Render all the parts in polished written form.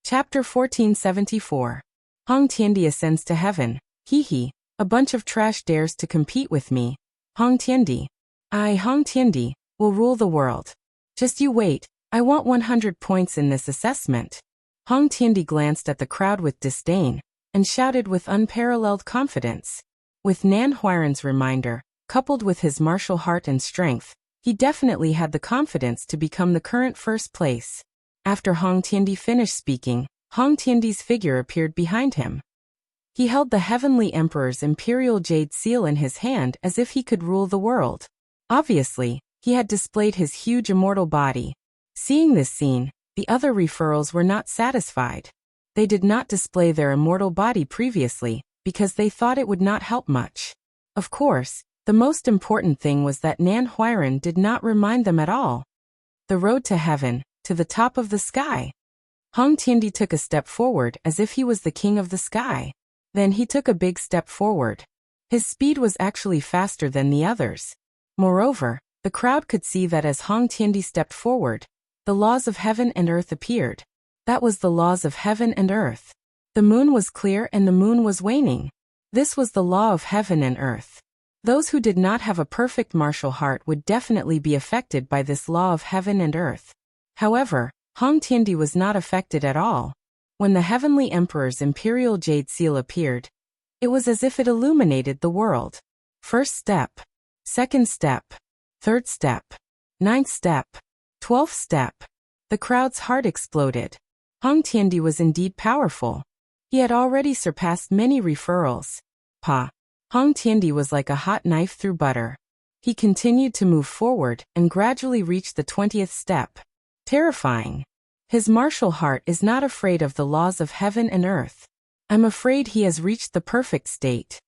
Chapter 1474. Hong Tiandi ascends to heaven. Hee hee, a bunch of trash dares to compete with me. Hong Tiandi. I, Hong Tiandi, will rule the world. Just you wait, I want 100 points in this assessment. Hong Tiandi glanced at the crowd with disdain, and shouted with unparalleled confidence. With Nan Huairan's reminder, coupled with his martial heart and strength, he definitely had the confidence to become the current first place. After Hong Tiandi finished speaking, Hong Tiandi's figure appeared behind him. He held the Heavenly Emperor's imperial jade seal in his hand as if he could rule the world. Obviously, he had displayed his huge immortal body. Seeing this scene, the other referrals were not satisfied. They did not display their immortal body previously, because they thought it would not help much. Of course, the most important thing was that Nan Huairan did not remind them at all. The road to heaven, to the top of the sky. Hong Tiandi took a step forward as if he was the king of the sky. Then he took a big step forward. His speed was actually faster than the others. Moreover, the crowd could see that as Hong Tiandi stepped forward, the laws of heaven and earth appeared. That was the laws of heaven and earth. The moon was clear and the moon was waning. This was the law of heaven and earth. Those who did not have a perfect martial heart would definitely be affected by this law of heaven and earth. However, Hong Tiandi was not affected at all. When the Heavenly Emperor's imperial jade seal appeared, it was as if it illuminated the world. First step, second step, third step, ninth step, 12th step. The crowd's heart exploded. Hong Tiandi was indeed powerful. He had already surpassed many referrals. Hong Tiandi was like a hot knife through butter. He continued to move forward and gradually reached the 20th step. Terrifying. His martial heart is not afraid of the laws of heaven and earth. I'm afraid he has reached the perfect state.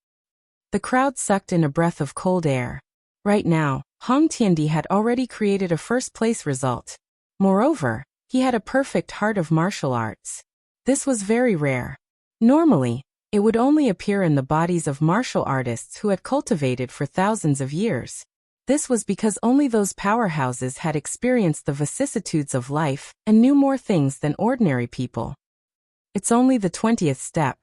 The crowd sucked in a breath of cold air. Right now, Hong Tiandi had already created a first-place result. Moreover, he had a perfect heart of martial arts. This was very rare. Normally, it would only appear in the bodies of martial artists who had cultivated for thousands of years. This was because only those powerhouses had experienced the vicissitudes of life and knew more things than ordinary people. It's only the 20th step.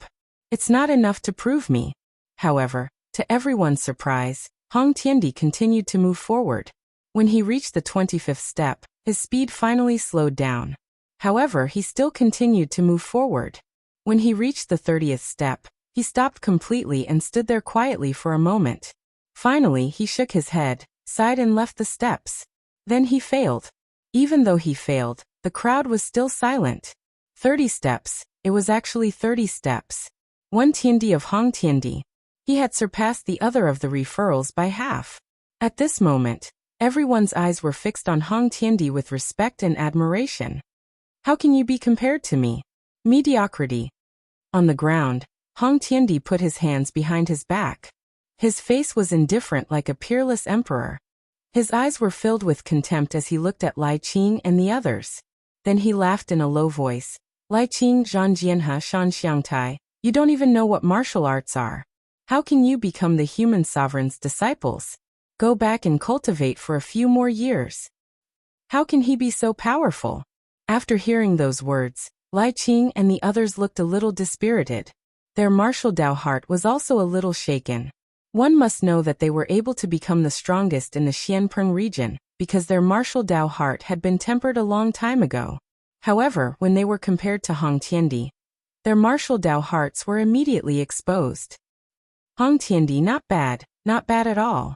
It's not enough to prove me. However, to everyone's surprise, Hong Tiandi continued to move forward. When he reached the 25th step, his speed finally slowed down. However, he still continued to move forward. When he reached the 30th step, he stopped completely and stood there quietly for a moment. Finally, he shook his head, sighed and left the steps. Then he failed. Even though he failed, the crowd was still silent. 30 steps, it was actually 30 steps. 1 Tiandi of Hong Tiandi. He had surpassed the other of the referrals by half. At this moment, everyone's eyes were fixed on Hong Tiandi with respect and admiration. How can you be compared to me? Mediocrity. On the ground, Hong Tiandi put his hands behind his back. His face was indifferent like a peerless emperor. His eyes were filled with contempt as he looked at Lai Qing and the others. Then he laughed in a low voice. Lai Qing Zhan Jianhe Shan Xiangtai, you don't even know what martial arts are. How can you become the human sovereign's disciples? Go back and cultivate for a few more years. How can he be so powerful? After hearing those words, Lai Qing and the others looked a little dispirited. Their martial Dao heart was also a little shaken. One must know that they were able to become the strongest in the Xianpeng region, because their martial Dao heart had been tempered a long time ago. However, when they were compared to Hong Tiandi, their martial Dao hearts were immediately exposed. Hong Tiandi, not bad at all.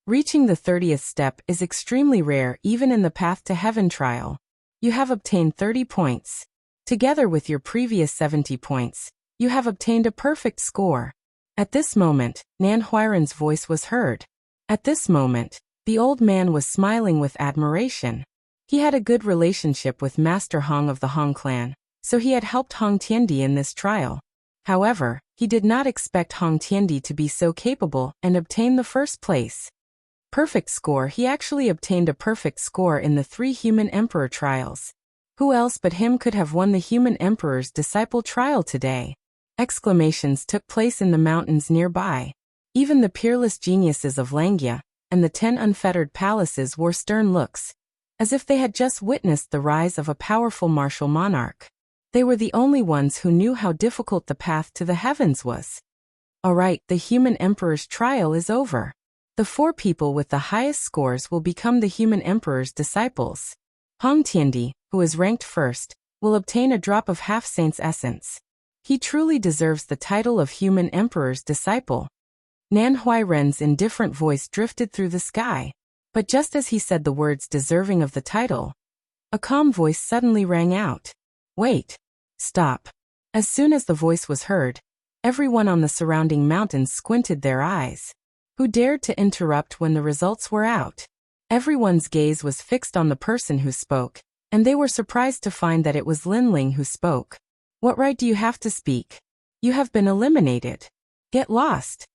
Reaching the 30th step is extremely rare even in the Path to Heaven trial. You have obtained 30 points. Together with your previous 70 points, you have obtained a perfect score. At this moment, Nan Huairan's voice was heard. At this moment, the old man was smiling with admiration. He had a good relationship with Master Hong of the Hong clan, so he had helped Hong Tiandi in this trial. However, he did not expect Hong Tiandi to be so capable and obtain the first place. Perfect score. He actually obtained a perfect score in the 3 Human Emperor trials. Who else but him could have won the Human Emperor's disciple trial today? Exclamations took place in the mountains nearby. Even the peerless geniuses of Langia and the 10 unfettered palaces wore stern looks, as if they had just witnessed the rise of a powerful martial monarch. They were the only ones who knew how difficult the path to the heavens was. All right, the human emperor's trial is over. The 4 people with the highest scores will become the human emperor's disciples. Hong Tiandi, who is ranked first, will obtain a drop of half-saint's essence. He truly deserves the title of human emperor's disciple. Nan Huairen's indifferent voice drifted through the sky. But just as he said the words deserving of the title, a calm voice suddenly rang out. Wait. Stop. As soon as the voice was heard, everyone on the surrounding mountains squinted their eyes. Who dared to interrupt when the results were out? Everyone's gaze was fixed on the person who spoke, and they were surprised to find that it was Linling who spoke. What right do you have to speak? You have been eliminated. Get lost.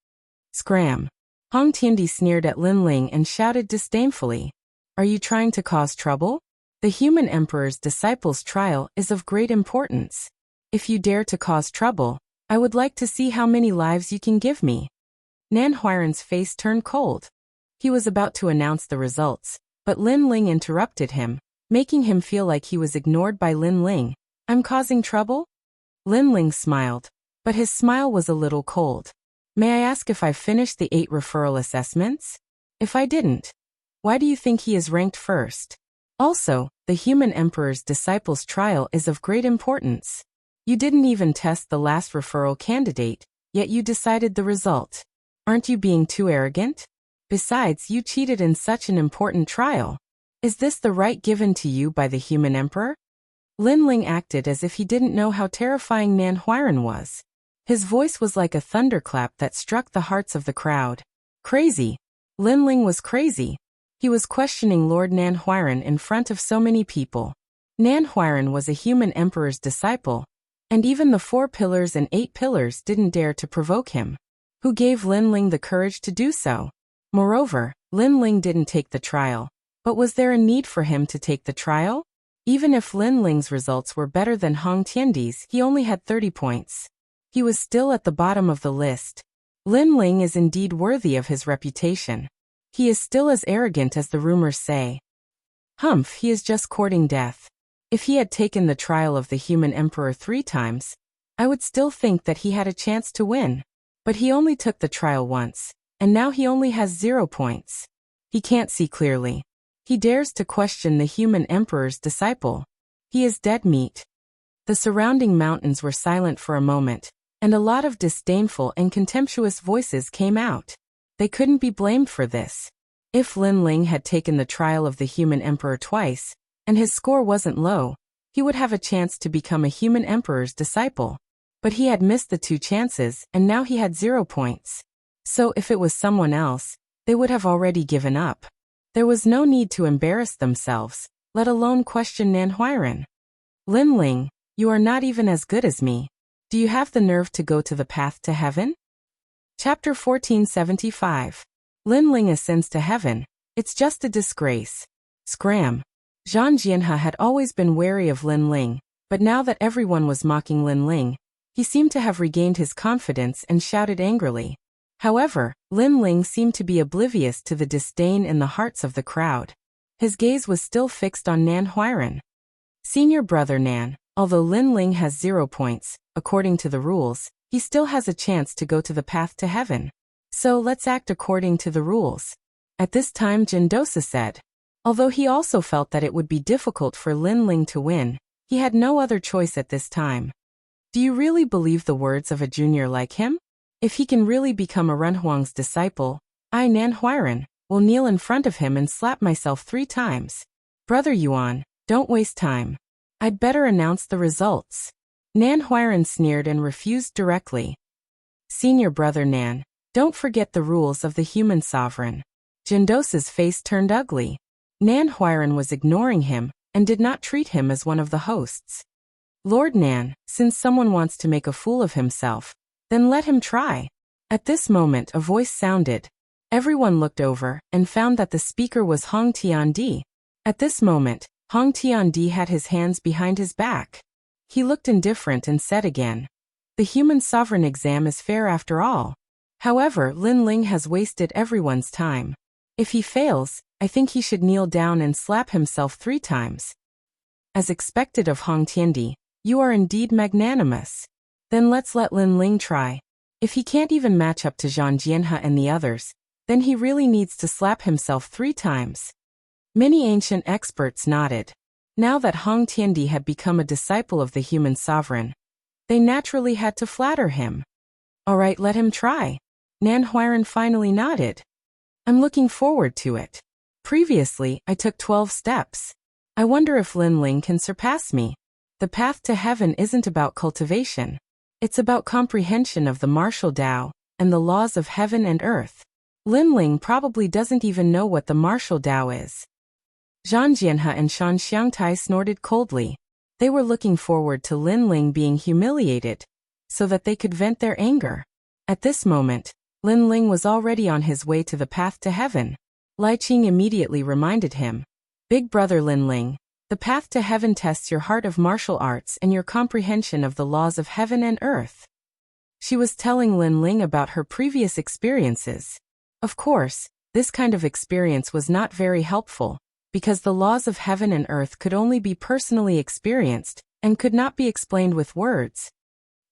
Scram. Hong Tiandi sneered at Linling and shouted disdainfully. Are you trying to cause trouble? The human emperor's disciples' trial is of great importance. If you dare to cause trouble, I would like to see how many lives you can give me. Nan Huairen's face turned cold. He was about to announce the results, but Linling interrupted him, making him feel like he was ignored by Linling. I'm causing trouble? Linling smiled, but his smile was a little cold. May I ask if I've finished the 8 referral assessments? If I didn't, why do you think he is ranked first? Also, the human emperor's disciples' trial is of great importance. You didn't even test the last referral candidate, yet you decided the result. Aren't you being too arrogant? Besides, you cheated in such an important trial. Is this the right given to you by the human emperor? Linling acted as if he didn't know how terrifying Nan Huairen was. His voice was like a thunderclap that struck the hearts of the crowd. Crazy. Linling was crazy. He was questioning Lord Nan Huairen in front of so many people. Nan Huairen was a human emperor's disciple, and even the 4 pillars and 8 pillars didn't dare to provoke him. Who gave Linling the courage to do so? Moreover, Linling didn't take the trial. But was there a need for him to take the trial? Even if Linling's results were better than Hong Tiandi's, he only had 30 points. He was still at the bottom of the list. Linling is indeed worthy of his reputation. He is still as arrogant as the rumors say. Humph, he is just courting death. If he had taken the trial of the human emperor 3 times, I would still think that he had a chance to win. But he only took the trial once, and now he only has 0 points. He can't see clearly. He dares to question the human emperor's disciple. He is dead meat. The surrounding mountains were silent for a moment, and a lot of disdainful and contemptuous voices came out. They couldn't be blamed for this. If Linling had taken the trial of the human emperor twice, and his score wasn't low, he would have a chance to become a human emperor's disciple. But he had missed the 2 chances, and now he had 0 points. So if it was someone else, they would have already given up. There was no need to embarrass themselves, let alone question Nan Huairen. Linling, you are not even as good as me. Do you have the nerve to go to the path to heaven? Chapter 1475. Linling ascends to heaven. It's just a disgrace. Scram. Zhang Jianhe had always been wary of Linling, but now that everyone was mocking Linling, he seemed to have regained his confidence and shouted angrily. However, Linling seemed to be oblivious to the disdain in the hearts of the crowd. His gaze was still fixed on Nan Huairen. Senior brother Nan, although Linling has 0 points, according to the rules, he still has a chance to go to the path to heaven. So let's act according to the rules. At this time Jindosa said. Although he also felt that it would be difficult for Linling to win, he had no other choice at this time. Do you really believe the words of a junior like him? If he can really become a Renhuang's disciple, I, Nan Huairen, will kneel in front of him and slap myself 3 times. Brother Yuan, don't waste time. I'd better announce the results. Nan Huairen sneered and refused directly. Senior brother Nan, don't forget the rules of the human sovereign. Jindosa's face turned ugly. Nan Huairen was ignoring him and did not treat him as one of the hosts. Lord Nan, since someone wants to make a fool of himself, then let him try. At this moment a voice sounded. Everyone looked over and found that the speaker was Hong Tiandi. At this moment, Hong Tiandi had his hands behind his back. He looked indifferent and said again, "The human sovereign exam is fair after all. However, Linling has wasted everyone's time. If he fails, I think he should kneel down and slap himself 3 times. As expected of Hong Tiandi, You are indeed magnanimous. Then let's let Lin Ling try. If he can't even match up to Zhang Jianhe and the others, then he really needs to slap himself 3 times. Many ancient experts nodded. Now that Hong Tiandi had become a disciple of the human sovereign, they naturally had to flatter him. All right, let him try. Nan Huiran finally nodded. I'm looking forward to it. Previously, I took 12 steps. I wonder if Lin Ling can surpass me. The path to heaven isn't about cultivation. It's about comprehension of the martial Tao and the laws of heaven and earth. Lin Ling probably doesn't even know what the martial Tao is. Zhang Jianhe and Shan Xiangtai snorted coldly. They were looking forward to Lin Ling being humiliated, so that they could vent their anger. At this moment, Lin Ling was already on his way to the path to heaven. Lai Qing immediately reminded him, Big brother Lin Ling, the path to heaven tests your heart of martial arts and your comprehension of the laws of heaven and earth. She was telling Lin Ling about her previous experiences. Of course, this kind of experience was not very helpful, because the laws of heaven and earth could only be personally experienced and could not be explained with words.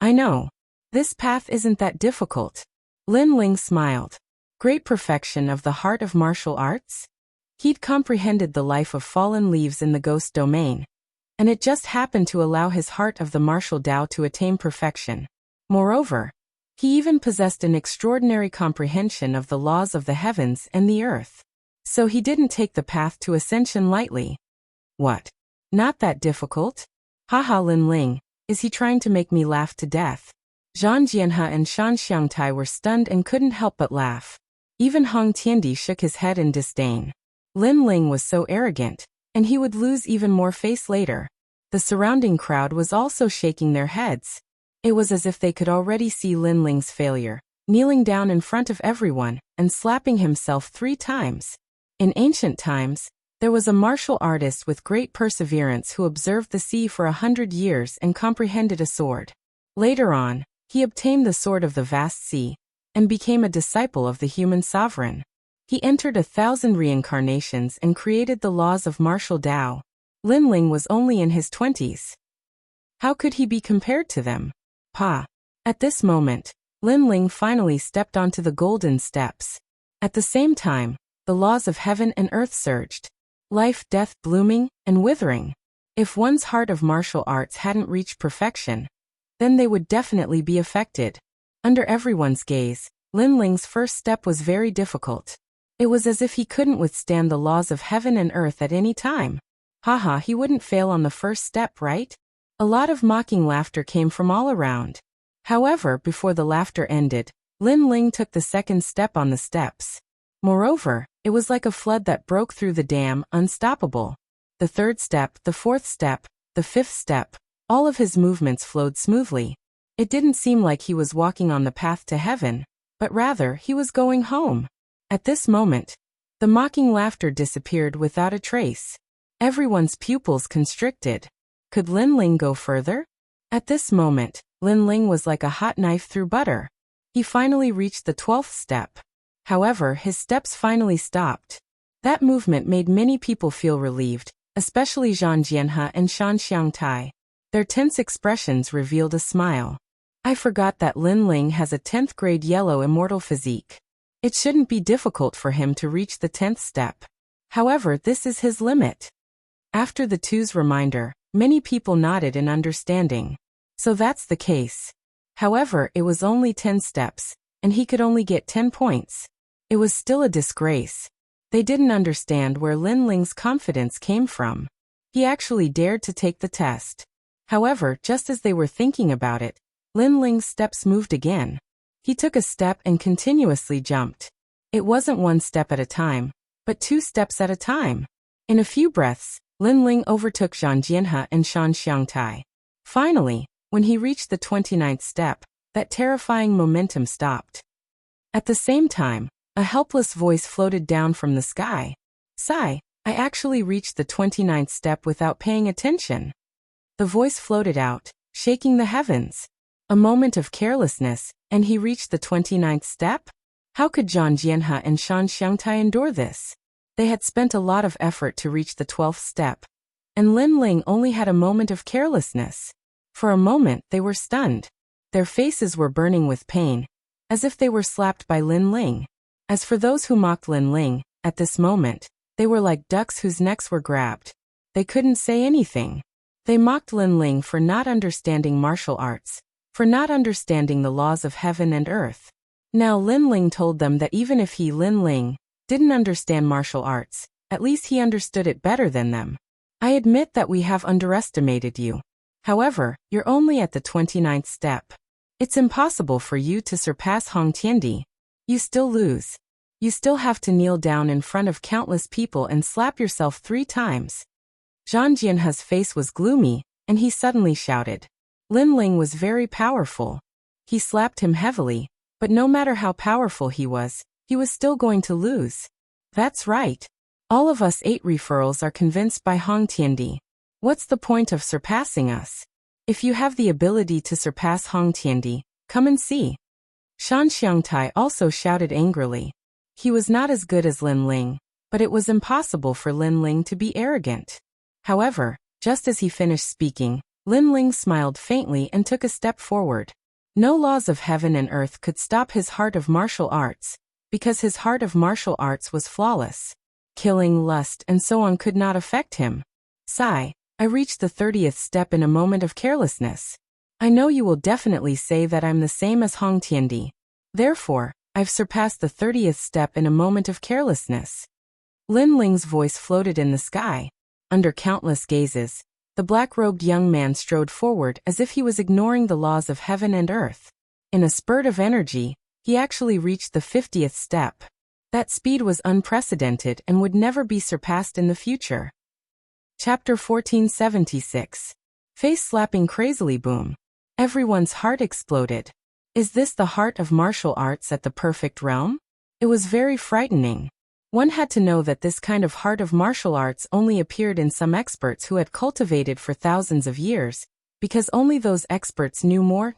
I know. This path isn't that difficult. Lin Ling smiled. Great perfection of the heart of martial arts? He'd comprehended the life of fallen leaves in the ghost domain, and it just happened to allow his heart of the martial Tao to attain perfection. Moreover, he even possessed an extraordinary comprehension of the laws of the heavens and the earth. So he didn't take the path to ascension lightly. What? Not that difficult? Haha Lin Ling, is he trying to make me laugh to death? Zhang Jianhe and Shan Xiangtai were stunned and couldn't help but laugh. Even Hong Tiandi shook his head in disdain. Lin Ling was so arrogant, and he would lose even more face later. The surrounding crowd was also shaking their heads. It was as if they could already see Lin Ling's failure, kneeling down in front of everyone and slapping himself 3 times. In ancient times, there was a martial artist with great perseverance who observed the sea for 100 years and comprehended a sword. Later on, he obtained the sword of the vast sea and became a disciple of the human sovereign. He entered 1,000 reincarnations and created the laws of martial Tao. Lin Ling was only in his 20s. How could he be compared to them? Pa. At this moment, Lin Ling finally stepped onto the golden steps. At the same time, the laws of heaven and earth surged. Life, death, blooming, and withering. If one's heart of martial arts hadn't reached perfection, then they would definitely be affected. Under everyone's gaze, Lin Ling's first step was very difficult. It was as if he couldn't withstand the laws of heaven and earth at any time. Haha, he wouldn't fail on the first step, right? A lot of mocking laughter came from all around. However, before the laughter ended, Lin Ling took the second step on the steps. Moreover, it was like a flood that broke through the dam, unstoppable. The third step, the fourth step, the fifth step, all of his movements flowed smoothly. It didn't seem like he was walking on the path to heaven, but rather he was going home. At this moment, the mocking laughter disappeared without a trace. Everyone's pupils constricted. Could Lin Ling go further? At this moment, Lin Ling was like a hot knife through butter. He finally reached the 12th step. However, his steps finally stopped. That movement made many people feel relieved, especially Zhang Jianhe and Shan Xiangtai. Their tense expressions revealed a smile. I forgot that Lin Ling has a 10th grade yellow immortal physique. It shouldn't be difficult for him to reach the 10th step. However, this is his limit. After the two's reminder, many people nodded in understanding. So that's the case. However, it was only 10 steps, and he could only get 10 points. It was still a disgrace. They didn't understand where Lin Ling's confidence came from. He actually dared to take the test. However, just as they were thinking about it, Lin Ling's steps moved again. He took a step and continuously jumped. It wasn't 1 step at a time, but 2 steps at a time. In a few breaths, Lin Ling overtook Zhang Jianhe and Shan Xiangtai. Finally, when he reached the 29th step, that terrifying momentum stopped. At the same time, a helpless voice floated down from the sky. Sigh, I actually reached the 29th step without paying attention. The voice floated out, shaking the heavens. A moment of carelessness, and he reached the 29th step? How could Zhang Jianhe and Shan Xiangtai endure this? They had spent a lot of effort to reach the 12th step, and Lin Ling only had a moment of carelessness. For a moment they were stunned. Their faces were burning with pain, as if they were slapped by Lin Ling. As for those who mocked Lin Ling, at this moment, they were like ducks whose necks were grabbed. They couldn't say anything. They mocked Lin Ling for not understanding martial arts, for not understanding the laws of heaven and earth. Now Lin Ling told them that even if he, Lin Ling, didn't understand martial arts, at least he understood it better than them. I admit that we have underestimated you. However, you're only at the 29th step. It's impossible for you to surpass Hong Tiandi. You still lose. You still have to kneel down in front of countless people and slap yourself 3 times. Zhang Jianhe's face was gloomy, and he suddenly shouted. Lin Ling was very powerful. He slapped him heavily, but no matter how powerful he was still going to lose. That's right. All of us 8 referrals are convinced by Hong Tiandi. What's the point of surpassing us? If you have the ability to surpass Hong Tiandi, come and see. Shan Xiangtai also shouted angrily. He was not as good as Lin Ling, but it was impossible for Lin Ling to be arrogant. However, just as he finished speaking, Lin Ling smiled faintly and took a step forward. No laws of heaven and earth could stop his heart of martial arts, because his heart of martial arts was flawless. Killing, lust, and so on could not affect him. Sigh, I reached the 30th step in a moment of carelessness. I know you will definitely say that I'm the same as Hong Tiandi. Therefore, I've surpassed the 30th step in a moment of carelessness. Lin Ling's voice floated in the sky. Under countless gazes, the black-robed young man strode forward as if he was ignoring the laws of heaven and earth. In a spurt of energy, he actually reached the 50th step. That speed was unprecedented and would never be surpassed in the future. Chapter 1476. Face-slapping crazily boom. Everyone's heart exploded. Is this the heart of martial arts at the perfect realm? It was very frightening. One had to know that this kind of heart of martial arts only appeared in some experts who had cultivated for thousands of years, because only those experts knew more,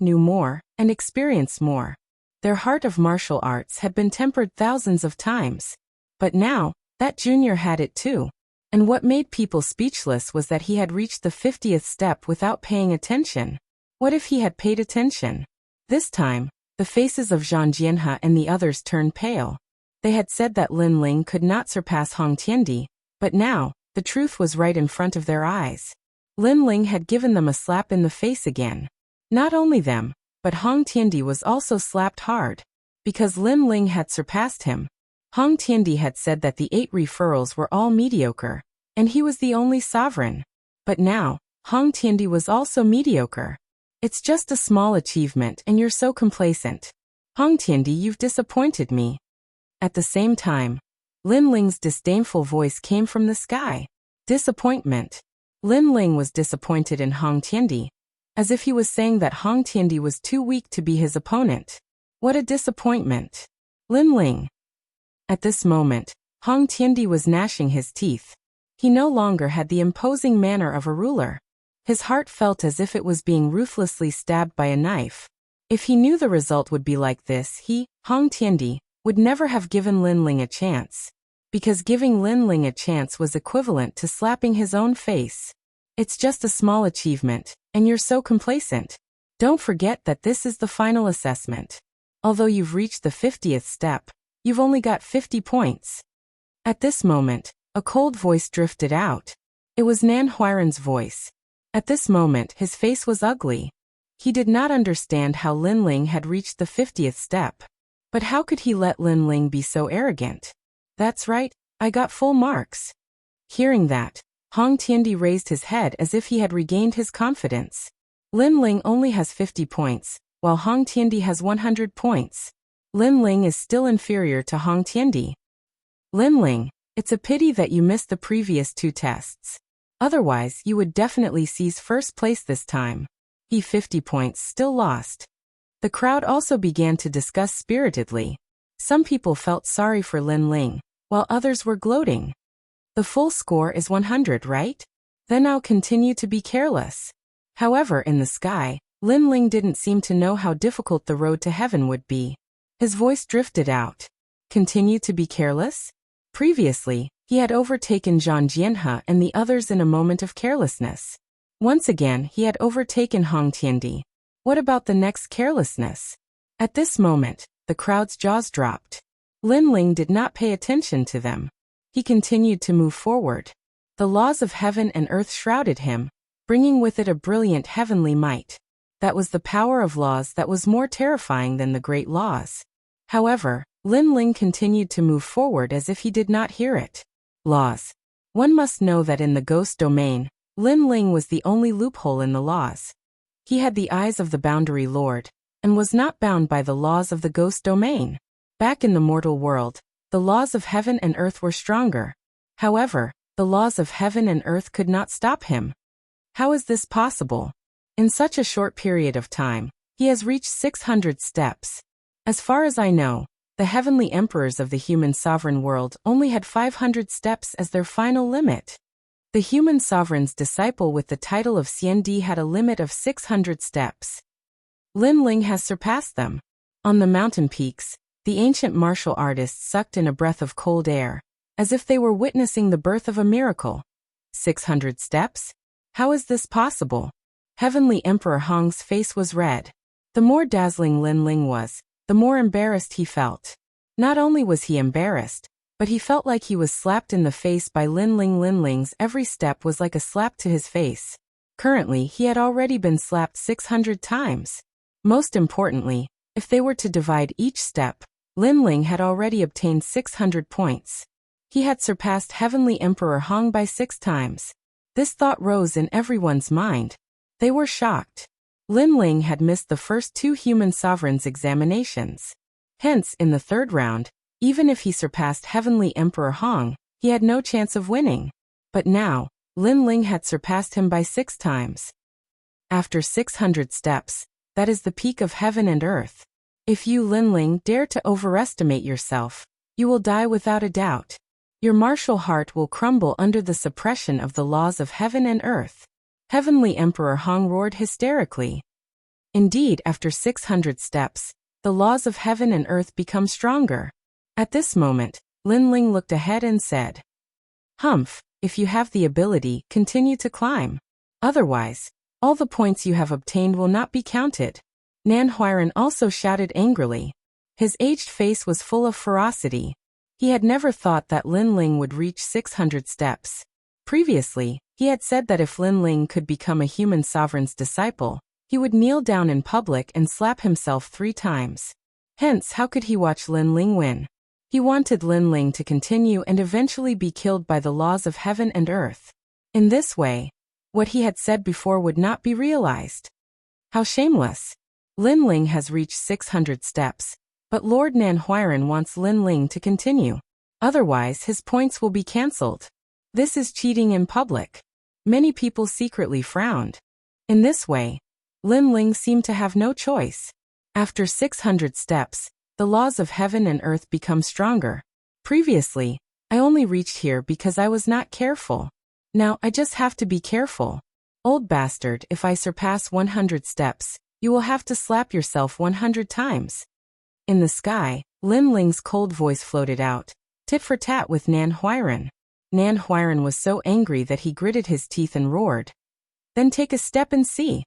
and experienced more. Their heart of martial arts had been tempered thousands of times. But now, that junior had it too. And what made people speechless was that he had reached the 50th step without paying attention. What if he had paid attention? This time, the faces of Zhang Jianhe and the others turned pale. They had said that Lin Ling could not surpass Hong Tiandi, but now, the truth was right in front of their eyes. Lin Ling had given them a slap in the face again. Not only them, but Hong Tiandi was also slapped hard. Because Lin Ling had surpassed him. Hong Tiandi had said that the 8 referrals were all mediocre, and he was the only sovereign. But now, Hong Tiandi was also mediocre. It's just a small achievement and you're so complacent. Hong Tiandi, you've disappointed me. At the same time, Lin Ling's disdainful voice came from the sky. Disappointment. Lin Ling was disappointed in Hong Tiandi, as if he was saying that Hong Tiandi was too weak to be his opponent. What a disappointment. Lin Ling. At this moment, Hong Tiandi was gnashing his teeth. He no longer had the imposing manner of a ruler. His heart felt as if it was being ruthlessly stabbed by a knife. If he knew the result would be like this, he, Hong Tiandi, would never have given Lin Ling a chance. Because giving Lin Ling a chance was equivalent to slapping his own face. It's just a small achievement, and you're so complacent. Don't forget that this is the final assessment. Although you've reached the 50th step, you've only got 50 points. At this moment, a cold voice drifted out. It was Nan Huairan's voice. At this moment, his face was ugly. He did not understand how Lin Ling had reached the 50th step. But how could he let Lin Ling be so arrogant? That's right, I got full marks. Hearing that, Hong Tiandi raised his head as if he had regained his confidence. Lin Ling only has 50 points, while Hong Tiandi has 100 points. Lin Ling is still inferior to Hong Tiandi. Lin Ling, it's a pity that you missed the previous 2 tests. Otherwise, you would definitely seize first place this time. He 50 points still lost. The crowd also began to discuss spiritedly. Some people felt sorry for Lin Ling, while others were gloating. The full score is 100, right? Then I'll continue to be careless. However, in the sky, Lin Ling didn't seem to know how difficult the road to heaven would be. His voice drifted out. Continue to be careless? Previously, he had overtaken Zhang Jianhe and the others in a moment of carelessness. Once again, he had overtaken Hong Tiandi. What about the next carelessness? At this moment, the crowd's jaws dropped. Lin Ling did not pay attention to them. He continued to move forward. The laws of heaven and earth shrouded him, bringing with it a brilliant heavenly might. That was the power of laws that was more terrifying than the great laws. However, Lin Ling continued to move forward as if he did not hear it. Laws. One must know that in the ghost domain, Lin Ling was the only loophole in the laws. He had the eyes of the boundary lord, and was not bound by the laws of the ghost domain. Back in the mortal world, the laws of heaven and earth were stronger. However, the laws of heaven and earth could not stop him. How is this possible? In such a short period of time, he has reached 600 steps. As far as I know, the heavenly emperors of the human sovereign world only had 500 steps as their final limit. The human sovereign's disciple with the title of Xiandi had a limit of 600 steps. Lin Ling has surpassed them. On the mountain peaks, the ancient martial artists sucked in a breath of cold air, as if they were witnessing the birth of a miracle. 600 steps? How is this possible? Heavenly Emperor Hong's face was red. The more dazzling Lin Ling was, the more embarrassed he felt. Not only was he embarrassed, but he felt like he was slapped in the face by Lin Ling. Lin Ling's every step was like a slap to his face. Currently, he had already been slapped 600 times. Most importantly, if they were to divide each step, Lin Ling had already obtained 600 points. He had surpassed Heavenly Emperor Hong by 6 times. This thought rose in everyone's mind. They were shocked. Lin Ling had missed the first 2 human sovereigns' examinations. Hence, in the 3rd round, even if he surpassed Heavenly Emperor Hong, he had no chance of winning. But now, Lin Ling had surpassed him by 6 times. After 600 steps, that is the peak of heaven and earth. If you, Lin Ling, dare to overestimate yourself, you will die without a doubt. Your martial heart will crumble under the suppression of the laws of heaven and earth. Heavenly Emperor Hong roared hysterically. Indeed, after 600 steps, the laws of heaven and earth become stronger. At this moment, Lin Ling looked ahead and said, "Humph, if you have the ability, continue to climb. Otherwise, all the points you have obtained will not be counted." Nan Huiran also shouted angrily. His aged face was full of ferocity. He had never thought that Lin Ling would reach 600 steps. Previously, he had said that if Lin Ling could become a human sovereign's disciple, he would kneel down in public and slap himself 3 times. Hence, how could he watch Lin Ling win? He wanted Lin Ling to continue and eventually be killed by the laws of heaven and earth. In this way, what he had said before would not be realized. How shameless! Lin Ling has reached 600 steps, but Lord Nan Huiran wants Lin Ling to continue. Otherwise, his points will be cancelled. This is cheating in public. Many people secretly frowned. In this way, Lin Ling seemed to have no choice. After 600 steps, the laws of heaven and earth become stronger. Previously, I only reached here because I was not careful. Now I just have to be careful. Old bastard, if I surpass 100 steps, you will have to slap yourself 100 times. In the sky, Lin Ling's cold voice floated out, tit for tat with Nan Huiran. Nan Huiran was so angry that he gritted his teeth and roared. "Then take a step and see."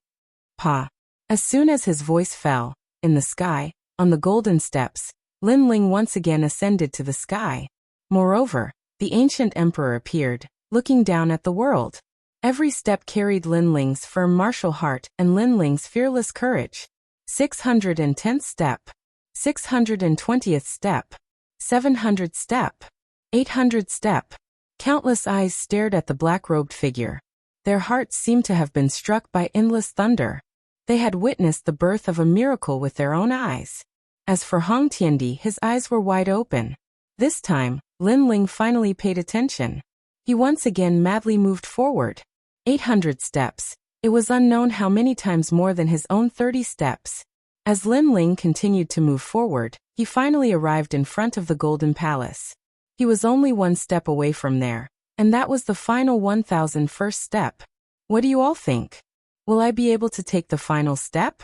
Pa. As soon as his voice fell, in the sky, on the golden steps, Lin Ling once again ascended to the sky. Moreover, the ancient emperor appeared, looking down at the world. Every step carried Lin Ling's firm martial heart and Lin Ling's fearless courage. 610th step. 620th step. 700th step. 800th step. Countless eyes stared at the black-robed figure. Their hearts seemed to have been struck by endless thunder. They had witnessed the birth of a miracle with their own eyes. As for Hong Tiandi, his eyes were wide open. This time, Lin Ling finally paid attention. He once again madly moved forward. 800 steps. It was unknown how many times more than his own 30 steps. As Lin Ling continued to move forward, he finally arrived in front of the Golden Palace. He was only 1 step away from there, and that was the final 1001st step. What do you all think? Will I be able to take the final step?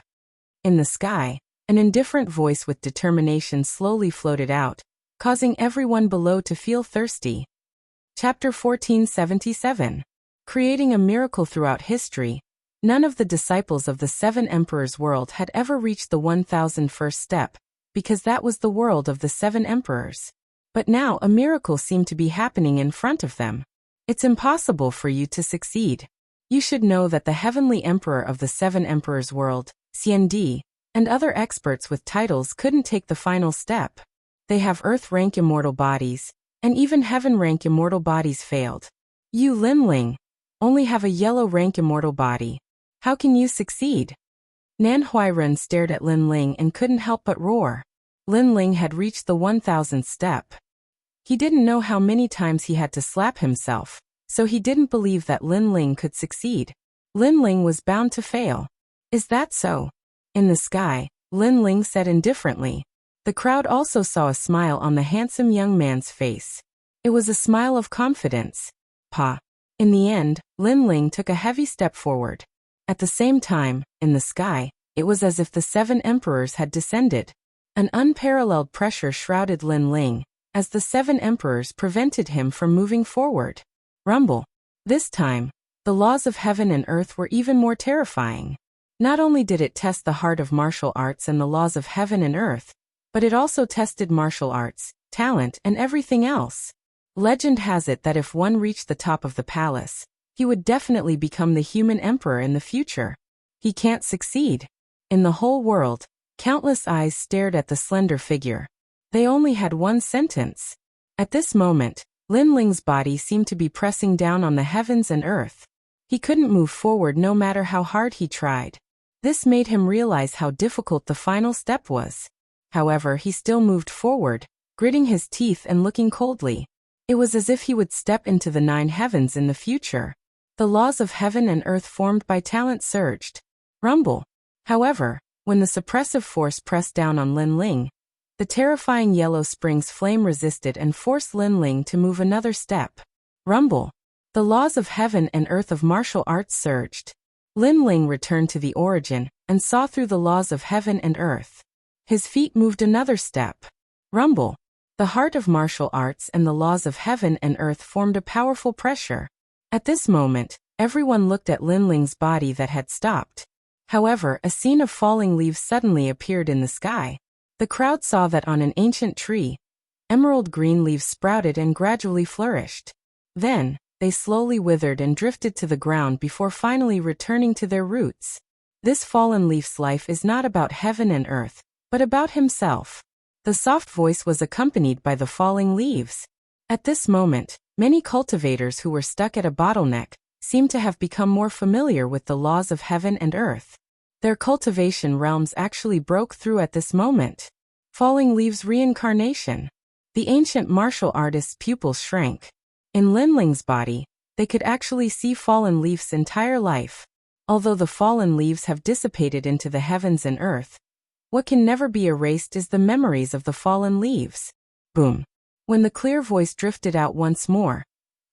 In the sky, an indifferent voice with determination slowly floated out, causing everyone below to feel thirsty. Chapter 1477. creating a miracle throughout history. None of the disciples of the 7 emperors world had ever reached the 1001st step, because that was the world of the 7 emperors. But now a miracle seemed to be happening in front of them. It's impossible for you to succeed. You should know that the heavenly emperor of the 7 emperors world, Xiandi, and other experts with titles couldn't take the final step. They have earth-rank immortal bodies, and even heaven-rank immortal bodies failed. You, Linling, only have a yellow-rank immortal body. How can you succeed? Nan Huairen stared at Linling and couldn't help but roar. Linling had reached the 1000th step. He didn't know how many times he had to slap himself, so he didn't believe that Linling could succeed. Linling was bound to fail. Is that so? In the sky, Linling said indifferently. The crowd also saw a smile on the handsome young man's face. It was a smile of confidence. Pa. In the end, Linling took a heavy step forward. At the same time, in the sky, it was as if the 7 emperors had descended. An unparalleled pressure shrouded Linling, as the 7 emperors prevented him from moving forward. Rumble. This time, the laws of heaven and earth were even more terrifying. Not only did it test the heart of martial arts and the laws of heaven and earth, but it also tested martial arts, talent, and everything else. Legend has it that if one reached the top of the palace, he would definitely become the human emperor in the future. He can't succeed. In the whole world, countless eyes stared at the slender figure. They only had one sentence. At this moment, Linling's body seemed to be pressing down on the heavens and earth. He couldn't move forward no matter how hard he tried. This made him realize how difficult the final step was. However, he still moved forward, gritting his teeth and looking coldly. It was as if he would step into the 9 heavens in the future. The laws of heaven and earth formed by talent surged. Rumble. However, when the suppressive force pressed down on Linling, the terrifying yellow spring's flame resisted and forced Linling to move another step. Rumble. The laws of heaven and earth of martial arts surged. Linling returned to the origin and saw through the laws of heaven and earth. His feet moved another step. Rumble. The heart of martial arts and the laws of heaven and earth formed a powerful pressure. At this moment, everyone looked at Linling's body that had stopped. However, a scene of falling leaves suddenly appeared in the sky. The crowd saw that on an ancient tree, emerald green leaves sprouted and gradually flourished. Then, they slowly withered and drifted to the ground before finally returning to their roots. This fallen leaf's life is not about heaven and earth, but about himself. The soft voice was accompanied by the falling leaves. At this moment, many cultivators who were stuck at a bottleneck seemed to have become more familiar with the laws of heaven and earth. Their cultivation realms actually broke through at this moment. Falling leaves reincarnation. The ancient martial artist's pupils shrank. In Linling's body, they could actually see fallen leaves' entire life. Although the fallen leaves have dissipated into the heavens and earth, what can never be erased is the memories of the fallen leaves. Boom. When the clear voice drifted out once more,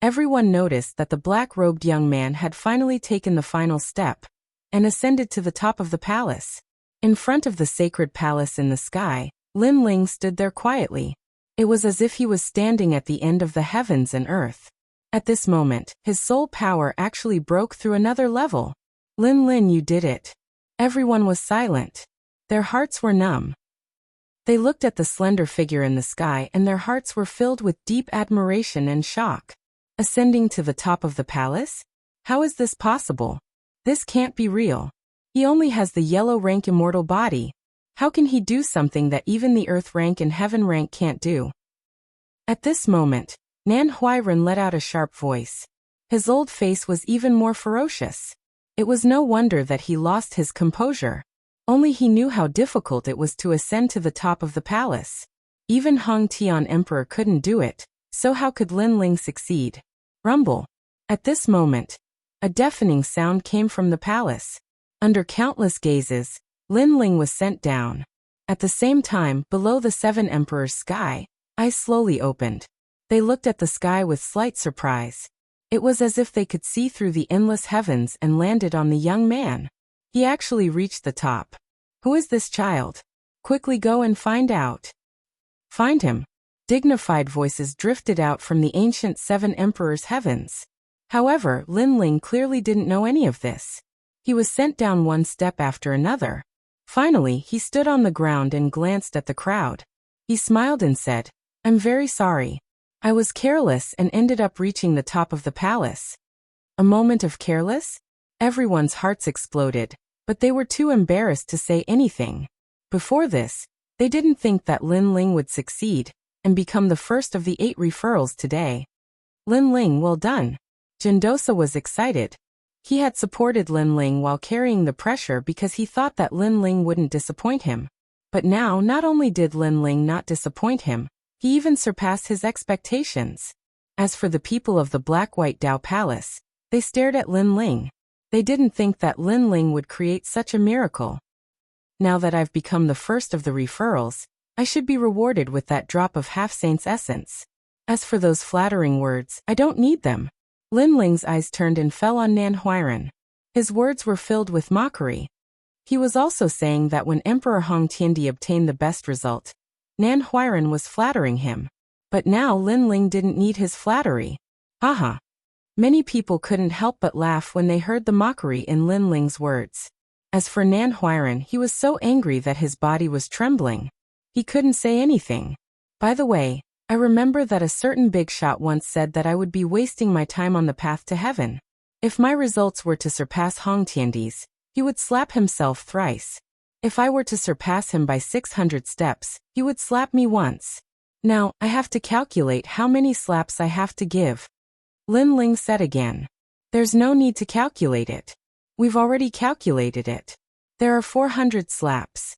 everyone noticed that the black-robed young man had finally taken the final step and ascended to the top of the palace. In front of the sacred palace in the sky, Linling stood there quietly. It was as if he was standing at the end of the heavens and earth. At this moment, his soul power actually broke through another level. Linling, you did it. Everyone was silent. Their hearts were numb. They looked at the slender figure in the sky and their hearts were filled with deep admiration and shock. Ascending to the top of the palace? How is this possible? This can't be real. He only has the yellow rank immortal body. How can he do something that even the earth rank and heaven rank can't do? At this moment, Nan Huairen let out a sharp voice. His old face was even more ferocious. It was no wonder that he lost his composure. Only he knew how difficult it was to ascend to the top of the palace. Even Hong Tian Emperor couldn't do it, so how could Linling succeed? Rumble. At this moment, a deafening sound came from the palace. Under countless gazes, Linling was sent down. At the same time, below the 7 emperors' sky, eyes slowly opened. They looked at the sky with slight surprise. It was as if they could see through the endless heavens and landed on the young man. He actually reached the top. Who is this child? Quickly go and find out. Find him. Dignified voices drifted out from the ancient 7 emperors' heavens. However, Lin Ling clearly didn't know any of this. He was sent down one step after another. Finally, he stood on the ground and glanced at the crowd. He smiled and said, "I'm very sorry. I was careless and ended up reaching the top of the palace." A moment of careless? Everyone's hearts exploded, but they were too embarrassed to say anything. Before this, they didn't think that Lin Ling would succeed and become the first of the 8 referrals today. Lin Ling, well done. Jindosa was excited. He had supported Lin Ling while carrying the pressure because he thought that Lin Ling wouldn't disappoint him. But now, not only did Lin Ling not disappoint him, he even surpassed his expectations. As for the people of the Black-White Dao Palace, they stared at Lin Ling. They didn't think that Lin Ling would create such a miracle. Now that I've become the first of the referrals, I should be rewarded with that drop of half-saint's essence. As for those flattering words, I don't need them. Lin Ling's eyes turned and fell on Nan Huairan. His words were filled with mockery. He was also saying that when Emperor Hong Tiandi obtained the best result, Nan Huairan was flattering him. But now Lin Ling didn't need his flattery. Haha. Many people couldn't help but laugh when they heard the mockery in Lin Ling's words. As for Nan Huairan, he was so angry that his body was trembling. He couldn't say anything. By the way, I remember that a certain big shot once said that I would be wasting my time on the path to heaven. If my results were to surpass Hong Tiandi's, he would slap himself thrice. If I were to surpass him by 600 steps, he would slap me once. Now, I have to calculate how many slaps I have to give. Lin Ling said again. There's no need to calculate it. We've already calculated it. There are 400 slaps.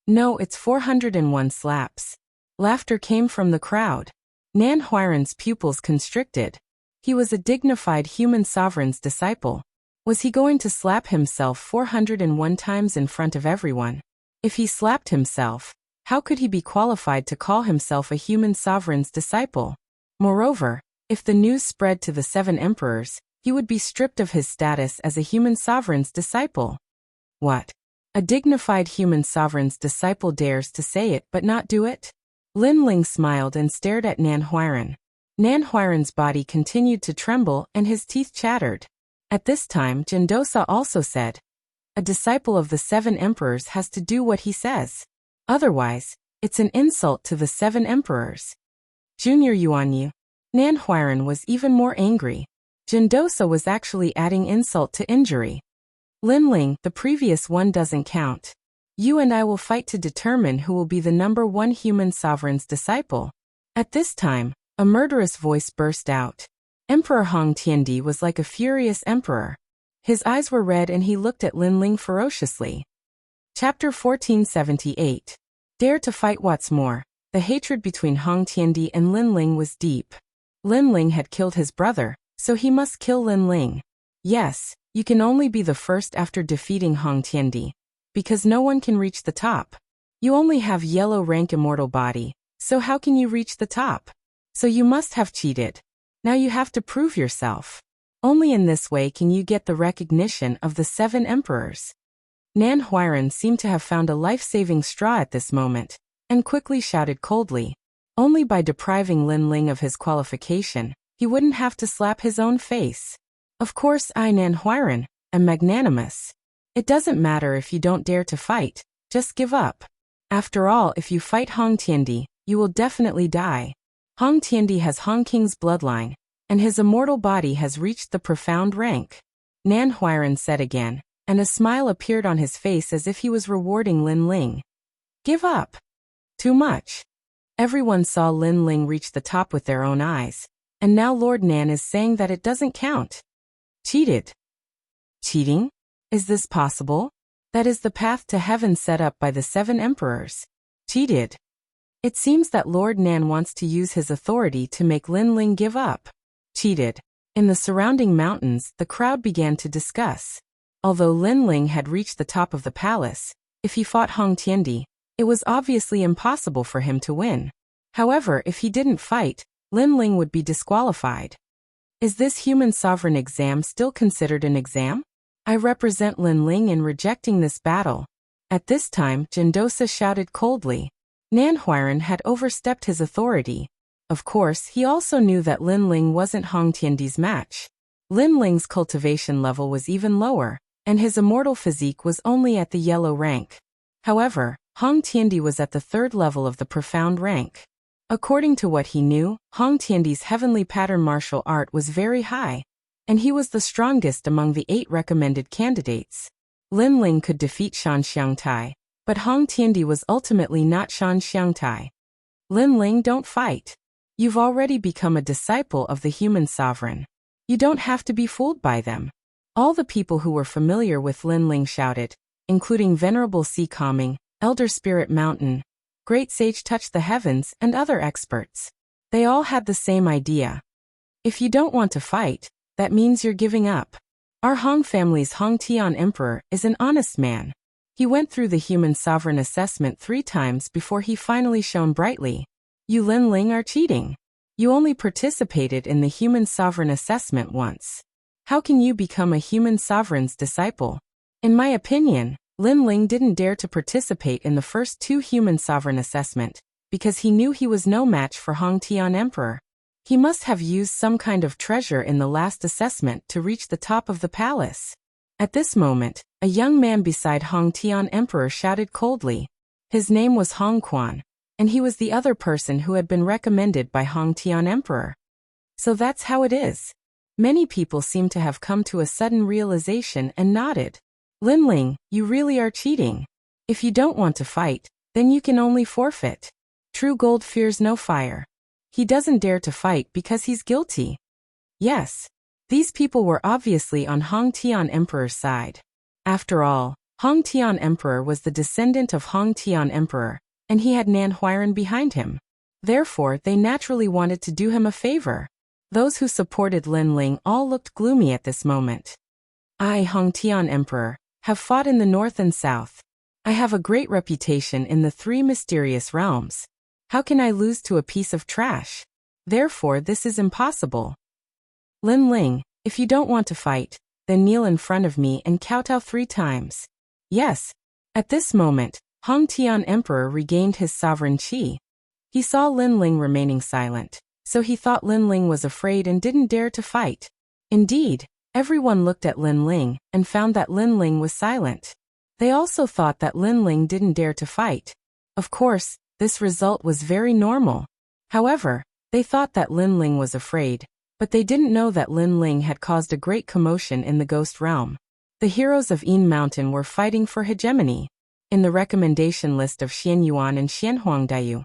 No, it's 401 slaps. Laughter came from the crowd. Nan Huairan's pupils constricted. He was a dignified human sovereign's disciple. Was he going to slap himself 401 times in front of everyone? If he slapped himself, how could he be qualified to call himself a human sovereign's disciple? Moreover, if the news spread to the 7 emperors, he would be stripped of his status as a human sovereign's disciple. What? A dignified human sovereign's disciple dares to say it but not do it? Lin Ling smiled and stared at Nan Huairan. Nan Huairan's body continued to tremble and his teeth chattered. At this time, Jindosa also said, "A disciple of the 7 emperors has to do what he says. Otherwise, it's an insult to the 7 emperors." Junior Yuanyu. Nan Huairan was even more angry. Jindosa was actually adding insult to injury. Lin Ling, the previous one doesn't count. You and I will fight to determine who will be the number 1 human sovereign's disciple. At this time, a murderous voice burst out. Emperor Hong Tiandi was like a furious emperor. His eyes were red and he looked at Lin Ling ferociously. Chapter 1478. Dare to fight. What's more, the hatred between Hong Tiandi and Lin Ling was deep. Lin Ling had killed his brother, so he must kill Lin Ling. Yes, you can only be the first after defeating Hong Tiandi, because no one can reach the top. You only have yellow rank immortal body, so how can you reach the top? So you must have cheated. Now you have to prove yourself. Only in this way can you get the recognition of the 7 emperors. Nan Huairan seemed to have found a life-saving straw at this moment, and quickly shouted coldly. Only by depriving Lin Ling of his qualification, he wouldn't have to slap his own face. Of course I, Nan Huairan, am magnanimous. It doesn't matter if you don't dare to fight, just give up. After all, if you fight Hong Tiandi, you will definitely die. Hong Tiandi has Hong King's bloodline, and his immortal body has reached the profound rank. Nan Huairan said again, and a smile appeared on his face as if he was rewarding Lin Ling. Give up. Too much. Everyone saw Lin Ling reach the top with their own eyes, and now Lord Nan is saying that it doesn't count. Cheated. Cheating? Is this possible? That is the path to heaven set up by the 7 emperors. Cheated. It seems that Lord Nan wants to use his authority to make Lin Ling give up. Cheated. In the surrounding mountains, the crowd began to discuss. Although Lin Ling had reached the top of the palace, if he fought Hong Tiandi, it was obviously impossible for him to win. However, if he didn't fight, Lin Ling would be disqualified. Is this human sovereign exam still considered an exam? I represent Lin Ling in rejecting this battle. At this time, Jindosa shouted coldly. Nan Huairan had overstepped his authority. Of course, he also knew that Lin Ling wasn't Hong Tiandi's match. Lin Ling's cultivation level was even lower, and his immortal physique was only at the yellow rank. However, Hong Tiandi was at the 3rd level of the profound rank. According to what he knew, Hong Tiandi's heavenly pattern martial art was very high, and he was the strongest among the 8 recommended candidates. Lin Ling could defeat Shan Xiangtai, but Hong Tiandi was ultimately not Shan Xiangtai. Lin Ling, don't fight. You've already become a disciple of the human sovereign. You don't have to be fooled by them. All the people who were familiar with Lin Ling shouted, including Venerable Sea Calming, Elder Spirit Mountain, Great Sage Touch the Heavens, and other experts. They all had the same idea. If you don't want to fight, that means you're giving up. Our Hong family's Hong Tian Emperor is an honest man. He went through the human sovereign assessment 3 times before he finally shone brightly. You Lin Ling are cheating. You only participated in the human sovereign assessment once. How can you become a human sovereign's disciple? In my opinion, Lin Ling didn't dare to participate in the first 2 human sovereign assessment, because he knew he was no match for Hong Tian Emperor. He must have used some kind of treasure in the last assessment to reach the top of the palace. At this moment, a young man beside Hong Tian Emperor shouted coldly. His name was Hong Quan, and he was the other person who had been recommended by Hong Tian Emperor. So that's how it is. Many people seemed to have come to a sudden realization and nodded. Lin Ling, you really are cheating. If you don't want to fight, then you can only forfeit. True gold fears no fire. He doesn't dare to fight because he's guilty. Yes. These people were obviously on Hong Tian Emperor's side. After all, Hong Tian Emperor was the descendant of Hong Tian Emperor, and he had Nan Huiran behind him. Therefore, they naturally wanted to do him a favor. Those who supported Lin Ling all looked gloomy at this moment. I, Hong Tian Emperor, have fought in the north and south. I have a great reputation in the 3 mysterious realms. How can I lose to a piece of trash? Therefore, this is impossible. Lin Ling, if you don't want to fight, then kneel in front of me and kowtow 3 times. Yes. At this moment, Hong Tian Emperor regained his sovereign qi. He saw Lin Ling remaining silent, so he thought Lin Ling was afraid and didn't dare to fight. Indeed, everyone looked at Lin Ling and found that Lin Ling was silent. They also thought that Lin Ling didn't dare to fight. Of course, this result was very normal. However, they thought that Lin Ling was afraid, but they didn't know that Lin Ling had caused a great commotion in the ghost realm. The heroes of Yin Mountain were fighting for hegemony. In the recommendation list of Xian Yuan and Xian Huangdayu,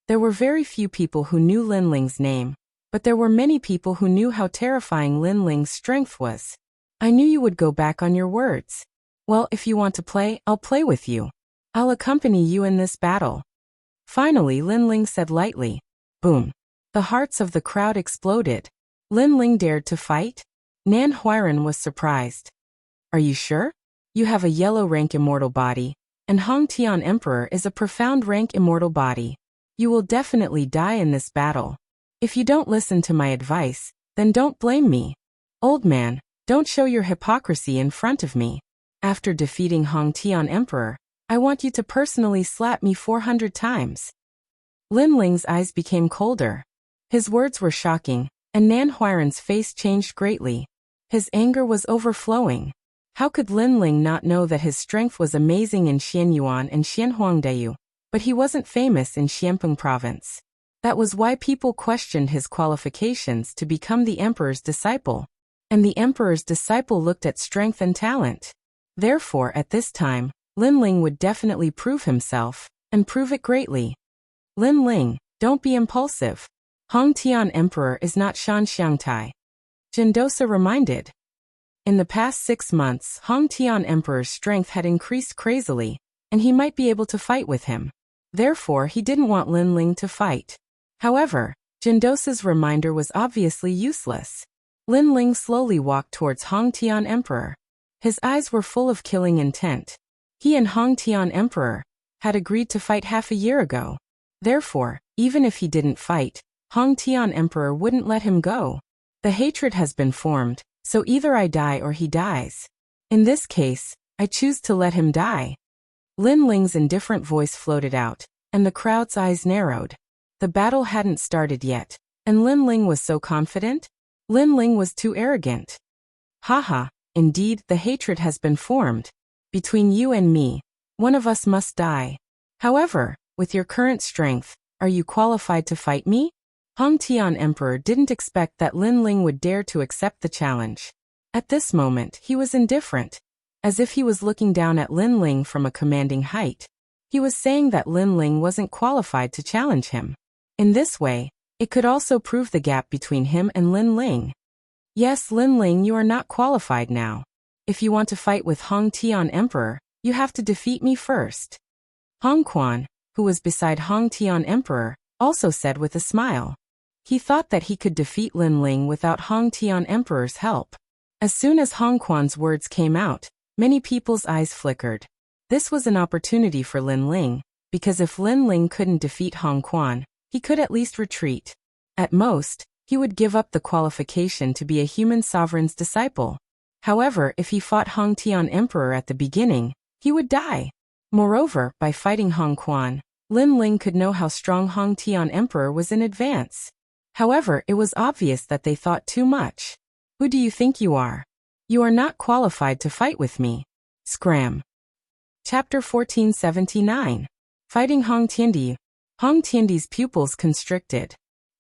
there were very few people who knew Lin Ling's name, but there were many people who knew how terrifying Lin Ling's strength was. I knew you would go back on your words. Well, if you want to play, I'll play with you. I'll accompany you in this battle. Finally, Lin Ling said lightly. Boom. The hearts of the crowd exploded. Lin Ling dared to fight? Nan Huiran was surprised. Are you sure? You have a yellow rank immortal body, and Hong Tian Emperor is a profound rank immortal body. You will definitely die in this battle. If you don't listen to my advice, then don't blame me. Old man, don't show your hypocrisy in front of me. After defeating Hong Tian Emperor, I want you to personally slap me 400 times. Lin Ling's eyes became colder. His words were shocking, and Nan Huiran's face changed greatly. His anger was overflowing. How could Lin Ling not know that his strength was amazing in Xianyuan and Xianhuangdayu, but he wasn't famous in Xianpeng province? That was why people questioned his qualifications to become the emperor's disciple. And the emperor's disciple looked at strength and talent. Therefore, at this time, Lin Ling would definitely prove himself, and prove it greatly. Lin Ling, don't be impulsive. Hong Tian Emperor is not Shan Xiangtai. Jindosa reminded. In the past 6 months, Hong Tian Emperor's strength had increased crazily, and he might be able to fight with him. Therefore, he didn't want Lin Ling to fight. However, Jindosa's reminder was obviously useless. Lin Ling slowly walked towards Hong Tian Emperor. His eyes were full of killing intent. He and Hong Tian Emperor had agreed to fight half a year ago. Therefore, even if he didn't fight, Hong Tian Emperor wouldn't let him go. The hatred has been formed, so either I die or he dies. In this case, I choose to let him die. Lin Ling's indifferent voice floated out, and the crowd's eyes narrowed. The battle hadn't started yet, and Lin Ling was so confident? Lin Ling was too arrogant. Haha, indeed, the hatred has been formed. Between you and me, one of us must die. However, with your current strength, are you qualified to fight me? Hong Tian Emperor didn't expect that Lin Ling would dare to accept the challenge. At this moment, he was indifferent, as if he was looking down at Lin Ling from a commanding height. He was saying that Lin Ling wasn't qualified to challenge him. In this way, it could also prove the gap between him and Lin Ling. Yes, Lin Ling, you are not qualified now. If you want to fight with Hong Tian Emperor, you have to defeat me first. Hong Quan, who was beside Hong Tian Emperor, also said with a smile. He thought that he could defeat Lin Ling without Hong Tian Emperor's help. As soon as Hong Quan's words came out, many people's eyes flickered. This was an opportunity for Lin Ling, because if Lin Ling couldn't defeat Hong Quan, he could at least retreat. At most, he would give up the qualification to be a human sovereign's disciple. However, if he fought Hong Tian Emperor at the beginning, he would die. Moreover, by fighting Hong Quan, Lin Ling could know how strong Hong Tian Emperor was in advance. However, it was obvious that they thought too much. Who do you think you are? You are not qualified to fight with me. Scram. Chapter 1479. Fighting Hong Tiandi. Hong Tiandi's pupils constricted.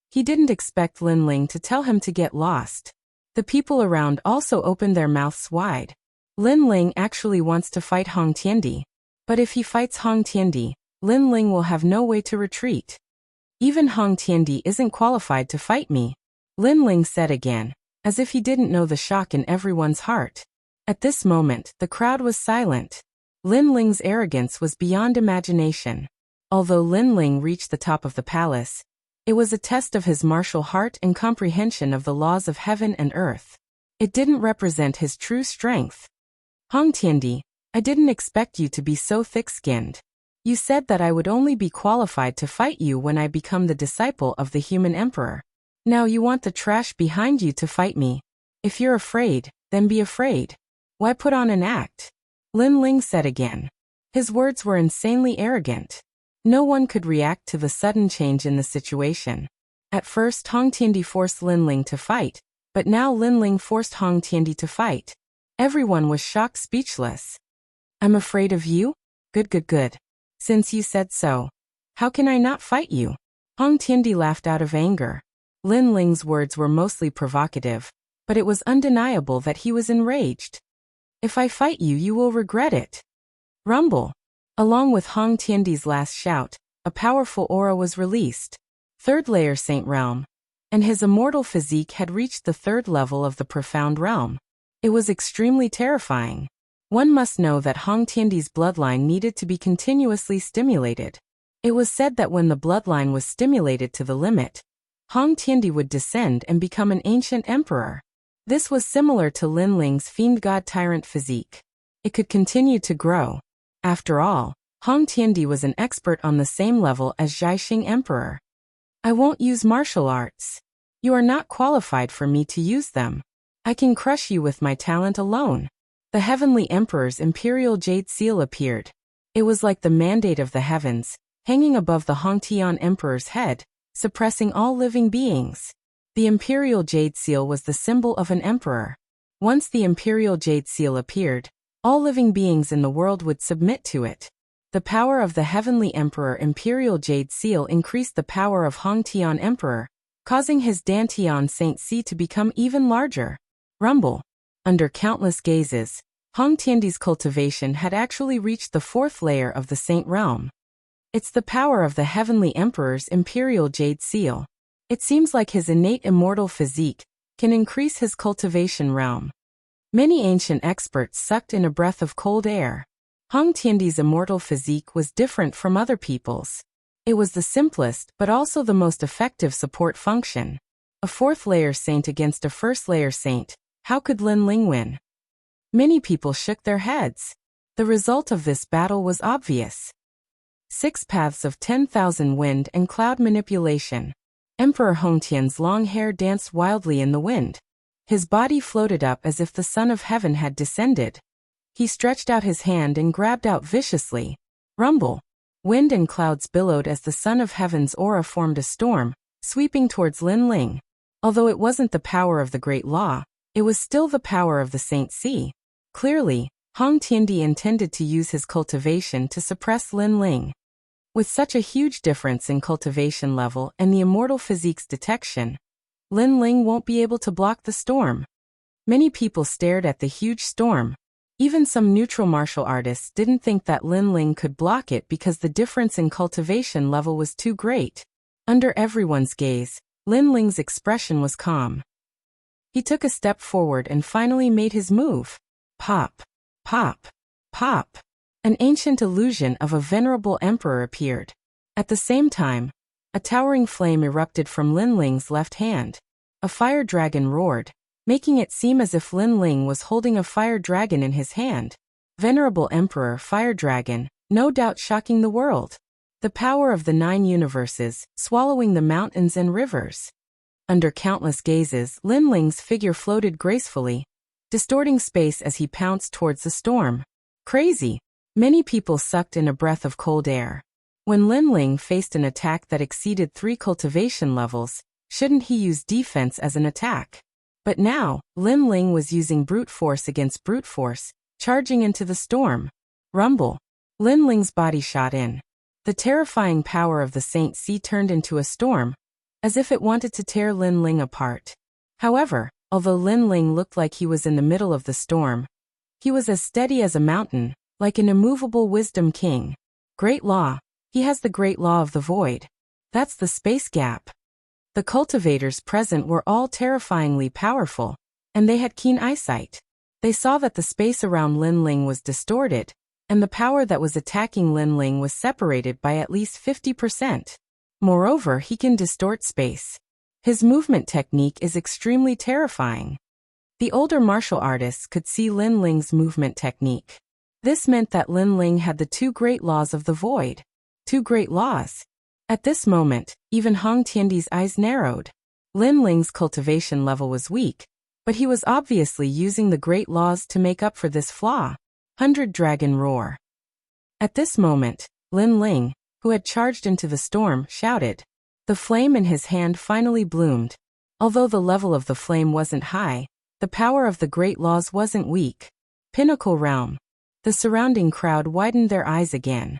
He didn't expect Lin Ling to tell him to get lost. The people around also opened their mouths wide. Lin Ling actually wants to fight Hong Tiandi. But if he fights Hong Tiandi, Lin Ling will have no way to retreat. Even Hong Tiandi isn't qualified to fight me, Lin Ling said again, as if he didn't know the shock in everyone's heart. At this moment, the crowd was silent. Lin Ling's arrogance was beyond imagination. Although Lin Ling reached the top of the palace, it was a test of his martial heart and comprehension of the laws of heaven and earth. It didn't represent his true strength. Hong Tiandi, I didn't expect you to be so thick-skinned. You said that I would only be qualified to fight you when I become the disciple of the human emperor. Now you want the trash behind you to fight me. If you're afraid, then be afraid. Why put on an act? Lin Ling said again. His words were insanely arrogant. No one could react to the sudden change in the situation. At first Hong Tiandi forced Lin Ling to fight, but now Lin Ling forced Hong Tiandi to fight. Everyone was shocked, speechless. I'm afraid of you? Good. Since you said so, how can I not fight you? Hong Tiandi laughed out of anger. Lin Ling's words were mostly provocative, but it was undeniable that he was enraged. If I fight you, you will regret it. Rumble. Along with Hong Tiandi's last shout, a powerful aura was released. Third layer Saint Realm. And his immortal physique had reached the third level of the profound realm. It was extremely terrifying. One must know that Hong Tiandi's bloodline needed to be continuously stimulated. It was said that when the bloodline was stimulated to the limit, Hong Tiandi would descend and become an ancient emperor. This was similar to Lin Ling's fiend god tyrant physique. It could continue to grow. After all, Hong Tiandi was an expert on the same level as Jiaxing Emperor. I won't use martial arts. You are not qualified for me to use them. I can crush you with my talent alone. The Heavenly Emperor's imperial jade seal appeared. It was like the mandate of the heavens, hanging above the Hong Tian Emperor's head, suppressing all living beings. The imperial jade seal was the symbol of an emperor. Once the imperial jade seal appeared, all living beings in the world would submit to it. The power of the Heavenly Emperor imperial jade seal increased the power of Hong Tian Emperor, causing his Dantian Saint Sea to become even larger. Rumble. Under countless gazes, Hong Tiandi's cultivation had actually reached the fourth layer of the Saint Realm. It's the power of the Heavenly Emperor's imperial jade seal. It seems like his innate immortal physique can increase his cultivation realm. Many ancient experts sucked in a breath of cold air. Hong Tiandi's immortal physique was different from other people's. It was the simplest but also the most effective support function. A fourth layer saint against a first layer saint. How could Lin Ling win? Many people shook their heads. The result of this battle was obvious. 6 paths of 10,000 wind and cloud manipulation. Emperor Hongtian's long hair danced wildly in the wind. His body floated up as if the Son of Heaven had descended. He stretched out his hand and grabbed out viciously. Rumble. Wind and clouds billowed as the Son of Heaven's aura formed a storm, sweeping towards Lin Ling. Although it wasn't the power of the Great Law, It was still the power of the Saint Sea. Clearly, Hong Tiandi intended to use his cultivation to suppress Lin Ling. With such a huge difference in cultivation level and the immortal physique's detection, Lin Ling won't be able to block the storm. Many people stared at the huge storm. Even some neutral martial artists didn't think that Lin Ling could block it because the difference in cultivation level was too great. Under everyone's gaze, Lin Ling's expression was calm. He took a step forward and finally made his move. Pop, pop, pop. An ancient illusion of a venerable emperor appeared. At the same time, a towering flame erupted from Lin Ling's left hand. A fire dragon roared, making it seem as if Lin Ling was holding a fire dragon in his hand. Venerable Emperor Fire Dragon, no doubt shocking the world. The power of the 9 universes, swallowing the mountains and rivers. Under countless gazes, Lin Ling's figure floated gracefully, distorting space as he pounced towards the storm. Crazy! Many people sucked in a breath of cold air. When Lin Ling faced an attack that exceeded 3 cultivation levels, shouldn't he use defense as an attack? But now, Lin Ling was using brute force against brute force, charging into the storm. Rumble. Lin Ling's body shot in. The terrifying power of the Saint Sea turned into a storm, as if it wanted to tear Lin Ling apart. However, although Lin Ling looked like he was in the middle of the storm, he was as steady as a mountain, like an immovable wisdom king. Great law. He has the great law of the void. That's the space gap. The cultivators present were all terrifyingly powerful, and they had keen eyesight. They saw that the space around Lin Ling was distorted, and the power that was attacking Lin Ling was separated by at least 50%. Moreover, he can distort space. His movement technique is extremely terrifying. The older martial artists could see Lin Ling's movement technique. This meant that Lin Ling had the 2 great laws of the void. 2 great laws. At this moment, even Hong Tiandi's eyes narrowed. Lin Ling's cultivation level was weak, but he was obviously using the great laws to make up for this flaw. 100 Dragon Roar. At this moment, Lin Ling, who had charged into the storm, shouted. The flame in his hand finally bloomed. Although the level of the flame wasn't high, the power of the great laws wasn't weak. Pinnacle Realm. The surrounding crowd widened their eyes again.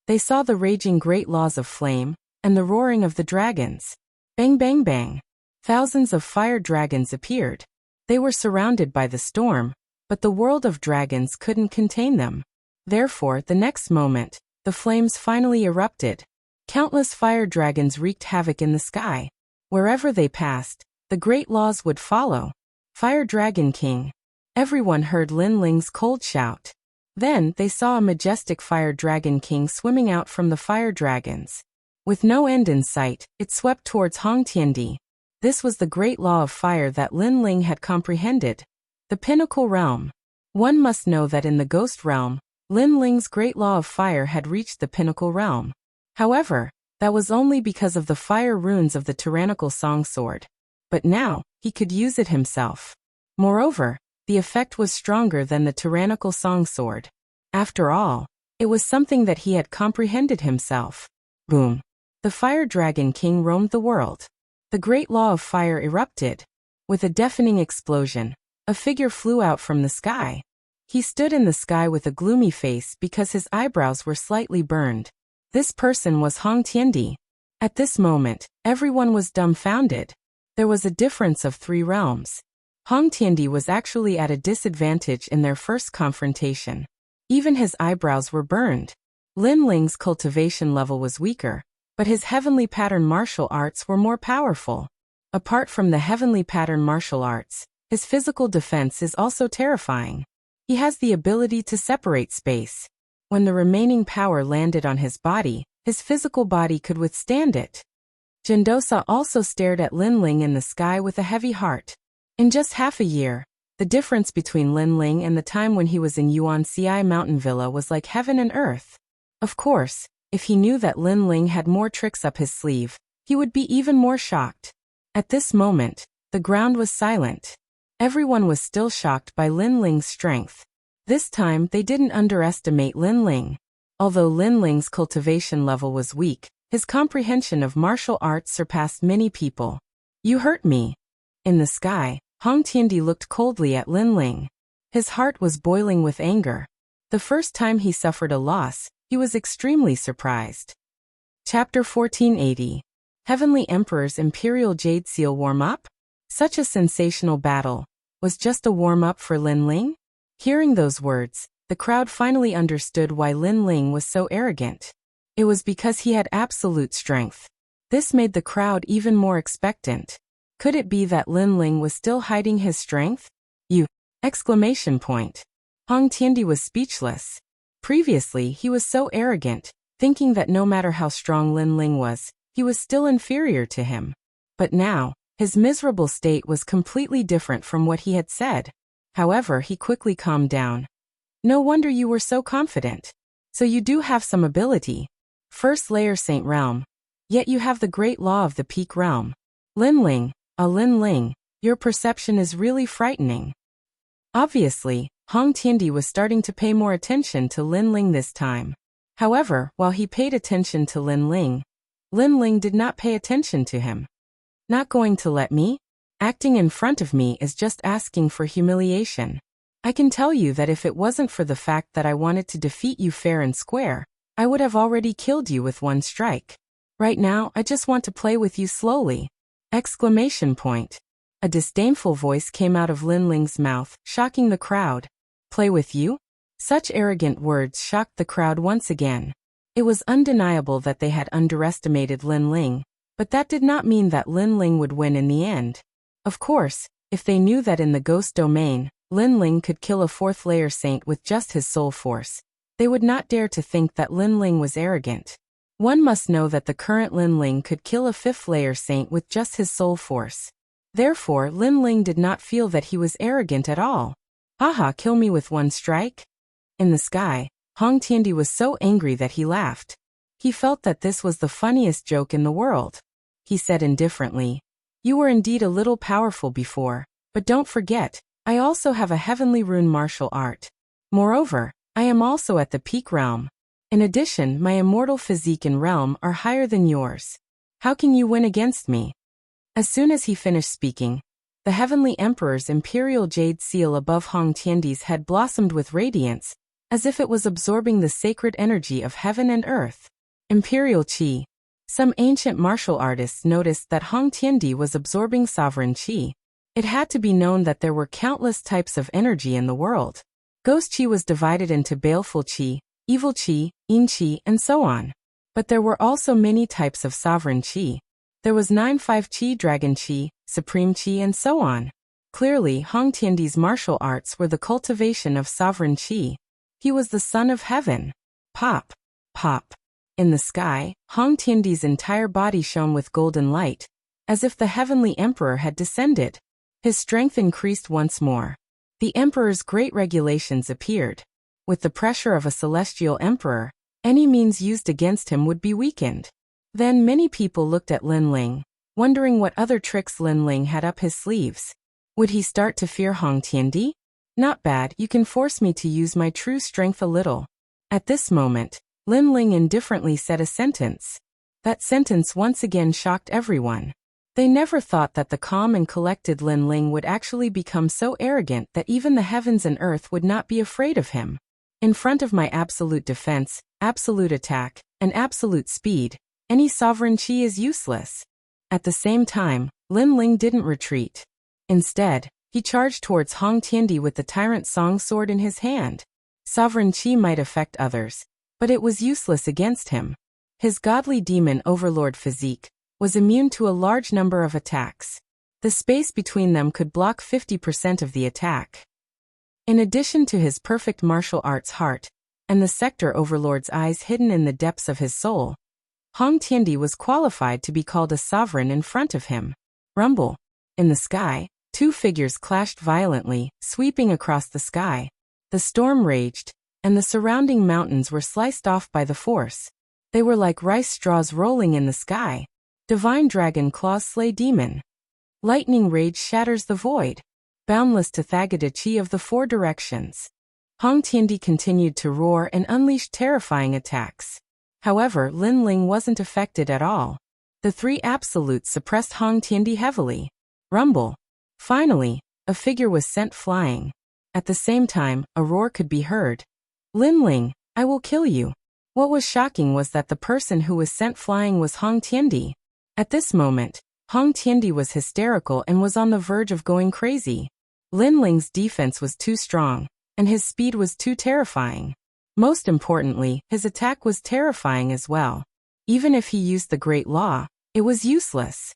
They saw the raging great laws of flame, and the roaring of the dragons. Bang bang bang. Thousands of fire dragons appeared. They were surrounded by the storm, but the world of dragons couldn't contain them. Therefore, the next moment, the flames finally erupted. Countless fire dragons wreaked havoc in the sky. Wherever they passed, the great laws would follow. Fire Dragon King. Everyone heard Lin Ling's cold shout. Then, they saw a majestic Fire Dragon King swimming out from the fire dragons. With no end in sight, it swept towards Hong Tiandi. This was the great law of fire that Lin Ling had comprehended. The Pinnacle Realm. One must know that in the Ghost Realm, Lin Ling's great law of fire had reached the Pinnacle Realm. However, that was only because of the fire runes of the tyrannical song sword. But now, he could use it himself. Moreover, the effect was stronger than the tyrannical song sword. After all, it was something that he had comprehended himself. Boom. The Fire Dragon King roamed the world. The great law of fire erupted. With a deafening explosion, a figure flew out from the sky. He stood in the sky with a gloomy face because his eyebrows were slightly burned. This person was Hong Tiandi. At this moment, everyone was dumbfounded. There was a difference of 3 realms. Hong Tiandi was actually at a disadvantage in their first confrontation. Even his eyebrows were burned. Lin Ling's cultivation level was weaker, but his heavenly pattern martial arts were more powerful. Apart from the heavenly pattern martial arts, his physical defense is also terrifying. He has the ability to separate space. When the remaining power landed on his body, his physical body could withstand it. Jindosa also stared at Lin Ling in the sky with a heavy heart. In just half a year, the difference between Lin Ling and the time when he was in Yuan-Ci Mountain Villa was like heaven and earth. Of course, if he knew that Lin Ling had more tricks up his sleeve, he would be even more shocked. At this moment, the ground was silent. Everyone was still shocked by Lin Ling's strength. This time, they didn't underestimate Lin Ling. Although Lin Ling's cultivation level was weak, his comprehension of martial arts surpassed many people. You hurt me. In the sky, Hong Tiandi looked coldly at Lin Ling. His heart was boiling with anger. The first time he suffered a loss, he was extremely surprised. Chapter 1480. Heavenly Emperor's Imperial Jade Seal warm-up? Such a sensational battle. Was just a warm-up for Lin Ling? Hearing those words, the crowd finally understood why Lin Ling was so arrogant. It was because he had absolute strength. This made the crowd even more expectant. Could it be that Lin Ling was still hiding his strength? Exclamation point. Hong Tiandi was speechless. Previously, he was so arrogant, thinking that no matter how strong Lin Ling was, he was still inferior to him. But now, his miserable state was completely different from what he had said. However, he quickly calmed down. No wonder you were so confident. So you do have some ability. First layer Saint Realm. Yet you have the great law of the Peak Realm. Lin Ling, your perception is really frightening. Obviously, Hong Tiandi was starting to pay more attention to Lin Ling this time. However, while he paid attention to Lin Ling did not pay attention to him. Not going to let me? Acting in front of me is just asking for humiliation. I can tell you that if it wasn't for the fact that I wanted to defeat you fair and square, I would have already killed you with one strike. Right now, I just want to play with you slowly. Exclamation point. A disdainful voice came out of Lin Ling's mouth, shocking the crowd. Play with you? Such arrogant words shocked the crowd once again. It was undeniable that they had underestimated Lin Ling, but that did not mean that Lin Ling would win in the end. Of course, if they knew that in the ghost domain, Lin Ling could kill a fourth layer saint with just his soul force, they would not dare to think that Lin Ling was arrogant. One must know that the current Lin Ling could kill a fifth layer saint with just his soul force. Therefore, Lin Ling did not feel that he was arrogant at all. Haha, kill me with one strike? In the sky, Hong Tiandi was so angry that he laughed. He felt that this was the funniest joke in the world. He said indifferently, "You were indeed a little powerful before, but don't forget, I also have a heavenly rune martial art. Moreover, I am also at the peak realm. In addition, my immortal physique and realm are higher than yours. How can you win against me?" As soon as he finished speaking, the Heavenly Emperor's Imperial Jade Seal above Hong Tiandi's head blossomed with radiance, as if it was absorbing the sacred energy of heaven and earth. Imperial Qi. Some ancient martial artists noticed that Hong Tiandi was absorbing sovereign Qi. It had to be known that there were countless types of energy in the world. Ghost Qi was divided into baleful Qi, evil Qi, Yin Qi, and so on. But there were also many types of sovereign Qi. There was 9-5 Qi, Dragon Qi, Supreme Qi, and so on. Clearly, Hong Tiandi's martial arts were the cultivation of sovereign Qi. He was the son of heaven. Pop, pop. In the sky, Hong Tiandi's entire body shone with golden light, as if the Heavenly Emperor had descended. His strength increased once more. The Emperor's great regulations appeared. With the pressure of a celestial emperor, any means used against him would be weakened. Then many people looked at Lin Ling, wondering what other tricks Lin Ling had up his sleeves. Would he start to fear Hong Tiandi? Not bad, you can force me to use my true strength a little. At this moment, Lin Ling indifferently said a sentence. That sentence once again shocked everyone. They never thought that the calm and collected Lin Ling would actually become so arrogant that even the heavens and earth would not be afraid of him. In front of my absolute defense, absolute attack, and absolute speed, any sovereign Qi is useless. At the same time, Lin Ling didn't retreat. Instead, he charged towards Hong Tiandi with the Tyrant Song sword in his hand. Sovereign Qi might affect others, but it was useless against him. His godly demon overlord physique was immune to a large number of attacks. The space between them could block 50% of the attack. In addition to his perfect martial arts heart, and the sector overlord's eyes hidden in the depths of his soul, Hong Tiandi was qualified to be called a sovereign in front of him. Rumble. In the sky, two figures clashed violently, sweeping across the sky. The storm raged, and the surrounding mountains were sliced off by the force. They were like rice straws rolling in the sky. Divine dragon claws slay demon. Lightning rage shatters the void. Boundless Tathagata Qi of the four directions. Hong Tiandi continued to roar and unleashed terrifying attacks. However, Lin Ling wasn't affected at all. The three absolutes suppressed Hong Tiandi heavily. Rumble. Finally, a figure was sent flying. At the same time, a roar could be heard. Lin Ling, I will kill you. What was shocking was that the person who was sent flying was Hong Tiandi. At this moment, Hong Tiandi was hysterical and was on the verge of going crazy. Lin Ling's defense was too strong, and his speed was too terrifying. Most importantly, his attack was terrifying as well. Even if he used the Great Law, it was useless.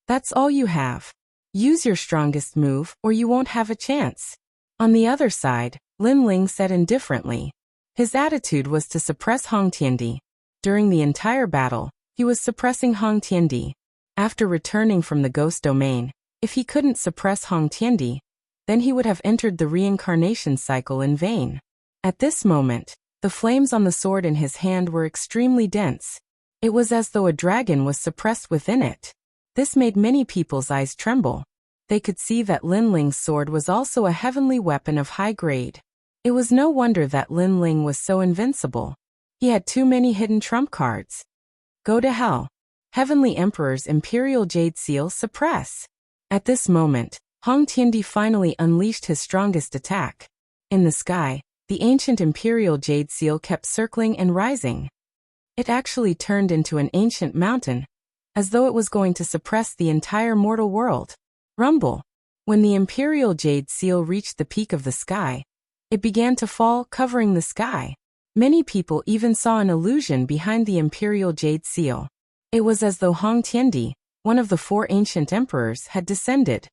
That's all you have. Use your strongest move, or you won't have a chance. On the other side, Lin Ling said indifferently. His attitude was to suppress Hong Tiandi. During the entire battle, he was suppressing Hong Tiandi. After returning from the ghost domain, if he couldn't suppress Hong Tiandi, then he would have entered the reincarnation cycle in vain. At this moment, the flames on the sword in his hand were extremely dense. It was as though a dragon was suppressed within it. This made many people's eyes tremble. They could see that Lin Ling's sword was also a heavenly weapon of high grade. It was no wonder that Lin Ling was so invincible. He had too many hidden trump cards. Go to hell. Heavenly Emperor's Imperial Jade Seal suppress. At this moment, Hong Tiandi finally unleashed his strongest attack. In the sky, the ancient Imperial Jade Seal kept circling and rising. It actually turned into an ancient mountain, as though it was going to suppress the entire mortal world. Rumble. When the Imperial Jade Seal reached the peak of the sky, it began to fall, covering the sky. Many people even saw an illusion behind the Imperial Jade Seal. It was as though Hong Tiandi, one of the 4 ancient emperors, had descended.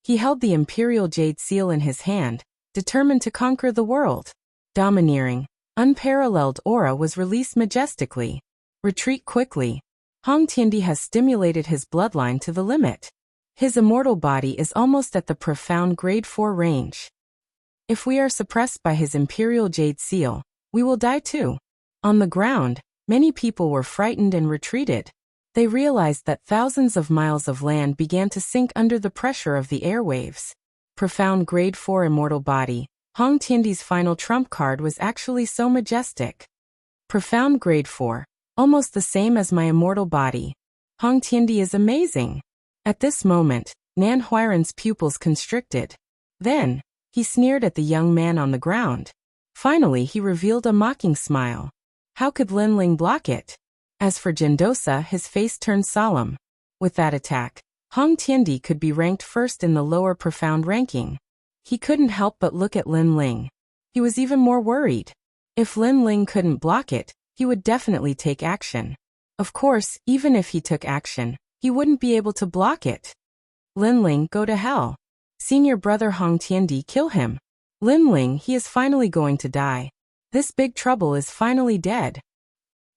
He held the Imperial Jade Seal in his hand, determined to conquer the world. Domineering, unparalleled aura was released majestically. Retreat quickly. Hong Tiandi has stimulated his bloodline to the limit. His immortal body is almost at the profound grade 4 range. If we are suppressed by his Imperial Jade Seal, we will die too. On the ground, many people were frightened and retreated. They realized that thousands of miles of land began to sink under the pressure of the airwaves. Profound grade 4 immortal body. Hong Tiandi's final trump card was actually so majestic. Profound grade 4. Almost the same as my immortal body. Hong Tiandi is amazing. At this moment, Nan Huairan's pupils constricted. Then, he sneered at the young man on the ground. Finally, he revealed a mocking smile. How could Lin Ling block it? As for Jindosa, his face turned solemn. With that attack, Hong Tiandi could be ranked first in the lower profound ranking. He couldn't help but look at Lin Ling. He was even more worried. If Lin Ling couldn't block it, he would definitely take action. Of course, even if he took action, he wouldn't be able to block it. Lin Ling, go to hell. Senior brother Hong Tiandi, kill him. Lin Ling, he is finally going to die. This big trouble is finally dead.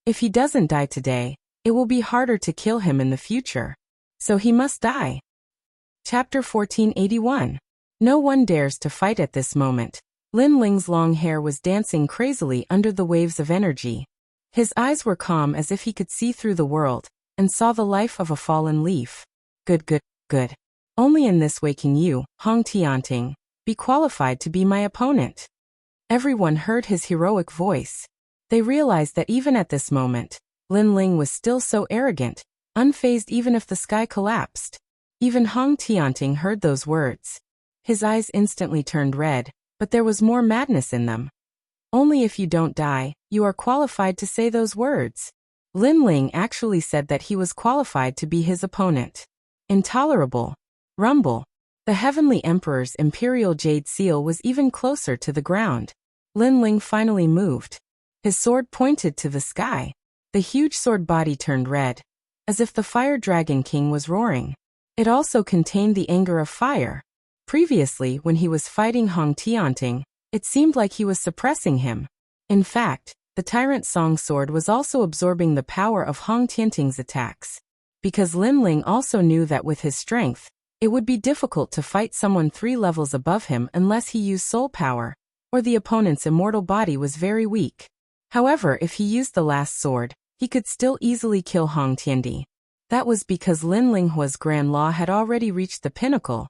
If he doesn't die today, it will be harder to kill him in the future. So he must die. Chapter 1481. No one dares to fight at this moment. Lin Ling's long hair was dancing crazily under the waves of energy. His eyes were calm as if he could see through the world, and saw the life of a fallen leaf. Good. Only in this way can you, Hong Tianting, be qualified to be my opponent. Everyone heard his heroic voice. They realized that even at this moment, Lin Ling was still so arrogant, unfazed even if the sky collapsed. Even Hong Tianting heard those words. His eyes instantly turned red, but there was more madness in them. Only if you don't die, you are qualified to say those words. Lin Ling actually said that he was qualified to be his opponent. Intolerable. Rumble. The Heavenly Emperor's Imperial Jade Seal was even closer to the ground. Lin Ling finally moved. His sword pointed to the sky. The huge sword body turned red, as if the Fire Dragon King was roaring. It also contained the anger of fire. Previously, when he was fighting Hong Tianting, it seemed like he was suppressing him. In fact, the Tyrant Song Sword was also absorbing the power of Hong Tianting's attacks. Because Lin Ling also knew that with his strength, it would be difficult to fight someone 3 levels above him unless he used soul power, or the opponent's immortal body was very weak. However, if he used the last sword, he could still easily kill Hong Tiandi. That was because Lin Linghua's Grand Law had already reached the pinnacle,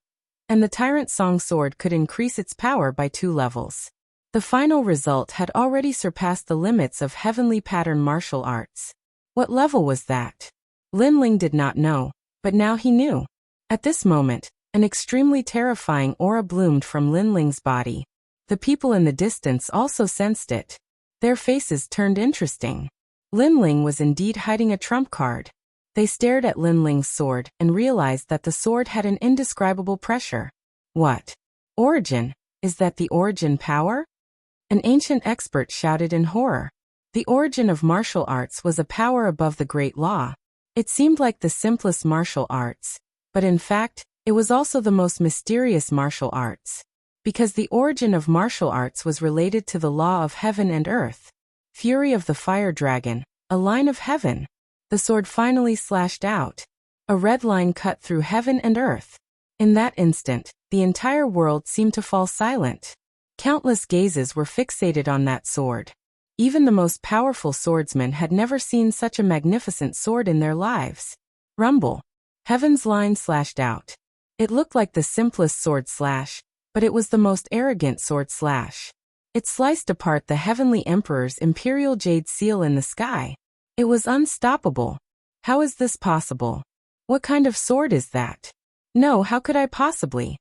and the Tyrant Song Sword could increase its power by 2 levels. The final result had already surpassed the limits of heavenly pattern martial arts. What level was that? Lin Ling did not know, but now he knew. At this moment, An extremely terrifying aura bloomed from Lin Ling's body. The people in the distance also sensed it. Their faces turned interesting. Lin Ling was indeed hiding a trump card. They stared at Lin Ling's sword and realized that the sword had an indescribable pressure. What? Origin? Is that the origin power? An ancient expert shouted in horror. The origin of martial arts was a power above the great law. It seemed like the simplest martial arts, but in fact, it was also the most mysterious martial arts. Because the origin of martial arts was related to the law of heaven and earth. Fury of the fire dragon, a line of heaven. The sword finally slashed out. A red line cut through heaven and earth. In that instant, the entire world seemed to fall silent. Countless gazes were fixated on that sword. Even the most powerful swordsmen had never seen such a magnificent sword in their lives. Rumble. Heaven's line slashed out. It looked like the simplest sword slash, but it was the most arrogant sword slash. It sliced apart the Heavenly Emperor's imperial jade seal in the sky. It was unstoppable. How is this possible? What kind of sword is that? No, how could I possibly?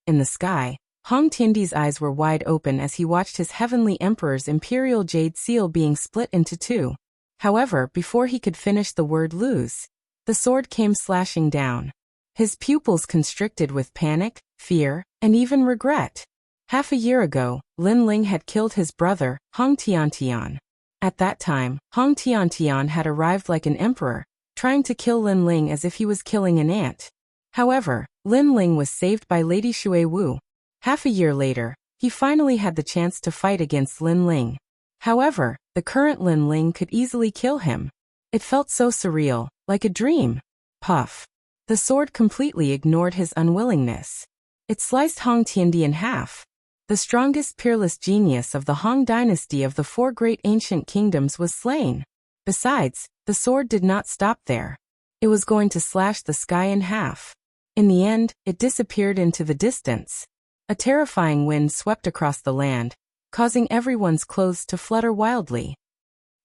In the sky, Hong Tiandi's eyes were wide open as he watched his Heavenly Emperor's imperial jade seal being split into two. However, before he could finish the word lose, the sword came slashing down. His pupils constricted with panic, fear, and even regret. Half a year ago, Lin Ling had killed his brother, Hong Tiantian. At that time, Hong Tiantian had arrived like an emperor, trying to kill Lin Ling as if he was killing an ant. However, Lin Ling was saved by Lady Shui Wu. Half a year later, he finally had the chance to fight against Lin Ling. However, the current Lin Ling could easily kill him. It felt so surreal, like a dream. Puff. The sword completely ignored his unwillingness. It sliced Hong Tiandi in half. The strongest peerless genius of the Han dynasty of the four great ancient kingdoms was slain. Besides, the sword did not stop there. It was going to slash the sky in half. In the end, it disappeared into the distance. A terrifying wind swept across the land, causing everyone's clothes to flutter wildly.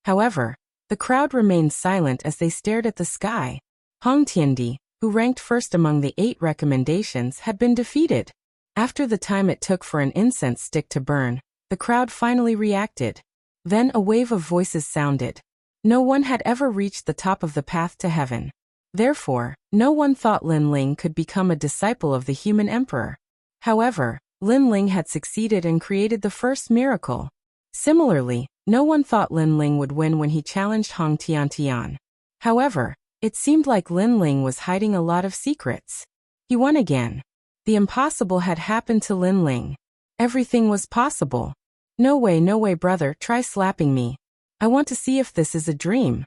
However, the crowd remained silent as they stared at the sky. Hong Tiandi, who ranked first among the 8 recommendations, had been defeated. After the time it took for an incense stick to burn, the crowd finally reacted. Then a wave of voices sounded. No one had ever reached the top of the path to heaven. Therefore, no one thought Lin Ling could become a disciple of the human emperor. However, Lin Ling had succeeded and created the first miracle. Similarly, no one thought Lin Ling would win when he challenged Hong Tiantian. However, it seemed like Lin Ling was hiding a lot of secrets. He won again. The impossible had happened to Lin Ling. Everything was possible. No way brother, try slapping me. I want to see if this is a dream.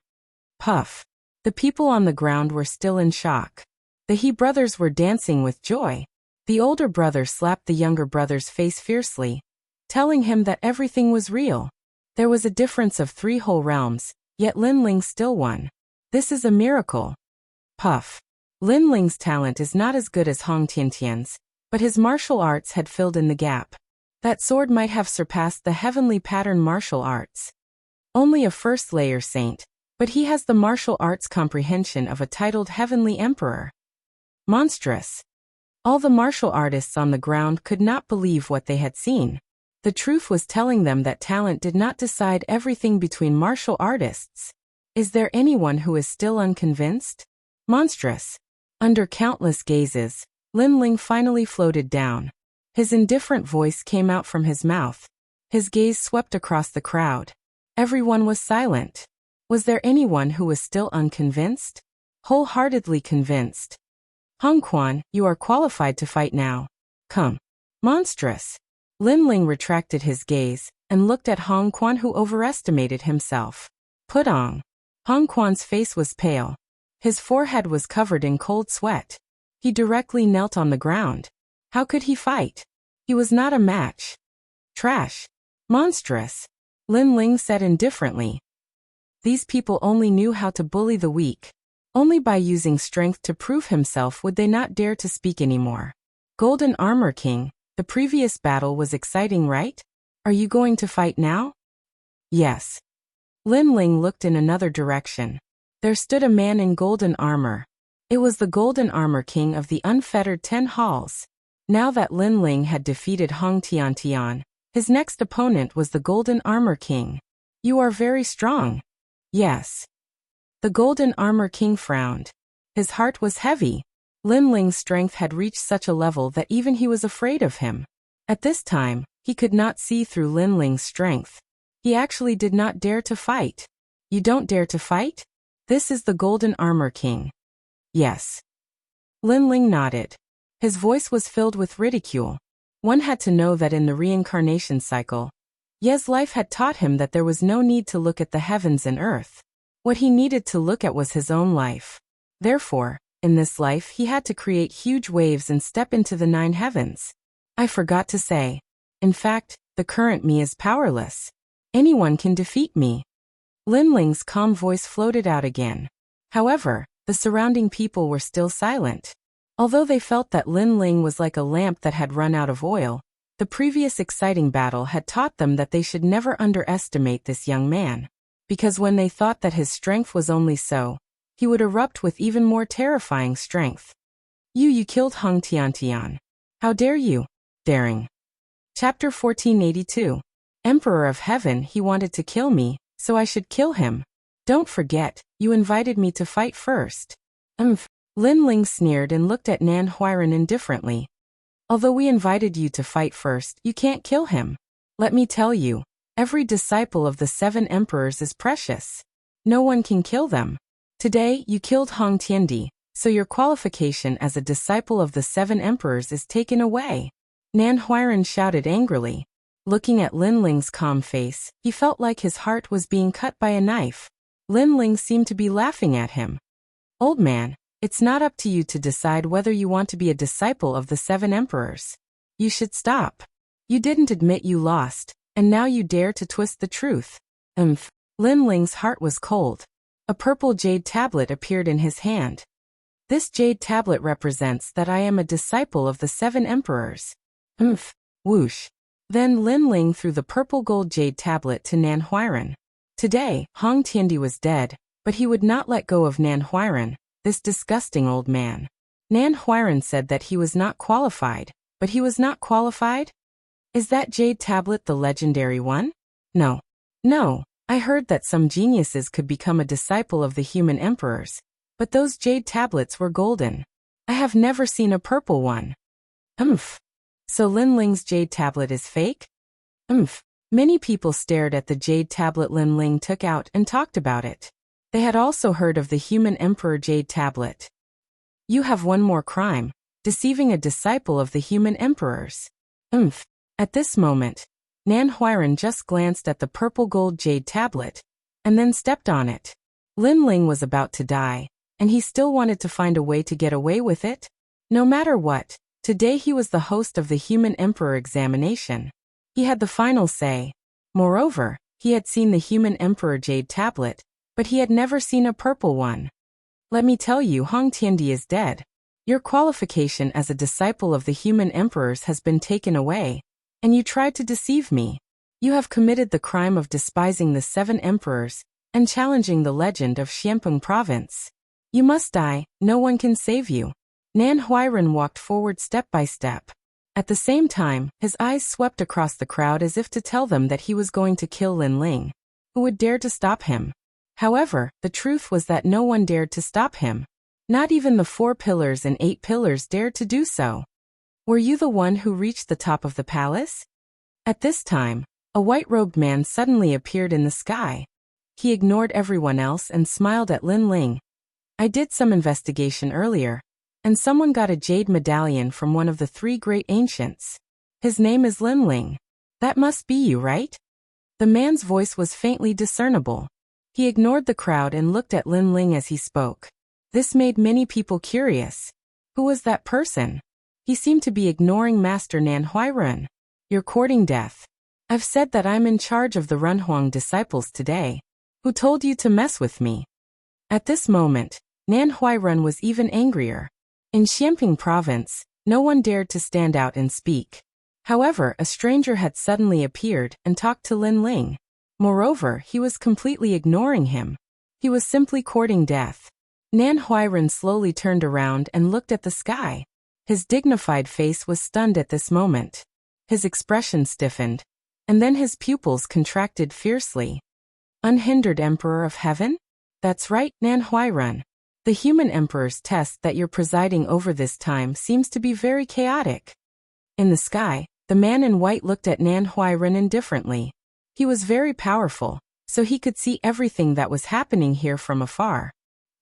Puff. The people on the ground were still in shock. The He brothers were dancing with joy. The older brother slapped the younger brother's face fiercely, telling him that everything was real. There was a difference of 3 whole realms, yet Lin Ling still won. This is a miracle. Puff. Lin Ling's talent is not as good as Hong Tiantian's, but his martial arts had filled in the gap. That sword might have surpassed the heavenly pattern martial arts. Only a first-layer saint, but he has the martial arts comprehension of a titled heavenly emperor. Monstrous. All the martial artists on the ground could not believe what they had seen. The truth was telling them that talent did not decide everything between martial artists. Is there anyone who is still unconvinced? Monstrous. Under countless gazes, Lin Ling finally floated down. His indifferent voice came out from his mouth. His gaze swept across the crowd. Everyone was silent. Was there anyone who was still unconvinced? Wholeheartedly convinced. Hong Quan, you are qualified to fight now. Come. Monstrous. Lin Ling retracted his gaze and looked at Hong Quan, who overestimated himself. Put on. Hong Quan's face was pale. His forehead was covered in cold sweat. He directly knelt on the ground. How could he fight? He was not a match. Trash. Monstrous. Lin Ling said indifferently. These people only knew how to bully the weak. Only by using strength to prove himself would they not dare to speak anymore. Golden Armor King, the previous battle was exciting, right? Are you going to fight now? Yes. Lin Ling looked in another direction. There stood a man in golden armor. It was the Golden Armor King of the unfettered 10 halls. Now that Lin Ling had defeated Hong Tiantian, his next opponent was the Golden Armor King. You are very strong. Yes. The Golden Armor King frowned. His heart was heavy. Lin Ling's strength had reached such a level that even he was afraid of him. At this time, he could not see through Lin Ling's strength. He actually did not dare to fight. You don't dare to fight? This is the Golden Armor King. Yes. Lin Ling nodded. His voice was filled with ridicule. One had to know that in the reincarnation cycle, Ye's life had taught him that there was no need to look at the heavens and earth. What he needed to look at was his own life. Therefore, in this life he had to create huge waves and step into the 9 heavens. I forgot to say. In fact, the current me is powerless. Anyone can defeat me. Lin Ling's calm voice floated out again. However, the surrounding people were still silent. Although they felt that Lin Ling was like a lamp that had run out of oil, the previous exciting battle had taught them that they should never underestimate this young man. Because when they thought that his strength was only so, he would erupt with even more terrifying strength. You killed Hong Tiantian. How dare you? Daring. Chapter 1482. Emperor of Heaven, he wanted to kill me, so I should kill him. Don't forget, you invited me to fight first. Lin Ling sneered and looked at Nan Huiran indifferently. Although we invited you to fight first, you can't kill him. Let me tell you, every disciple of the 7 emperors is precious. No one can kill them. Today, you killed Hong Tiandi, so your qualification as a disciple of the 7 emperors is taken away. Nan Huiran shouted angrily. Looking at Lin Ling's calm face, he felt like his heart was being cut by a knife. Lin Ling seemed to be laughing at him. Old man, it's not up to you to decide whether you want to be a disciple of the 7 emperors. You should stop. You didn't admit you lost, and now you dare to twist the truth. Lin Ling's heart was cold. A purple jade tablet appeared in his hand. This jade tablet represents that I am a disciple of the 7 emperors. Whoosh. Then Lin Ling threw the purple gold jade tablet to Nan Huiran. Today, Hong Tiandi was dead, but he would not let go of Nan Huiran, this disgusting old man. Nan Huiran said that he was not qualified, but he was not qualified? Is that jade tablet the legendary one? No. No, I heard that some geniuses could become a disciple of the human emperors, but those jade tablets were golden. I have never seen a purple one. So Lin Ling's jade tablet is fake? Many people stared at the jade tablet Lin Ling took out and talked about it. They had also heard of the human emperor jade tablet. You have one more crime, deceiving a disciple of the human emperors. At this moment, Nan Huiran just glanced at the purple gold jade tablet, and then stepped on it. Lin Ling was about to die, and he still wanted to find a way to get away with it. No matter what, today he was the host of the human emperor examination. He had the final say. Moreover, he had seen the human emperor jade tablet, but he had never seen a purple one. Let me tell you, Hong Tiandi is dead. Your qualification as a disciple of the human emperors has been taken away, and you tried to deceive me. You have committed the crime of despising the 7 emperors and challenging the legend of Xianpeng province. You must die, no one can save you. Nan Huiran walked forward step by step. At the same time, his eyes swept across the crowd as if to tell them that he was going to kill Lin Ling. Who would dare to stop him? However, the truth was that no one dared to stop him. Not even the 4 pillars and 8 pillars dared to do so. Were you the one who reached the top of the palace? At this time, a white-robed man suddenly appeared in the sky. He ignored everyone else and smiled at Lin Ling. I did some investigation earlier, and someone got a jade medallion from one of the 3 great ancients. His name is Lin Ling. That must be you, right? The man's voice was faintly discernible. He ignored the crowd and looked at Lin Ling as he spoke. This made many people curious. Who was that person? He seemed to be ignoring Master Nan Huiran. You're courting death. I've said that I'm in charge of the Runhuang disciples today. Who told you to mess with me? At this moment, Nan Huiran was even angrier. In Xianping province, no one dared to stand out and speak. However, a stranger had suddenly appeared and talked to Lin Ling. Moreover, he was completely ignoring him. He was simply courting death. Nan Huairan slowly turned around and looked at the sky. His dignified face was stunned at this moment. His expression stiffened, and then his pupils contracted fiercely. Unhindered Emperor of Heaven? That's right, Nan Huairan. The human emperor's test that you're presiding over this time seems to be very chaotic. In the sky, the man in white looked at Nan Huairan indifferently. He was very powerful, so he could see everything that was happening here from afar.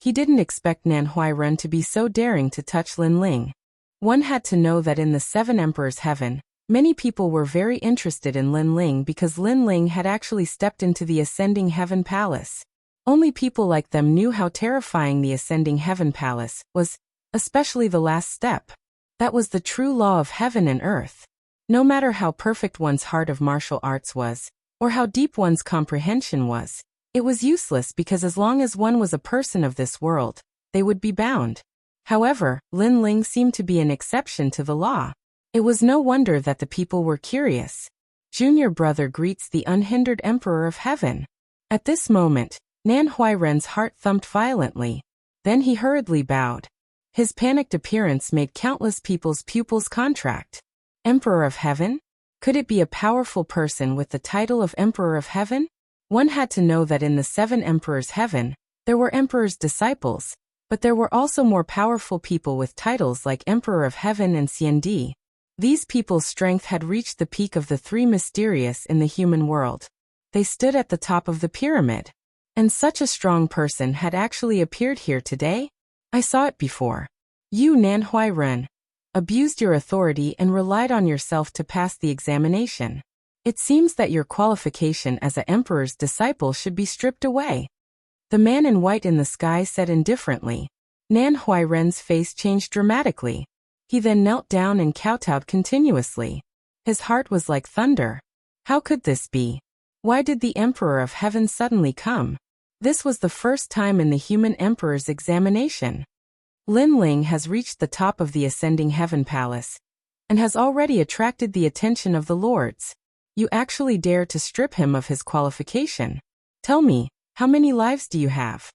He didn't expect Nan Huairan to be so daring to touch Lin Ling. One had to know that in the Seven Emperors' Heaven, many people were very interested in Lin Ling because Lin Ling had actually stepped into the Ascending Heaven Palace. Only people like them knew how terrifying the Ascending Heaven Palace was, especially the last step. That was the true law of heaven and earth. No matter how perfect one's heart of martial arts was, or how deep one's comprehension was, it was useless because as long as one was a person of this world, they would be bound. However, Lin Ling seemed to be an exception to the law. It was no wonder that the people were curious. Junior brother greets the unhindered Emperor of Heaven. At this moment, Nan Huairan's heart thumped violently. Then he hurriedly bowed. His panicked appearance made countless people's pupils contract. Emperor of Heaven? Could it be a powerful person with the title of Emperor of Heaven? One had to know that in the Seven Emperors' Heaven, there were Emperor's disciples, but there were also more powerful people with titles like Emperor of Heaven and Xiandi. These people's strength had reached the peak of the three mysterious in the human world. They stood at the top of the pyramid. And such a strong person had actually appeared here today? I saw it before. You, Nan Huairan, abused your authority and relied on yourself to pass the examination. It seems that your qualification as an emperor's disciple should be stripped away. The man in white in the sky said indifferently. Nan Huairan's face changed dramatically. He then knelt down and kowtowed continuously. His heart was like thunder. How could this be? Why did the Emperor of Heaven suddenly come? This was the first time in the human emperor's examination. Lin Ling has reached the top of the Ascending Heaven Palace, and has already attracted the attention of the lords. You actually dare to strip him of his qualification. Tell me, how many lives do you have?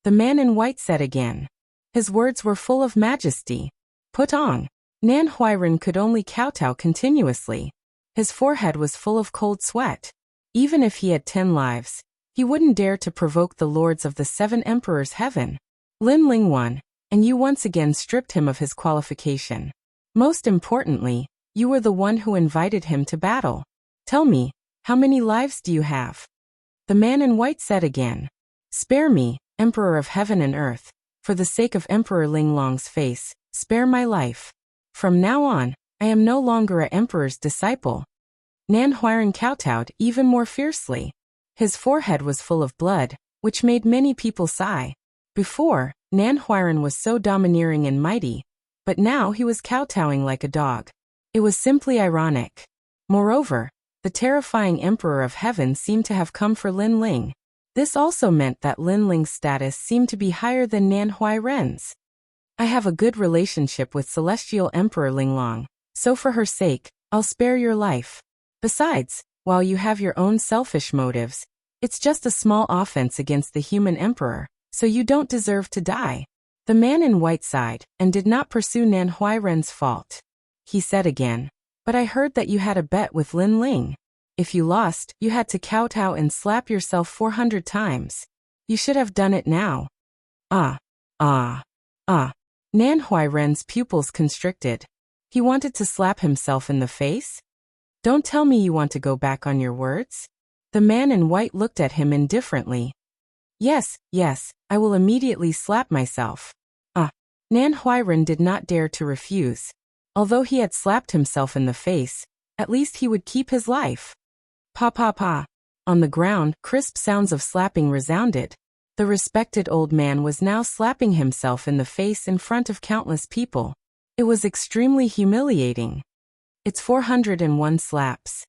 The man in white said again. His words were full of majesty. Put on. Nan Huairan could only kowtow continuously. His forehead was full of cold sweat. Even if he had 10 lives, he wouldn't dare to provoke the lords of the Seven Emperors' Heaven. Lin Ling won, and you once again stripped him of his qualification. Most importantly, you were the one who invited him to battle. Tell me, how many lives do you have? The man in white said again. Spare me, Emperor of Heaven and Earth, for the sake of Emperor Ling Long's face, spare my life. From now on, I am no longer an emperor's disciple. Nan Huairan kowtowed even more fiercely. His forehead was full of blood, which made many people sigh. Before, Nan Huairan was so domineering and mighty, but now he was kowtowing like a dog. It was simply ironic. Moreover, the terrifying Emperor of Heaven seemed to have come for Lin Ling. This also meant that Lin Ling's status seemed to be higher than Nan Huairan's. I have a good relationship with Celestial Emperor Ling Long, so for her sake, I'll spare your life. Besides, while you have your own selfish motives, it's just a small offense against the human emperor, so you don't deserve to die. The man in white sighed, and did not pursue Nan Huairan's fault. He said again, but I heard that you had a bet with Lin Ling. If you lost, you had to kowtow and slap yourself 400 times. You should have done it now. Nan Huairan's pupils constricted. He wanted to slap himself in the face? Don't tell me you want to go back on your words? The man in white looked at him indifferently. Yes, I will immediately slap myself. Nan Huairan did not dare to refuse. Although he had slapped himself in the face, at least he would keep his life. Pa pa pa. On the ground, crisp sounds of slapping resounded. The respected old man was now slapping himself in the face in front of countless people. It was extremely humiliating. It's 401 slaps.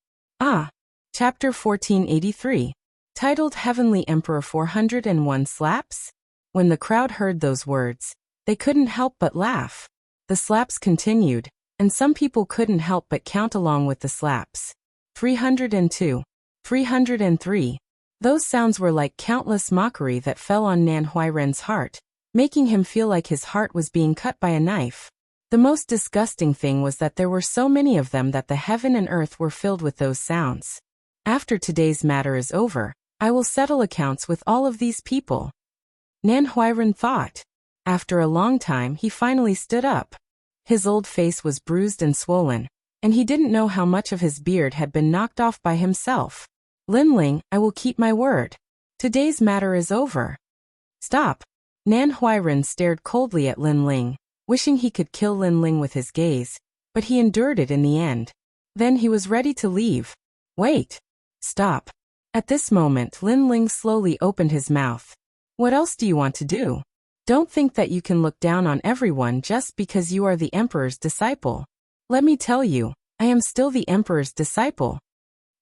Chapter 1483. Titled Heavenly Emperor 401 Slaps? When the crowd heard those words, they couldn't help but laugh. The slaps continued, and some people couldn't help but count along with the slaps. 302. 303. Those sounds were like countless mockery that fell on Nan Huairan's heart. making him feel like his heart was being cut by a knife. The most disgusting thing was that there were so many of them that the heaven and earth were filled with those sounds. After today's matter is over, I will settle accounts with all of these people. Nan Huiran thought. After a long time he finally stood up. His old face was bruised and swollen, and he didn't know how much of his beard had been knocked off by himself. Lin Ling, I will keep my word. Today's matter is over. Stop. Nan Huiran stared coldly at Lin Ling, wishing he could kill Lin Ling with his gaze, but he endured it in the end. Then he was ready to leave. Wait. Stop. At this moment Lin Ling slowly opened his mouth. What else do you want to do? Don't think that you can look down on everyone just because you are the emperor's disciple. Let me tell you, I am still the emperor's disciple.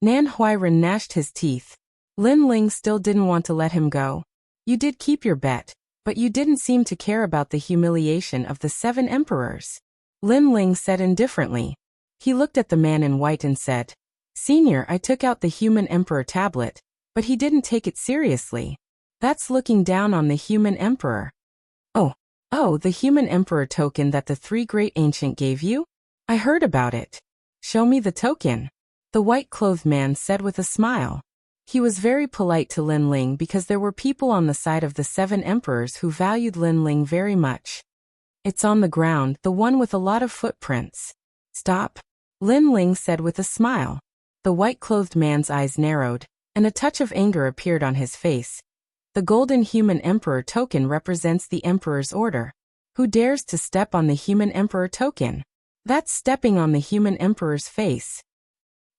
Nan Huiran gnashed his teeth. Lin Ling still didn't want to let him go. You did keep your bet, but you didn't seem to care about the humiliation of the 7 emperors. Lin Ling said indifferently. He looked at the man in white and said, Senior, I took out the human emperor tablet, but he didn't take it seriously. That's looking down on the human emperor. Oh, the human emperor token that the 3 great ancient gave you? I heard about it. Show me the token. The white-clothed man said with a smile. He was very polite to Lin Ling because there were people on the side of the 7 emperors who valued Lin Ling very much. It's on the ground, the one with a lot of footprints. Stop. Lin Ling said with a smile. The white-clothed man's eyes narrowed, and a touch of anger appeared on his face. The golden human emperor token represents the emperor's order. Who dares to step on the human emperor token? That's stepping on the human emperor's face.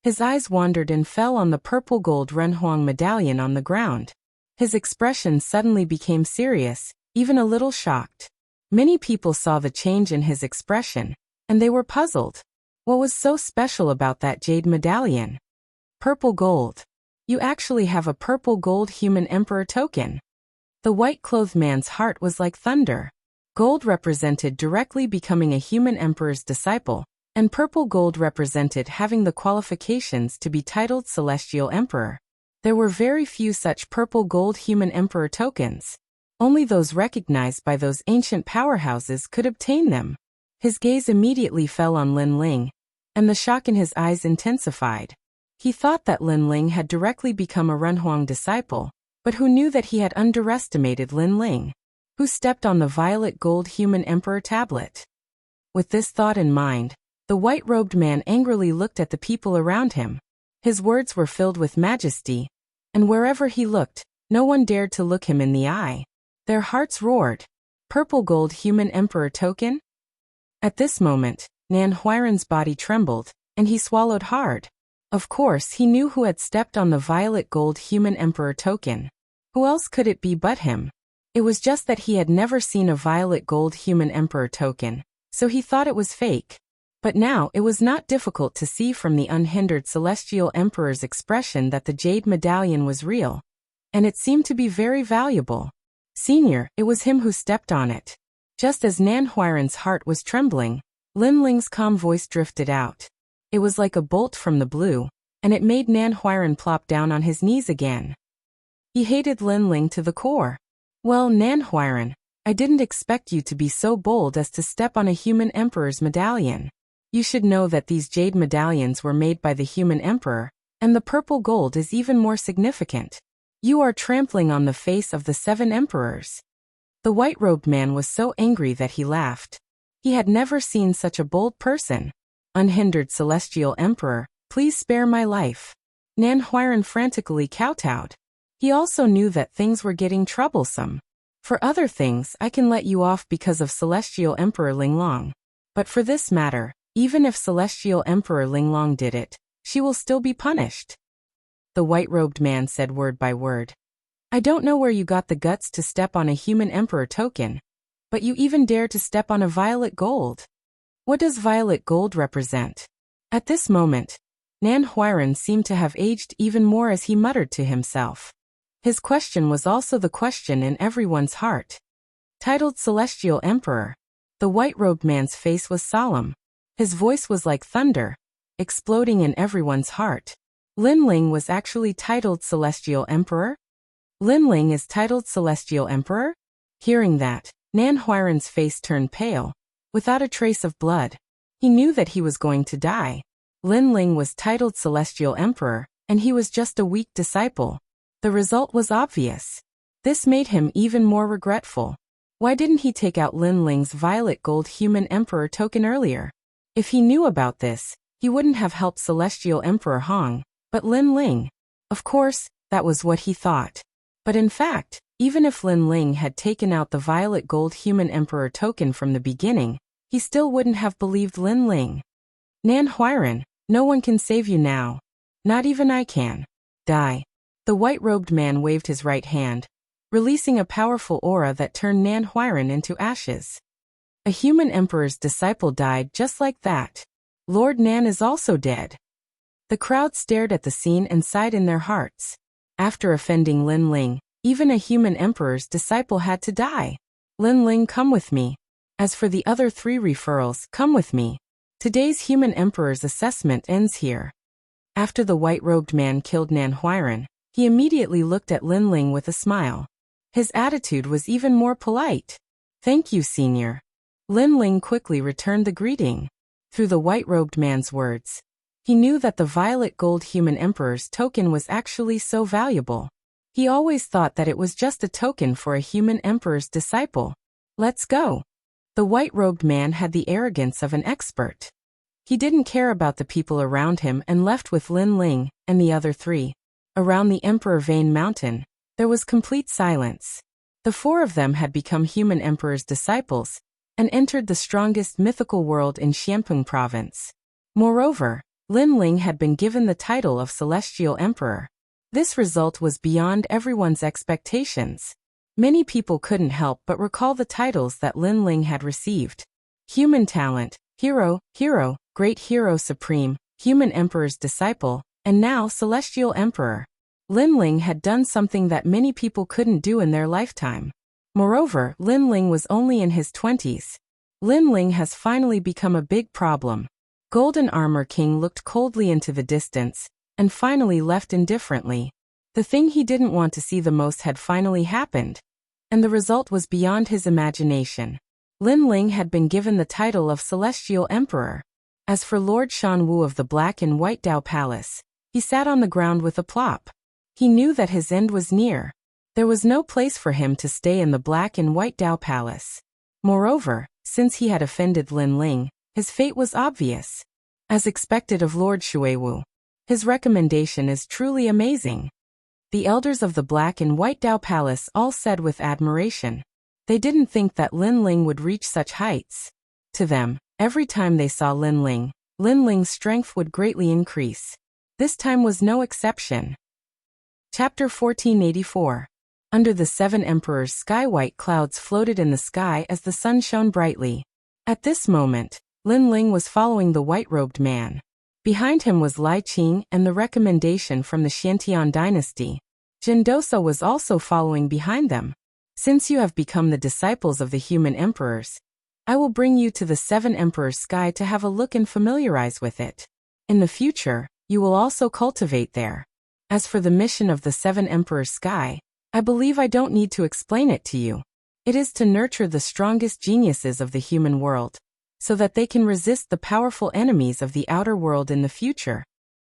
His eyes wandered and fell on the purple gold Renhuang medallion on the ground. His expression suddenly became serious, even a little shocked. Many people saw the change in his expression, and they were puzzled. What was so special about that jade medallion? Purple gold. You actually have a purple gold human emperor token. The white-clothed man's heart was like thunder. Gold represented directly becoming a human emperor's disciple, and purple gold represented having the qualifications to be titled Celestial Emperor. There were very few such purple gold human emperor tokens. Only those recognized by those ancient powerhouses could obtain them. His gaze immediately fell on Lin Ling, and the shock in his eyes intensified. He thought that Lin Ling had directly become a Renhuang disciple, but who knew that he had underestimated Lin Ling, who stepped on the violet gold human emperor tablet. With this thought in mind, the white-robed man angrily looked at the people around him. His words were filled with majesty, and wherever he looked, no one dared to look him in the eye. Their hearts roared. Purple gold human emperor token? At this moment, Nan Huiran's body trembled, and he swallowed hard. Of course, he knew who had stepped on the violet gold human emperor token. Who else could it be but him? It was just that he had never seen a violet gold human emperor token, so he thought it was fake. But now it was not difficult to see from the unhindered celestial emperor's expression that the jade medallion was real. And it seemed to be very valuable. Senior, it was him who stepped on it. Just as Nan Huiran's heart was trembling, Lin Ling's calm voice drifted out. It was like a bolt from the blue, and it made Nan Huiran plop down on his knees again. He hated Lin Ling to the core. Well, Nan Huiran, I didn't expect you to be so bold as to step on a human emperor's medallion. You should know that these jade medallions were made by the human emperor, and the purple gold is even more significant. You are trampling on the face of the 7 emperors. The white-robed man was so angry that he laughed. He had never seen such a bold person. Unhindered celestial emperor, please spare my life. Nan Huiran frantically kowtowed. He also knew that things were getting troublesome. For other things, I can let you off because of celestial emperor Linglong. But for this matter, even if celestial emperor Linglong did it, she will still be punished. The white-robed man said word by word. I don't know where you got the guts to step on a human emperor token, but you even dare to step on a violet gold. What does violet gold represent? At this moment, Nan Huiran seemed to have aged even more as he muttered to himself. His question was also the question in everyone's heart. Titled Celestial Emperor, the white-robed man's face was solemn. His voice was like thunder, exploding in everyone's heart. Lin Ling was actually titled Celestial Emperor? Lin Ling is titled Celestial Emperor? Hearing that, Nan Huiran's face turned pale, without a trace of blood. He knew that he was going to die. Lin Ling was titled Celestial Emperor, and he was just a weak disciple. The result was obvious. This made him even more regretful. Why didn't he take out Lin Ling's violet gold human emperor token earlier? If he knew about this, he wouldn't have helped Celestial Emperor Hong, but Lin Ling. Of course, that was what he thought. But in fact, even if Lin Ling had taken out the violet gold human emperor token from the beginning, he still wouldn't have believed Lin Ling. Nan Huiran, no one can save you now. Not even I can. Die. The white-robed man waved his right hand, releasing a powerful aura that turned Nan Huiran into ashes. A human emperor's disciple died just like that. Lord Nan is also dead. The crowd stared at the scene and sighed in their hearts. After offending Lin Ling, even a human emperor's disciple had to die. Lin Ling, come with me. As for the other 3 referrals, come with me. Today's human emperor's assessment ends here. After the white-robed man killed Nan Huiran, he immediately looked at Lin Ling with a smile. His attitude was even more polite. Thank you, senior. Lin Ling quickly returned the greeting. Through the white-robed man's words, he knew that the violet gold human emperor's token was actually so valuable. He always thought that it was just a token for a human emperor's disciple. Let's go. The white-robed man had the arrogance of an expert. He didn't care about the people around him and left with Lin Ling and the other 3. Around the Emperor Vane Mountain, there was complete silence. The 4 of them had become human emperor's disciples and entered the strongest mythical world in Xiampeng province. Moreover, Lin Ling had been given the title of Celestial Emperor. This result was beyond everyone's expectations. Many people couldn't help but recall the titles that Lin Ling had received. Human Talent, Hero, Great Hero Supreme, Human Emperor's Disciple, and now Celestial Emperor. Lin Ling had done something that many people couldn't do in their lifetime. Moreover, Lin Ling was only in his 20s. Lin Ling has finally become a big problem. Golden Armor King looked coldly into the distance, and finally left indifferently. The thing he didn't want to see the most had finally happened, and the result was beyond his imagination. Lin Ling had been given the title of Celestial Emperor. As for Lord Shan Wu of the Black and White Dao Palace, he sat on the ground with a plop. He knew that his end was near. There was no place for him to stay in the Black and White Dao Palace. Moreover, since he had offended Lin Ling, his fate was obvious. As expected of Lord Shuiwu, his recommendation is truly amazing. The elders of the Black and White Dao Palace all said with admiration. They didn't think that Lin Ling would reach such heights. To them, every time they saw Lin Ling's strength would greatly increase. This time was no exception. Chapter 1484. Under the 7 emperors, sky-white clouds floated in the sky as the sun shone brightly. At this moment, Lin Ling was following the white-robed man. Behind him was Lai Qing and the recommendation from the Xiantian dynasty. Jindosa was also following behind them. Since you have become the disciples of the human emperors, I will bring you to the 7 emperors' sky to have a look and familiarize with it. In the future, you will also cultivate there. As for the mission of the 7 emperors' sky, I believe I don't need to explain it to you. It is to nurture the strongest geniuses of the human world, so that they can resist the powerful enemies of the outer world in the future.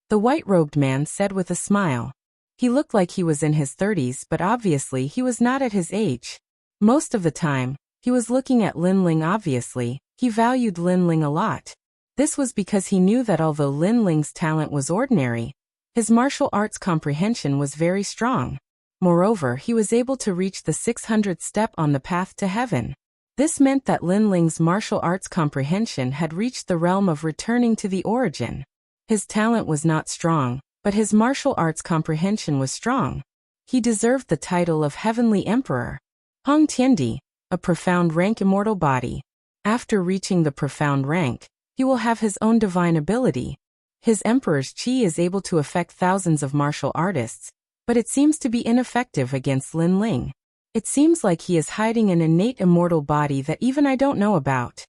The white-robed man said with a smile. He looked like he was in his 30s, but obviously he was not at his age. Most of the time, he was looking at Lin Ling. Obviously, he valued Lin Ling a lot. This was because he knew that although Lin Ling's talent was ordinary, his martial arts comprehension was very strong. Moreover, he was able to reach the 600th step on the path to heaven. This meant that Lin Ling's martial arts comprehension had reached the realm of returning to the origin. His talent was not strong, but his martial arts comprehension was strong. He deserved the title of Heavenly Emperor. Hong Tiandi, a profound rank immortal body. After reaching the profound rank, he will have his own divine ability. His emperor's chi is able to affect thousands of martial artists, but it seems to be ineffective against Lin Ling. It seems like he is hiding an innate immortal body that even I don't know about.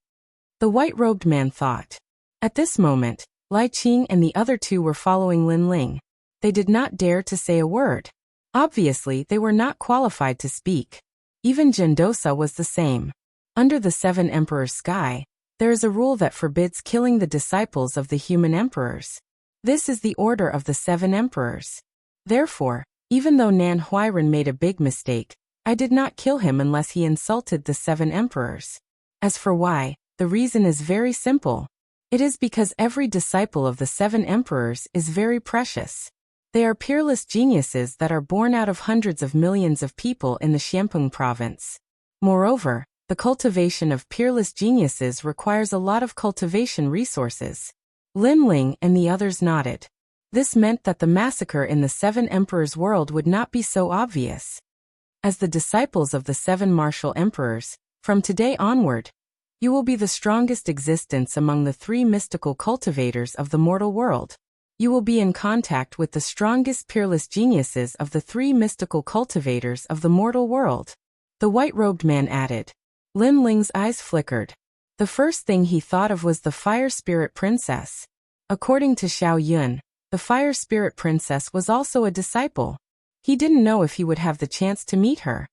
The white-robed man thought. At this moment, Lai Qing and the other 2 were following Lin Ling. They did not dare to say a word. Obviously, they were not qualified to speak. Even Gendosa was the same. Under the 7 emperors' sky, there is a rule that forbids killing the disciples of the human emperors. This is the order of the 7 emperors. Therefore, even though Nan Huiran made a big mistake, I did not kill him unless he insulted the 7 emperors. As for why, the reason is very simple. It is because every disciple of the 7 emperors is very precious. They are peerless geniuses that are born out of hundreds of millions of people in the Xiampeng province. Moreover, the cultivation of peerless geniuses requires a lot of cultivation resources. Lin Ling and the others nodded. This meant that the massacre in the 7 emperors' world would not be so obvious. As the disciples of the 7 martial emperors, from today onward, you will be the strongest existence among the 3 mystical cultivators of the mortal world. You will be in contact with the strongest peerless geniuses of the 3 mystical cultivators of the mortal world. The white-robed man added. Lin Ling's eyes flickered. The first thing he thought of was the Fire Spirit Princess. According to Xiao Yun, the Fire Spirit Princess was also a disciple. He didn't know if he would have the chance to meet her.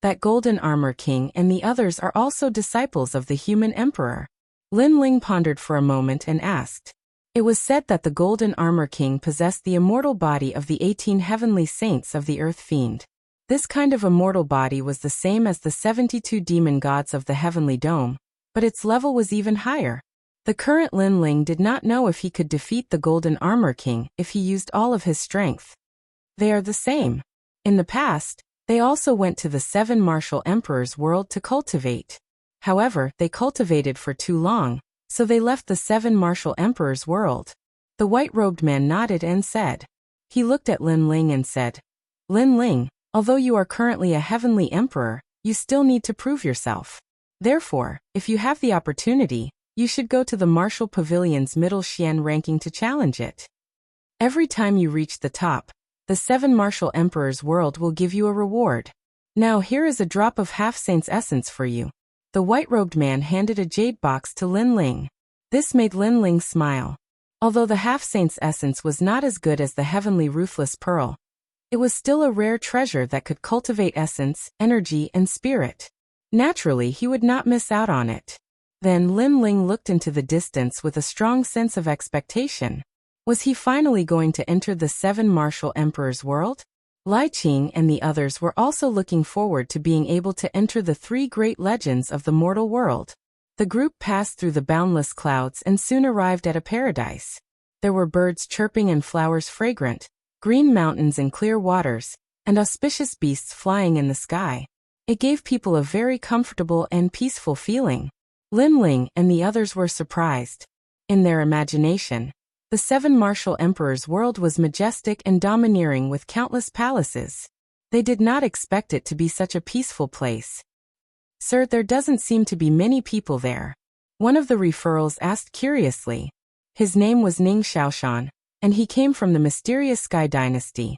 That Golden Armor King and the others are also disciples of the human emperor. Lin Ling pondered for a moment and asked. It was said that the Golden Armor King possessed the immortal body of the 18 heavenly saints of the Earth Fiend. This kind of immortal body was the same as the 72 demon gods of the Heavenly Dome, but its level was even higher. The current Lin Ling did not know if he could defeat the Golden Armor King if he used all of his strength. They are the same. In the past, they also went to the 7 martial emperors' world to cultivate. However, they cultivated for too long, so they left the 7 martial emperors' world. The white-robed man nodded and said. He looked at Lin Ling and said, Lin Ling, although you are currently a heavenly emperor, you still need to prove yourself. Therefore, if you have the opportunity, you should go to the Martial Pavilion's middle Xian ranking to challenge it. Every time you reach the top, the 7 martial emperors' world will give you a reward. Now here is a drop of half-saint's essence for you. The white-robed man handed a jade box to Lin Ling. This made Lin Ling smile. Although the half-saint's essence was not as good as the heavenly ruthless pearl, it was still a rare treasure that could cultivate essence, energy, and spirit. Naturally, he would not miss out on it. Then Lin Ling looked into the distance with a strong sense of expectation. Was he finally going to enter the 7 martial emperors' world? Lai Qing and the others were also looking forward to being able to enter the 3 great legends of the mortal world. The group passed through the boundless clouds and soon arrived at a paradise. There were birds chirping and flowers fragrant, green mountains and clear waters, and auspicious beasts flying in the sky. It gave people a very comfortable and peaceful feeling. Lin Ling and the others were surprised. In their imagination, the 7 martial emperors' world was majestic and domineering with countless palaces. They did not expect it to be such a peaceful place. Sir, there doesn't seem to be many people there. One of the referrals asked curiously. His name was Ning Xiaoshan, and he came from the mysterious Sky Dynasty.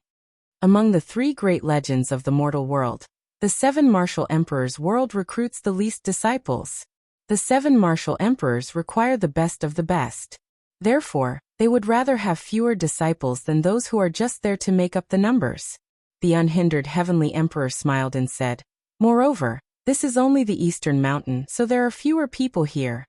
Among the 3 great legends of the mortal world, the 7 martial emperors' world recruits the least disciples. The 7 martial emperors require the best of the best. Therefore, they would rather have fewer disciples than those who are just there to make up the numbers. The unhindered heavenly emperor smiled and said, Moreover, this is only the eastern mountain, so there are fewer people here.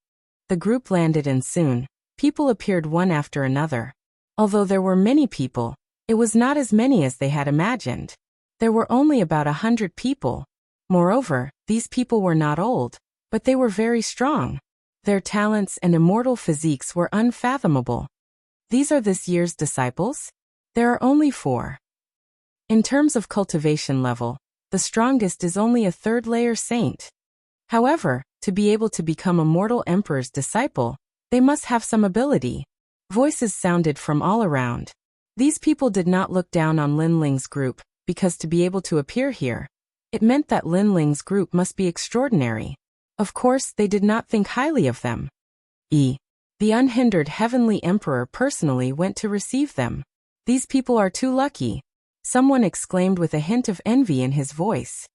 The group landed and soon, people appeared one after another. Although there were many people, it was not as many as they had imagined. There were only about 100 people. Moreover, these people were not old, but they were very strong. Their talents and immortal physiques were unfathomable. These are this year's disciples? There are only 4. In terms of cultivation level, the strongest is only a 3rd layer saint. However, to be able to become a mortal emperor's disciple, they must have some ability. Voices sounded from all around. These people did not look down on Lin Ling's group, because to be able to appear here, it meant that Lin Ling's group must be extraordinary. Of course, they did not think highly of them. The unhindered heavenly emperor personally went to receive them. These people are too lucky. Someone exclaimed with a hint of envy in his voice.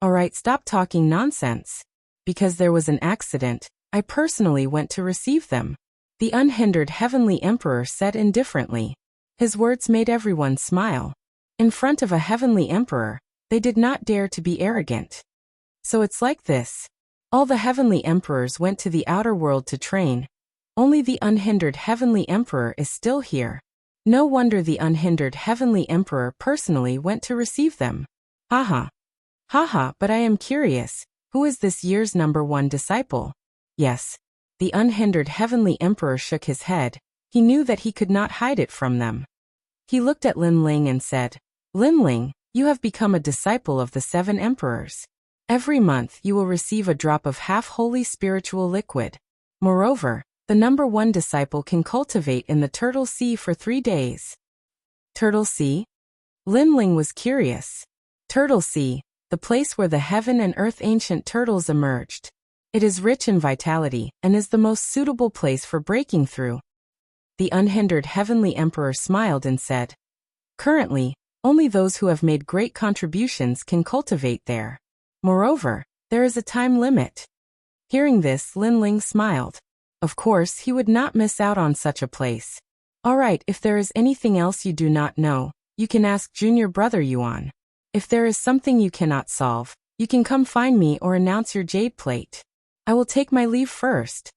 Alright, stop talking nonsense. Because there was an accident, I personally went to receive them. The unhindered heavenly emperor said indifferently. His words made everyone smile. In front of a heavenly emperor, they did not dare to be arrogant. So it's like this. All the heavenly emperors went to the outer world to train. Only the unhindered heavenly emperor is still here. No wonder the unhindered heavenly emperor personally went to receive them. Haha. Haha, but I am curious, who is this year's #1 disciple? Yes. The unhindered heavenly emperor shook his head. He knew that he could not hide it from them. He looked at Lin Ling and said, Lin Ling, you have become a disciple of the 7 emperors. Every month you will receive a drop of half-holy spiritual liquid. Moreover, the #1 disciple can cultivate in the Turtle Sea for 3 days. Turtle Sea? Lin Ling was curious. Turtle Sea, the place where the heaven and earth ancient turtles emerged. It is rich in vitality and is the most suitable place for breaking through. The unhindered heavenly emperor smiled and said, Currently, only those who have made great contributions can cultivate there. Moreover, there is a time limit. Hearing this, Lin Ling smiled. Of course, he would not miss out on such a place. All right, if there is anything else you do not know, you can ask junior brother Yuan. If there is something you cannot solve, you can come find me or announce your jade plate. I will take my leave first.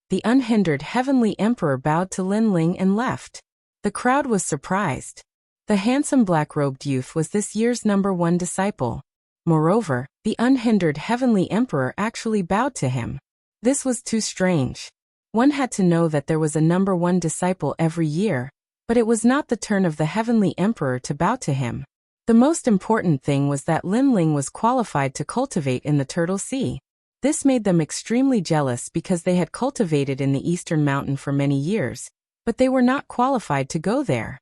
The unhindered heavenly emperor bowed to Lin Ling and left. The crowd was surprised. The handsome black-robed youth was this year's #1 disciple. Moreover, the unhindered heavenly emperor actually bowed to him. This was too strange. One had to know that there was a #1 disciple every year, but it was not the turn of the heavenly emperor to bow to him. The most important thing was that Lin Ling was qualified to cultivate in the Turtle Sea. This made them extremely jealous because they had cultivated in the Eastern Mountain for many years, but they were not qualified to go there.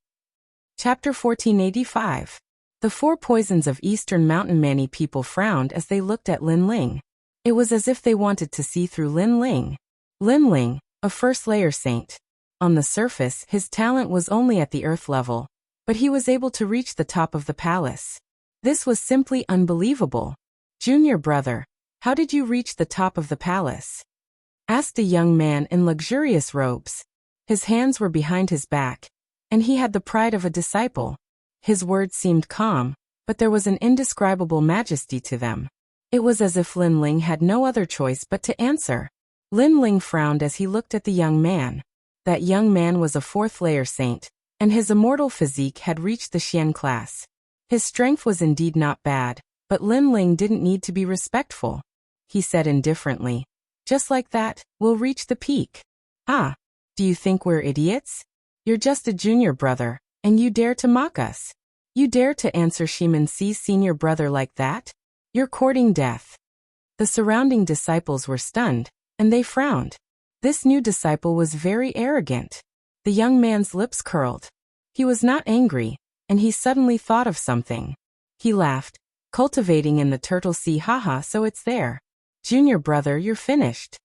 Chapter 1485. The 4 poisons of Eastern Mountain. Many people frowned as they looked at Lin Ling. It was as if they wanted to see through Lin Ling. Lin Ling, a first-layer saint. On the surface, his talent was only at the earth level, but he was able to reach the top of the palace. This was simply unbelievable. Junior brother, how did you reach the top of the palace? Asked a young man in luxurious robes. His hands were behind his back, and he had the pride of a disciple. His words seemed calm, but there was an indescribable majesty to them. It was as if Lin Ling had no other choice but to answer. Lin Ling frowned as he looked at the young man. That young man was a 4th-layer saint, and his immortal physique had reached the Xian class. His strength was indeed not bad, but Lin Ling didn't need to be respectful. He said indifferently, Just like that, we'll reach the peak. Ah, do you think we're idiots? You're just a junior brother, and you dare to mock us. You dare to answer Shiman Si's senior brother like that? You're courting death. The surrounding disciples were stunned, and they frowned. This new disciple was very arrogant. The young man's lips curled. He was not angry, and he suddenly thought of something. He laughed. Cultivating in the Turtle Sea, haha, so it's there. Junior brother, you're finished.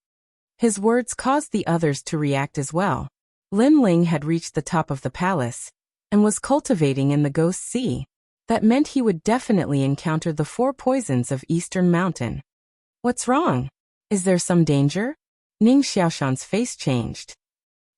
His words caused the others to react as well. Lin Ling had reached the top of the palace, and was cultivating in the Ghost Sea. That meant he would definitely encounter the 4 poisons of Eastern Mountain. What's wrong? Is there some danger? Ning Xiaoshan's face changed.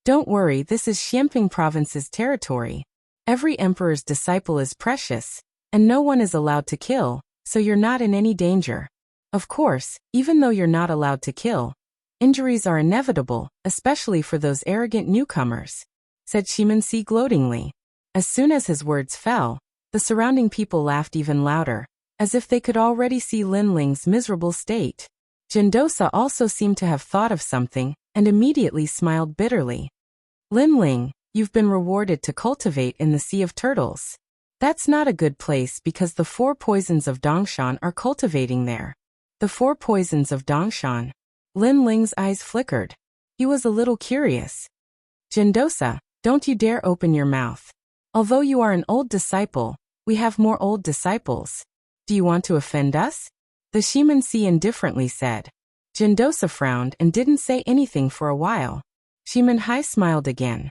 Don't worry, this is Xianping Province's territory. Every emperor's disciple is precious, and no one is allowed to kill, so you're not in any danger. Of course, even though you're not allowed to kill, injuries are inevitable, especially for those arrogant newcomers, said Shiman Si gloatingly. As soon as his words fell, the surrounding people laughed even louder, as if they could already see Lin Ling's miserable state. Jindosa also seemed to have thought of something, and immediately smiled bitterly. Lin Ling, you've been rewarded to cultivate in the Sea of Turtles. That's not a good place because the 4 poisons of Dongshan are cultivating there. The 4 poisons of Dongshan. Lin Ling's eyes flickered. He was a little curious. Jindosa, don't you dare open your mouth. Although you are an old disciple, we have more old disciples. Do you want to offend us? The Shiman Si indifferently said. Jindosa frowned and didn't say anything for a while. Shiman Hai smiled again.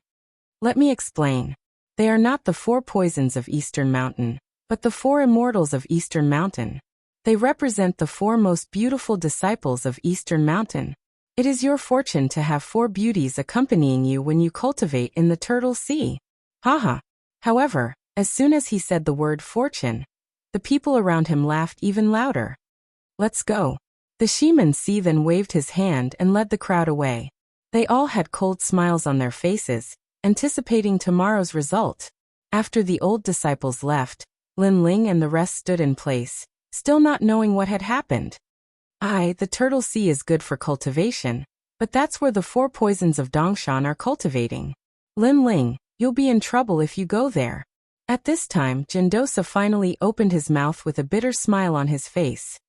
Let me explain. They are not the 4 poisons of Eastern Mountain, but the 4 immortals of Eastern Mountain. They represent the 4 most beautiful disciples of Eastern Mountain. It is your fortune to have 4 beauties accompanying you when you cultivate in the Turtle Sea. Haha. However, as soon as he said the word fortune, the people around him laughed even louder. Let's go. The Shiman-Si then waved his hand and led the crowd away. They all had cold smiles on their faces, anticipating tomorrow's result. After the old disciples left, Lin Ling and the rest stood in place, still not knowing what had happened. The Turtle Sea is good for cultivation, but that's where the 4 poisons of Dongshan are cultivating. Lin Ling, you'll be in trouble if you go there. At this time, Jindosa finally opened his mouth with a bitter smile on his face.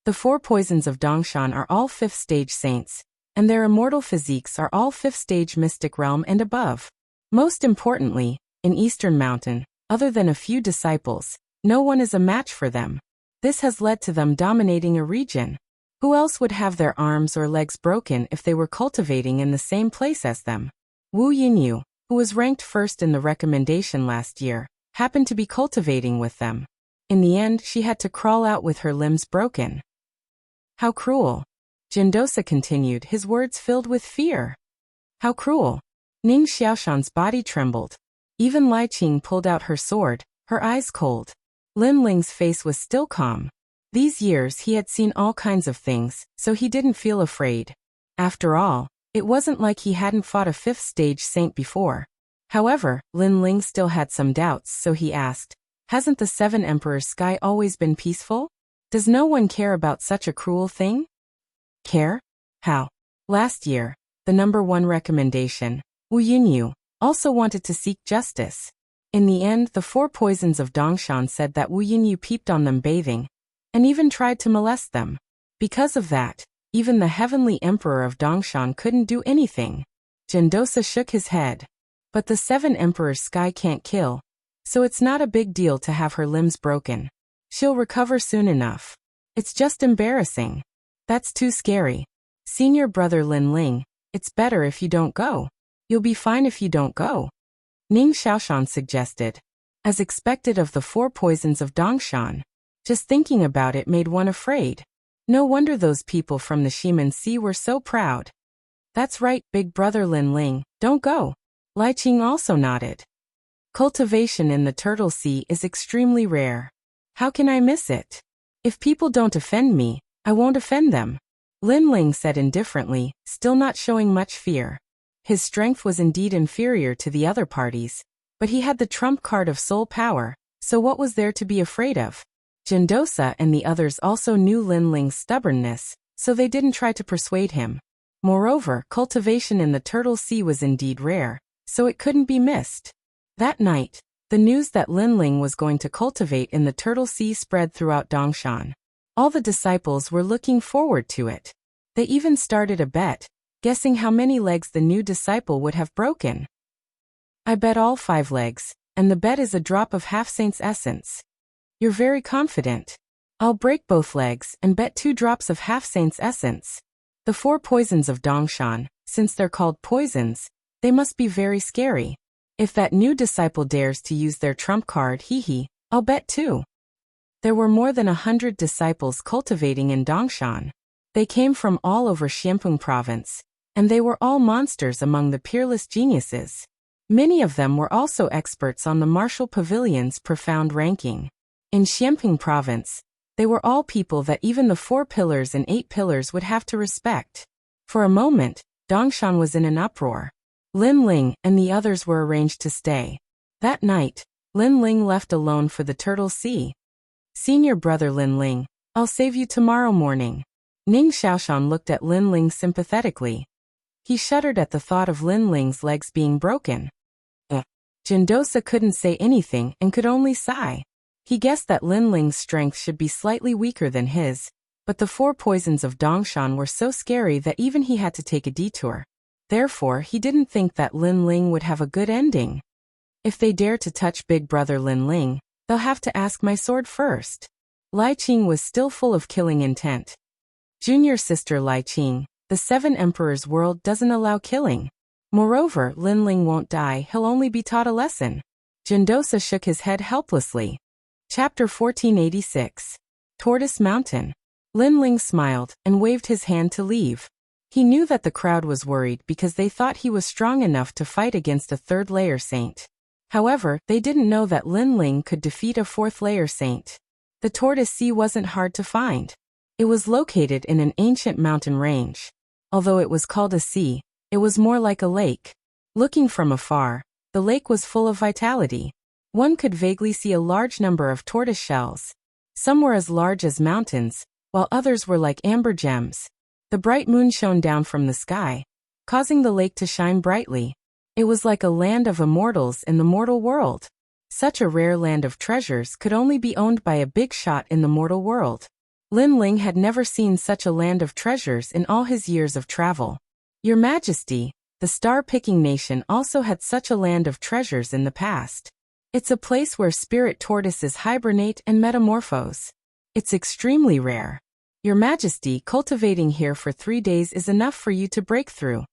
The 4 poisons of Dongshan are all 5th stage saints, and their immortal physiques are all 5th stage mystic realm and above. Most importantly, in Eastern Mountain, other than a few disciples, no one is a match for them. This has led to them dominating a region. Who else would have their arms or legs broken if they were cultivating in the same place as them? Wu Yinyu, who was ranked first in the recommendation last year, happened to be cultivating with them. In the end, she had to crawl out with her limbs broken. How cruel. Jindosa continued, his words filled with fear. How cruel. Ning Xiaoshan's body trembled. Even Lai Qing pulled out her sword, her eyes cold. Lin Ling's face was still calm. These years he had seen all kinds of things, so he didn't feel afraid. After all, it wasn't like he hadn't fought a 5th stage saint before. However, Lin Ling still had some doubts, so he asked, hasn't the 7 Emperors' sky always been peaceful? Does no one care about such a cruel thing? Care? How? Last year, the number 1 recommendation, Wu Yinyu, also wanted to seek justice. In the end, the 4 poisons of Dongshan said that Wu Yinyu peeped on them bathing, and even tried to molest them. Because of that, even the Heavenly Emperor of Dongshan couldn't do anything. Jindosa shook his head. But the 7 Emperors' sky can't kill, so it's not a big deal to have her limbs broken. She'll recover soon enough. It's just embarrassing. That's too scary. Senior brother Lin Ling, it's better if you don't go. You'll be fine if you don't go. Ning Xiaoshan suggested. As expected of the 4 poisons of Dongshan. Just thinking about it made one afraid. No wonder those people from the Shiman-Si were so proud. That's right, big brother Lin Ling, don't go. Lai Qing also nodded. Cultivation in the Turtle Sea is extremely rare. How can I miss it? If people don't offend me, I won't offend them. Lin Ling said indifferently, still not showing much fear. His strength was indeed inferior to the other parties, but he had the trump card of soul power, so what was there to be afraid of? Jindosa and the others also knew Lin Ling's stubbornness, so they didn't try to persuade him. Moreover, cultivation in the Turtle Sea was indeed rare, so it couldn't be missed. That night, the news that Lin Ling was going to cultivate in the Turtle Sea spread throughout Dongshan. All the disciples were looking forward to it. They even started a bet, guessing how many legs the new disciple would have broken. I bet all 5 legs, and the bet is a drop of half-saint's essence. You're very confident. I'll break both legs and bet 2 drops of half-saint's essence. The 4 poisons of Dongshan, since they're called poisons, they must be very scary. If that new disciple dares to use their trump card, I'll bet 2. There were more than 100 disciples cultivating in Dongshan. They came from all over Xianpeng province, and they were all monsters among the peerless geniuses. Many of them were also experts on the martial pavilion's profound ranking. In Xianpeng province, they were all people that even the 4 pillars and 8 pillars would have to respect. For a moment, Dongshan was in an uproar. Lin Ling and the others were arranged to stay. That night, Lin Ling left alone for the Turtle Sea. Senior brother Lin Ling, I'll save you tomorrow morning. Ning Xiaoshan looked at Lin Ling sympathetically. He shuddered at the thought of Lin Ling's legs being broken. Jindosa couldn't say anything and could only sigh. He guessed that Lin Ling's strength should be slightly weaker than his, but the 4 poisons of Dongshan were so scary that even he had to take a detour. Therefore, he didn't think that Lin Ling would have a good ending. If they dare to touch big brother Lin Ling, they'll have to ask my sword first. Lai Qing was still full of killing intent. Junior sister Lai Qing, the 7 Emperors' world doesn't allow killing. Moreover, Lin Ling won't die, he'll only be taught a lesson. Jindosa shook his head helplessly. Chapter 1486. Tortoise Mountain. Lin Ling smiled and waved his hand to leave. He knew that the crowd was worried because they thought he was strong enough to fight against a 3rd layer saint. However, they didn't know that Lin Ling could defeat a 4th layer saint. The Tortoise Sea wasn't hard to find. It was located in an ancient mountain range. Although it was called a sea, it was more like a lake. Looking from afar, the lake was full of vitality. One could vaguely see a large number of tortoise shells. Some were as large as mountains, while others were like amber gems. The bright moon shone down from the sky, causing the lake to shine brightly. It was like a land of immortals in the mortal world. Such a rare land of treasures could only be owned by a big shot in the mortal world. Lin Ling had never seen such a land of treasures in all his years of travel. Your Majesty, the star-picking nation also had such a land of treasures in the past. It's a place where spirit tortoises hibernate and metamorphose. It's extremely rare. Your Majesty, cultivating here for 3 days is enough for you to break through.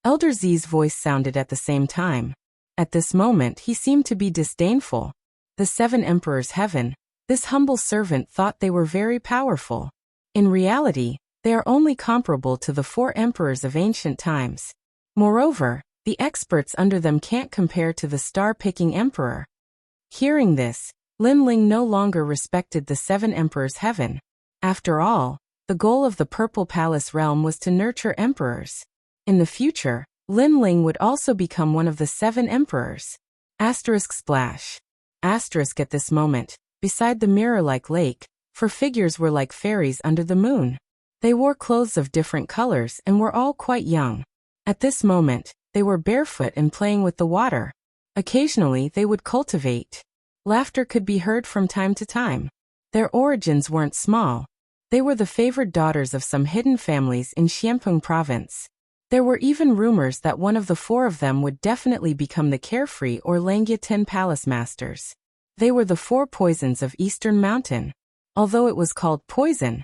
Elder Z's voice sounded at the same time. At this moment he seemed to be disdainful. The 7 Emperors' Heaven, this humble servant thought they were very powerful. In reality, they are only comparable to the 4 emperors of ancient times. Moreover, the experts under them can't compare to the star-picking emperor. Hearing this, Lin Ling no longer respected the 7 Emperors' Heaven. After all, the goal of the Purple Palace realm was to nurture emperors. In the future, Lin Ling would also become one of the 7 emperors. Splash. At this moment, beside the mirror-like lake, 4 figures were like fairies under the moon. They wore clothes of different colors and were all quite young. At this moment, they were barefoot and playing with the water. Occasionally they would cultivate. Laughter could be heard from time to time. Their origins weren't small. They were the favored daughters of some hidden families in Xianpeng province. There were even rumors that one of the 4 of them would definitely become the Carefree or Langya 10 Palace Masters. They were the 4 poisons of Eastern Mountain. Although it was called poison,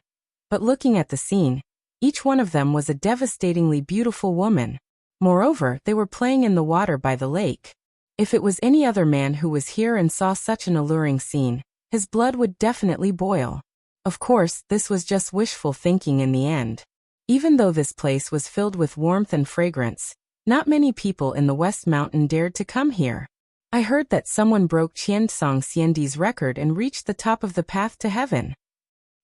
but looking at the scene, each one of them was a devastatingly beautiful woman. Moreover, they were playing in the water by the lake. If it was any other man who was here and saw such an alluring scene, his blood would definitely boil. Of course, this was just wishful thinking in the end. Even though this place was filled with warmth and fragrance, not many people in the West Mountain dared to come here. I heard that someone broke Qiansong Xiandi's record and reached the top of the path to heaven.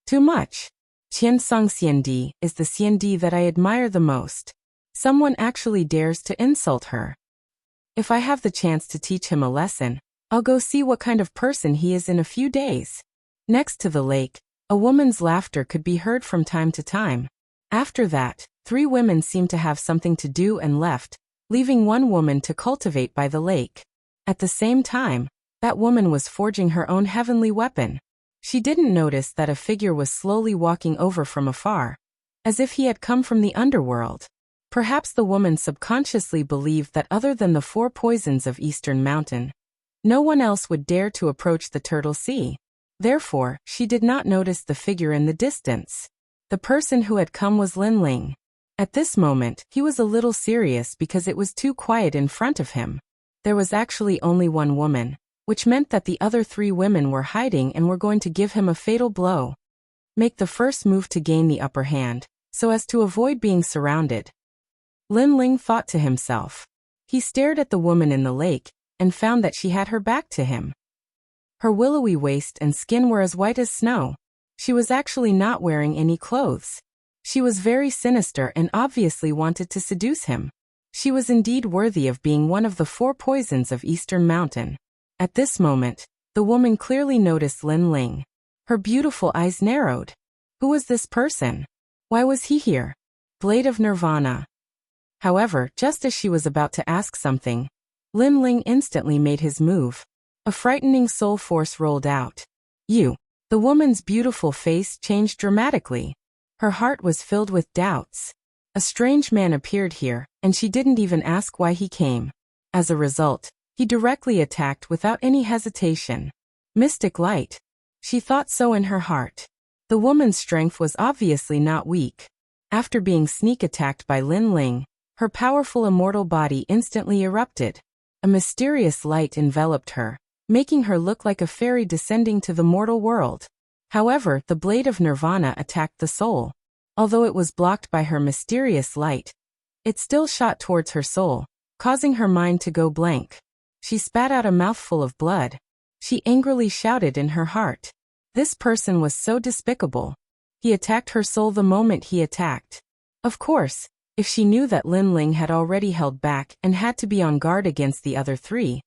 Too much. Qiansong Xiandi is the Xiandi that I admire the most. Someone actually dares to insult her. If I have the chance to teach him a lesson, I'll go see what kind of person he is in a few days. Next to the lake, a woman's laughter could be heard from time to time. After that, 3 women seemed to have something to do and left, leaving 1 woman to cultivate by the lake. At the same time, that woman was forging her own heavenly weapon. She didn't notice that a figure was slowly walking over from afar, as if he had come from the underworld. Perhaps the woman subconsciously believed that other than the 4 poisons of Eastern Mountain, no one else would dare to approach the Turtle Sea. Therefore, she did not notice the figure in the distance. The person who had come was Lin Ling. At this moment, he was a little serious because it was too quiet in front of him. There was actually only 1 woman, which meant that the other 3 women were hiding and were going to give him a fatal blow. Make the first move to gain the upper hand, so as to avoid being surrounded. Lin Ling thought to himself. He stared at the woman in the lake, and found that she had her back to him. Her willowy waist and skin were as white as snow. She was actually not wearing any clothes. She was very sinister and obviously wanted to seduce him. She was indeed worthy of being one of the 4 poisons of Eastern Mountain. At this moment, the woman clearly noticed Lin Ling. Her beautiful eyes narrowed. Who was this person? Why was he here? Blade of Nirvana. However, just as she was about to ask something, Lin Ling instantly made his move. A frightening soul force rolled out. You. The woman's beautiful face changed dramatically. Her heart was filled with doubts. A strange man appeared here, and she didn't even ask why he came. As a result, he directly attacked without any hesitation. Mystic light. She thought so in her heart. The woman's strength was obviously not weak. After being sneak attacked by Lin Ling, her powerful immortal body instantly erupted. A mysterious light enveloped her, making her look like a fairy descending to the mortal world. However, the blade of Nirvana attacked the soul. Although it was blocked by her mysterious light, it still shot towards her soul, causing her mind to go blank. She spat out a mouthful of blood. She angrily shouted in her heart. This person was so despicable. He attacked her soul the moment he attacked. Of course, if she knew that Lin Ling had already held back and had to be on guard against the other three,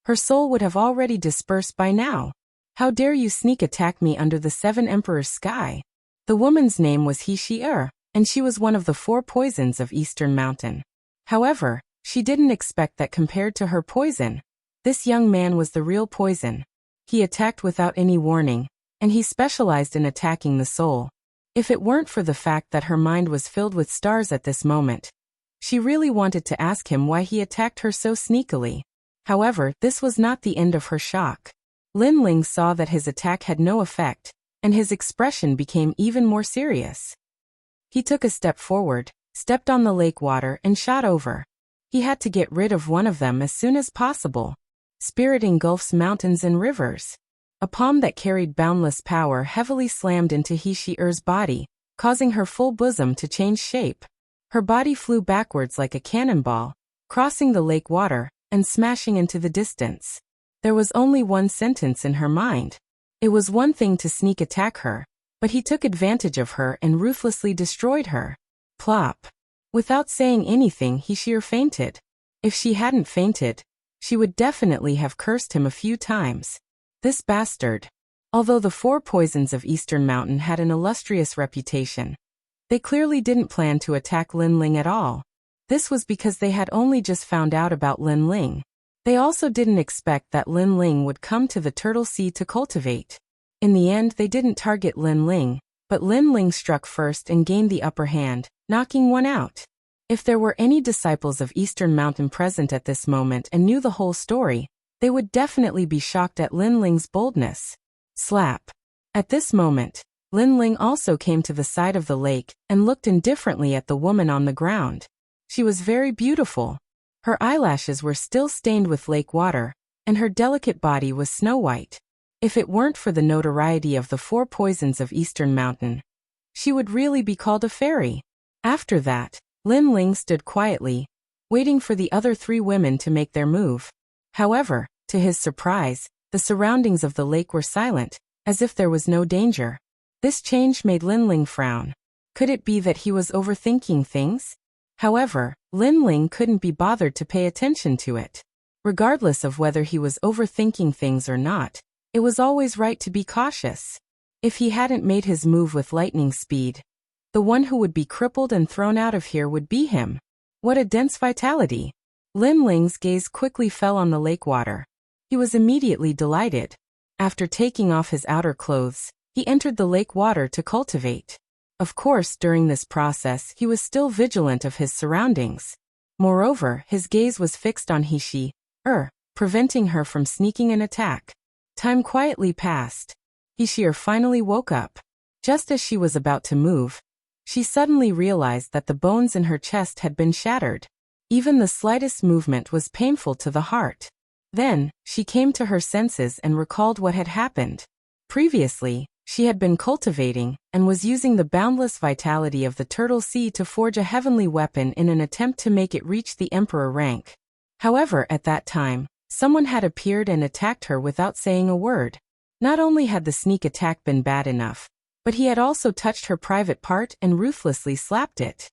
her soul would have already dispersed by now. How dare you sneak attack me under the Seven Emperors' sky? The woman's name was He Shi-er, and she was one of the 4 poisons of Eastern Mountain. However, she didn't expect that compared to her poison, this young man was the real poison. He attacked without any warning, and he specialized in attacking the soul. If it weren't for the fact that her mind was filled with stars at this moment, she really wanted to ask him why he attacked her so sneakily. However, this was not the end of her shock. Lin Ling saw that his attack had no effect, and his expression became even more serious. He took a step forward, stepped on the lake water and shot over. He had to get rid of one of them as soon as possible. Spirit engulfs mountains and rivers. A palm that carried boundless power heavily slammed into He Shi-er's body, causing her full bosom to change shape. Her body flew backwards like a cannonball, crossing the lake water and smashing into the distance. There was only one sentence in her mind. It was one thing to sneak attack her, but he took advantage of her and ruthlessly destroyed her. Plop. Without saying anything, He Shi-er fainted. If she hadn't fainted, she would definitely have cursed him a few times. This bastard. Although the 4 poisons of Eastern Mountain had an illustrious reputation, they clearly didn't plan to attack Lin Ling at all. This was because they had only just found out about Lin Ling. They also didn't expect that Lin Ling would come to the Turtle Sea to cultivate. In the end, they didn't target Lin Ling, but Lin Ling struck first and gained the upper hand, knocking one out. If there were any disciples of Eastern Mountain present at this moment and knew the whole story, they would definitely be shocked at Lin Ling's boldness. Slap. At this moment, Lin Ling also came to the side of the lake and looked indifferently at the woman on the ground. She was very beautiful. Her eyelashes were still stained with lake water, and her delicate body was snow-white. If it weren't for the notoriety of the 4 poisons of Eastern Mountain, she would really be called a fairy. After that, Lin Ling stood quietly, waiting for the other 3 women to make their move. However, to his surprise, the surroundings of the lake were silent, as if there was no danger. This change made Lin Ling frown. Could it be that he was overthinking things? However, Lin Ling couldn't be bothered to pay attention to it. Regardless of whether he was overthinking things or not, it was always right to be cautious. If he hadn't made his move with lightning speed, the one who would be crippled and thrown out of here would be him. What a dense vitality! Lin Ling's gaze quickly fell on the lake water. He was immediately delighted. After taking off his outer clothes, he entered the lake water to cultivate. Of course, during this process, he was still vigilant of his surroundings. Moreover, his gaze was fixed on He Shi-er, preventing her from sneaking an attack. Time quietly passed. He Shi-er finally woke up. Just as she was about to move, she suddenly realized that the bones in her chest had been shattered. Even the slightest movement was painful to the heart. Then, she came to her senses and recalled what had happened. Previously, she had been cultivating and was using the boundless vitality of the Turtle Sea to forge a heavenly weapon in an attempt to make it reach the Emperor rank. However, at that time, someone had appeared and attacked her without saying a word. Not only had the sneak attack been bad enough, but he had also touched her private part and ruthlessly slapped it.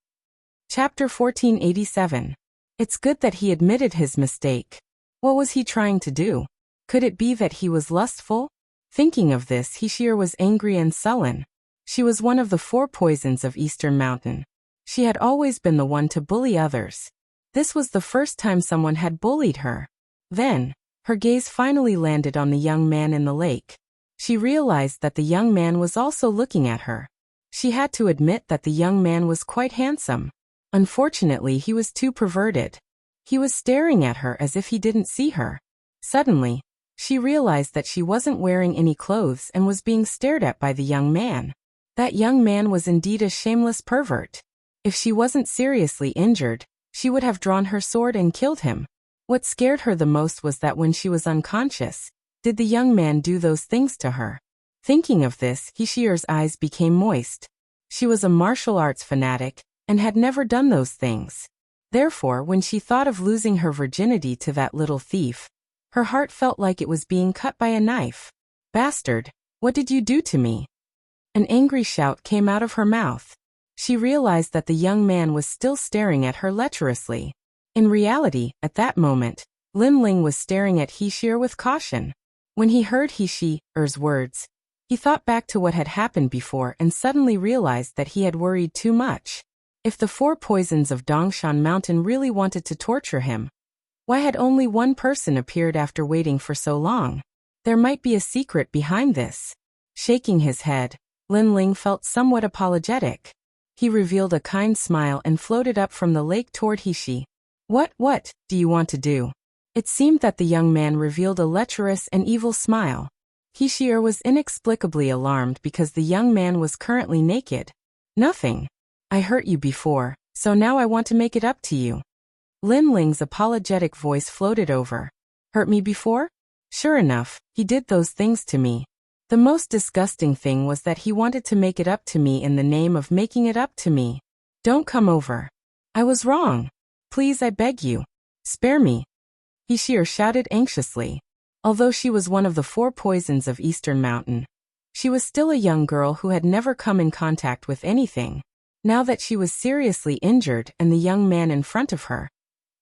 Chapter 1487. It's good that he admitted his mistake. What was he trying to do? Could it be that he was lustful? Thinking of this, He Shi-er was angry and sullen. She was one of the 4 poisons of Eastern Mountain. She had always been the one to bully others. This was the first time someone had bullied her. Then, her gaze finally landed on the young man in the lake. She realized that the young man was also looking at her. She had to admit that the young man was quite handsome. Unfortunately, he was too perverted. He was staring at her as if he didn't see her. Suddenly, she realized that she wasn't wearing any clothes and was being stared at by the young man. That young man was indeed a shameless pervert. If she wasn't seriously injured, she would have drawn her sword and killed him. What scared her the most was that when she was unconscious, did the young man do those things to her? Thinking of this, He Shi-er's eyes became moist. She was a martial arts fanatic and had never done those things. Therefore, when she thought of losing her virginity to that little thief, her heart felt like it was being cut by a knife. Bastard, what did you do to me? An angry shout came out of her mouth. She realized that the young man was still staring at her lecherously. In reality, at that moment, Lin Ling was staring at He Sheer with caution. When he heard He Sheer's words, he thought back to what had happened before and suddenly realized that he had worried too much. If the 4 poisons of Dongshan Mountain really wanted to torture him, why had only one person appeared after waiting for so long? There might be a secret behind this. Shaking his head, Lin Ling felt somewhat apologetic. He revealed a kind smile and floated up from the lake toward He She. What do you want to do? It seemed that the young man revealed a lecherous and evil smile. He Sheer was inexplicably alarmed because the young man was currently naked. Nothing. I hurt you before, so now I want to make it up to you. Lin Ling's apologetic voice floated over. Hurt me before? Sure enough, he did those things to me. The most disgusting thing was that he wanted to make it up to me in the name of making it up to me. Don't come over. I was wrong. Please, I beg you. Spare me. He Sheer shouted anxiously. Although she was one of the 4 poisons of Eastern Mountain, she was still a young girl who had never come in contact with anything. Now that she was seriously injured and the young man in front of her,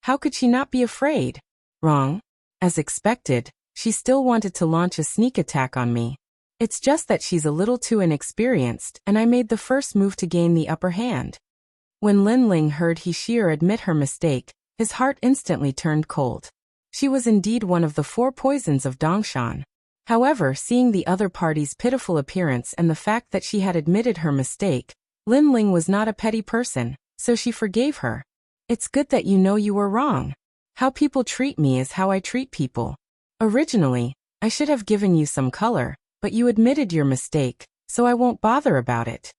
how could she not be afraid? Wrong. As expected, she still wanted to launch a sneak attack on me. It's just that she's a little too inexperienced and I made the first move to gain the upper hand. When Lin Ling heard He Sheer admit her mistake, his heart instantly turned cold. She was indeed one of the 4 poisons of Dongshan. However, seeing the other party's pitiful appearance and the fact that she had admitted her mistake, Lin Ling was not a petty person, so she forgave her. It's good that you know you were wrong. How people treat me is how I treat people. Originally, I should have given you some color, but you admitted your mistake, so I won't bother about it.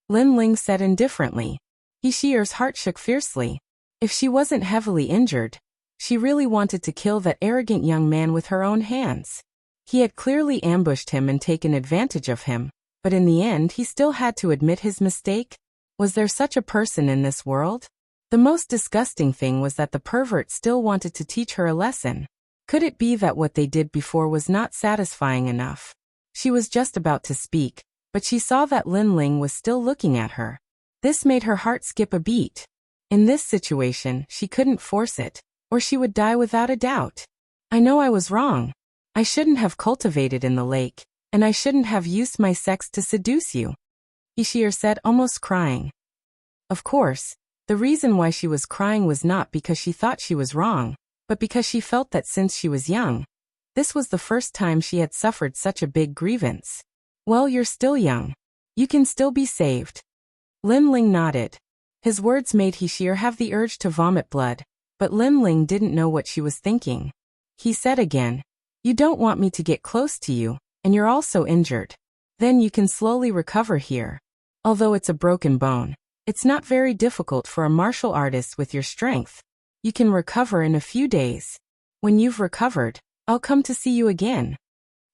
Lin Ling said indifferently. He Sheer's heart shook fiercely. If she wasn't heavily injured, she really wanted to kill that arrogant young man with her own hands. He had clearly ambushed him and taken advantage of him, but in the end he still had to admit his mistake. Was there such a person in this world? The most disgusting thing was that the pervert still wanted to teach her a lesson. Could it be that what they did before was not satisfying enough? She was just about to speak, but she saw that Lin Ling was still looking at her. This made her heart skip a beat. In this situation, she couldn't force it, or she would die without a doubt. I know I was wrong. I shouldn't have cultivated in the lake, and I shouldn't have used my sex to seduce you. He Sheer said, almost crying. Of course, the reason why she was crying was not because she thought she was wrong, but because she felt that since she was young, this was the first time she had suffered such a big grievance. Well, you're still young. You can still be saved. Lin Ling nodded. His words made He Sheer have the urge to vomit blood, but Lin Ling didn't know what she was thinking. He said again, you don't want me to get close to you, and you're also injured. Then you can slowly recover here. Although it's a broken bone, it's not very difficult for a martial artist with your strength. You can recover in a few days. When you've recovered, I'll come to see you again.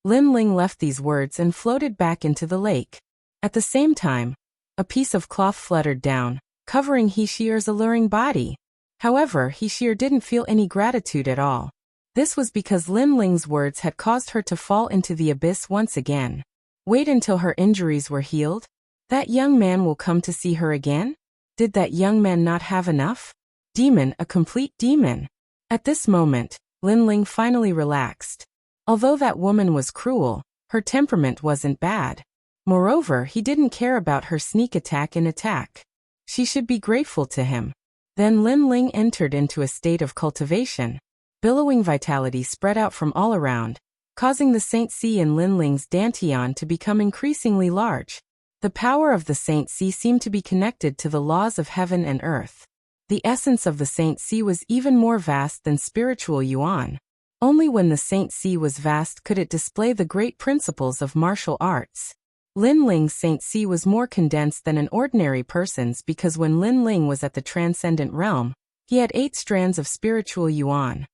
Lin Ling left these words and floated back into the lake. At the same time, a piece of cloth fluttered down, covering He Sheer's alluring body. However, He Sheer didn't feel any gratitude at all. This was because Lin Ling's words had caused her to fall into the abyss once again. Wait until her injuries were healed? That young man will come to see her again? Did that young man not have enough? Demon, a complete demon. At this moment, Lin Ling finally relaxed. Although that woman was cruel, her temperament wasn't bad. Moreover, he didn't care about her sneak attack and attack. She should be grateful to him. Then Lin Ling entered into a state of cultivation. Billowing vitality spread out from all around, causing the Saint Sea in Lin Ling's dantian to become increasingly large. The power of the Saint Sea seemed to be connected to the laws of heaven and earth. The essence of the Saint Sea was even more vast than spiritual yuan. Only when the Saint Sea was vast could it display the great principles of martial arts. Lin Ling's Saint Sea was more condensed than an ordinary person's because when Lin Ling was at the transcendent realm, he had 8 strands of spiritual yuan.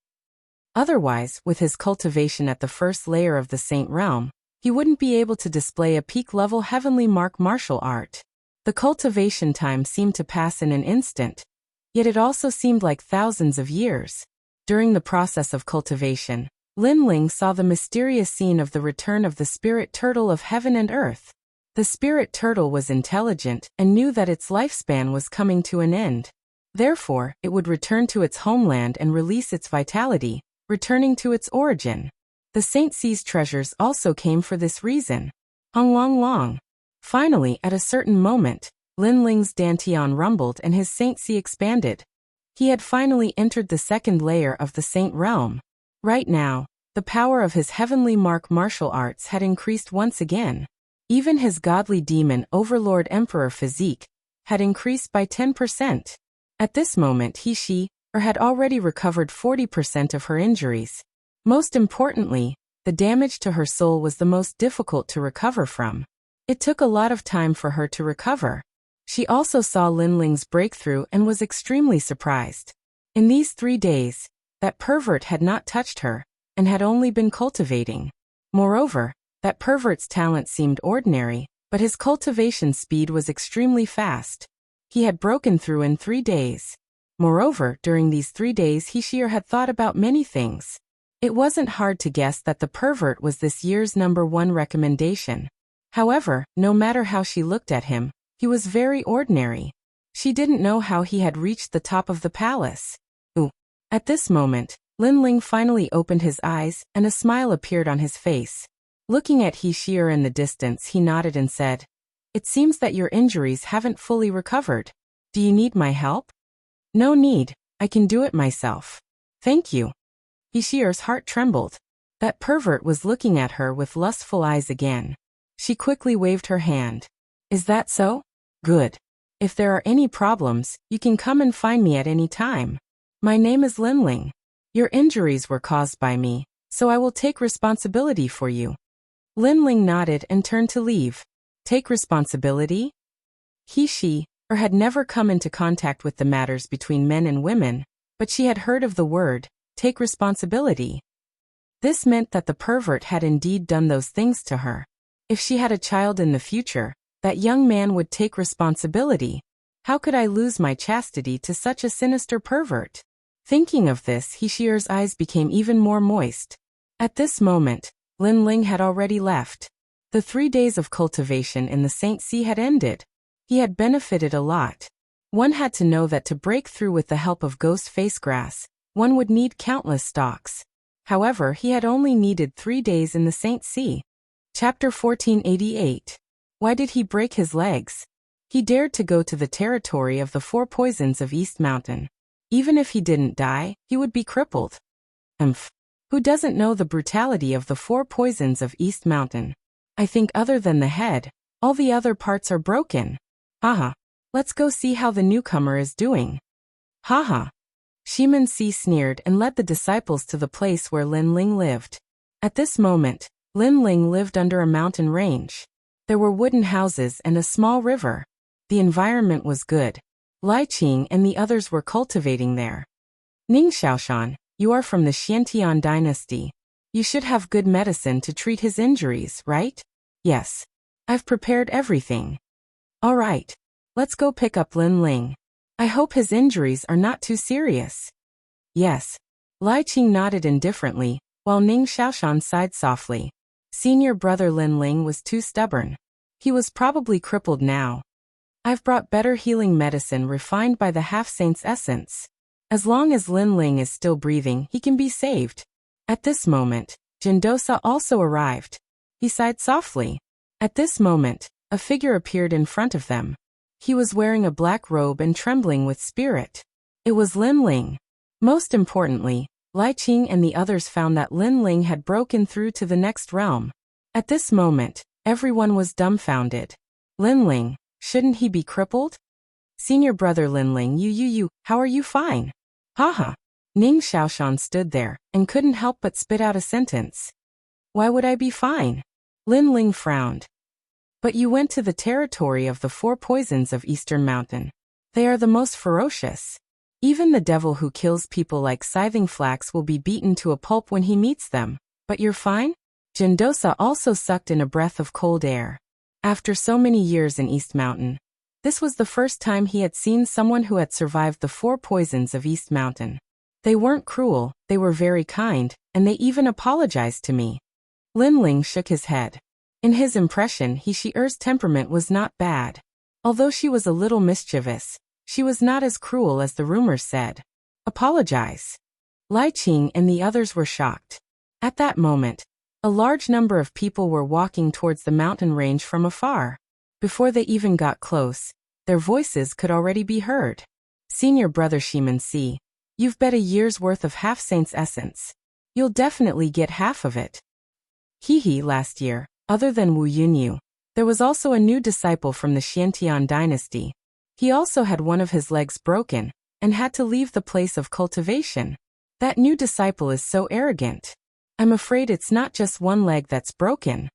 Otherwise, with his cultivation at the first layer of the Saint realm, he wouldn't be able to display a peak-level heavenly martial art. The cultivation time seemed to pass in an instant, yet it also seemed like thousands of years. During the process of cultivation, Lin Ling saw the mysterious scene of the return of the spirit turtle of heaven and earth. The spirit turtle was intelligent and knew that its lifespan was coming to an end. Therefore, it would return to its homeland and release its vitality, returning to its origin. The Saint Sea's treasures also came for this reason. Long. Finally, at a certain moment, Lin Ling's dantian rumbled and his Saint Sea expanded. He had finally entered the second layer of the Saint Realm. Right now, the power of his heavenly martial arts had increased once again. Even his godly demon overlord emperor physique had increased by 10%. At this moment she had already recovered 40% of her injuries. Most importantly, the damage to her soul was the most difficult to recover from. It took a lot of time for her to recover. She also saw Lin Ling's breakthrough and was extremely surprised. In these 3 days, that pervert had not touched her, and had only been cultivating. Moreover, that pervert's talent seemed ordinary, but his cultivation speed was extremely fast. He had broken through in 3 days. Moreover, during these 3 days he had thought about many things. It wasn't hard to guess that the pervert was this year's #1 recommendation. However, no matter how she looked at him, he was very ordinary. She didn't know how he had reached the top of the palace. At this moment, Lin Ling finally opened his eyes, and a smile appeared on his face. Looking at He Shi'er in the distance, he nodded and said, "It seems that your injuries haven't fully recovered. Do you need my help?" "No need, I can do it myself. Thank you." He Shi'er's heart trembled. That pervert was looking at her with lustful eyes again. She quickly waved her hand. "Is that so? Good. If there are any problems, you can come and find me at any time. My name is Lin Ling. Your injuries were caused by me, so I will take responsibility for you." Lin Ling nodded and turned to leave. Take responsibility? She had never come into contact with the matters between men and women, but she had heard of the word, take responsibility. This meant that the pervert had indeed done those things to her. If she had a child in the future, that young man would take responsibility. How could I lose my chastity to such a sinister pervert? Thinking of this, He Shi'er's eyes became even more moist. At this moment, Lin Ling had already left. The 3 days of cultivation in the Saint Sea had ended. He had benefited a lot. One had to know that to break through with the help of ghost face grass, one would need countless stalks. However, he had only needed 3 days in the Saint Sea. Chapter 1488. Why did he break his legs? He dared to go to the territory of the 4 poisons of East Mountain. Even if he didn't die, he would be crippled. Who doesn't know the brutality of the 4 poisons of East Mountain? I think other than the head, all the other parts are broken. Haha. Let's go see how the newcomer is doing. Haha. Shiman Si sneered and led the disciples to the place where Lin Ling lived. At this moment, Lin Ling lived under a mountain range. There were wooden houses and a small river. The environment was good. Lai Qing and the others were cultivating there. Ning Xiaoshan, you are from the Xiantian dynasty. You should have good medicine to treat his injuries, right? Yes. I've prepared everything. All right. Let's go pick up Lin Ling. I hope his injuries are not too serious. Yes. Lai Qing nodded indifferently, while Ning Xiaoshan sighed softly. Senior brother Lin Ling was too stubborn. He was probably crippled now. I've brought better healing medicine refined by the half-saint's essence. As long as Lin Ling is still breathing, he can be saved. At this moment, Jindosa also arrived. He sighed softly. At this moment, a figure appeared in front of them. He was wearing a black robe and trembling with spirit. It was Lin Ling. Most importantly, Lai Qing and the others found that Lin Ling had broken through to the next realm. At this moment, everyone was dumbfounded. Lin Ling, shouldn't he be crippled? Senior brother Lin Ling, how are you fine? Haha. Ning Xiaoshan stood there, and couldn't help but spit out a sentence. Why would I be fine? Lin Ling frowned. But you went to the territory of the 4 poisons of Eastern Mountain. They are the most ferocious. Even the devil who kills people like Scything Flax will be beaten to a pulp when he meets them. But you're fine? Jindosa also sucked in a breath of cold air. After so many years in East Mountain, this was the first time he had seen someone who had survived the 4 poisons of East Mountain. They weren't cruel, they were very kind, and they even apologized to me. Lin Ling shook his head. In his impression, He-Sheer's temperament was not bad. Although she was a little mischievous, she was not as cruel as the rumors said. Apologize. Lai Qing and the others were shocked. At that moment, a large number of people were walking towards the mountain range from afar. Before they even got close, their voices could already be heard. Senior brother Shimen-Si, you've bet a year's worth of half-saint's essence. You'll definitely get half of it. Last year, other than Wu Yunyu, there was also a new disciple from the Xiantian dynasty. He also had one of his legs broken, and had to leave the place of cultivation. That new disciple is so arrogant. I'm afraid it's not just one leg that's broken.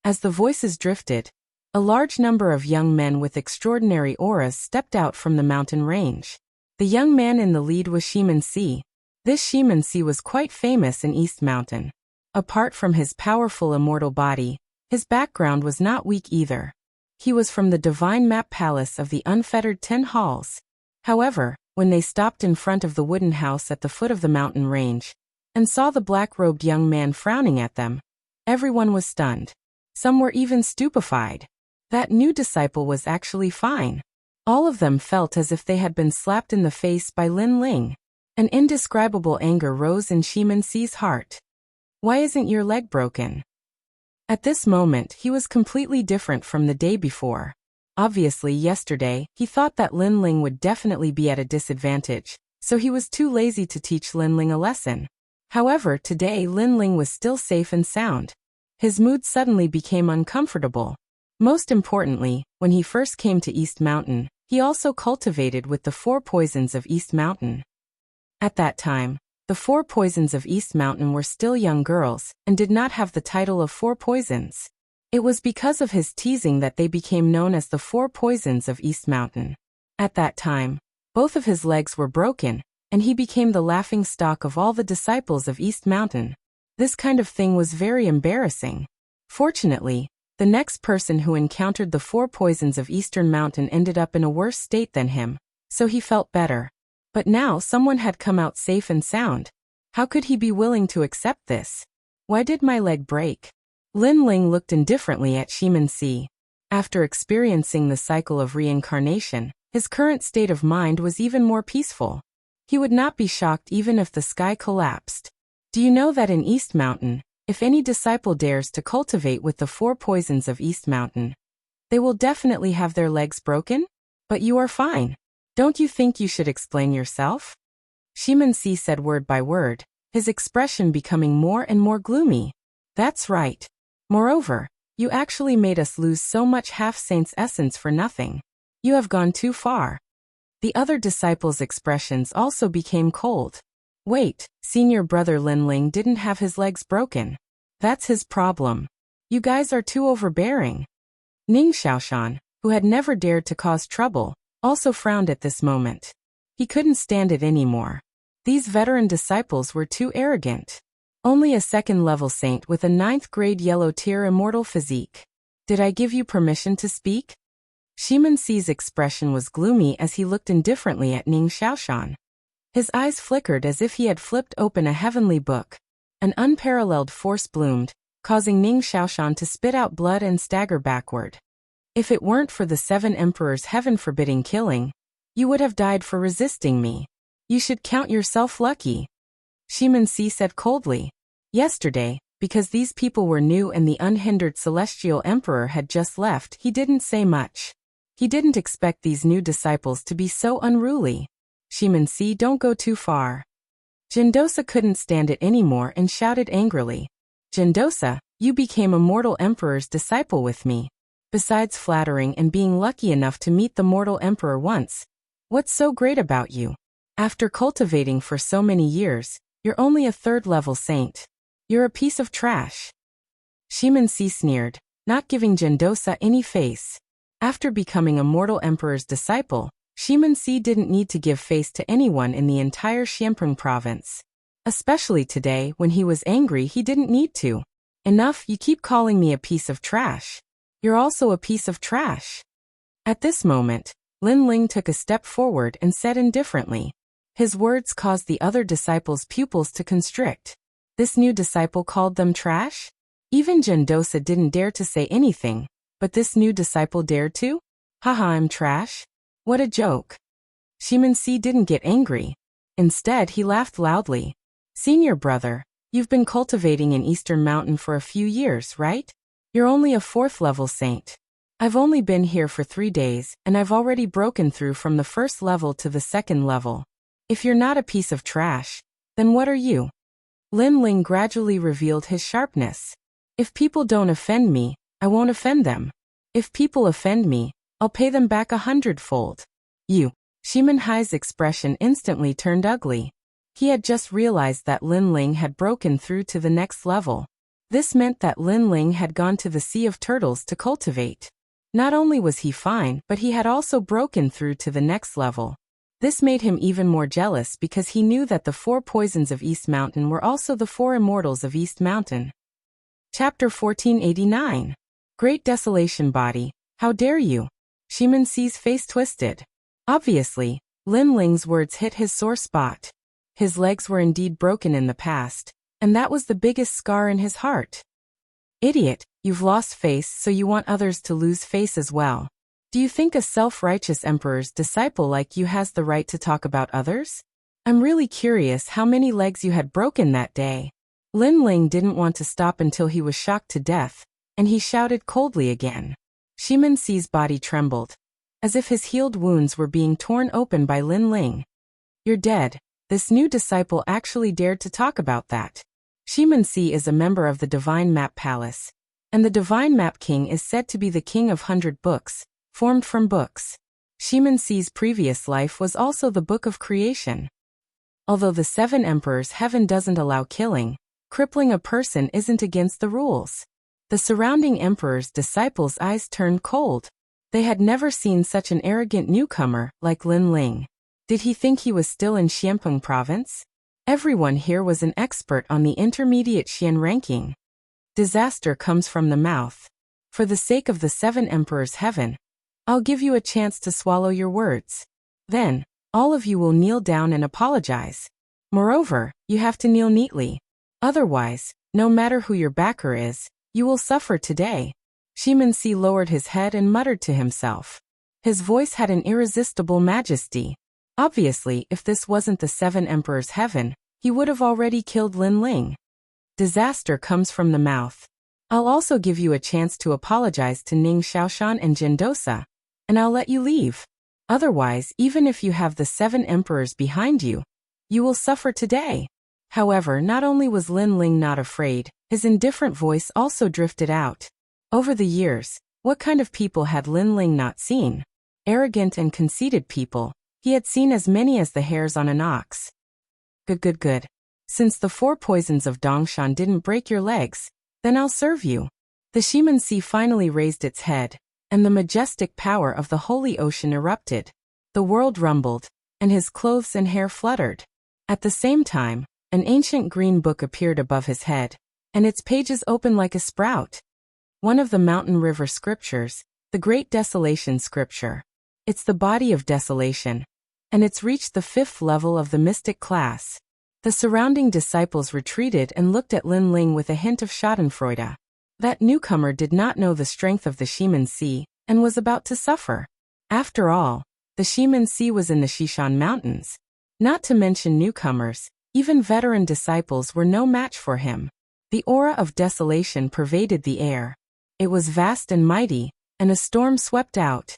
As the voices drifted, a large number of young men with extraordinary auras stepped out from the mountain range. The young man in the lead was Shimen-Si. This Shimen-Si was quite famous in East Mountain. Apart from his powerful immortal body, his background was not weak either. He was from the divine map palace of the unfettered 10 halls. However, when they stopped in front of the wooden house at the foot of the mountain range, and saw the black-robed young man frowning at them, everyone was stunned. Some were even stupefied. That new disciple was actually fine. All of them felt as if they had been slapped in the face by Lin Ling. An indescribable anger rose in Shimen-Si's heart. Why isn't your leg broken? At this moment, he was completely different from the day before. Obviously, yesterday, he thought that Lin Ling would definitely be at a disadvantage, so he was too lazy to teach Lin Ling a lesson. However, today Lin Ling was still safe and sound. His mood suddenly became uncomfortable. Most importantly, when he first came to East Mountain, he also cultivated with the 4 poisons of East Mountain. At that time, the 4 poisons of East Mountain were still young girls, and did not have the title of 4 poisons. It was because of his teasing that they became known as the 4 poisons of East Mountain. At that time, both of his legs were broken, and he became the laughing stock of all the disciples of East Mountain. This kind of thing was very embarrassing. Fortunately, the next person who encountered the 4 poisons of Eastern Mountain ended up in a worse state than him, so he felt better. But now someone had come out safe and sound. How could he be willing to accept this? Why did my leg break? Lin Ling looked indifferently at Shimen-Si. After experiencing the cycle of reincarnation, his current state of mind was even more peaceful. He would not be shocked even if the sky collapsed. Do you know that in East Mountain, if any disciple dares to cultivate with the 4 poisons of East Mountain, they will definitely have their legs broken? But you are fine. Don't you think you should explain yourself? Shimen-Si said word by word, his expression becoming more and more gloomy. That's right. Moreover, you actually made us lose so much half-saint's essence for nothing. You have gone too far. The other disciples' expressions also became cold. Wait, senior brother Lin Ling didn't have his legs broken. That's his problem. You guys are too overbearing. Ning Xiaoshan, who had never dared to cause trouble, also frowned at this moment. He couldn't stand it anymore. These veteran disciples were too arrogant. Only a 2nd-level saint with a 9th-grade yellow-tier immortal physique. Did I give you permission to speak? Shimen-Si's expression was gloomy as he looked indifferently at Ning Xiaoshan. His eyes flickered as if he had flipped open a heavenly book. An unparalleled force bloomed, causing Ning Xiaoshan to spit out blood and stagger backward. If it weren't for the 7 emperors' heaven-forbidding killing, you would have died for resisting me. You should count yourself lucky. Shimen-Si said coldly. Yesterday, because these people were new and the unhindered celestial emperor had just left, he didn't say much. He didn't expect these new disciples to be so unruly. Shimen-Si, don't go too far. Jindosa couldn't stand it anymore and shouted angrily. Jindosa, you became a mortal emperor's disciple with me. Besides flattering and being lucky enough to meet the mortal emperor once, what's so great about you? After cultivating for so many years, you're only a 3rd-level saint. You're a piece of trash. Shimen-Si sneered, not giving Jindosa any face. After becoming a mortal emperor's disciple, Shimen-Si didn't need to give face to anyone in the entire Xianpeng province. Especially today, when he was angry, he didn't need to. Enough, you keep calling me a piece of trash. You're also a piece of trash. At this moment, Lin Ling took a step forward and said indifferently. His words caused the other disciples' pupils to constrict. This new disciple called them trash? Even Gendosa didn't dare to say anything, but this new disciple dared to? Haha, I'm trash? What a joke. Shimin-si didn't get angry. Instead, he laughed loudly. Senior brother, you've been cultivating in Eastern Mountain for a few years, right? You're only a 4th level saint. I've only been here for 3 days, and I've already broken through from the 1st level to the 2nd level. If you're not a piece of trash, then what are you? Lin Ling gradually revealed his sharpness. If people don't offend me, I won't offend them. If people offend me, I'll pay them back 100-fold. You. Shimin Hai's expression instantly turned ugly. He had just realized that Lin Ling had broken through to the next level. This meant that Lin Ling had gone to the Sea of Turtles to cultivate. Not only was he fine, but he had also broken through to the next level. This made him even more jealous because he knew that the 4 poisons of East Mountain were also the 4 immortals of East Mountain. Chapter 1489. Great Desolation Body, how dare you? Shimin-si's face twisted. Obviously, Lin Ling's words hit his sore spot. His legs were indeed broken in the past, and that was the biggest scar in his heart. Idiot, you've lost face, so you want others to lose face as well. Do you think a self-righteous emperor's disciple like you has the right to talk about others? I'm really curious how many legs you had broken that day. Lin Ling didn't want to stop until he was shocked to death, and he shouted coldly again. Shimin-si's body trembled, as if his healed wounds were being torn open by Lin Ling. You're dead. This new disciple actually dared to talk about that. Shimin-si is a member of the Divine Map Palace, and the Divine Map King is said to be the king of 100 books, formed from books. Shimin-si's previous life was also the Book of Creation. Although the 7 Emperors' heaven doesn't allow killing, crippling a person isn't against the rules. The surrounding emperor's disciples' eyes turned cold. They had never seen such an arrogant newcomer like Lin Ling. Did he think he was still in Xianpeng province? Everyone here was an expert on the intermediate Xian ranking. Disaster comes from the mouth. For the sake of the 7 Emperors' heaven, I'll give you a chance to swallow your words. Then, all of you will kneel down and apologize. Moreover, you have to kneel neatly. Otherwise, no matter who your backer is, you will suffer today. Shimin-si lowered his head and muttered to himself. His voice had an irresistible majesty. Obviously, if this wasn't the 7 Emperors' heaven, he would have already killed Lin Ling. Disaster comes from the mouth. I'll also give you a chance to apologize to Ning Xiaoshan and Gendosa, and I'll let you leave. Otherwise, even if you have the 7 Emperors behind you, you will suffer today. However, not only was Lin Ling not afraid, his indifferent voice also drifted out. Over the years, what kind of people had Lin Ling not seen? Arrogant and conceited people. He had seen as many as the hairs on an ox. Good. Since the 4 poisons of Dongshan didn't break your legs, then I'll serve you. The Shimin-si finally raised its head, and the majestic power of the holy ocean erupted. The world rumbled, and his clothes and hair fluttered. At the same time, an ancient green book appeared above his head, and its pages opened like a sprout. One of the mountain river scriptures, the Great Desolation Scripture. It's the body of desolation, and it's reached the 5th level of the mystic class. The surrounding disciples retreated and looked at Lin Ling with a hint of schadenfreude. That newcomer did not know the strength of the Shimin-si, and was about to suffer. After all, the Shimin-si was in the Shishan Mountains. Not to mention newcomers, even veteran disciples were no match for him. The aura of desolation pervaded the air. It was vast and mighty, and a storm swept out.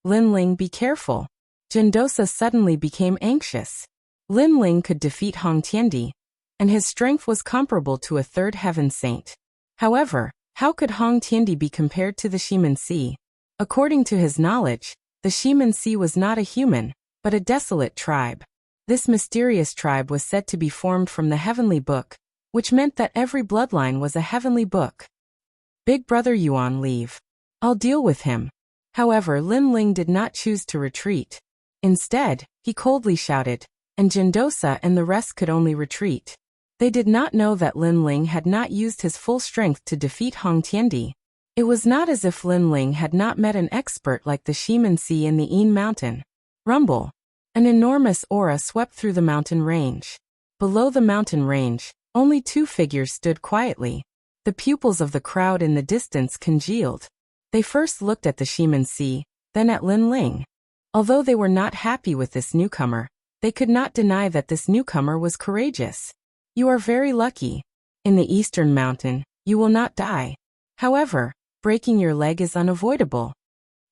Lin Ling, be careful. Gendosa suddenly became anxious. Lin Ling could defeat Hong Tiandi, and his strength was comparable to a 3rd heaven saint. However, how could Hong Tiandi be compared to the Shimin-si? According to his knowledge, the Shimin-si was not a human, but a desolate tribe. This mysterious tribe was said to be formed from the heavenly book, which meant that every bloodline was a heavenly book. Big Brother Yuan, leave. I'll deal with him. However, Lin Ling did not choose to retreat. Instead, he coldly shouted, and Gendosa and the rest could only retreat. They did not know that Lin Ling had not used his full strength to defeat Hong Tiandi. It was not as if Lin Ling had not met an expert like the Shimin-si in the Yin Mountain. Rumble. An enormous aura swept through the mountain range. Below the mountain range, only 2 figures stood quietly. The pupils of the crowd in the distance congealed. They first looked at the Shimen-Si, then at Lin Ling. Although they were not happy with this newcomer, they could not deny that this newcomer was courageous. You are very lucky. In the Eastern Mountain, you will not die. However, breaking your leg is unavoidable.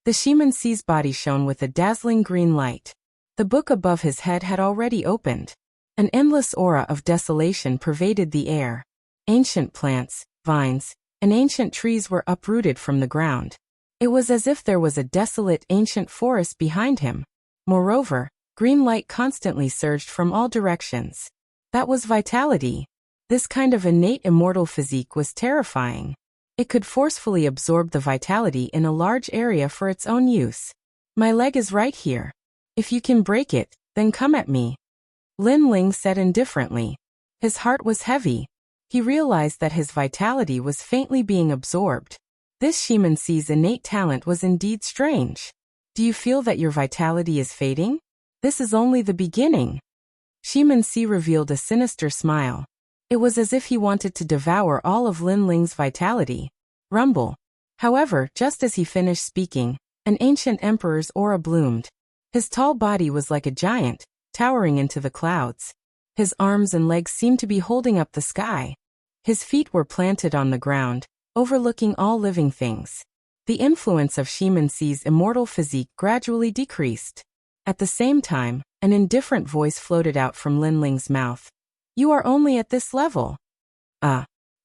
The Shimen-Si's body shone with a dazzling green light. The book above his head had already opened. An endless aura of desolation pervaded the air. Ancient plants, vines, and ancient trees were uprooted from the ground. It was as if there was a desolate ancient forest behind him. Moreover, green light constantly surged from all directions. That was vitality. This kind of innate immortal physique was terrifying. It could forcefully absorb the vitality in a large area for its own use. My leg is right here. If you can break it, then come at me. Lin Ling said indifferently. His heart was heavy. He realized that his vitality was faintly being absorbed. This Shimen-Si's innate talent was indeed strange. Do you feel that your vitality is fading? This is only the beginning. Shimen-Si revealed a sinister smile. It was as if he wanted to devour all of Lin Ling's vitality. Rumble. However, just as he finished speaking, an ancient emperor's aura bloomed. His tall body was like a giant, towering into the clouds. His arms and legs seemed to be holding up the sky. His feet were planted on the ground, overlooking all living things. The influence of Shimen-Si's immortal physique gradually decreased. At the same time, an indifferent voice floated out from Lin Ling's mouth. You are only at this level.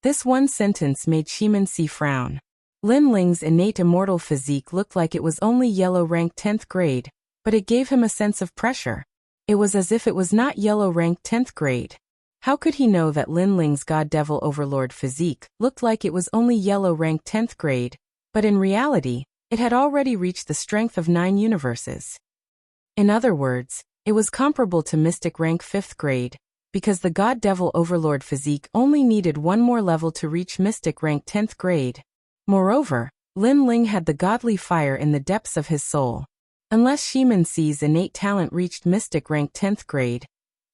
This one sentence made Shimen-Si frown. Lin Ling's innate immortal physique looked like it was only yellow rank 10th grade, but it gave him a sense of pressure. It was as if it was not yellow rank 10th grade. How could he know that Lin Ling's God Devil Overlord physique looked like it was only yellow rank 10th grade, but in reality, it had already reached the strength of 9 universes. In other words, it was comparable to Mystic rank 5th grade, because the God Devil Overlord physique only needed one more level to reach Mystic rank 10th grade. Moreover, Lin Ling had the godly fire in the depths of his soul. Unless Shimen-Si's innate talent reached Mystic rank 10th grade,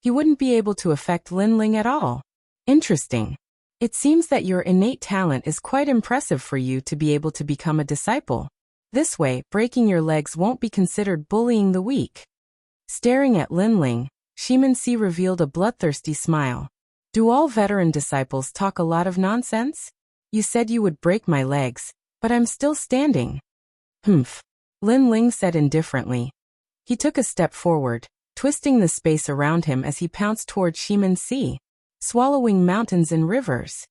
he wouldn't be able to affect Lin Ling at all. Interesting. It seems that your innate talent is quite impressive for you to be able to become a disciple. This way, breaking your legs won't be considered bullying the weak. Staring at Lin Ling, Shimen-Si revealed a bloodthirsty smile. Do all veteran disciples talk a lot of nonsense? You said you would break my legs, but I'm still standing. Humph. Lin Ling said indifferently. He took a step forward, twisting the space around him as he pounced toward Shimen-Si, swallowing mountains and rivers.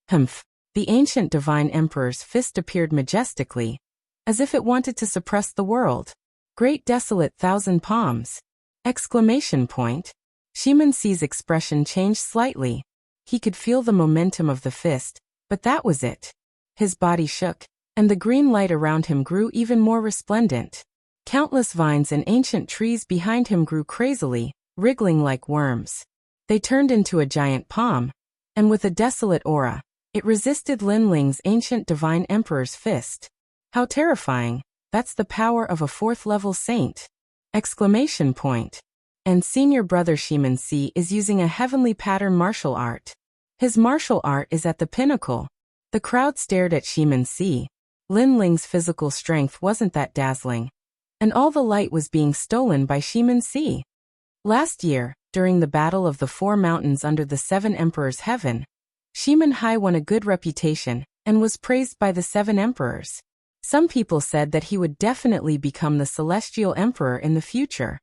Humph. The ancient divine emperor's fist appeared majestically, as if it wanted to suppress the world. Great desolate thousand palms! Exclamation point. Shimen-Si's expression changed slightly. He could feel the momentum of the fist, but that was it. His body shook, and the green light around him grew even more resplendent. Countless vines and ancient trees behind him grew crazily, wriggling like worms. They turned into a giant palm, and with a desolate aura, it resisted Lin Ling's ancient divine emperor's fist. How terrifying! That's the power of a 4th-level saint! Exclamation point. And senior brother Shimen-Si is using a heavenly pattern martial art. His martial art is at the pinnacle. The crowd stared at Shimen-Si. Lin Ling's physical strength wasn't that dazzling, and all the light was being stolen by Shimen-Si. Last year, during the Battle of the 4 Mountains under the 7 Emperors' Heaven, Shimen-Hai won a good reputation and was praised by the 7 Emperors. Some people said that he would definitely become the Celestial Emperor in the future.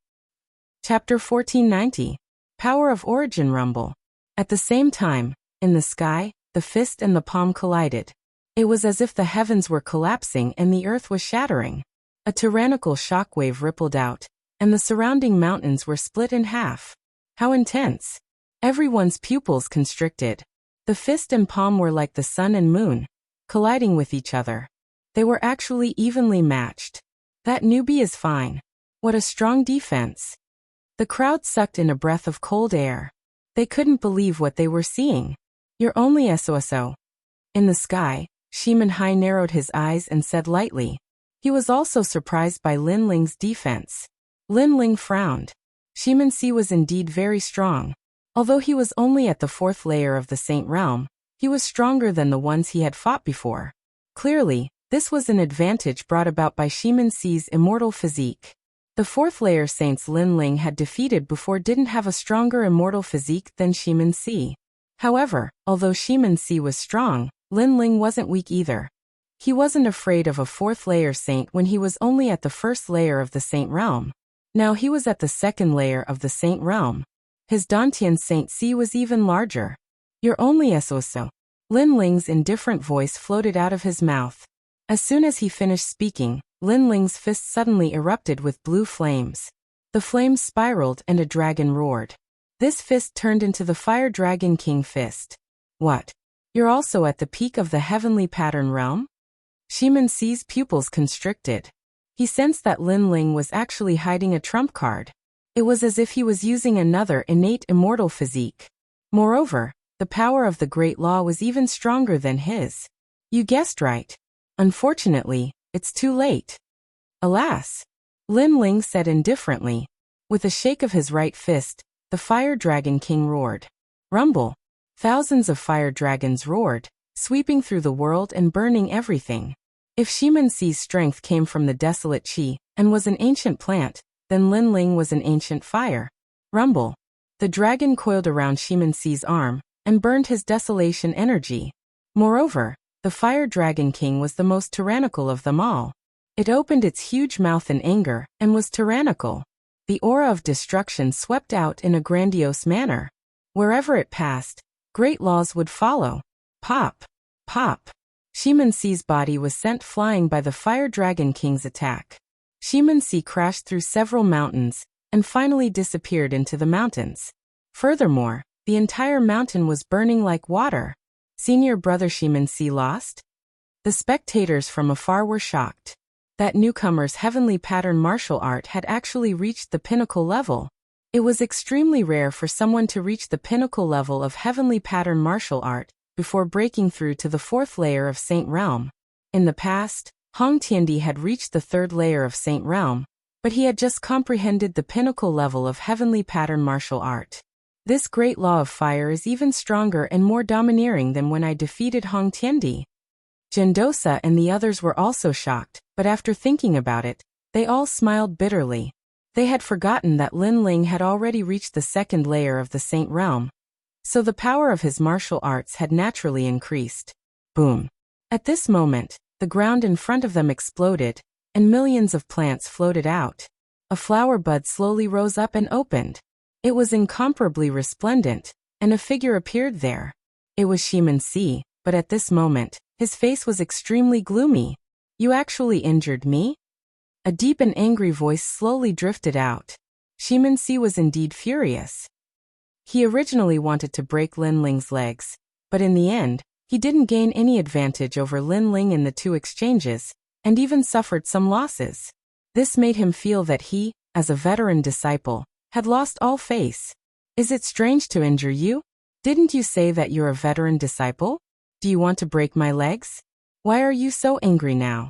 Chapter 1490. Power of Origin Rumble. At the same time, in the sky, the fist and the palm collided. It was as if the heavens were collapsing and the earth was shattering. A tyrannical shockwave rippled out, and the surrounding mountains were split in half. How intense! Everyone's pupils constricted. The fist and palm were like the sun and moon, colliding with each other. They were actually evenly matched. That newbie is fine. What a strong defense. The crowd sucked in a breath of cold air. They couldn't believe what they were seeing. You're only SOSO. In the sky, Shimen-Hai narrowed his eyes and said lightly. He was also surprised by Lin Ling's defense. Lin Ling frowned. Shimen-Si was indeed very strong. Although he was only at the 4th layer of the Saint Realm, He was stronger than the ones he had fought before. Clearly, this was an advantage brought about by Shimin Si's immortal physique. The fourth layer saints Lin Ling had defeated before didn't have a stronger immortal physique than Shimin Si. However, although Shimin Si was strong, Lin Ling wasn't weak either. He wasn't afraid of a fourth layer saint when he was only at the first layer of the saint realm. Now he was at the second layer of the saint realm. His Dantian Saint Si was even larger. "You're only so." Lin Ling's indifferent voice floated out of his mouth. As soon as he finished speaking, Lin Ling's fist suddenly erupted with blue flames. The flames spiraled and a dragon roared. This fist turned into the Fire Dragon King fist. "What? You're also at the peak of the heavenly pattern realm?" Shimin Si's pupils constricted. He sensed that Lin Ling was actually hiding a trump card. It was as if he was using another innate immortal physique. Moreover, the power of the Great Law was even stronger than his. "You guessed right. Unfortunately, it's too late." "Alas," Lin Ling said indifferently. With a shake of his right fist, the Fire Dragon King roared. Rumble. Thousands of fire dragons roared, sweeping through the world and burning everything. If Shimin Si's strength came from the desolate Qi and was an ancient plant, then Lin Ling was an ancient fire. Rumble. The dragon coiled around Shimin Si's arm and burned his desolation energy. Moreover, the Fire Dragon King was the most tyrannical of them all. It opened its huge mouth in anger and was tyrannical. The aura of destruction swept out in a grandiose manner. Wherever it passed, great laws would follow. Pop. Pop. Shimin Si's body was sent flying by the Fire Dragon King's attack. Shimin Si crashed through several mountains and finally disappeared into the mountains. Furthermore, the entire mountain was burning like water. Senior brother Shimin Si lost? The spectators from afar were shocked. That newcomer's heavenly pattern martial art had actually reached the pinnacle level. It was extremely rare for someone to reach the pinnacle level of heavenly pattern martial art before breaking through to the fourth layer of Saint Realm. In the past, Hong Tiandi had reached the third layer of Saint Realm, but he had just comprehended the pinnacle level of heavenly pattern martial art. This great law of fire is even stronger and more domineering than when I defeated Hong Tiandi. Gendosa and the others were also shocked, but after thinking about it, they all smiled bitterly. They had forgotten that Lin Ling had already reached the second layer of the Saint Realm. So the power of his martial arts had naturally increased. Boom. At this moment, the ground in front of them exploded, and millions of plants floated out. A flower bud slowly rose up and opened. It was incomparably resplendent, and a figure appeared there. It was Shimin Si, but at this moment, his face was extremely gloomy. "You actually injured me?" A deep and angry voice slowly drifted out. Shimin Si was indeed furious. He originally wanted to break Lin Ling's legs, but in the end, he didn't gain any advantage over Lin Ling in the two exchanges, and even suffered some losses. This made him feel that he, as a veteran disciple, had lost all face. "Is it strange to injure you? Didn't you say that you're a veteran disciple? Do you want to break my legs? Why are you so angry now?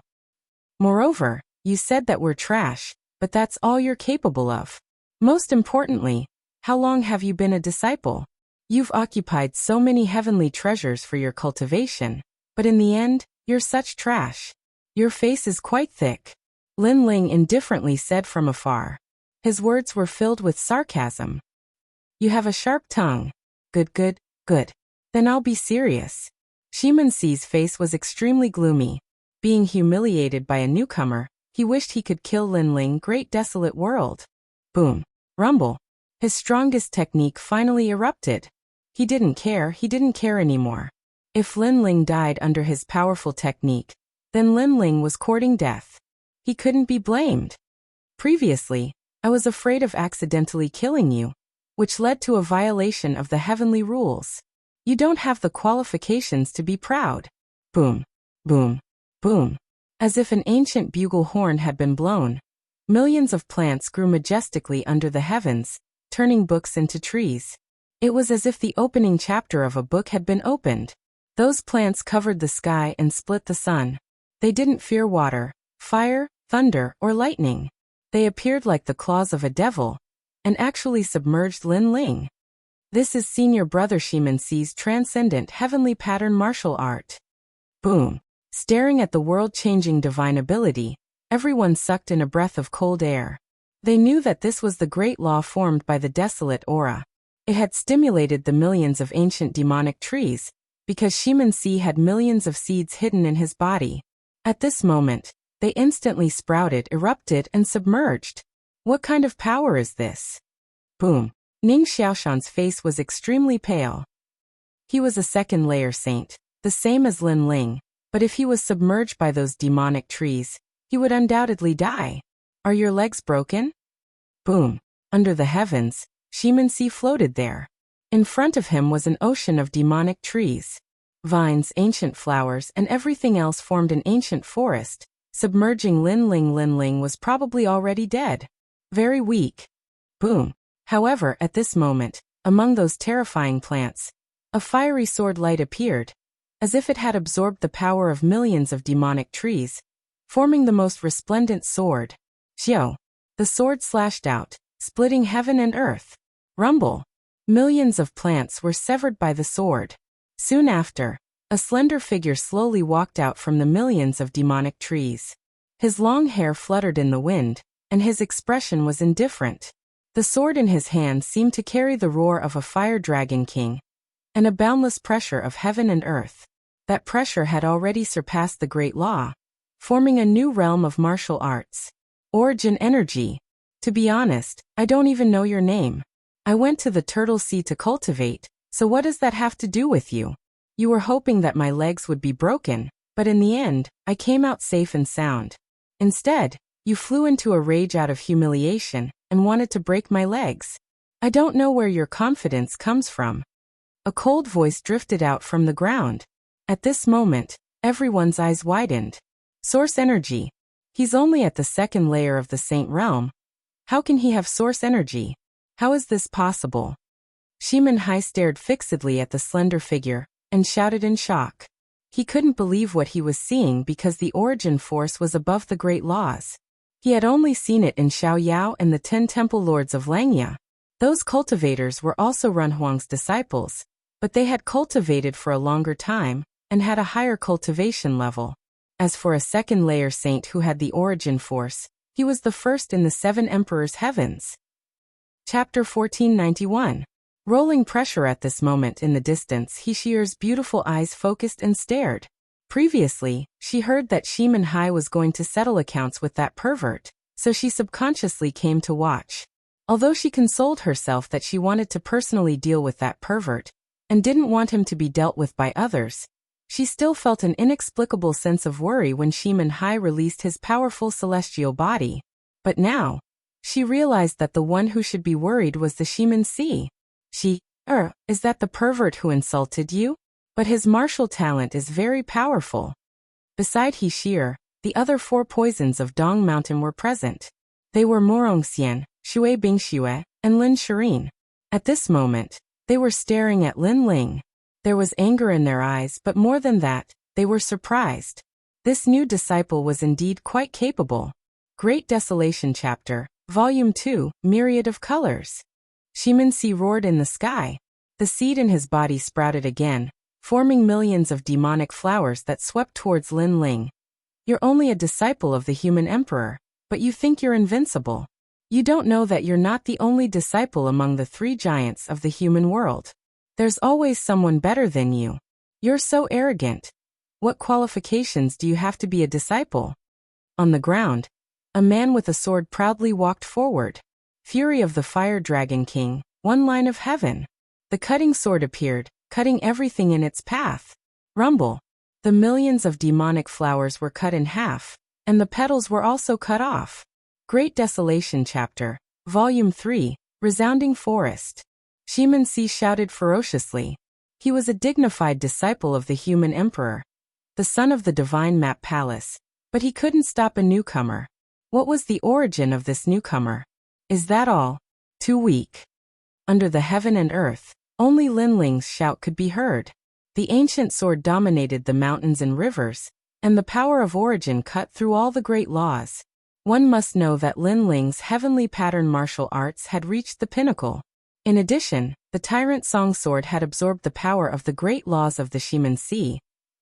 Moreover, you said that we're trash, but that's all you're capable of. Most importantly, how long have you been a disciple? You've occupied so many heavenly treasures for your cultivation, but in the end, you're such trash. Your face is quite thick," Lin Ling indifferently said from afar. His words were filled with sarcasm. "You have a sharp tongue. Good, good, good. Then I'll be serious." Shimin Si's face was extremely gloomy. Being humiliated by a newcomer, he wished he could kill Lin Ling. Great desolate world. Boom. Rumble. His strongest technique finally erupted. He didn't care anymore. If Lin Ling died under his powerful technique, then Lin Ling was courting death. He couldn't be blamed. "Previously, I was afraid of accidentally killing you, which led to a violation of the heavenly rules. You don't have the qualifications to be proud." Boom, boom, boom. As if an ancient bugle horn had been blown, millions of plants grew majestically under the heavens, turning books into trees. It was as if the opening chapter of a book had been opened. Those plants covered the sky and split the sun. They didn't fear water, fire, thunder, or lightning. They appeared like the claws of a devil, and actually submerged Lin Ling. This is senior brother Shimensi's transcendent heavenly pattern martial art. Boom. Staring at the world-changing divine ability, everyone sucked in a breath of cold air. They knew that this was the great law formed by the desolate aura. It had stimulated the millions of ancient demonic trees, because Shimensi had millions of seeds hidden in his body. At this moment, they instantly sprouted, erupted, and submerged. What kind of power is this? Boom. Ning Xiaoshan's face was extremely pale. He was a second-layer saint, the same as Lin Ling, but if he was submerged by those demonic trees, he would undoubtedly die. Are your legs broken? Boom. Under the heavens, Shimensi floated there. In front of him was an ocean of demonic trees. Vines, ancient flowers, and everything else formed an ancient forest, submerging Lin Ling. Lin Ling was probably already dead. Very weak. Boom. However, at this moment, among those terrifying plants, a fiery sword light appeared, as if it had absorbed the power of millions of demonic trees, forming the most resplendent sword. Xiao. The sword slashed out, splitting heaven and earth. Rumble. Millions of plants were severed by the sword. Soon after, a slender figure slowly walked out from the millions of demonic trees. His long hair fluttered in the wind, and his expression was indifferent. The sword in his hand seemed to carry the roar of a fire dragon king, and a boundless pressure of heaven and earth. That pressure had already surpassed the great law, forming a new realm of martial arts. Origin energy. To be honest, I don't even know your name. I went to the Turtle Sea to cultivate, so what does that have to do with you? You were hoping that my legs would be broken, but in the end, I came out safe and sound. Instead, you flew into a rage out of humiliation and wanted to break my legs. I don't know where your confidence comes from. A cold voice drifted out from the ground. At this moment, everyone's eyes widened. Source energy. He's only at the second layer of the Saint realm. How can he have source energy? How is this possible? Shimen Hai stared fixedly at the slender figure and shouted in shock. He couldn't believe what he was seeing because the origin force was above the great laws. He had only seen it in Xiao Yao and the 10 temple lords of Langya. Those cultivators were also Runhuang's disciples, but they had cultivated for a longer time and had a higher cultivation level. As for a second-layer saint who had the origin force, he was the first in the 7 emperors' heavens. Chapter 1491. Rolling pressure. At this moment in the distance, Hishir's beautiful eyes focused and stared. Previously, she heard that Shimen Hai was going to settle accounts with that pervert, so she subconsciously came to watch. Although she consoled herself that she wanted to personally deal with that pervert, and didn't want him to be dealt with by others, she still felt an inexplicable sense of worry when Shimen Hai released his powerful celestial body. But now, she realized that the one who should be worried was the Shimensi. Is that the pervert who insulted you? But his martial talent is very powerful. Beside Hishir, the other 4 poisons of Dong Mountain were present. They were Morongxian, Shui Bingxue, and Lin Shirin. At this moment, they were staring at Lin Ling. There was anger in their eyes, but more than that, they were surprised. This new disciple was indeed quite capable. Great Desolation Chapter, Volume 2, Myriad of Colors. Shimensi roared in the sky. The seed in his body sprouted again, forming millions of demonic flowers that swept towards Lin Ling. You're only a disciple of the human emperor, but you think you're invincible. You don't know that you're not the only disciple among the 3 giants of the human world. There's always someone better than you. You're so arrogant. What qualifications do you have to be a disciple? On the ground, a man with a sword proudly walked forward. Fury of the Fire Dragon King, one line of heaven. The cutting sword appeared, cutting everything in its path. Rumble. The millions of demonic flowers were cut in half, and the petals were also cut off. Great Desolation Chapter, Volume 3, Resounding Forest. Shimensi shouted ferociously. He was a dignified disciple of the human emperor, the son of the divine map palace, but he couldn't stop a newcomer. What was the origin of this newcomer? Is that all? Too weak. Under the heaven and earth, only Lin Ling's shout could be heard. The ancient sword dominated the mountains and rivers, and the power of origin cut through all the great laws. One must know that Lin Ling's heavenly pattern martial arts had reached the pinnacle. In addition, the tyrant Song sword had absorbed the power of the great laws of the Shimen Sea,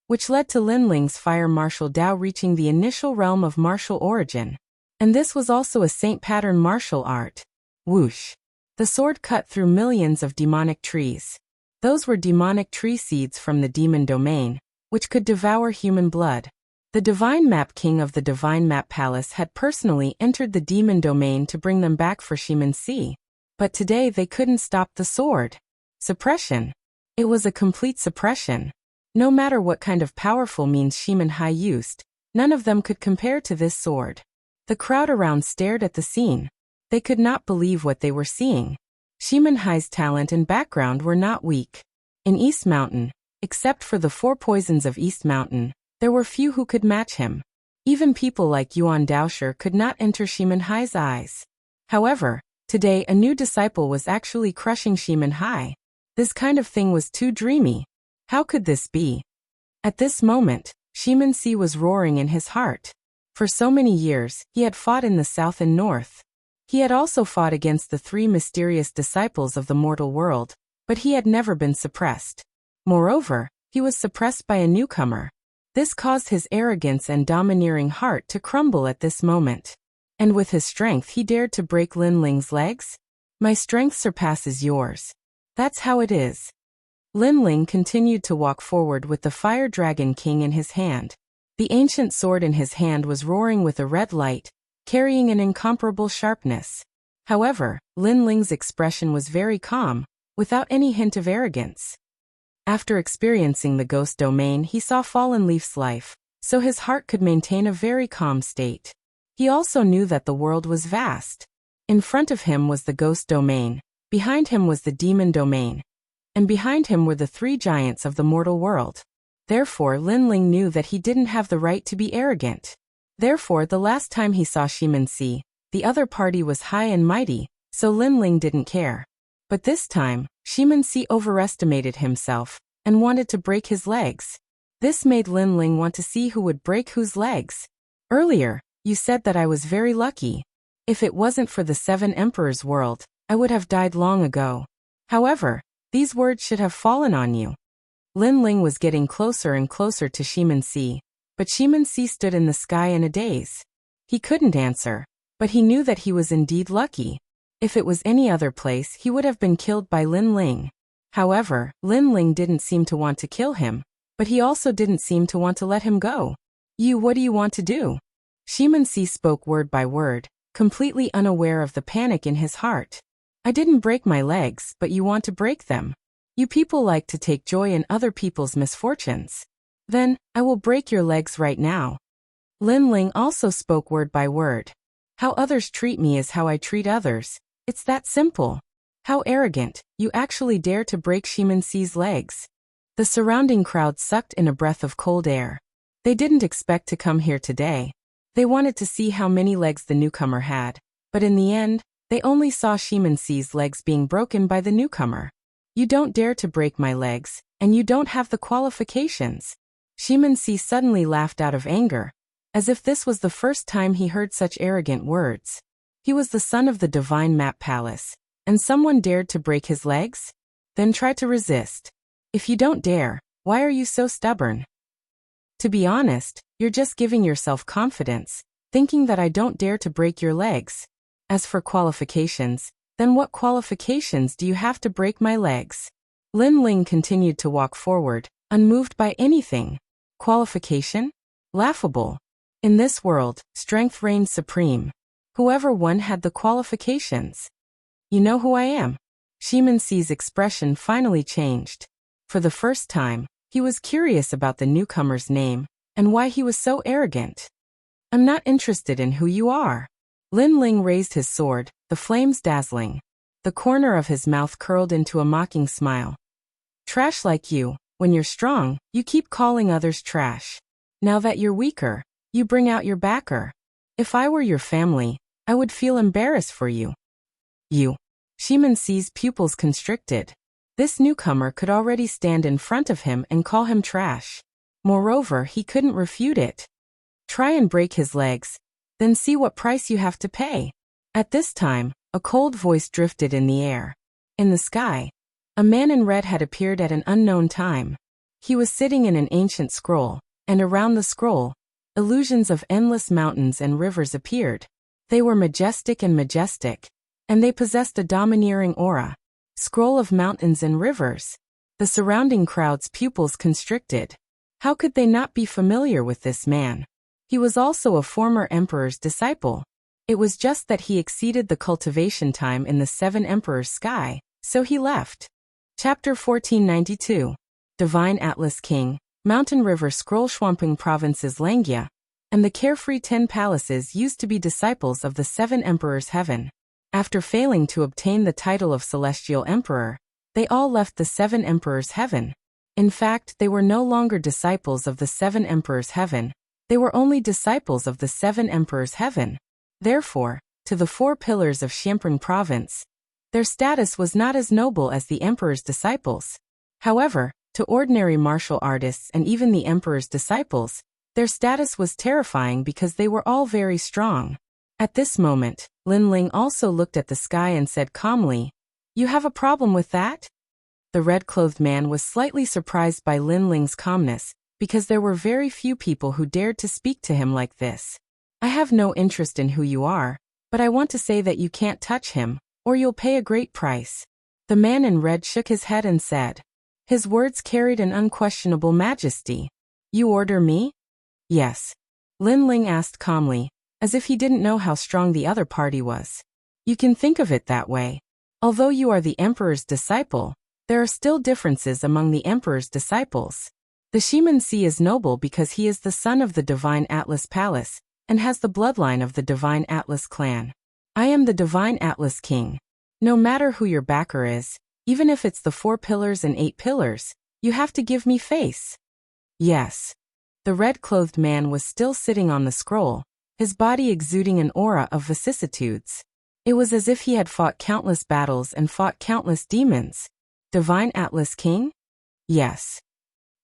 which led to Lin Ling's fire martial Dao reaching the initial realm of martial origin. And this was also a saint pattern martial art. Whoosh! The sword cut through millions of demonic trees. Those were demonic tree seeds from the demon domain, which could devour human blood. The Divine Map King of the Divine Map Palace had personally entered the demon domain to bring them back for Shimen Sea. But today they couldn't stop the sword. Suppression. It was a complete suppression. No matter what kind of powerful means Shimen Hai used, none of them could compare to this sword. The crowd around stared at the scene. They could not believe what they were seeing. Shimen Hai's talent and background were not weak. In East Mountain, except for the 4 poisons of East Mountain, there were few who could match him. Even people like Yuan Daosher could not enter Shimen Hai's eyes. However, today a new disciple was actually crushing Shimen Hai. This kind of thing was too dreamy. How could this be? At this moment, Shimen Sea was roaring in his heart. For so many years, he had fought in the south and north. He had also fought against the 3 mysterious disciples of the mortal world, but he had never been suppressed. Moreover, he was suppressed by a newcomer. This caused his arrogance and domineering heart to crumble at this moment. And with his strength he dared to break Lin Ling's legs? My strength surpasses yours. That's how it is. Lin Ling continued to walk forward with the Fire Dragon King in his hand. The ancient sword in his hand was roaring with a red light, carrying an incomparable sharpness. However, Lin Ling's expression was very calm, without any hint of arrogance. After experiencing the ghost domain, he saw Fallen Leaf's life, so his heart could maintain a very calm state. He also knew that the world was vast. In front of him was the ghost domain, behind him was the demon domain, and behind him were the 3 giants of the mortal world. Therefore, Lin Ling knew that he didn't have the right to be arrogant. Therefore, the last time he saw Shimen Sea, the other party was high and mighty, so Lin Ling didn't care. But this time, Shimen Sea overestimated himself and wanted to break his legs. This made Lin Ling want to see who would break whose legs. Earlier, you said that I was very lucky. If it wasn't for the 7 Emperors' world, I would have died long ago. However, these words should have fallen on you. Lin Ling was getting closer and closer to Shimen Sea, but Shimen Sea stood in the sky in a daze. He couldn't answer, but he knew that he was indeed lucky. If it was any other place, he would have been killed by Lin Ling. However, Lin Ling didn't seem to want to kill him, but he also didn't seem to want to let him go. What do you want to do? Shimen Sea spoke word by word, completely unaware of the panic in his heart. I didn't break my legs, but you want to break them. You people like to take joy in other people's misfortunes. Then, I will break your legs right now. Lin Ling also spoke word by word. How others treat me is how I treat others. It's that simple. How arrogant, you actually dare to break Shimen Sea's legs. The surrounding crowd sucked in a breath of cold air. They didn't expect to come here today. They wanted to see how many legs the newcomer had, but in the end, they only saw Shimen Sea's legs being broken by the newcomer. You don't dare to break my legs, and you don't have the qualifications. Shimen Sea suddenly laughed out of anger, as if this was the first time he heard such arrogant words. He was the son of the Divine Map Palace, and someone dared to break his legs? Then try to resist. If you don't dare, why are you so stubborn? To be honest, you're just giving yourself confidence, thinking that I don't dare to break your legs. As for qualifications, then what qualifications do you have to break my legs? Lin Ling continued to walk forward, unmoved by anything. Qualification? Laughable. In this world, strength reigned supreme. Whoever won had the qualifications. You know who I am? Shimen Sea's expression finally changed. For the first time, he was curious about the newcomer's name, and why he was so arrogant. I'm not interested in who you are. Lin Ling raised his sword, the flames dazzling. The corner of his mouth curled into a mocking smile. Trash like you, when you're strong, you keep calling others trash. Now that you're weaker, you bring out your backer. If I were your family, I would feel embarrassed for you. You. Shimen Sea's pupils constricted. This newcomer could already stand in front of him and call him trash. Moreover, he couldn't refute it. Try and break his legs, then see what price you have to pay. At this time, a cold voice drifted in the air. In the sky, a man in red had appeared at an unknown time. He was sitting in an ancient scroll, and around the scroll, illusions of endless mountains and rivers appeared. They were majestic, and they possessed a domineering aura. Scroll of mountains and rivers. The surrounding crowd's pupils constricted. How could they not be familiar with this man? He was also a former emperor's disciple. It was just that he exceeded the cultivation time in the 7 emperors' sky, so he left. Chapter 1492. Divine Atlas King, Mountain River Scroll. Swamping Province's Langya, and the carefree 10 palaces used to be disciples of the 7 emperors' heaven. After failing to obtain the title of celestial emperor, they all left the 7 emperors' heaven. In fact, they were no longer disciples of the 7 emperors' heaven. They were only disciples of the 7 emperors' heaven. Therefore, to the 4 pillars of Xianping Province, their status was not as noble as the emperor's disciples. However, to ordinary martial artists and even the emperor's disciples, their status was terrifying because they were all very strong. At this moment, Lin Ling also looked at the sky and said calmly, "You have a problem with that?" The red-clothed man was slightly surprised by Lin Ling's calmness, because there were very few people who dared to speak to him like this. "I have no interest in who you are, but I want to say that you can't touch him, or you'll pay a great price." The man in red shook his head and said. His words carried an unquestionable majesty. "You order me?" "Yes." Lin Ling asked calmly, as if he didn't know how strong the other party was. "You can think of it that way. Although you are the emperor's disciple, there are still differences among the emperor's disciples. The Shiman Sea is noble because he is the son of the Divine Atlas Palace, and has the bloodline of the Divine Atlas clan. I am the Divine Atlas King. No matter who your backer is, even if it's the 4 pillars and 8 pillars, you have to give me face." "Yes." The red-clothed man was still sitting on the scroll, his body exuding an aura of vicissitudes. It was as if he had fought countless battles and fought countless demons. "Divine Atlas King?" "Yes."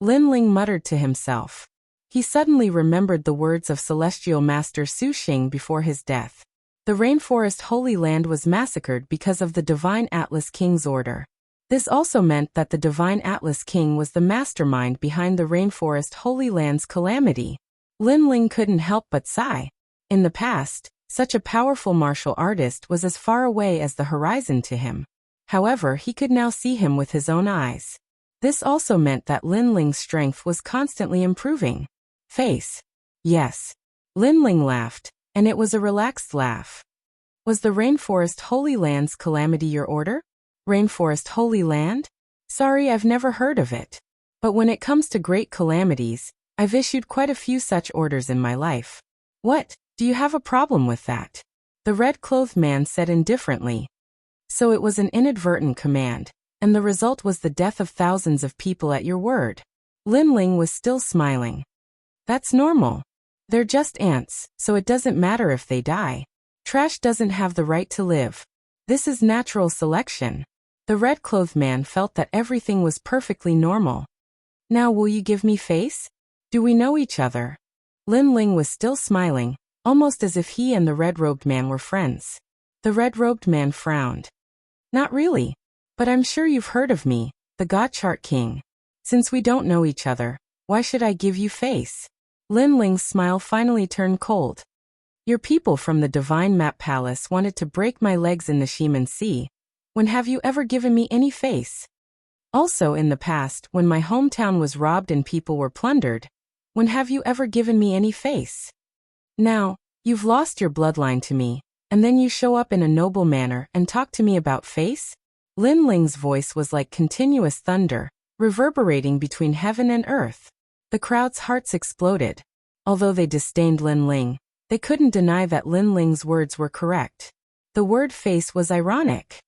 Lin Ling muttered to himself. He suddenly remembered the words of Celestial Master Su Xing before his death. The Rainforest Holy Land was massacred because of the Divine Atlas King's order. This also meant that the Divine Atlas King was the mastermind behind the Rainforest Holy Land's calamity. Lin Ling couldn't help but sigh. In the past, such a powerful martial artist was as far away as the horizon to him. However, he could now see him with his own eyes. This also meant that Lin Ling's strength was constantly improving. "Face." "Yes." Lin Ling laughed, and it was a relaxed laugh. "Was the Rainforest Holy Land's calamity your order?" "Rainforest Holy Land? Sorry, I've never heard of it. But when it comes to great calamities, I've issued quite a few such orders in my life." "What? Do you have a problem with that?" The red-clothed man said indifferently. "So it was an inadvertent command, and the result was the death of thousands of people at your word." Lin Ling was still smiling. "That's normal. They're just ants, so it doesn't matter if they die. Trash doesn't have the right to live. This is natural selection." The red-clothed man felt that everything was perfectly normal. "Now will you give me face? Do we know each other?" Lin Ling was still smiling, almost as if he and the red-robed man were friends. The red-robed man frowned. "Not really. But I'm sure you've heard of me, the God Chart King. Since we don't know each other, why should I give you face?" Lin Ling's smile finally turned cold. "Your people from the Divine Map Palace wanted to break my legs in the Shiman Sea. When have you ever given me any face? Also in the past, when my hometown was robbed and people were plundered, when have you ever given me any face? Now, you've lost your bloodline to me, and then you show up in a noble manner and talk to me about face?" Lin Ling's voice was like continuous thunder, reverberating between heaven and earth. The crowd's hearts exploded. Although they disdained Lin Ling, they couldn't deny that Lin Ling's words were correct. The word face was ironic.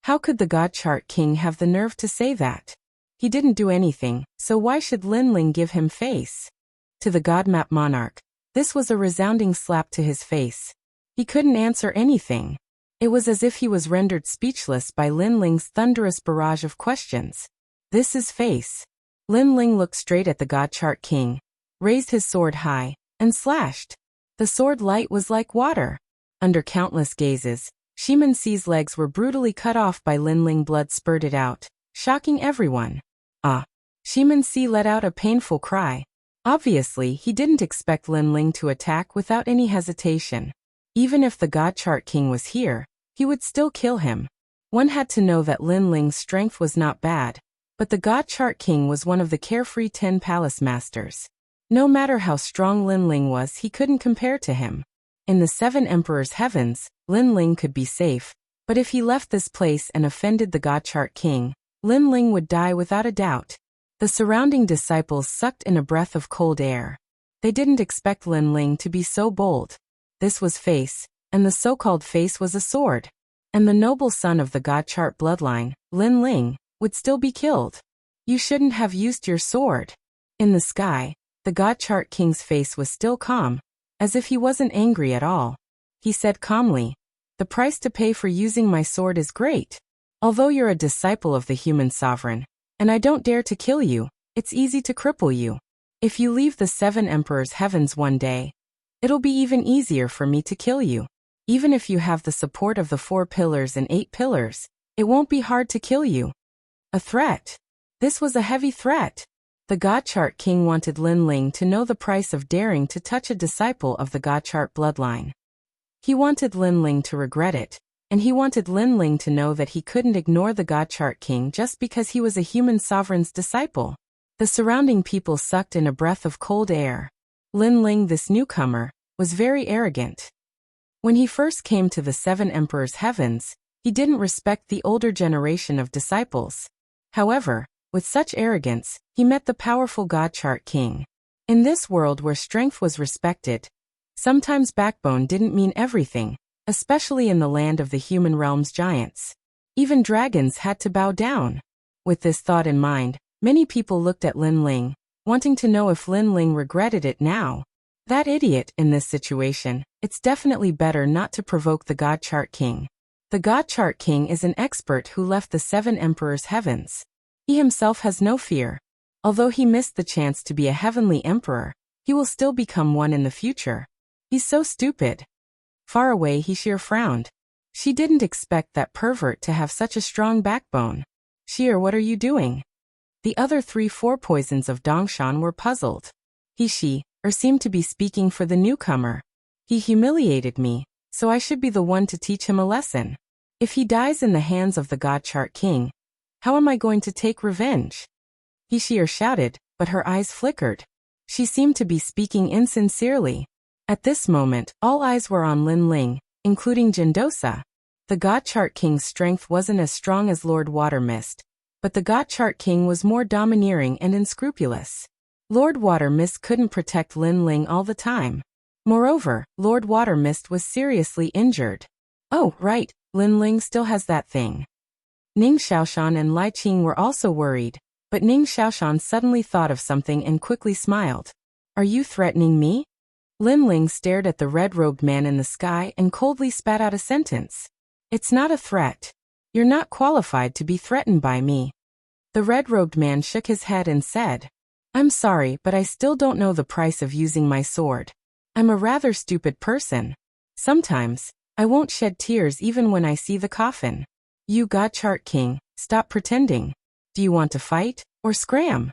How could the God Chart King have the nerve to say that? He didn't do anything, so why should Lin Ling give him face? To the God Map Monarch, this was a resounding slap to his face. He couldn't answer anything. It was as if he was rendered speechless by Lin Ling's thunderous barrage of questions. "This is face." Lin Ling looked straight at the God Chart King, raised his sword high, and slashed. The sword light was like water. Under countless gazes, Shiman Si's legs were brutally cut off by Lin Ling. Blood spurted out, shocking everyone. Ah! Shiman Si let out a painful cry. Obviously, he didn't expect Lin Ling to attack without any hesitation. Even if the God Chart King was here, he would still kill him. One had to know that Lin Ling's strength was not bad, but the God Chart King was one of the carefree 10 palace masters. No matter how strong Lin Ling was, he couldn't compare to him. In the 7 Emperors' heavens, Lin Ling could be safe, but if he left this place and offended the God Chart King, Lin Ling would die without a doubt. The surrounding disciples sucked in a breath of cold air. They didn't expect Lin Ling to be so bold. This was face, and the so-called face was a sword. And the noble son of the God Chart bloodline, Lin Ling, would still be killed. You shouldn't have used your sword. In the sky, the God Chart King's face was still calm, as if he wasn't angry at all. He said calmly, "The price to pay for using my sword is great. Although you're a disciple of the human sovereign, and I don't dare to kill you, it's easy to cripple you. If you leave the 7 Emperors' heavens one day, it'll be even easier for me to kill you. Even if you have the support of the 4 pillars and 8 pillars, it won't be hard to kill you." A threat. This was a heavy threat. The God Chart King wanted Lin Ling to know the price of daring to touch a disciple of the God Chart bloodline. He wanted Lin Ling to regret it, and he wanted Lin Ling to know that he couldn't ignore the God Chart King just because he was a human sovereign's disciple. The surrounding people sucked in a breath of cold air. Lin Ling, this newcomer, was very arrogant. When he first came to the 7 Emperors' heavens, he didn't respect the older generation of disciples. However, with such arrogance, he met the powerful God Chart King. In this world where strength was respected, sometimes backbone didn't mean everything, especially in the land of the human realm's giants. Even dragons had to bow down. With this thought in mind, many people looked at Lin Ling, wanting to know if Lin Ling regretted it now. That idiot in this situation, it's definitely better not to provoke the God Chart King. The God Chart King is an expert who left the 7 Emperors' heavens. He himself has no fear. Although he missed the chance to be a heavenly emperor, he will still become one in the future. He's so stupid. Far away, he sheer frowned. She didn't expect that pervert to have such a strong backbone. "Sheer, what are you doing?" The other 3-4 poisons of Dongshan were puzzled. She seemed to be speaking for the newcomer. "He humiliated me, so I should be the one to teach him a lesson. If he dies in the hands of the God Chart King, how am I going to take revenge?" He shouted, but her eyes flickered. She seemed to be speaking insincerely. At this moment, all eyes were on Lin Ling, including Jindosa. The God Chart King's strength wasn't as strong as Lord Water Mist, but the God Chart King was more domineering and unscrupulous. Lord Water Mist couldn't protect Lin Ling all the time. Moreover, Lord Water Mist was seriously injured. Oh, right, Lin Ling still has that thing. Ning Xiaoshan and Lai Qing were also worried, but Ning Xiaoshan suddenly thought of something and quickly smiled. "Are you threatening me?" Lin Ling stared at the red-robed man in the sky and coldly spat out a sentence. "It's not a threat. You're not qualified to be threatened by me." The red-robed man shook his head and said, "I'm sorry, but I still don't know the price of using my sword. I'm a rather stupid person. Sometimes, I won't shed tears even when I see the coffin. You God Chart King, stop pretending. Do you want to fight, or scram?"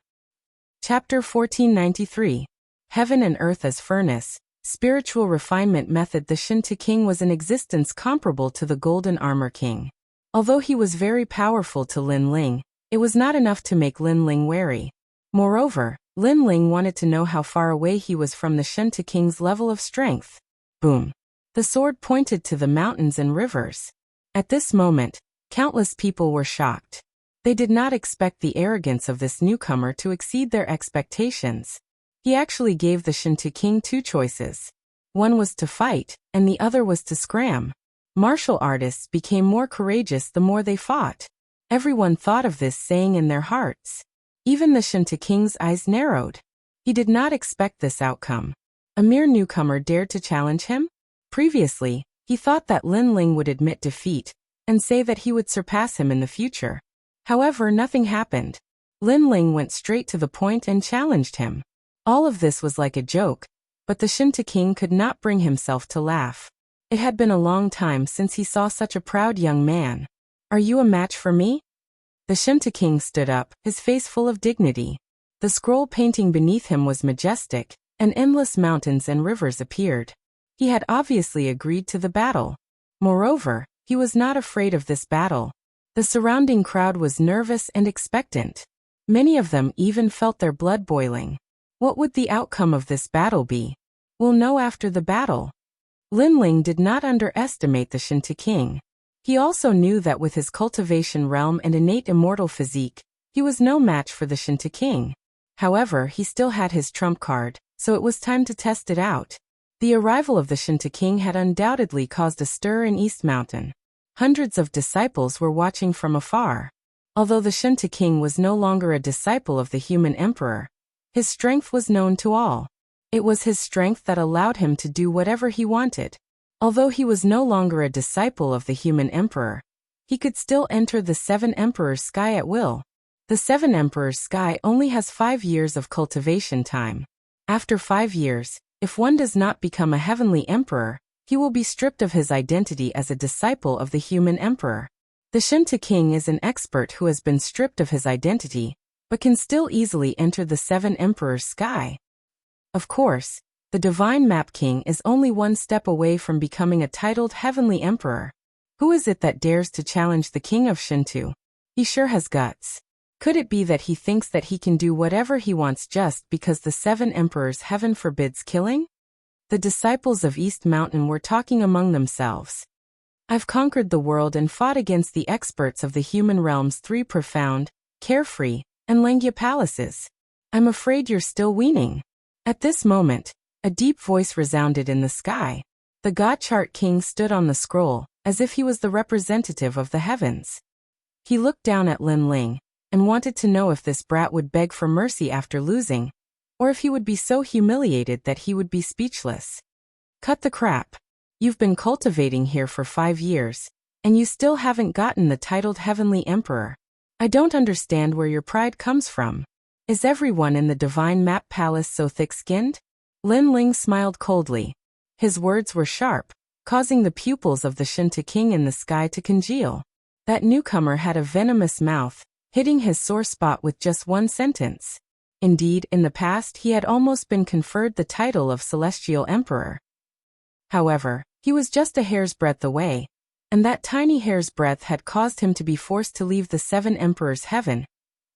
Chapter 1493. Heaven and Earth as Furnace. Spiritual Refinement Method. The Shinta King was in existence comparable to the Golden Armor King. Although he was very powerful to Lin Ling, it was not enough to make Lin Ling wary. Moreover, Lin Ling wanted to know how far away he was from the Shinta King's level of strength. Boom. The sword pointed to the mountains and rivers. At this moment, countless people were shocked. They did not expect the arrogance of this newcomer to exceed their expectations. He actually gave the Shinta King 2 choices. One was to fight, and the other was to scram. Martial artists became more courageous the more they fought. Everyone thought of this saying in their hearts. Even the Shinta King's eyes narrowed. He did not expect this outcome. A mere newcomer dared to challenge him? Previously, he thought that Lin Ling would admit defeat and say that he would surpass him in the future. However, nothing happened. Lin Ling went straight to the point and challenged him. All of this was like a joke, but the Shinta King could not bring himself to laugh. It had been a long time since he saw such a proud young man. Are you a match for me? The Shinta king stood up, his face full of dignity. The scroll painting beneath him was majestic, and endless mountains and rivers appeared. He had obviously agreed to the battle. Moreover, he was not afraid of this battle. The surrounding crowd was nervous and expectant. Many of them even felt their blood boiling. What would the outcome of this battle be? We'll know after the battle. Lin Ling did not underestimate the Shinta king. He also knew that with his cultivation realm and innate immortal physique, he was no match for the Shinta king. However, he still had his trump card, so it was time to test it out. The arrival of the Shinta king had undoubtedly caused a stir in East Mountain. Hundreds of disciples were watching from afar. Although the Shinta king was no longer a disciple of the human emperor, his strength was known to all. It was his strength that allowed him to do whatever he wanted. Although he was no longer a disciple of the human emperor, he could still enter the Seven Emperors' sky at will. The Seven Emperors' sky only has 5 years of cultivation time. After 5 years, if one does not become a heavenly emperor, he will be stripped of his identity as a disciple of the human emperor. The Shinta king is an expert who has been stripped of his identity, but can still easily enter the Seven Emperors' sky. Of course, the Divine Map King is only one step away from becoming a titled heavenly emperor. Who is it that dares to challenge the king of Shinto? He sure has guts. Could it be that he thinks that he can do whatever he wants just because the Seven Emperors heaven forbids killing? The disciples of East Mountain were talking among themselves. I've conquered the world and fought against the experts of the human realm's 3 profound, carefree, and Langya palaces. I'm afraid you're still weaning. At this moment, a deep voice resounded in the sky. The God Chart King stood on the scroll, as if he was the representative of the heavens. He looked down at Lin Ling, and wanted to know if this brat would beg for mercy after losing, or if he would be so humiliated that he would be speechless. Cut the crap. You've been cultivating here for 5 years, and you still haven't gotten the titled Heavenly Emperor. I don't understand where your pride comes from. Is everyone in the Divine Map Palace so thick-skinned? Lin Ling smiled coldly. His words were sharp, causing the pupils of the Shinta king in the sky to congeal. That newcomer had a venomous mouth, hitting his sore spot with just one sentence. Indeed, in the past he had almost been conferred the title of Celestial Emperor. However, he was just a hair's breadth away, and that tiny hair's breadth had caused him to be forced to leave the 7 Emperors' heaven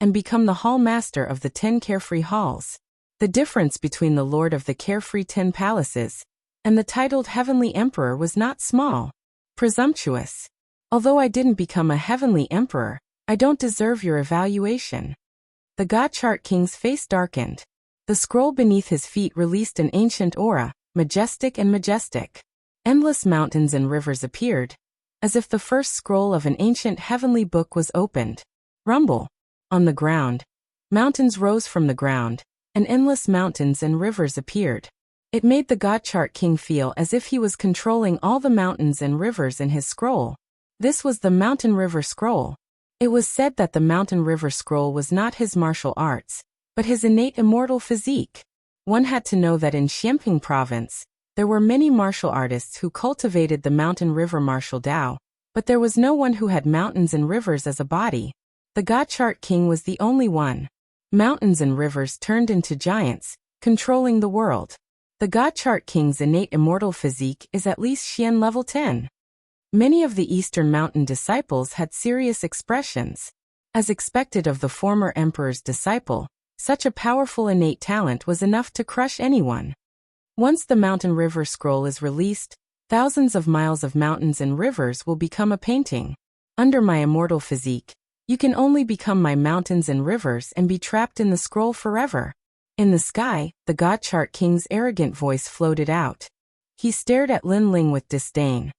and become the hall master of the 10 carefree halls. The difference between the lord of the carefree 10 palaces and the titled Heavenly Emperor was not small. Presumptuous. Although I didn't become a heavenly emperor, I don't deserve your evaluation. The God Chart King's face darkened. The scroll beneath his feet released an ancient aura, majestic and majestic. Endless mountains and rivers appeared, as if the first scroll of an ancient heavenly book was opened. Rumble. On the ground. Mountains rose from the ground, and endless mountains and rivers appeared. It made the God Chart King feel as if he was controlling all the mountains and rivers in his scroll. This was the Mountain River Scroll. It was said that the Mountain River Scroll was not his martial arts, but his innate immortal physique. One had to know that in Xianping province, there were many martial artists who cultivated the Mountain River martial Dao, but there was no one who had mountains and rivers as a body. The God Chart King was the only one. Mountains and rivers turned into giants, controlling the world. The God Chart King's innate immortal physique is at least Xian level 10. Many of the Eastern Mountain disciples had serious expressions. As expected of the former emperor's disciple, such a powerful innate talent was enough to crush anyone. Once the Mountain River Scroll is released, thousands of miles of mountains and rivers will become a painting. Under my immortal physique, you can only become my mountains and rivers and be trapped in the scroll forever. In the sky, the God Chart King's arrogant voice floated out. He stared at Lin Ling with disdain.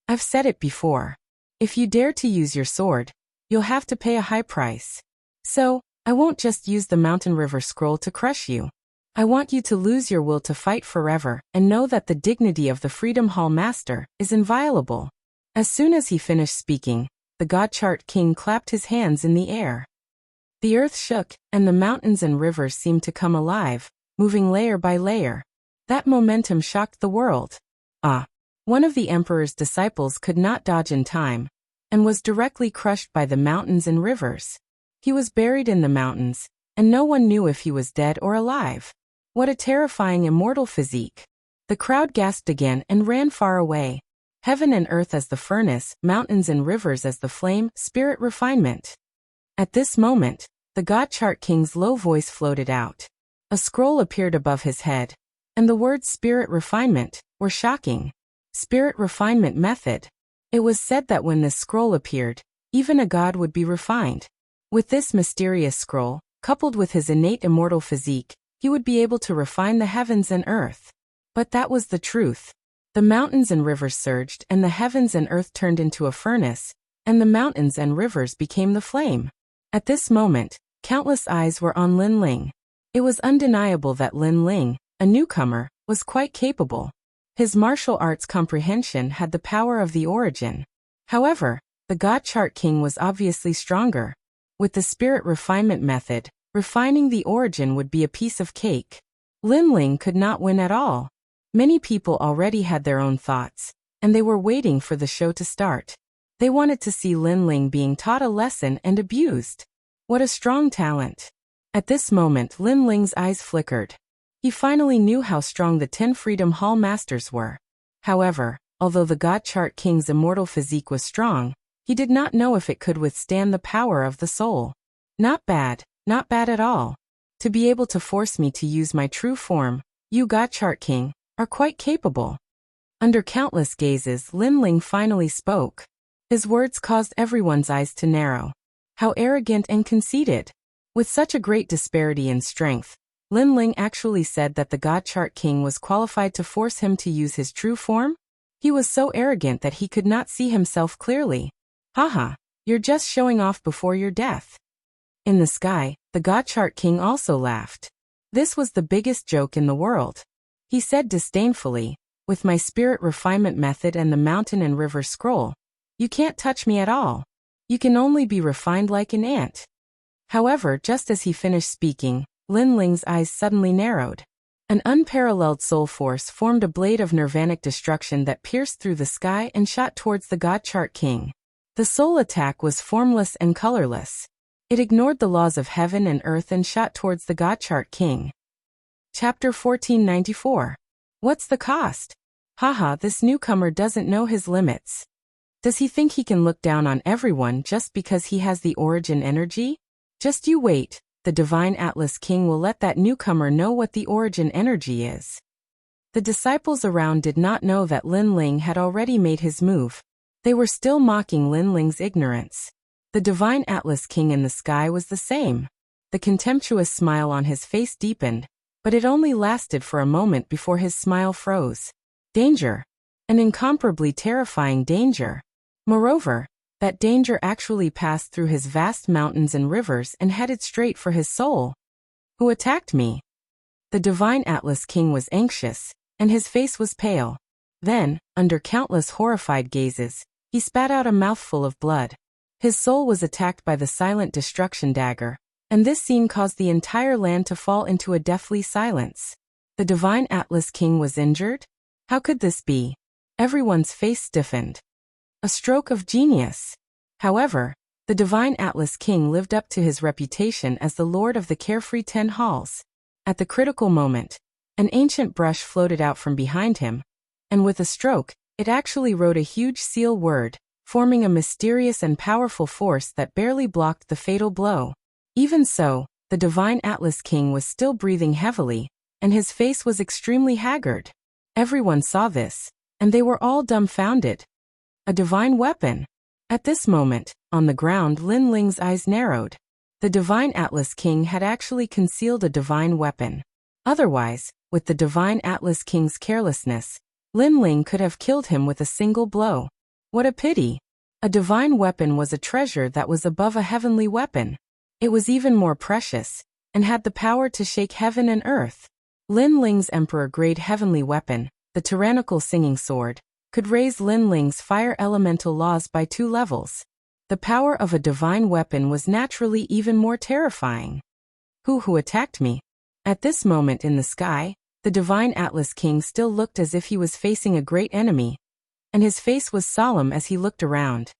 I've said it before. If you dare to use your sword, you'll have to pay a high price. So, I won't just use the Mountain River Scroll to crush you. I want you to lose your will to fight forever and know that the dignity of the Freedom Hall Master is inviolable. As soon as he finished speaking, the God Chart King clapped his hands in the air. The earth shook, and the mountains and rivers seemed to come alive, moving layer by layer. That momentum shocked the world. Ah! One of the emperor's disciples could not dodge in time, and was directly crushed by the mountains and rivers. He was buried in the mountains, and no one knew if he was dead or alive. What a terrifying immortal physique! The crowd gasped again and ran far away. Heaven and earth as the furnace, mountains and rivers as the flame, spirit refinement. At this moment, the God Chart King's low voice floated out. A scroll appeared above his head, and the words spirit refinement were shocking. Spirit refinement method. It was said that when this scroll appeared, even a god would be refined. With this mysterious scroll, coupled with his innate immortal physique, he would be able to refine the heavens and earth. But that was the truth. The mountains and rivers surged, and the heavens and earth turned into a furnace, and the mountains and rivers became the flame. At this moment, countless eyes were on Lin Ling. It was undeniable that Lin Ling, a newcomer, was quite capable. His martial arts comprehension had the power of the origin. However, the God Chart King was obviously stronger. With the spirit refinement method, refining the origin would be a piece of cake. Lin Ling could not win at all. Many people already had their own thoughts, and they were waiting for the show to start. They wanted to see Lin Ling being taught a lesson and abused. What a strong talent! At this moment, Lin Ling's eyes flickered. He finally knew how strong the 10 Freedom Hall Masters were. However, although the God Chart King's immortal physique was strong, he did not know if it could withstand the power of the soul. Not bad at all. To be able to force me to use my true form, you God Chart King, are quite capable. Under countless gazes, Lin Ling finally spoke. His words caused everyone's eyes to narrow. How arrogant and conceited! With such a great disparity in strength, Lin Ling actually said that the God Chart King was qualified to force him to use his true form? He was so arrogant that he could not see himself clearly. Haha, you're just showing off before your death. In the sky, the God Chart King also laughed. This was the biggest joke in the world. He said disdainfully, with my spirit refinement method and the mountain and river scroll, you can't touch me at all. You can only be refined like an ant. However, just as he finished speaking, Lin Ling's eyes suddenly narrowed. An unparalleled soul force formed a blade of nirvanic destruction that pierced through the sky and shot towards the God Chart King. The soul attack was formless and colorless. It ignored the laws of heaven and earth and shot towards the God Chart King. Chapter 1494. What's the cost? Haha, this newcomer doesn't know his limits. Does he think he can look down on everyone just because he has the origin energy? Just you wait. The Divine Atlas King will let that newcomer know what the origin energy is. The disciples around did not know that Lin Ling had already made his move. They were still mocking Lin Ling's ignorance. The Divine Atlas King in the sky was the same. The contemptuous smile on his face deepened, but it only lasted for a moment before his smile froze. Danger. An incomparably terrifying danger. Moreover, that danger actually passed through his vast mountains and rivers and headed straight for his soul. Who attacked me? The Divine Atlas King was anxious, and his face was pale. Then, under countless horrified gazes, he spat out a mouthful of blood. His soul was attacked by the silent destruction dagger, and this scene caused the entire land to fall into a deathly silence. The Divine Atlas King was injured? How could this be? Everyone's face stiffened. A stroke of genius. However, the Divine Atlas King lived up to his reputation as the Lord of the Carefree 10 Halls. At the critical moment, an ancient brush floated out from behind him, and with a stroke, it actually wrote a huge seal word, forming a mysterious and powerful force that barely blocked the fatal blow. Even so, the Divine Atlas King was still breathing heavily, and his face was extremely haggard. Everyone saw this, and they were all dumbfounded. A divine weapon. At this moment, on the ground, Lin Ling's eyes narrowed. The Divine Atlas King had actually concealed a divine weapon. Otherwise, with the Divine Atlas King's carelessness, Lin Ling could have killed him with a single blow. What a pity. A divine weapon was a treasure that was above a heavenly weapon. It was even more precious, and had the power to shake heaven and earth. Lin Ling's emperor-grade heavenly weapon, the tyrannical singing sword, could raise Lin Ling's fire elemental laws by 2 levels. The power of a divine weapon was naturally even more terrifying. Who attacked me? At this moment in the sky, the Divine Atlas King still looked as if he was facing a great enemy, and his face was solemn as he looked around.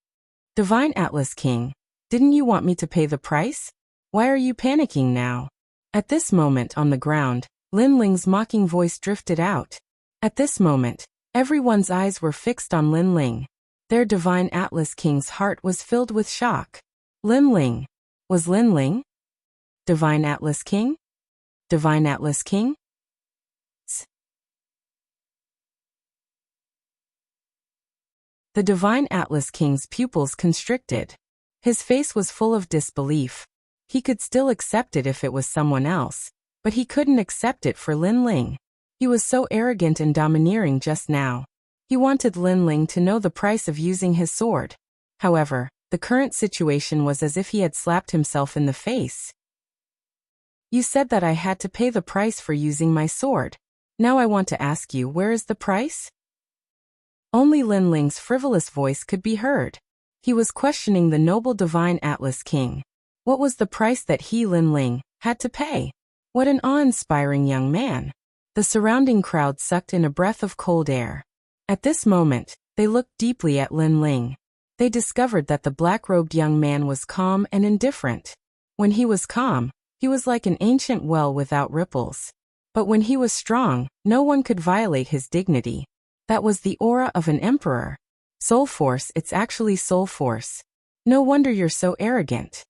Divine Atlas King, didn't you want me to pay the price? Why are you panicking now? At this moment on the ground, Lin Ling's mocking voice drifted out. At this moment, everyone's eyes were fixed on Lin Ling. Their Divine Atlas King's heart was filled with shock. Lin Ling. Was Lin Ling? Divine Atlas King? Divine Atlas King? The Divine Atlas King's pupils constricted. His face was full of disbelief. He could still accept it if it was someone else, but he couldn't accept it for Lin Ling. He was so arrogant and domineering just now. He wanted Lin Ling to know the price of using his sword. However, the current situation was as if he had slapped himself in the face. You said that I had to pay the price for using my sword. Now I want to ask you, where is the price? Only Lin Ling's frivolous voice could be heard. He was questioning the noble Divine Atlas King. What was the price that he, Lin Ling, had to pay? What an awe-inspiring young man. The surrounding crowd sucked in a breath of cold air. At this moment, they looked deeply at Lin Ling. They discovered that the black-robed young man was calm and indifferent. When he was calm, he was like an ancient well without ripples. But when he was strong, no one could violate his dignity. That was the aura of an emperor. Soul force, it's actually soul force. No wonder you're so arrogant.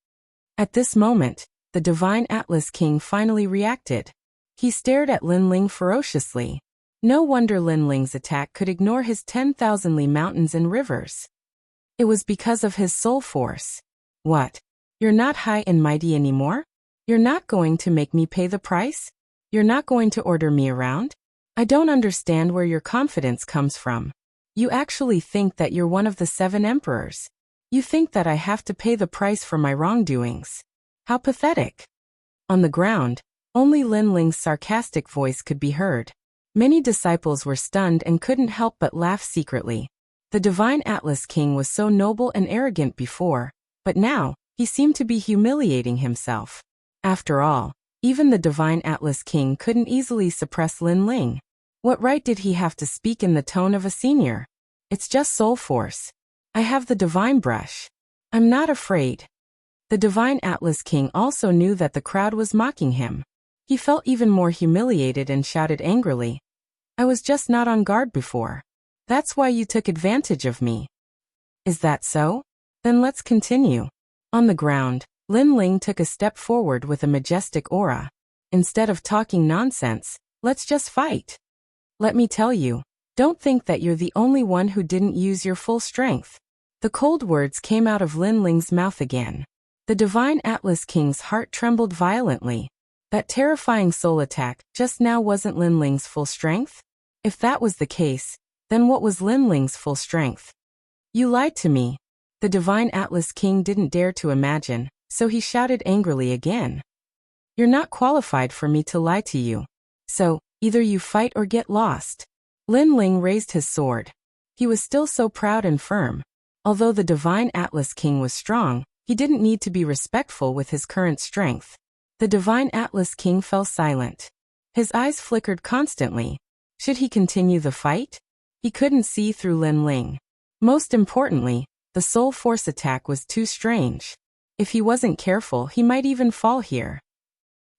At this moment, the Divine Atlas King finally reacted. He stared at Lin Ling ferociously. No wonder Lin Ling's attack could ignore his 10,000 li mountains and rivers. It was because of his soul force. What? You're not high and mighty anymore? You're not going to make me pay the price? You're not going to order me around? I don't understand where your confidence comes from. You actually think that you're one of the 7 emperors. You think that I have to pay the price for my wrongdoings. How pathetic. On the ground, only Lin Ling's sarcastic voice could be heard. Many disciples were stunned and couldn't help but laugh secretly. The Divine Atlas King was so noble and arrogant before, but now, he seemed to be humiliating himself. After all, even the Divine Atlas King couldn't easily suppress Lin Ling. What right did he have to speak in the tone of a senior? It's just soul force. I have the divine brush. I'm not afraid. The Divine Atlas King also knew that the crowd was mocking him. He felt even more humiliated and shouted angrily. I was just not on guard before. That's why you took advantage of me. Is that so? Then let's continue. On the ground, Lin Ling took a step forward with a majestic aura. Instead of talking nonsense, let's just fight. Let me tell you, don't think that you're the only one who didn't use your full strength. The cold words came out of Lin Ling's mouth again. The Divine Atlas King's heart trembled violently. That terrifying soul attack just now wasn't Lin Ling's full strength? If that was the case, then what was Lin Ling's full strength? You lied to me. The Divine Atlas King didn't dare to imagine, so he shouted angrily again. You're not qualified for me to lie to you. So, either you fight or get lost. Lin Ling raised his sword. He was still so proud and firm. Although the Divine Atlas King was strong, he didn't need to be respectful with his current strength. The Divine Atlas King fell silent. His eyes flickered constantly. Should he continue the fight? He couldn't see through Lin Ling. Most importantly, the soul force attack was too strange. If he wasn't careful, he might even fall here.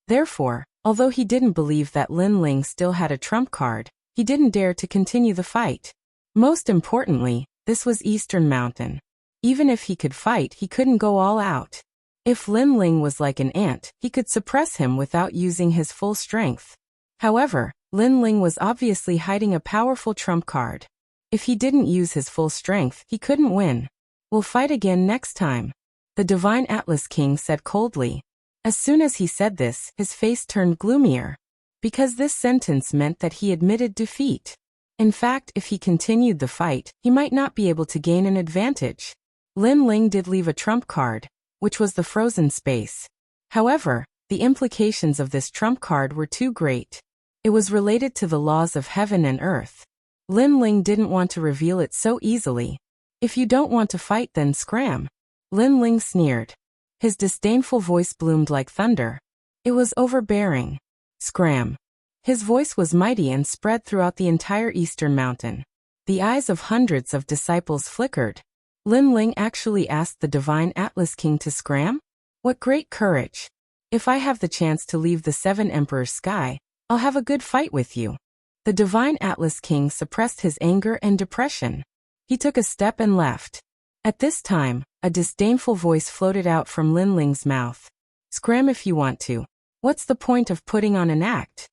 Therefore, although he didn't believe that Lin Ling still had a trump card, he didn't dare to continue the fight. Most importantly, this was Eastern Mountain. Even if he could fight, he couldn't go all out. If Lin Ling was like an ant, he could suppress him without using his full strength. However, Lin Ling was obviously hiding a powerful trump card. If he didn't use his full strength, he couldn't win. We'll fight again next time, the Divine Atlas King said coldly. As soon as he said this, his face turned gloomier. Because this sentence meant that he admitted defeat. In fact, if he continued the fight, he might not be able to gain an advantage. Lin Ling did leave a trump card, which was the frozen space. However, the implications of this trump card were too great. It was related to the laws of heaven and earth. Lin Ling didn't want to reveal it so easily. If you don't want to fight, then scram. Lin Ling sneered. His disdainful voice boomed like thunder. It was overbearing. Scram. His voice was mighty and spread throughout the entire Eastern Mountain. The eyes of hundreds of disciples flickered. Lin Ling actually asked the Divine Atlas King to scram? What great courage! If I have the chance to leave the Seven Emperors' sky, I'll have a good fight with you. The Divine Atlas King suppressed his anger and depression. He took a step and left. At this time, a disdainful voice floated out from Lin Ling's mouth. Scram if you want to. What's the point of putting on an act?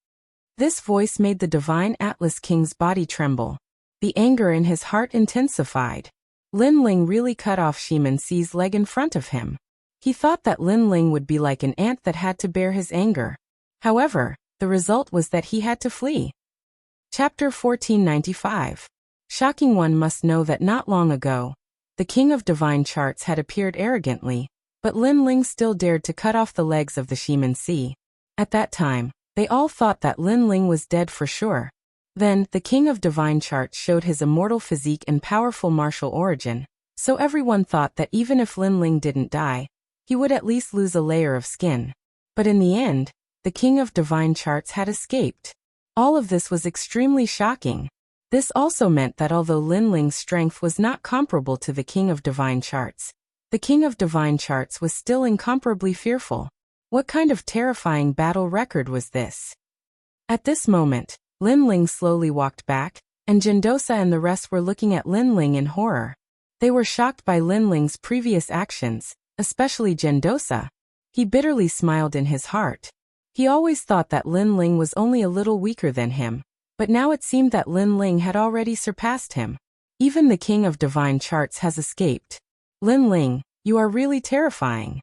This voice made the Divine Atlas King's body tremble. The anger in his heart intensified. Lin Ling really cut off Shimin Si's leg in front of him. He thought that Lin Ling would be like an ant that had to bear his anger. However, the result was that he had to flee. Chapter 1495. Shocking. One must know that not long ago, the King of Divine Charts had appeared arrogantly, but Lin Ling still dared to cut off the legs of the Shimin Si. At that time, they all thought that Lin Ling was dead for sure. Then, the King of Divine Charts showed his immortal physique and powerful martial origin, so everyone thought that even if Lin Ling didn't die, he would at least lose a layer of skin. But in the end, the King of Divine Charts had escaped. All of this was extremely shocking. This also meant that although Lin Ling's strength was not comparable to the King of Divine Charts, the King of Divine Charts was still incomparably fearful. What kind of terrifying battle record was this? At this moment, Lin Ling slowly walked back, and Gendosa and the rest were looking at Lin Ling in horror. They were shocked by Lin Ling's previous actions, especially Gendosa. He bitterly smiled in his heart. He always thought that Lin Ling was only a little weaker than him, but now it seemed that Lin Ling had already surpassed him. Even the King of Divine Charts has escaped. Lin Ling, you are really terrifying.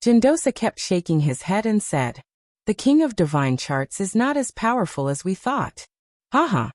Gendosa kept shaking his head and said, the King of Divine Charts is not as powerful as we thought. Haha.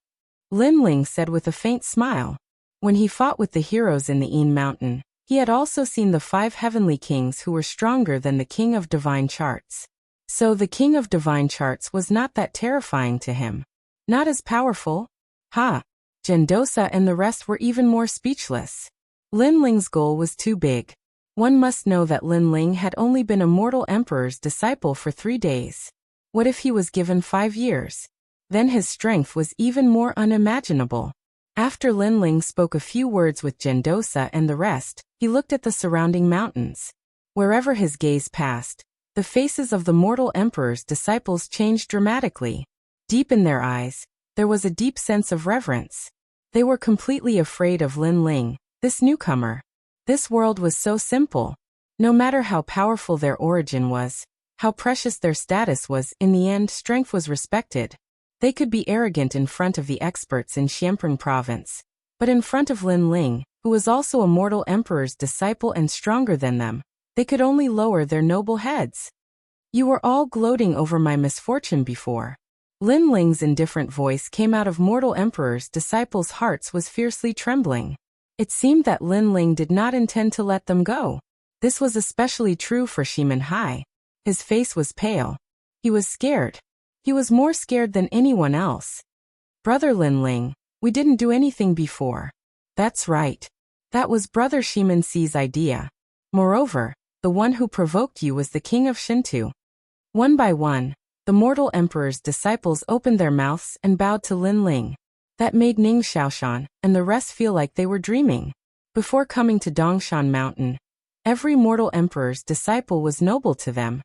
Lin Ling said with a faint smile. When he fought with the heroes in the Een Mountain, he had also seen the 5 heavenly kings who were stronger than the King of Divine Charts. So the King of Divine Charts was not that terrifying to him. Not as powerful? Ha! Gendosa and the rest were even more speechless. Lin Ling's goal was too big. One must know that Lin Ling had only been a mortal emperor's disciple for 3 days. What if he was given 5 years? Then his strength was even more unimaginable. After Lin Ling spoke a few words with Gendosa and the rest, he looked at the surrounding mountains. Wherever his gaze passed, the faces of the mortal emperor's disciples changed dramatically. Deep in their eyes, there was a deep sense of reverence. They were completely afraid of Lin Ling, this newcomer. This world was so simple. No matter how powerful their origin was, how precious their status was, in the end strength was respected. They could be arrogant in front of the experts in Xianprung province, but in front of Lin Ling, who was also a mortal emperor's disciple and stronger than them, they could only lower their noble heads. You were all gloating over my misfortune before. Lin Ling's indifferent voice came out of mortal emperor's disciples' hearts was fiercely trembling. It seemed that Lin Ling did not intend to let them go. This was especially true for Shimin Hai. His face was pale. He was scared. He was more scared than anyone else. Brother Lin Ling, we didn't do anything before. That's right. That was Brother Shimin Si's idea. Moreover, the one who provoked you was the King of Shintu. One by one, the mortal emperor's disciples opened their mouths and bowed to Lin Ling. That made Ning Xiaoshan and the rest feel like they were dreaming. Before coming to Dongshan Mountain, every mortal emperor's disciple was noble to them,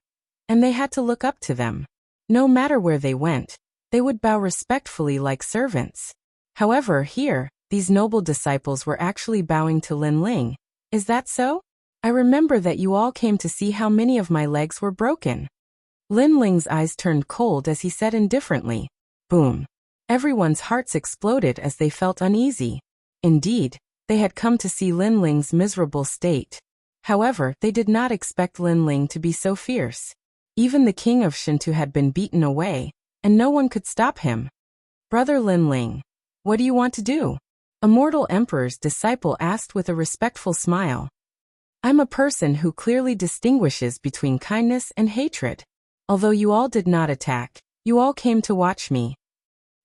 and they had to look up to them. No matter where they went, they would bow respectfully like servants. However, here, these noble disciples were actually bowing to Lin Ling. Is that so? I remember that you all came to see how many of my legs were broken. Lin Ling's eyes turned cold as he said indifferently. Boom. Everyone's hearts exploded as they felt uneasy. Indeed, they had come to see Lin Ling's miserable state. However, they did not expect Lin Ling to be so fierce. Even the King of Shintu had been beaten away, and no one could stop him. Brother Lin Ling, what do you want to do? A mortal emperor's disciple asked with a respectful smile. I'm a person who clearly distinguishes between kindness and hatred. Although you all did not attack, you all came to watch me.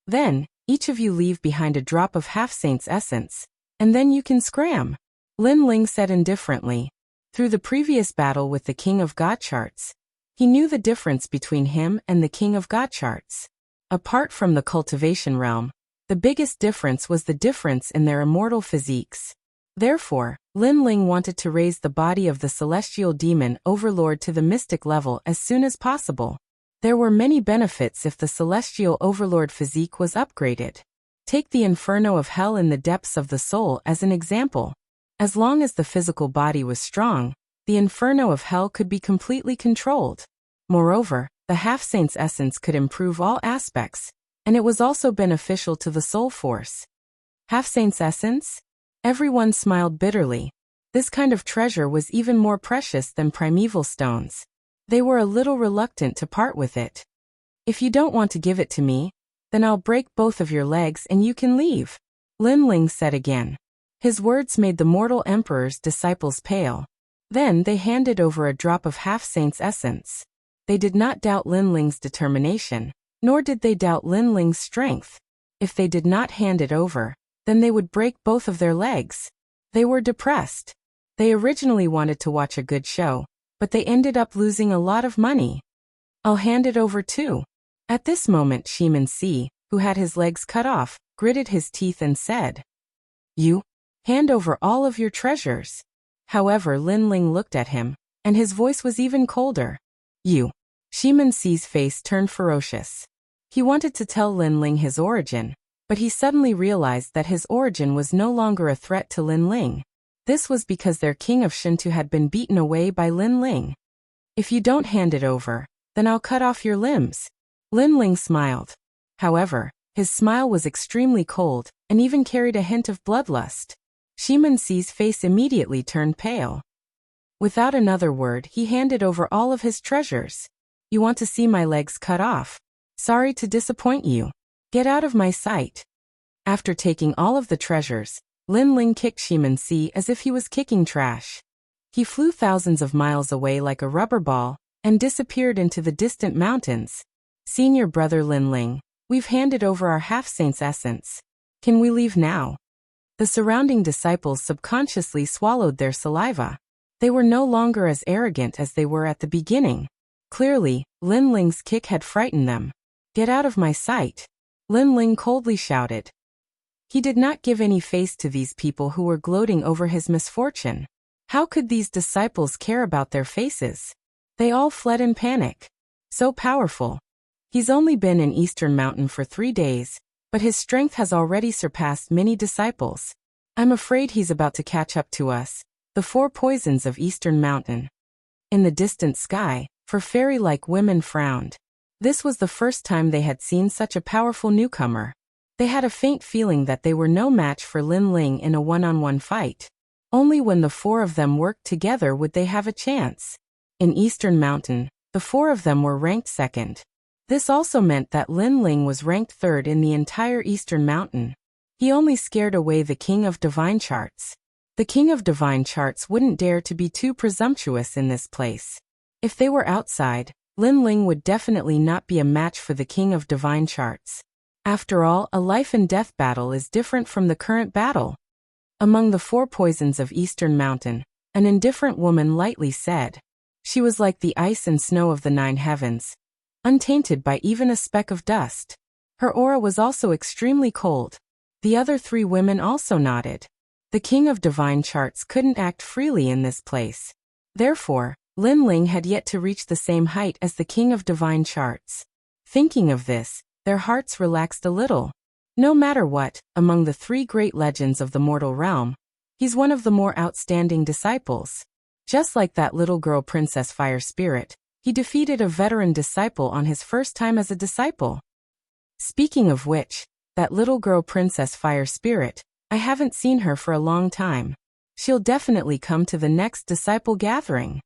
Then, each of you leave behind a drop of half-saint's essence, and then you can scram. Lin Ling said indifferently. Through the previous battle with the King of God Charts, he knew the difference between him and the King of God Charts. Apart from the cultivation realm, The biggest difference was the difference in their immortal physiques. Therefore, Lin Ling wanted to raise the body of the celestial demon overlord to the mystic level as soon as possible. There were many benefits if the celestial overlord physique was upgraded. Take the inferno of hell in the depths of the soul as an example. As long as the physical body was strong, the inferno of hell could be completely controlled. Moreover, the half-saint's essence could improve all aspects, and it was also beneficial to the soul force. Half-saint's essence? Everyone smiled bitterly. This kind of treasure was even more precious than primeval stones. They were a little reluctant to part with it. If you don't want to give it to me, then I'll break both of your legs and you can leave, Lin Ling said again. His words made the mortal emperor's disciples pale. Then they handed over a drop of half-saint's essence. They did not doubt Lin Ling's determination, nor did they doubt Lin Ling's strength. If they did not hand it over, then they would break both of their legs. They were depressed. They originally wanted to watch a good show, but they ended up losing a lot of money. I'll hand it over too. At this moment Shiman Si, who had his legs cut off, gritted his teeth and said, "You? Hand over all of your treasures." However, Lin Ling looked at him, and his voice was even colder. "You?" Shiman Si's face turned ferocious. He wanted to tell Lin Ling his origin, but he suddenly realized that his origin was no longer a threat to Lin Ling. This was because their king of Shinto had been beaten away by Lin Ling. "If you don't hand it over, then I'll cut off your limbs." Lin Ling smiled. However, his smile was extremely cold, and even carried a hint of bloodlust. Shiman Si's face immediately turned pale. Without another word, he handed over all of his treasures. "You want to see my legs cut off? Sorry to disappoint you. Get out of my sight." After taking all of the treasures, Lin Ling kicked Shiman Si as if he was kicking trash. He flew thousands of miles away like a rubber ball, and disappeared into the distant mountains. "Senior brother Lin Ling, we've handed over our half-saint's essence. Can we leave now?" The surrounding disciples subconsciously swallowed their saliva. They were no longer as arrogant as they were at the beginning. Clearly, Lin Ling's kick had frightened them. "Get out of my sight," Lin Ling coldly shouted. He did not give any face to these people who were gloating over his misfortune. How could these disciples care about their faces? They all fled in panic. So powerful. He's only been in Eastern Mountain for 3 days, but his strength has already surpassed many disciples. I'm afraid he's about to catch up to us, the 4 poisons of Eastern Mountain. In the distant sky, 4 fairy-like women frowned. This was the first time they had seen such a powerful newcomer. They had a faint feeling that they were no match for Lin Ling in a one-on-one fight. Only when the 4 of them worked together would they have a chance. In Eastern Mountain, the 4 of them were ranked 2nd. This also meant that Lin Ling was ranked 3rd in the entire Eastern Mountain. He only scared away the King of Divine Charts. The King of Divine Charts wouldn't dare to be too presumptuous in this place. If they were outside, Lin Ling would definitely not be a match for the King of Divine Charts. After all, a life-and-death battle is different from the current battle. Among the 4 poisons of Eastern Mountain, an indifferent woman lightly said. She was like the ice and snow of the 9 heavens, untainted by even a speck of dust. Her aura was also extremely cold. The other 3 women also nodded. The King of Divine Charts couldn't act freely in this place. Therefore, Lin Ling had yet to reach the same height as the King of Divine Charts. Thinking of this, their hearts relaxed a little. No matter what, among the 3 great legends of the mortal realm, he's one of the more outstanding disciples. Just like that little girl Princess Fire Spirit, he defeated a veteran disciple on his first time as a disciple. Speaking of which, that little girl Princess Fire Spirit, I haven't seen her for a long time. She'll definitely come to the next disciple gathering.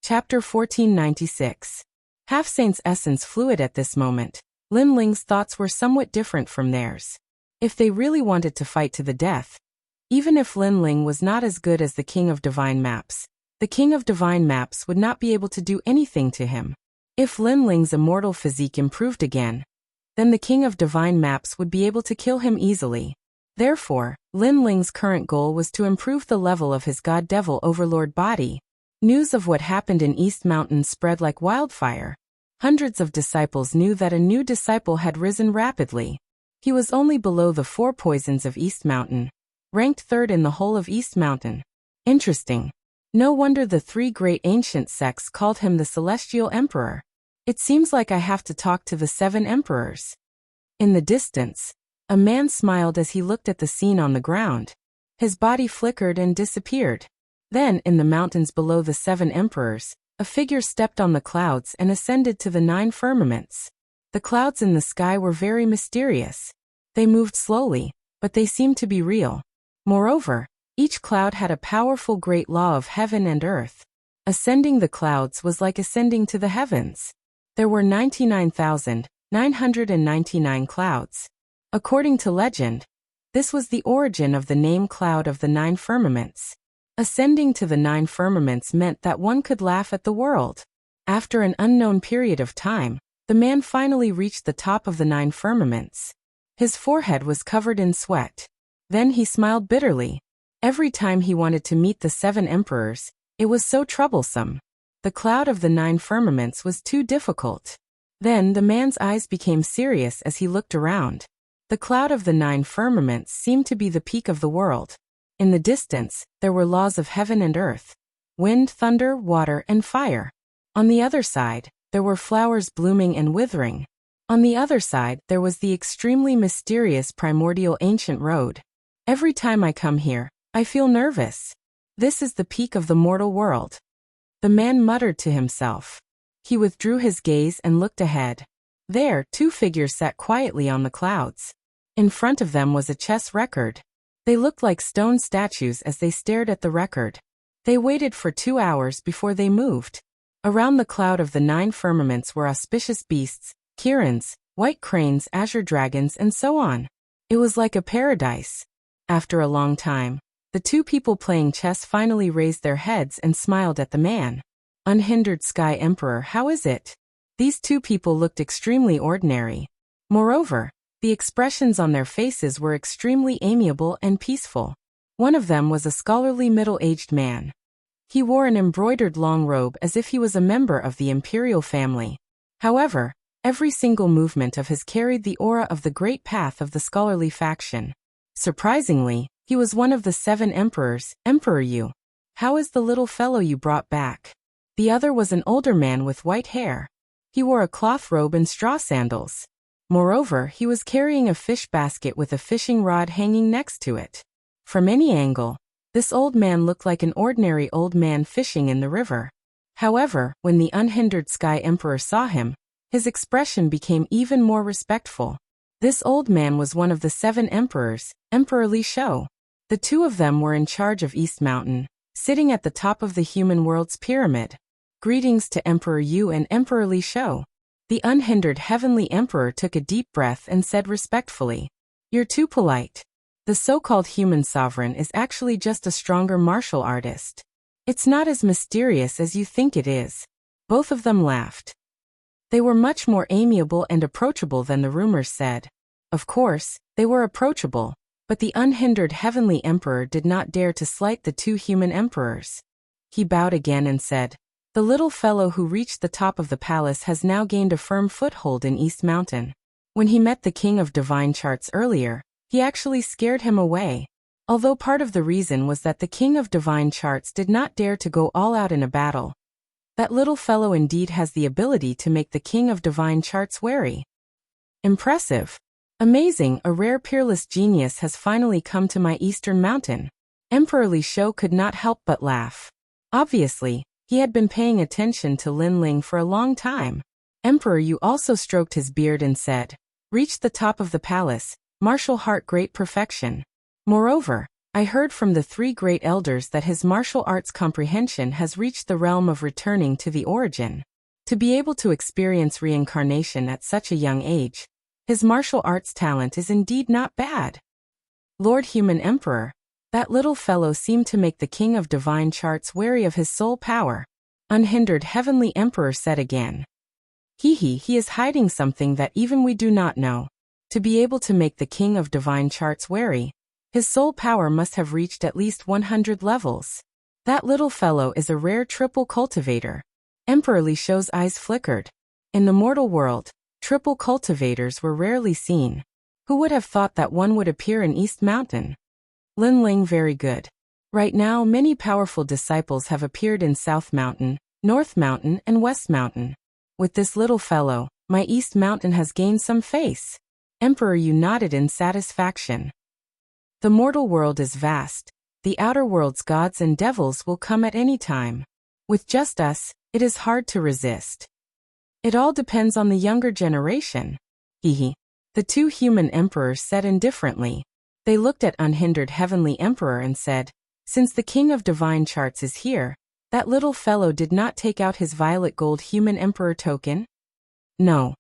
Chapter 1496. Half-Saint's essence fluid at this moment. Lin Ling's thoughts were somewhat different from theirs. If they really wanted to fight to the death, even if Lin Ling was not as good as the King of Divine Maps, the King of Divine Maps would not be able to do anything to him. If Lin Ling's immortal physique improved again, then the King of Divine Maps would be able to kill him easily. Therefore, Lin Ling's current goal was to improve the level of his God-Devil Overlord body. News of what happened in East Mountain spread like wildfire. Hundreds of disciples knew that a new disciple had risen rapidly. He was only below the 4 poisons of East Mountain, ranked 3rd in the whole of East Mountain. Interesting. No wonder the 3 great ancient sects called him the Celestial Emperor. It seems like I have to talk to the 7 emperors. In the distance, a man smiled as he looked at the scene on the ground. His body flickered and disappeared. Then, in the mountains below the 7 emperors, a figure stepped on the clouds and ascended to the 9 firmaments. The clouds in the sky were very mysterious. They moved slowly, but they seemed to be real. Moreover, each cloud had a powerful great law of heaven and earth. Ascending the clouds was like ascending to the heavens. There were 99,999 clouds. According to legend, this was the origin of the name Cloud of the 9 Firmaments. Ascending to the 9 firmaments meant that one could laugh at the world. After an unknown period of time, the man finally reached the top of the 9 firmaments. His forehead was covered in sweat. Then he smiled bitterly. Every time he wanted to meet the 7 emperors, it was so troublesome. The cloud of the 9 firmaments was too difficult. Then the man's eyes became serious as he looked around. The cloud of the 9 firmaments seemed to be the peak of the world. In the distance, there were laws of heaven and earth, wind, thunder, water, and fire. On the other side, there were flowers blooming and withering. On the other side, there was the extremely mysterious primordial ancient road. Every time I come here, I feel nervous. This is the peak of the mortal world. The man muttered to himself. He withdrew his gaze and looked ahead. There, 2 figures sat quietly on the clouds. In front of them was a chess record. They looked like stone statues as they stared at the record. They waited for 2 hours before they moved. Around the cloud of the 9 firmaments were auspicious beasts, kirans, white cranes, azure dragons, and so on. It was like a paradise. After a long time, the 2 people playing chess finally raised their heads and smiled at the man. Unhindered Sky Emperor, how is it? These 2 people looked extremely ordinary. Moreover, the expressions on their faces were extremely amiable and peaceful. One of them was a scholarly middle-aged man. He wore an embroidered long robe as if he was a member of the imperial family. However, every single movement of his carried the aura of the great path of the scholarly faction. Surprisingly, he was one of the 7 emperors. Emperor Yu. How is the little fellow you brought back? The other was an older man with white hair. He wore a cloth robe and straw sandals. Moreover, he was carrying a fish basket with a fishing rod hanging next to it. From any angle, this old man looked like an ordinary old man fishing in the river. However, when the unhindered Sky Emperor saw him, his expression became even more respectful. This old man was one of the 7 emperors, Emperor Li Shou. The 2 of them were in charge of East Mountain, sitting at the top of the human world's pyramid. Greetings to Emperor Yu and Emperor Li Shou. The unhindered Heavenly Emperor took a deep breath and said respectfully, "You're too polite. The so-called human sovereign is actually just a stronger martial artist. It's not as mysterious as you think it is." Both of them laughed. They were much more amiable and approachable than the rumors said. Of course, they were approachable, but the unhindered Heavenly Emperor did not dare to slight the 2 human emperors. He bowed again and said, "The little fellow who reached the top of the palace has now gained a firm foothold in East Mountain. When he met the King of Divine Charts earlier, he actually scared him away. Although part of the reason was that the King of Divine Charts did not dare to go all out in a battle. That little fellow indeed has the ability to make the King of Divine Charts wary. Impressive. Amazing, a rare peerless genius has finally come to my Eastern Mountain." Emperor Li Shou could not help but laugh. Obviously, he had been paying attention to Lin Ling for a long time. Emperor Yu also stroked his beard and said, "Reached the top of the palace, martial heart great perfection. Moreover, I heard from the 3 great elders that his martial arts comprehension has reached the realm of returning to the origin. To be able to experience reincarnation at such a young age, his martial arts talent is indeed not bad." Lord Human Emperor, that little fellow seemed to make the King of Divine Charts wary of his soul power. Unhindered Heavenly Emperor said again. He is hiding something that even we do not know. To be able to make the King of Divine Charts wary, his soul power must have reached at least 100 levels. That little fellow is a rare triple cultivator. Emperor Li Shou's eyes flickered. In the mortal world, triple cultivators were rarely seen. Who would have thought that one would appear in East Mountain? Lin Ling, very good. Right now many powerful disciples have appeared in South Mountain, North Mountain, and West Mountain. With this little fellow, my East Mountain has gained some face. Emperor Yu nodded in satisfaction. The mortal world is vast. The outer world's gods and devils will come at any time. With just us, it is hard to resist. It all depends on the younger generation. Hehe. The two human emperors said indifferently. They looked at unhindered heavenly emperor and said, since the king of divine charts is here, that little fellow did not take out his violet gold human emperor token? No.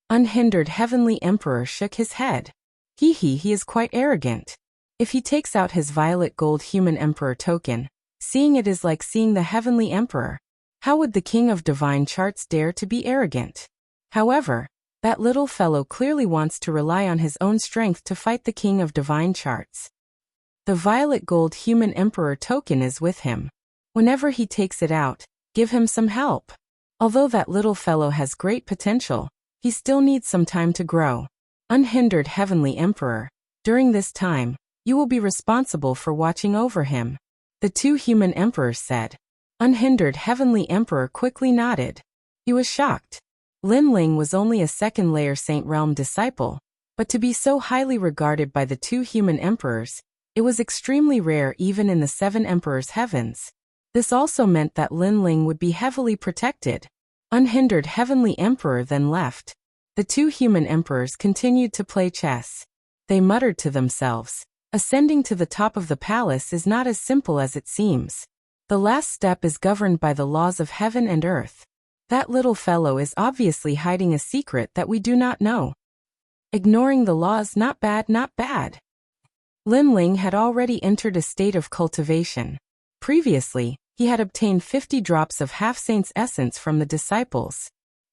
Unhindered heavenly emperor shook his head. He is quite arrogant. If he takes out his violet gold human emperor token, seeing it is like seeing the heavenly emperor. How would the king of divine charts dare to be arrogant? However, that little fellow clearly wants to rely on his own strength to fight the king of divine charts. The violet gold human emperor token is with him. Whenever he takes it out, give him some help. Although that little fellow has great potential, he still needs some time to grow. Unhindered heavenly emperor, during this time, you will be responsible for watching over him. The two human emperors said. Unhindered heavenly emperor quickly nodded. He was shocked. Lin Ling was only a second-layer Saint Realm disciple, but to be so highly regarded by the two human emperors, it was extremely rare even in the seven emperors' heavens. This also meant that Lin Ling would be heavily protected. Unhindered heavenly emperor then left. The two human emperors continued to play chess. They muttered to themselves, ascending to the top of the palace is not as simple as it seems. The last step is governed by the laws of heaven and earth. That little fellow is obviously hiding a secret that we do not know. Ignoring the laws, not bad, not bad. Lin Ling had already entered a state of cultivation. Previously, he had obtained 50 drops of half-saint's essence from the disciples.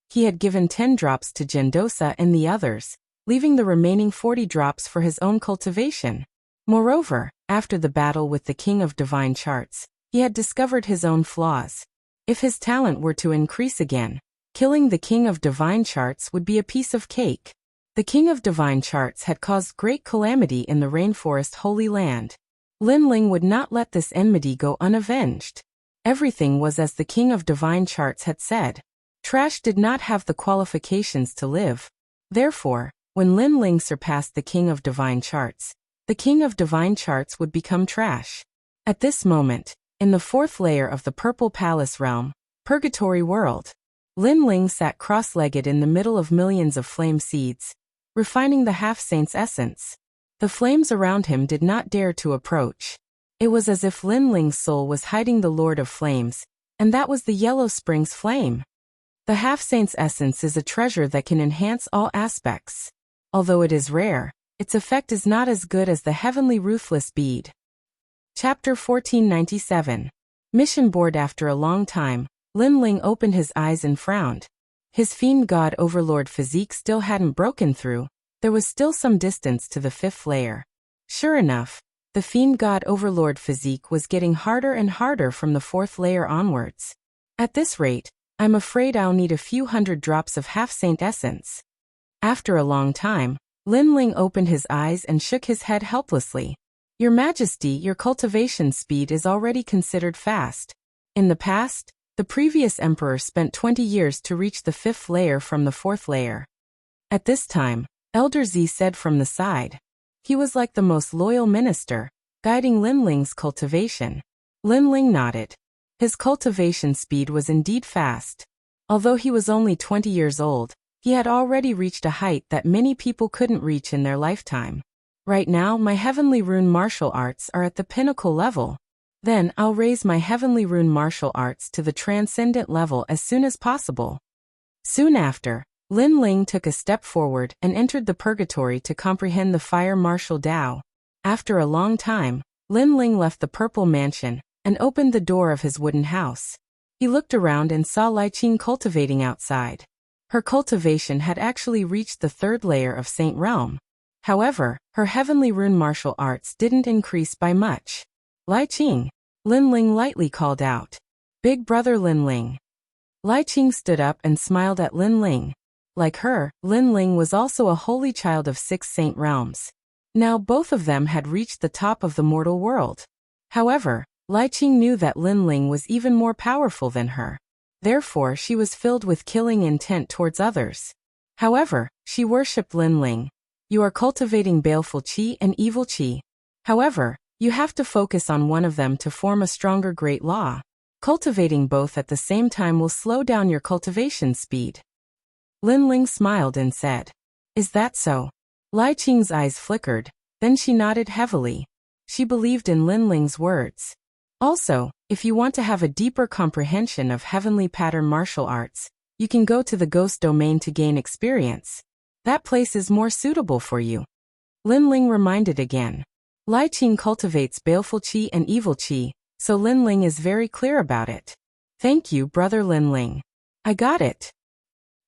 He had given 10 drops to Gendosa and the others, leaving the remaining 40 drops for his own cultivation. Moreover, after the battle with the king of divine charts, he had discovered his own flaws. If his talent were to increase again, killing the king of divine charts would be a piece of cake. The king of divine charts had caused great calamity in the rainforest Holy Land. Lin Ling would not let this enmity go unavenged. Everything was as the king of divine charts had said. Trash did not have the qualifications to live. Therefore, when Lin Ling surpassed the king of divine charts, the king of divine charts would become trash. At this moment, in the fourth layer of the Purple Palace realm, Purgatory World, Lin Ling sat cross-legged in the middle of millions of flame seeds, refining the half-saint's essence. The flames around him did not dare to approach. It was as if Lin Ling's soul was hiding the Lord of Flames, and that was the Yellow Springs flame. The half-saint's essence is a treasure that can enhance all aspects. Although it is rare, its effect is not as good as the heavenly ruthless bead. Chapter 1497. Mission board. After a long time, Lin Ling opened his eyes and frowned. His fiend god overlord physique still hadn't broken through. There was still some distance to the fifth layer. Sure enough, the fiend god overlord physique was getting harder and harder from the fourth layer onwards. At this rate, I'm afraid I'll need a few hundred drops of half-saint essence. After a long time, Lin Ling opened his eyes and shook his head helplessly. Your Majesty, your cultivation speed is already considered fast. In the past, the previous emperor spent 20 years to reach the fifth layer from the fourth layer. At this time, Elder Z said from the side. He was like the most loyal minister, guiding Lin Ling's cultivation. Lin Ling nodded. His cultivation speed was indeed fast. Although he was only 20 years old, he had already reached a height that many people couldn't reach in their lifetime. Right now, my heavenly rune martial arts are at the pinnacle level. Then, I'll raise my heavenly rune martial arts to the transcendent level as soon as possible. Soon after, Lin Ling took a step forward and entered the purgatory to comprehend the fire martial Tao. After a long time, Lin Ling left the purple mansion and opened the door of his wooden house. He looked around and saw Lai Qing cultivating outside. Her cultivation had actually reached the third layer of Saint Realm. However, her heavenly rune martial arts didn't increase by much. Lai Qing, Lin Ling lightly called out. Big brother Lin Ling. Lai Qing stood up and smiled at Lin Ling. Like her, Lin Ling was also a holy child of 6 saint realms. Now both of them had reached the top of the mortal world. However, Lai Qing knew that Lin Ling was even more powerful than her. Therefore she was filled with killing intent towards others. However, she worshipped Lin Ling. You are cultivating baleful qi and evil qi. However, you have to focus on one of them to form a stronger great law. Cultivating both at the same time will slow down your cultivation speed. Lin Ling smiled and said, "Is that so?" Lai Qing's eyes flickered, then she nodded heavily. She believed in Lin Ling's words. Also, if you want to have a deeper comprehension of heavenly pattern martial arts, you can go to the ghost domain to gain experience. That place is more suitable for you. Lin Ling reminded again. Lai Qing cultivates baleful qi and evil qi, so Lin Ling is very clear about it. Thank you, brother Lin Ling. I got it.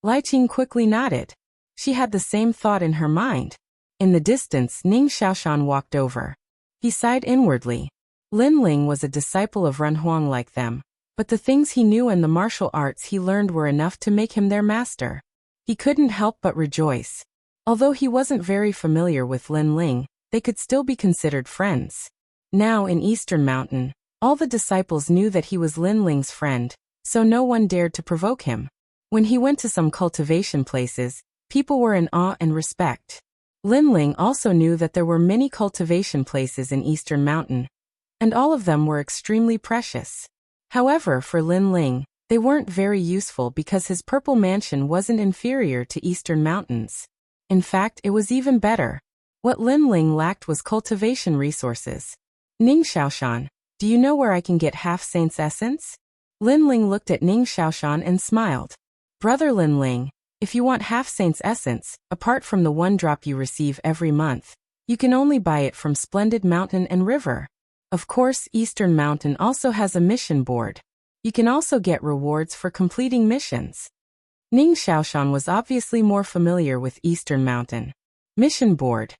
Lai Qing quickly nodded. She had the same thought in her mind. In the distance, Ning Xiaoshan walked over. He sighed inwardly. Lin Ling was a disciple of Ren Huang like them, but the things he knew and the martial arts he learned were enough to make him their master. He couldn't help but rejoice. Although he wasn't very familiar with Lin Ling, they could still be considered friends. Now in Eastern Mountain, all the disciples knew that he was Lin Ling's friend, so no one dared to provoke him. When he went to some cultivation places, people were in awe and respect. Lin Ling also knew that there were many cultivation places in Eastern Mountain, and all of them were extremely precious. However, for Lin Ling, they weren't very useful because his purple mansion wasn't inferior to Eastern Mountains. In fact, it was even better. What Lin Ling lacked was cultivation resources. Ning Xiaoshan, do you know where I can get half-saint's essence? Lin Ling looked at Ning Xiaoshan and smiled. Brother Lin Ling, if you want half-saint's essence, apart from the 1 drop you receive every month, you can only buy it from Splendid Mountain and River. Of course, Eastern Mountain also has a mission board. You can also get rewards for completing missions. Ning Xiaoshan was obviously more familiar with Eastern Mountain. Mission board.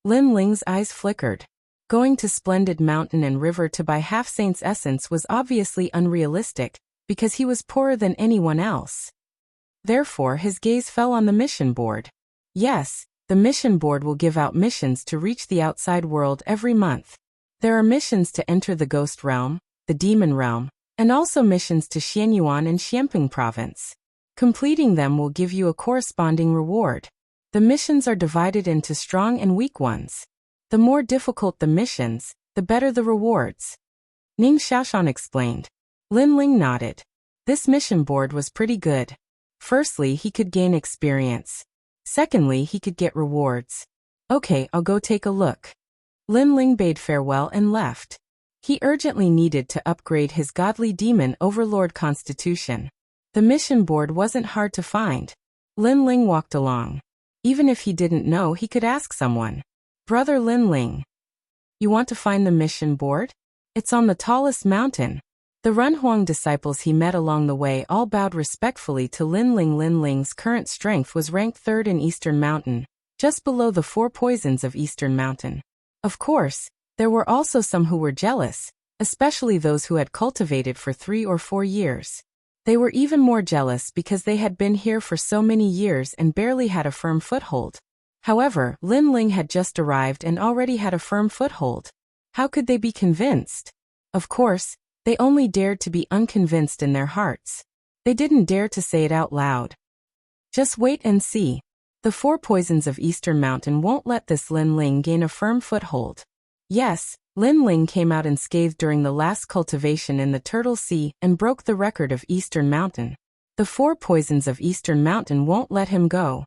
Lin Ling's eyes flickered. Going to Splendid Mountain and River to buy half-saint's essence was obviously unrealistic, because he was poorer than anyone else. Therefore his gaze fell on the mission board. Yes, the mission board will give out missions to reach the outside world every month. There are missions to enter the Ghost Realm, the Demon Realm, and also missions to Xianyuan and Xianping Province. Completing them will give you a corresponding reward. The missions are divided into strong and weak ones. The more difficult the missions, the better the rewards. Ning Xiaoshan explained. Lin Ling nodded. This mission board was pretty good. Firstly, he could gain experience. Secondly, he could get rewards. Okay, I'll go take a look. Lin Ling bade farewell and left. He urgently needed to upgrade his godly demon overlord constitution. The mission board wasn't hard to find. Lin Ling walked along. Even if he didn't know, he could ask someone. Brother Lin Ling, you want to find the mission board? It's on the tallest mountain. The Ren Huang disciples he met along the way all bowed respectfully to Lin Ling. Lin Ling's current strength was ranked 3rd in Eastern Mountain, just below the 4 poisons of Eastern Mountain. Of course, there were also some who were jealous, especially those who had cultivated for 3 or 4 years. They were even more jealous because they had been here for so many years and barely had a firm foothold. However, Lin Ling had just arrived and already had a firm foothold. How could they be convinced? Of course, they only dared to be unconvinced in their hearts. They didn't dare to say it out loud. Just wait and see. The 4 poisons of Eastern Mountain won't let this Lin Ling gain a firm foothold. Yes, Lin Ling came out unscathed during the last cultivation in the Turtle Sea and broke the record of Eastern Mountain. The 4 poisons of Eastern Mountain won't let him go.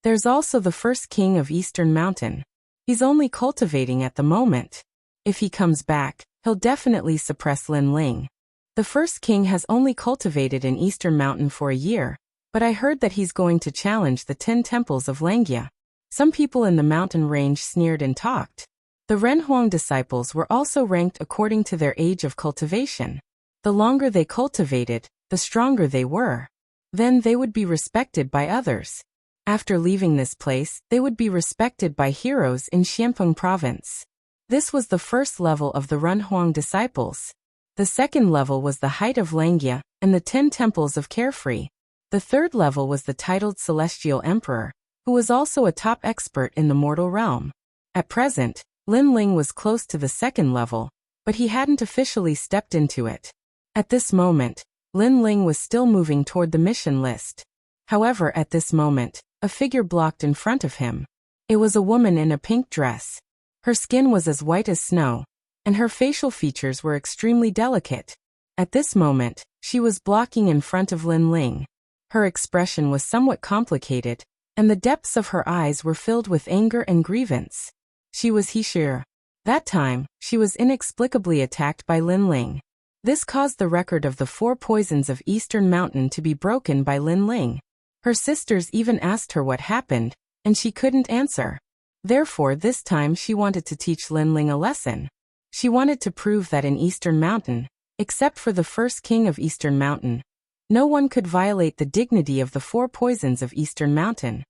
There's also the first king of Eastern Mountain. He's only cultivating at the moment. If he comes back, he'll definitely suppress Lin Ling. The first king has only cultivated in Eastern Mountain for a year, but I heard that he's going to challenge the 10 temples of Langia. Some people in the mountain range sneered and talked. The Ren Huang disciples were also ranked according to their age of cultivation. The longer they cultivated, the stronger they were. Then they would be respected by others. After leaving this place, they would be respected by heroes in Xianping Province. This was the first level of the Ren Huang disciples. The second level was the height of Langia and the 10 temples of Carefree. The third level was the titled Celestial Emperor, who was also a top expert in the mortal realm. At present, Lin Ling was close to the second level, but he hadn't officially stepped into it. At this moment, Lin Ling was still moving toward the mission list. However, at this moment, a figure blocked in front of him. It was a woman in a pink dress. Her skin was as white as snow, and her facial features were extremely delicate. At this moment, she was blocking in front of Lin Ling. Her expression was somewhat complicated, and the depths of her eyes were filled with anger and grievance. She was Hishir. That time, she was inexplicably attacked by Lin Ling. This caused the record of the 4 poisons of Eastern Mountain to be broken by Lin Ling. Her sisters even asked her what happened, and she couldn't answer. Therefore, this time she wanted to teach Lin Ling a lesson. She wanted to prove that in Eastern Mountain, except for the first king of Eastern Mountain, no one could violate the dignity of the 4 poisons of Eastern Mountain.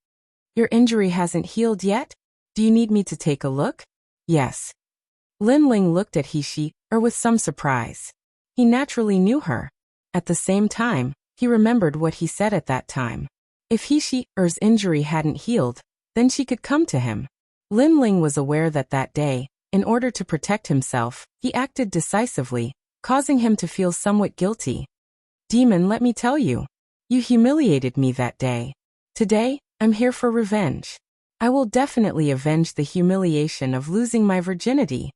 Your injury hasn't healed yet? Do you need me to take a look? Yes. Lin Ling looked at Hishir with some surprise. He naturally knew her. At the same time, he remembered what he said at that time. If Hishir's injury hadn't healed, then she could come to him. Lin Ling was aware that that day, in order to protect himself, he acted decisively, causing him to feel somewhat guilty. Demon, let me tell you. You humiliated me that day. Today, I'm here for revenge. I will definitely avenge the humiliation of losing my virginity.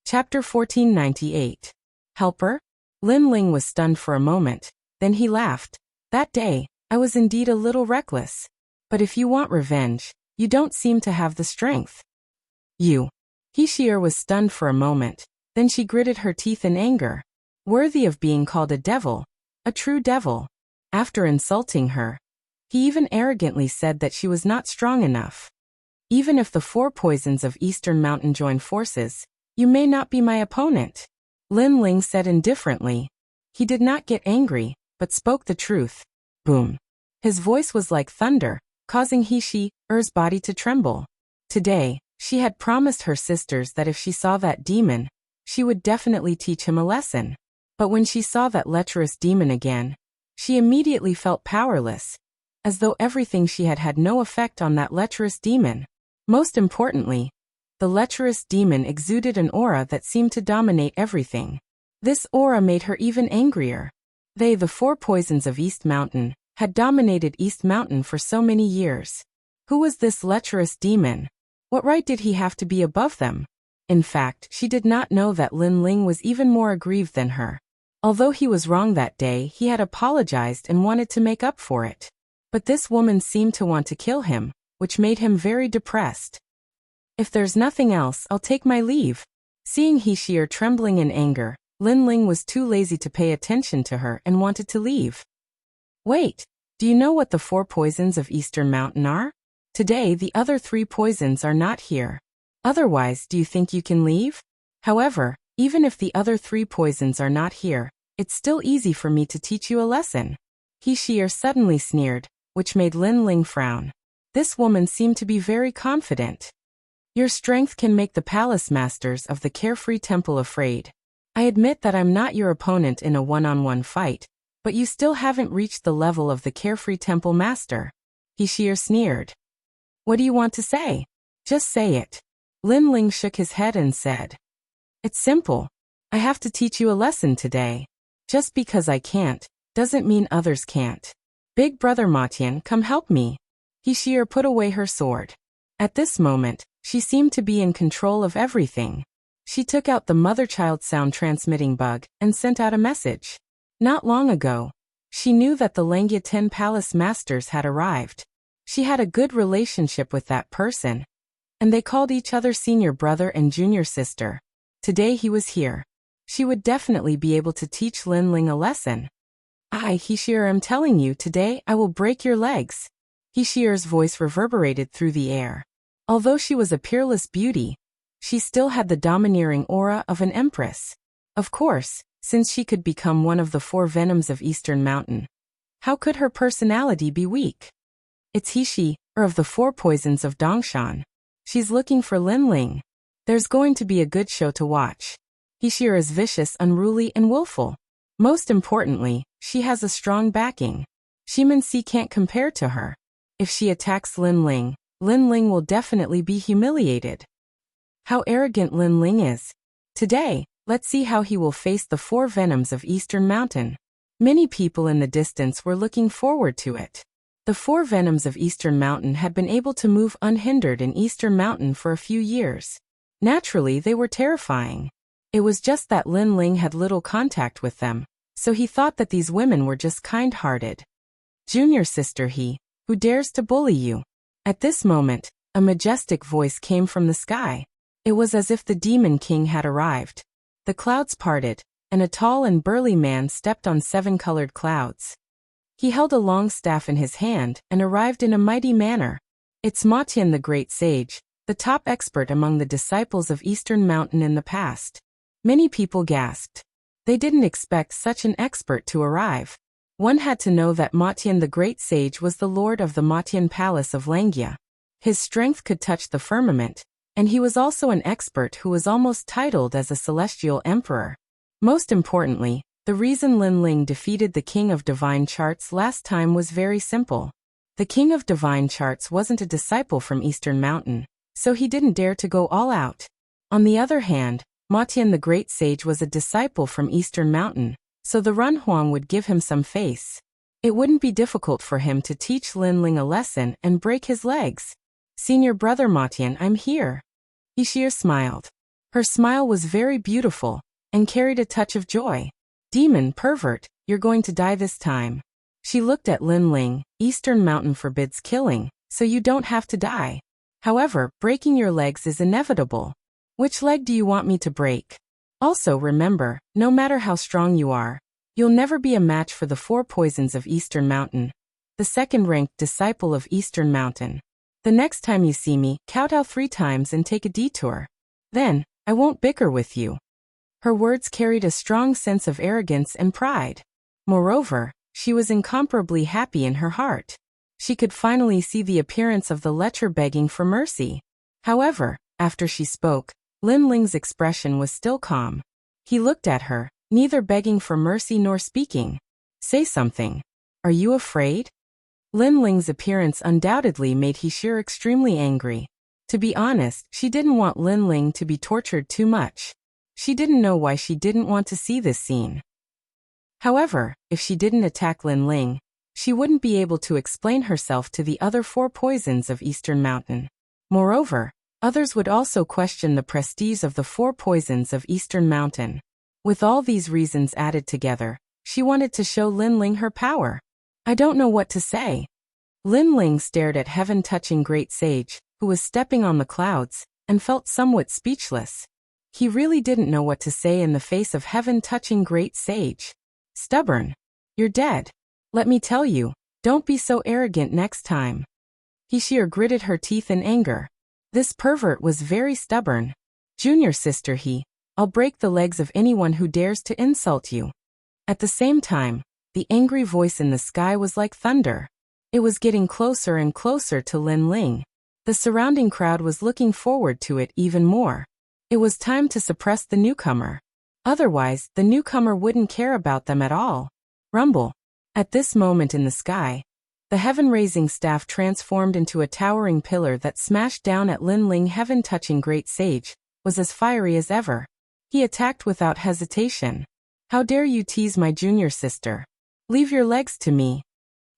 Chapter 1498. Helper? Lin Ling was stunned for a moment, then he laughed. That day, I was indeed a little reckless. But if you want revenge, you don't seem to have the strength. You. Hishir was stunned for a moment, then she gritted her teeth in anger. Worthy of being called a devil. A true devil. After insulting her, he even arrogantly said that she was not strong enough. Even if the 4 poisons of Eastern Mountain join forces, you may not be my opponent. Lin Ling said indifferently. He did not get angry, but spoke the truth. Boom. His voice was like thunder, causing Hishir's body to tremble. Today, she had promised her sisters that if she saw that demon, she would definitely teach him a lesson. But when she saw that lecherous demon again, she immediately felt powerless, as though everything she had no effect on that lecherous demon. Most importantly, the lecherous demon exuded an aura that seemed to dominate everything. This aura made her even angrier. They, the 4 poisons of East Mountain, had dominated East Mountain for so many years. Who was this lecherous demon? What right did he have to be above them? In fact, she did not know that Lin Ling was even more aggrieved than her. Although he was wrong that day, he had apologized and wanted to make up for it. But this woman seemed to want to kill him, which made him very depressed. If there's nothing else, I'll take my leave. Seeing Hishir trembling in anger, Lin Ling was too lazy to pay attention to her and wanted to leave. Wait, do you know what the 4 poisons of Eastern Mountain are? Today the other 3 poisons are not here. Otherwise, do you think you can leave? However, even if the other 3 poisons are not here, it's still easy for me to teach you a lesson. Hishir suddenly sneered, which made Lin Ling frown. This woman seemed to be very confident. Your strength can make the palace masters of the Carefree Temple afraid. I admit that I'm not your opponent in a one-on-one fight, but you still haven't reached the level of the Carefree Temple master. Hishir sneered. What do you want to say? Just say it. Lin Ling shook his head and said. It's simple. I have to teach you a lesson today. Just because I can't, doesn't mean others can't. Big brother Matian, come help me. Hishir put away her sword. At this moment, she seemed to be in control of everything. She took out the mother-child sound transmitting bug and sent out a message. Not long ago, she knew that the Langya 10 Palace Masters had arrived. She had a good relationship with that person, and they called each other senior brother and junior sister. Today he was here. She would definitely be able to teach Lin Ling a lesson. Hishir, am telling you, today I will break your legs. Hishir's voice reverberated through the air. Although she was a peerless beauty, she still had the domineering aura of an empress. Of course, since she could become one of the 4 venoms of Eastern Mountain, how could her personality be weak? It's Hishir of the 4 poisons of Dongshan. She's looking for Lin Ling. There's going to be a good show to watch. Hishir is vicious, unruly, and willful. Most importantly, she has a strong backing. Shimansi can't compare to her. If she attacks Lin Ling will definitely be humiliated. How arrogant Lin Ling is. Today, let's see how he will face the 4 venoms of Eastern Mountain. Many people in the distance were looking forward to it. The 4 venoms of Eastern Mountain had been able to move unhindered in Eastern Mountain for a few years. Naturally, they were terrifying. It was just that Lin Ling had little contact with them, so he thought that these women were just kind-hearted. Junior sister, who dares to bully you? At this moment, a majestic voice came from the sky. It was as if the Demon King had arrived. The clouds parted, and a tall and burly man stepped on 7 colored clouds. He held a long staff in his hand and arrived in a mighty manner. It's Matian the Great Sage, the top expert among the disciples of Eastern Mountain in the past. Many people gasped. They didn't expect such an expert to arrive. One had to know that Matian the Great Sage was the lord of the Matian Palace of Langia. His strength could touch the firmament, and he was also an expert who was almost titled as a celestial emperor. Most importantly, the reason Lin Ling defeated the King of Divine Charts last time was very simple. The King of Divine Charts wasn't a disciple from Eastern Mountain, so he didn't dare to go all out. On the other hand, Matian the Great Sage was a disciple from Eastern Mountain, so the Runhuang would give him some face. It wouldn't be difficult for him to teach Lin Ling a lesson and break his legs. Senior brother Matian, I'm here. Ishir smiled. Her smile was very beautiful and carried a touch of joy. Demon pervert, you're going to die this time. She looked at Lin Ling. Eastern Mountain forbids killing, so you don't have to die. However, breaking your legs is inevitable. Which leg do you want me to break? Also remember, no matter how strong you are, you'll never be a match for the 4 poisons of Eastern Mountain, the second-ranked disciple of Eastern Mountain. The next time you see me, kowtow 3 times and take a detour. Then, I won't bicker with you. Her words carried a strong sense of arrogance and pride. Moreover, she was incomparably happy in her heart. She could finally see the appearance of the lecher begging for mercy. However, after she spoke, Lin Ling's expression was still calm. He looked at her, neither begging for mercy nor speaking. Say something. Are you afraid? Lin Ling's appearance undoubtedly made Hishir extremely angry. To be honest, she didn't want Lin Ling to be tortured too much. She didn't know why she didn't want to see this scene. However, if she didn't attack Lin Ling, she wouldn't be able to explain herself to the other 4 poisons of Eastern Mountain. Moreover, others would also question the prestige of the 4 poisons of Eastern Mountain. With all these reasons added together, she wanted to show Lin Ling her power. I don't know what to say. Lin Ling stared at heaven-touching Great Sage, who was stepping on the clouds, and felt somewhat speechless. He really didn't know what to say in the face of heaven-touching Great Sage. Stubborn. You're dead. Let me tell you, don't be so arrogant next time. Hishir gritted her teeth in anger. This pervert was very stubborn. Junior sister, I'll break the legs of anyone who dares to insult you. At the same time, the angry voice in the sky was like thunder. It was getting closer and closer to Lin Ling. The surrounding crowd was looking forward to it even more. It was time to suppress the newcomer. Otherwise, the newcomer wouldn't care about them at all. Rumble. At this moment in the sky, the heaven-raising staff transformed into a towering pillar that smashed down at Lin Ling. Heaven-touching Great Sage was as fiery as ever. He attacked without hesitation. How dare you tease my junior sister? Leave your legs to me.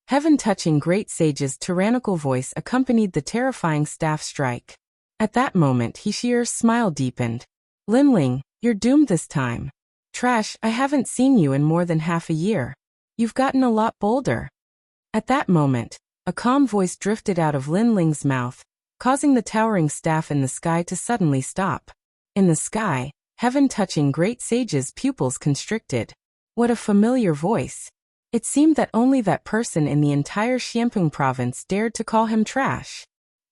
Heaven-touching Great Sage's tyrannical voice accompanied the terrifying staff strike. At that moment, Hishir's smile deepened. Lin Ling, you're doomed this time. Trash, I haven't seen you in more than half a year. You've gotten a lot bolder. At that moment, a calm voice drifted out of Lin Ling's mouth, causing the towering staff in the sky to suddenly stop. In the sky, heaven-touching Great Sage's pupils constricted. What a familiar voice. It seemed that only that person in the entire Xiamping province dared to call him trash.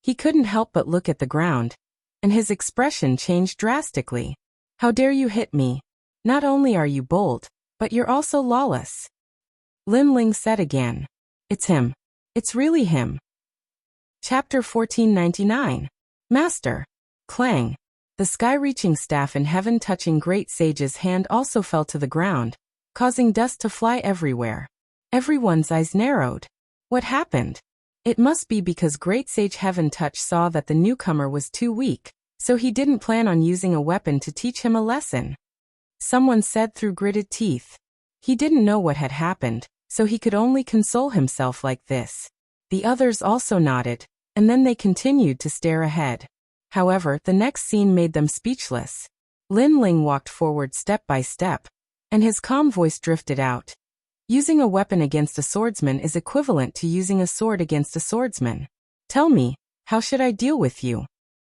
He couldn't help but look at the ground, and his expression changed drastically. How dare you hit me? Not only are you bold, but you're also lawless. Lin Ling said again. It's him. It's really him. Chapter 1499. Master. Clang. The sky-reaching staff in heaven-touching Great Sage's hand also fell to the ground, causing dust to fly everywhere. Everyone's eyes narrowed. What happened? It must be because Great Sage Heaven Touch saw that the newcomer was too weak, so he didn't plan on using a weapon to teach him a lesson. Someone said through gritted teeth. He didn't know what had happened, so he could only console himself like this. The others also nodded, and then they continued to stare ahead. However, the next scene made them speechless. Lin Ling walked forward step by step, and his calm voice drifted out. Using a weapon against a swordsman is equivalent to using a sword against a swordsman. Tell me, how should I deal with you?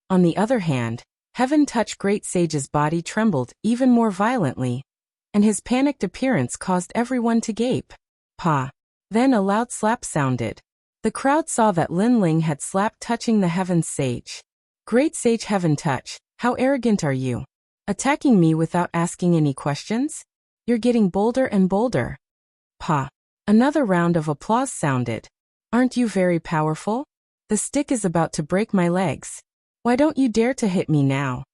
On the other hand, Heaven Touch Great Sage's body trembled even more violently, and his panicked appearance caused everyone to gape. Pa. Then a loud slap sounded. The crowd saw that Lin Ling had slapped touching the Heaven's Sage. Great Sage Heaven Touch, how arrogant are you? Attacking me without asking any questions? You're getting bolder and bolder. Pa. Another round of applause sounded. Aren't you very powerful? The stick is about to break my legs. Why don't you dare to hit me now?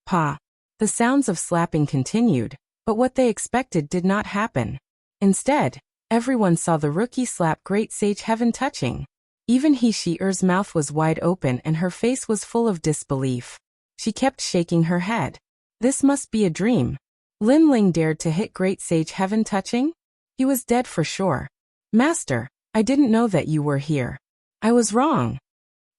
Pa. The sounds of slapping continued, but what they expected did not happen. Instead, everyone saw the rookie slap Great Sage Heaven Touching. Even He-She-Er's mouth was wide open and her face was full of disbelief. She kept shaking her head. This must be a dream. Lin Ling dared to hit Great Sage Heaven Touching? He was dead for sure. Master, I didn't know that you were here. I was wrong.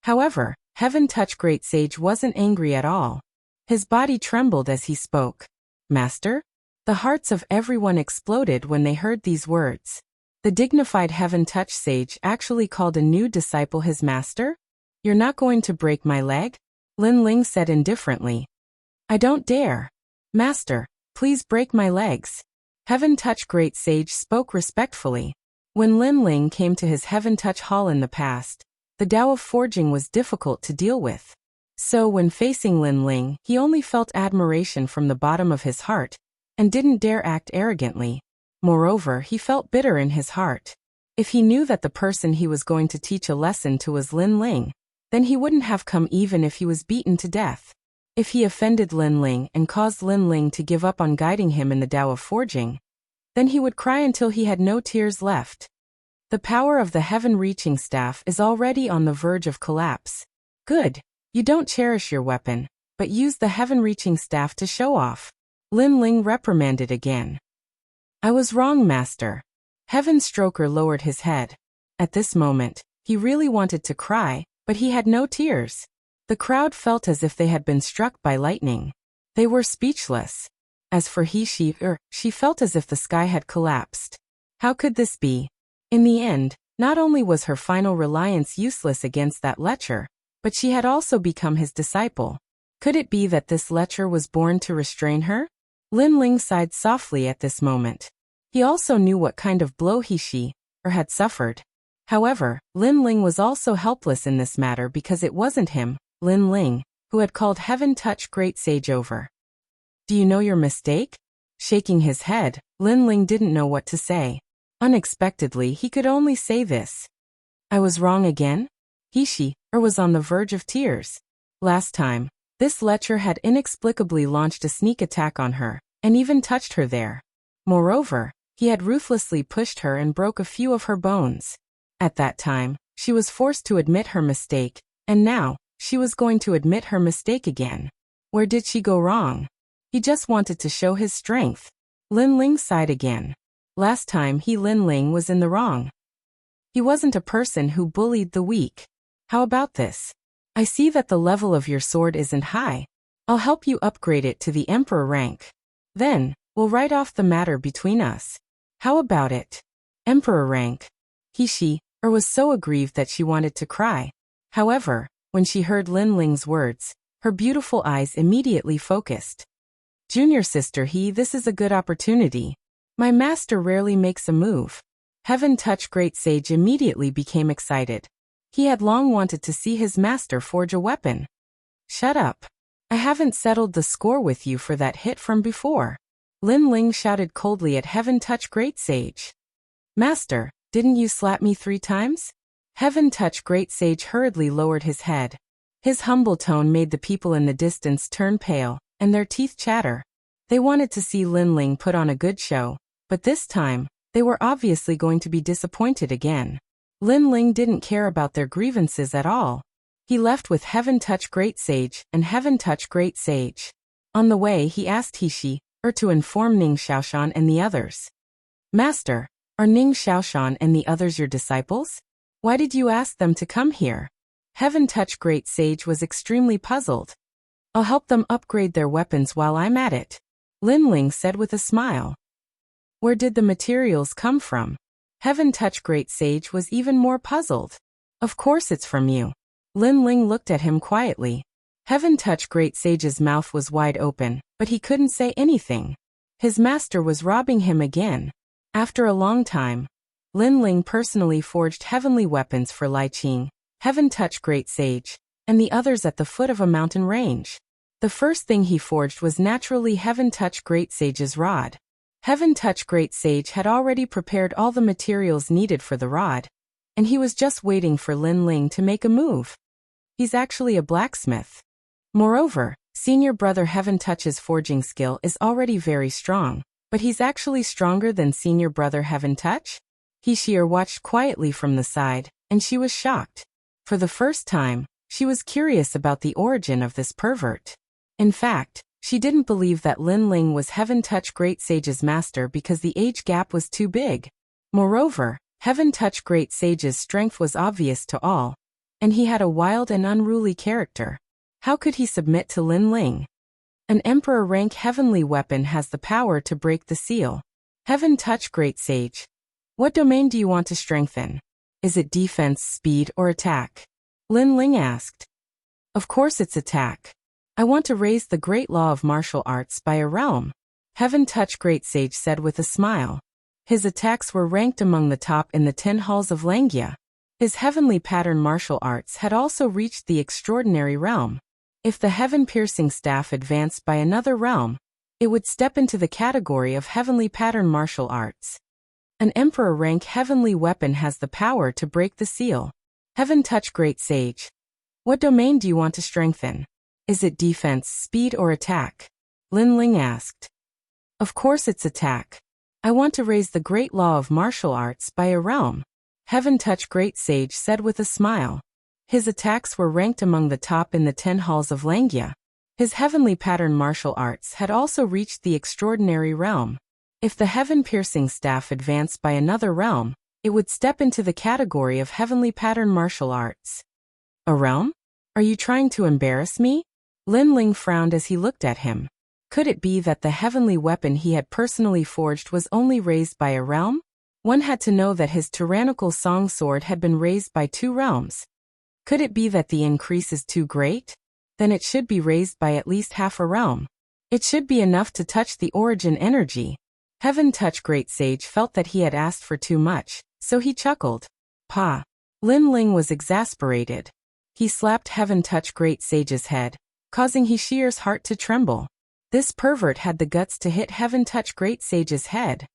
However, Heaven Touch Great Sage wasn't angry at all. His body trembled as he spoke. Master? The hearts of everyone exploded when they heard these words. The dignified Heaven Touch Sage actually called a new disciple his master? You're not going to break my leg? Lin Ling said indifferently. I don't dare. Master, please break my legs. Heaven Touch Great Sage spoke respectfully. When Lin Ling came to his Heaven Touch Hall in the past, the Tao of forging was difficult to deal with. So when facing Lin Ling, he only felt admiration from the bottom of his heart, and didn't dare act arrogantly. Moreover, he felt bitter in his heart. If he knew that the person he was going to teach a lesson to was Lin Ling, then he wouldn't have come even if he was beaten to death. If he offended Lin Ling and caused Lin Ling to give up on guiding him in the Tao of forging, then he would cry until he had no tears left. The power of the heaven-reaching staff is already on the verge of collapse. Good. You don't cherish your weapon, but use the heaven-reaching staff to show off. Lin Ling reprimanded again. I was wrong, Master. Heaven Stroker lowered his head. At this moment, he really wanted to cry, but he had no tears. The crowd felt as if they had been struck by lightning. They were speechless. As for He-She-Er, she felt as if the sky had collapsed. How could this be? In the end, not only was her final reliance useless against that lecher, but she had also become his disciple. Could it be that this lecher was born to restrain her? Lin Ling sighed softly at this moment. He also knew what kind of blow He-She-Er had suffered. However, Lin Ling was also helpless in this matter because it wasn't him, Lin Ling, who had called Heaven Touch Great Sage over. Do you know your mistake? Shaking his head, Lin Ling didn't know what to say. Unexpectedly, he could only say this. I was wrong again? He-She-Er was on the verge of tears. Last time, this lecher had inexplicably launched a sneak attack on her, and even touched her there. Moreover, he had ruthlessly pushed her and broke a few of her bones. At that time, she was forced to admit her mistake, and now, she was going to admit her mistake again. Where did she go wrong? He just wanted to show his strength. Lin Ling sighed again. Last time Lin Ling was in the wrong. He wasn't a person who bullied the weak. How about this? I see that the level of your sword isn't high. I'll help you upgrade it to the Emperor rank. Then, we'll write off the matter between us. How about it? Emperor rank. He-She-Er was so aggrieved that she wanted to cry. However, when she heard Lin Ling's words, her beautiful eyes immediately focused. Junior sister this is a good opportunity. My master rarely makes a move. Heaven Touch Great Sage immediately became excited. He had long wanted to see his master forge a weapon. Shut up. I haven't settled the score with you for that hit from before. Lin Ling shouted coldly at Heaven Touch Great Sage. Master, didn't you slap me 3 times? Heaven Touch Great Sage hurriedly lowered his head. His humble tone made the people in the distance turn pale, and their teeth chatter. They wanted to see Lin Ling put on a good show, but this time, They were obviously going to be disappointed again. Lin Ling didn't care about their grievances at all. He left with Heaven Touch Great Sage and Heaven Touch Great Sage. On the way he asked He to inform Ning Xiaoshan and the others. Master, are Ning Xiaoshan and the others your disciples? Why did you ask them to come here? Heaven Touch Great Sage was extremely puzzled. I'll help them upgrade their weapons while I'm at it, Lin Ling said with a smile. Where did the materials come from? Heaven Touch Great Sage was even more puzzled. Of course it's from you. Lin Ling looked at him quietly. Heaven Touch Great Sage's mouth was wide open, but he couldn't say anything. His master was robbing him again. After a long time, Lin Ling personally forged heavenly weapons for Lai Qing, Heaven Touch Great Sage, and the others at the foot of a mountain range. The first thing he forged was naturally Heaven Touch Great Sage's rod. Heaven Touch Great Sage had already prepared all the materials needed for the rod, and he was just waiting for Lin Ling to make a move. He's actually a blacksmith. Moreover, senior brother Heaven Touch's forging skill is already very strong, but he's actually stronger than senior brother Heaven Touch? He watched quietly from the side, and she was shocked. For the first time, she was curious about the origin of this pervert. In fact, she didn't believe that Lin Ling was Heaven Touch Great Sage's master because the age gap was too big. Moreover, Heaven Touch Great Sage's strength was obvious to all, and he had a wild and unruly character. How could he submit to Lin Ling? An emperor rank heavenly weapon has the power to break the seal. Heaven Touch Great Sage. What domain do you want to strengthen? Is it defense, speed, or attack? Lin Ling asked. Of course it's attack. I want to raise the great law of martial arts by a realm, Heaven Touch Great Sage said with a smile. His attacks were ranked among the top in the 10 halls of Langia. His heavenly pattern martial arts had also reached the extraordinary realm. If the heaven-piercing staff advanced by another realm, it would step into the category of heavenly pattern martial arts. An emperor rank heavenly weapon has the power to break the seal. Heaven Touch Great Sage. What domain do you want to strengthen? Is it defense, speed, or attack? Lin Ling asked. Of course it's attack. I want to raise the great law of martial arts by a realm, Heaven Touch Great Sage said with a smile. His attacks were ranked among the top in the 10 halls of Langia. His heavenly pattern martial arts had also reached the extraordinary realm. If the heaven-piercing staff advanced by another realm, it would step into the category of heavenly pattern martial arts. A realm? Are you trying to embarrass me? Lin Ling frowned as he looked at him. Could it be that the heavenly weapon he had personally forged was only raised by a realm? One had to know that his tyrannical song sword had been raised by 2 realms. Could it be that the increase is too great? Then it should be raised by at least half a realm. It should be enough to touch the origin energy. Heaven Touch Great Sage felt that he had asked for too much, so he chuckled. Pa. Lin Ling was exasperated. He slapped Heaven Touch Great Sage's head, causing He's heart to tremble. This pervert had the guts to hit Heaven Touch Great Sage's head.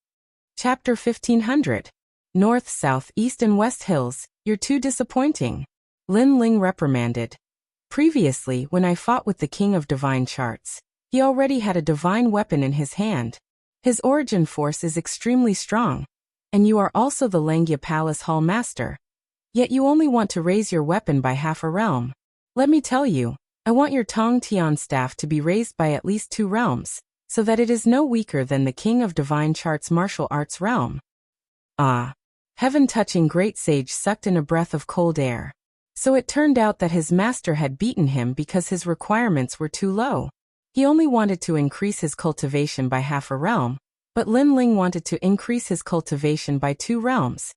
Chapter 1500. North, South, East and West Hills, you're too disappointing. Lin Ling reprimanded. Previously, when I fought with the King of Divine Charts, he already had a divine weapon in his hand. His origin force is extremely strong, and you are also the Langia Palace Hall Master. Yet you only want to raise your weapon by half a realm. Let me tell you, I want your Tong Tian staff to be raised by at least 2 realms, so that it is no weaker than the King of Divine Charts martial arts realm. Ah. Heaven Touching Great Sage sucked in a breath of cold air. So it turned out that his master had beaten him because his requirements were too low. He only wanted to increase his cultivation by half a realm, but Lin Ling wanted to increase his cultivation by 2 realms.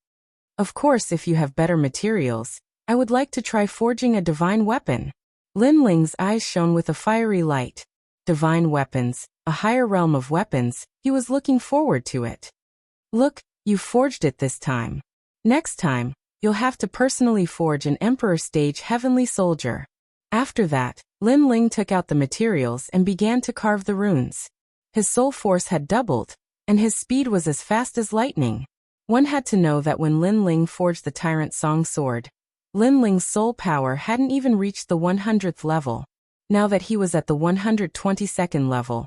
Of course, if you have better materials, I would like to try forging a divine weapon. Lin Ling's eyes shone with a fiery light. Divine weapons, a higher realm of weapons, he was looking forward to it. Look, you forged it this time. Next time, you'll have to personally forge an Emperor Stage Heavenly Soldier. After that, Lin Ling took out the materials and began to carve the runes. His soul force had doubled, and his speed was as fast as lightning. One had to know that when Lin Ling forged the Tyrant Song Sword, Lin Ling's soul power hadn't even reached the 100th level. Now that he was at the 122nd level,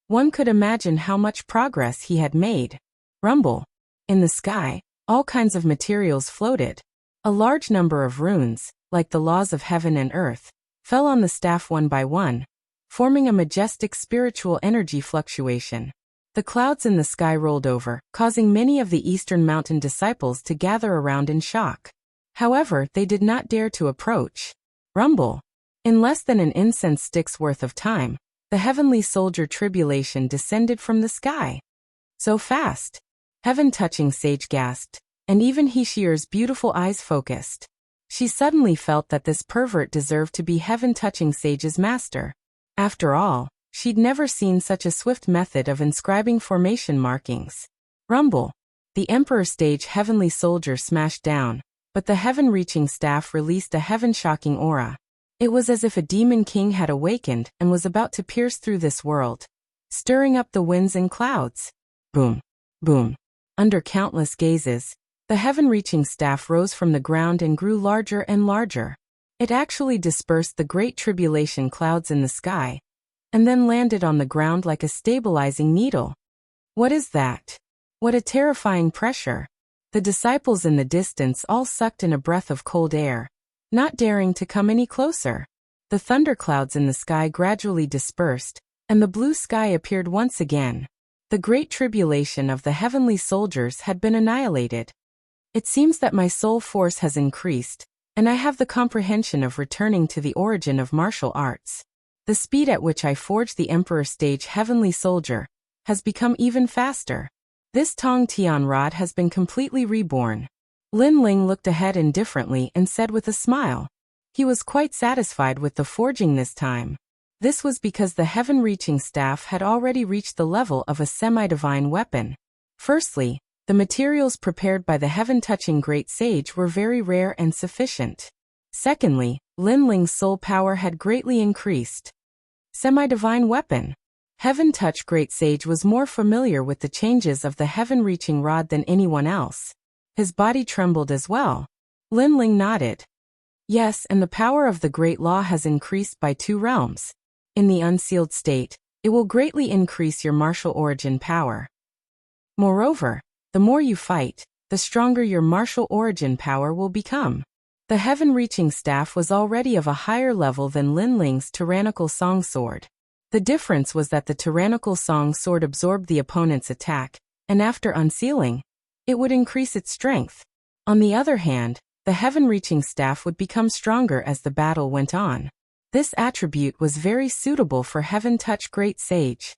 one could imagine how much progress he had made. Rumble. In the sky, all kinds of materials floated. A large number of runes, like the laws of heaven and earth, fell on the staff one by one, forming a majestic spiritual energy fluctuation. The clouds in the sky rolled over, causing many of the Eastern Mountain disciples to gather around in shock. However, they did not dare to approach. Rumble. In less than an incense stick's worth of time, the heavenly soldier tribulation descended from the sky. So fast. Heaven-touching sage gasped, and even Hishir's beautiful eyes focused. She suddenly felt that this pervert deserved to be heaven-touching sage's master. After all, she'd never seen such a swift method of inscribing formation markings. Rumble. The Emperor stage heavenly soldier smashed down, but the heaven-reaching staff released a heaven-shocking aura. It was as if a demon king had awakened and was about to pierce through this world, stirring up the winds and clouds. Boom. Boom. Under countless gazes, the heaven-reaching staff rose from the ground and grew larger and larger. It actually dispersed the great tribulation clouds in the sky, and then landed on the ground like a stabilizing needle. What is that? What a terrifying pressure. The disciples in the distance all sucked in a breath of cold air, not daring to come any closer. The thunderclouds in the sky gradually dispersed, and the blue sky appeared once again. The great tribulation of the heavenly soldiers had been annihilated. It seems that my soul force has increased, and I have the comprehension of returning to the origin of martial arts. The speed at which I forged the Emperor stage heavenly soldier has become even faster. This Tong Tian rod has been completely reborn. Lin Ling looked ahead indifferently and said with a smile. He was quite satisfied with the forging this time. This was because the heaven-reaching staff had already reached the level of a semi-divine weapon. Firstly, the materials prepared by the heaven-touching great sage were very rare and sufficient. Secondly, Lin Ling's soul power had greatly increased. Semi-divine weapon. Heaven-touch great sage was more familiar with the changes of the heaven-reaching rod than anyone else. His body trembled as well. Lin Ling nodded. Yes, and the power of the great law has increased by 2 realms. In the unsealed state, it will greatly increase your martial origin power. Moreover, the more you fight, the stronger your martial origin power will become. The heaven-reaching staff was already of a higher level than Lin Ling's tyrannical song sword. The difference was that the tyrannical song sword absorbed the opponent's attack, and after unsealing, it would increase its strength. On the other hand, the heaven-reaching staff would become stronger as the battle went on. This attribute was very suitable for heaven-touch great sage.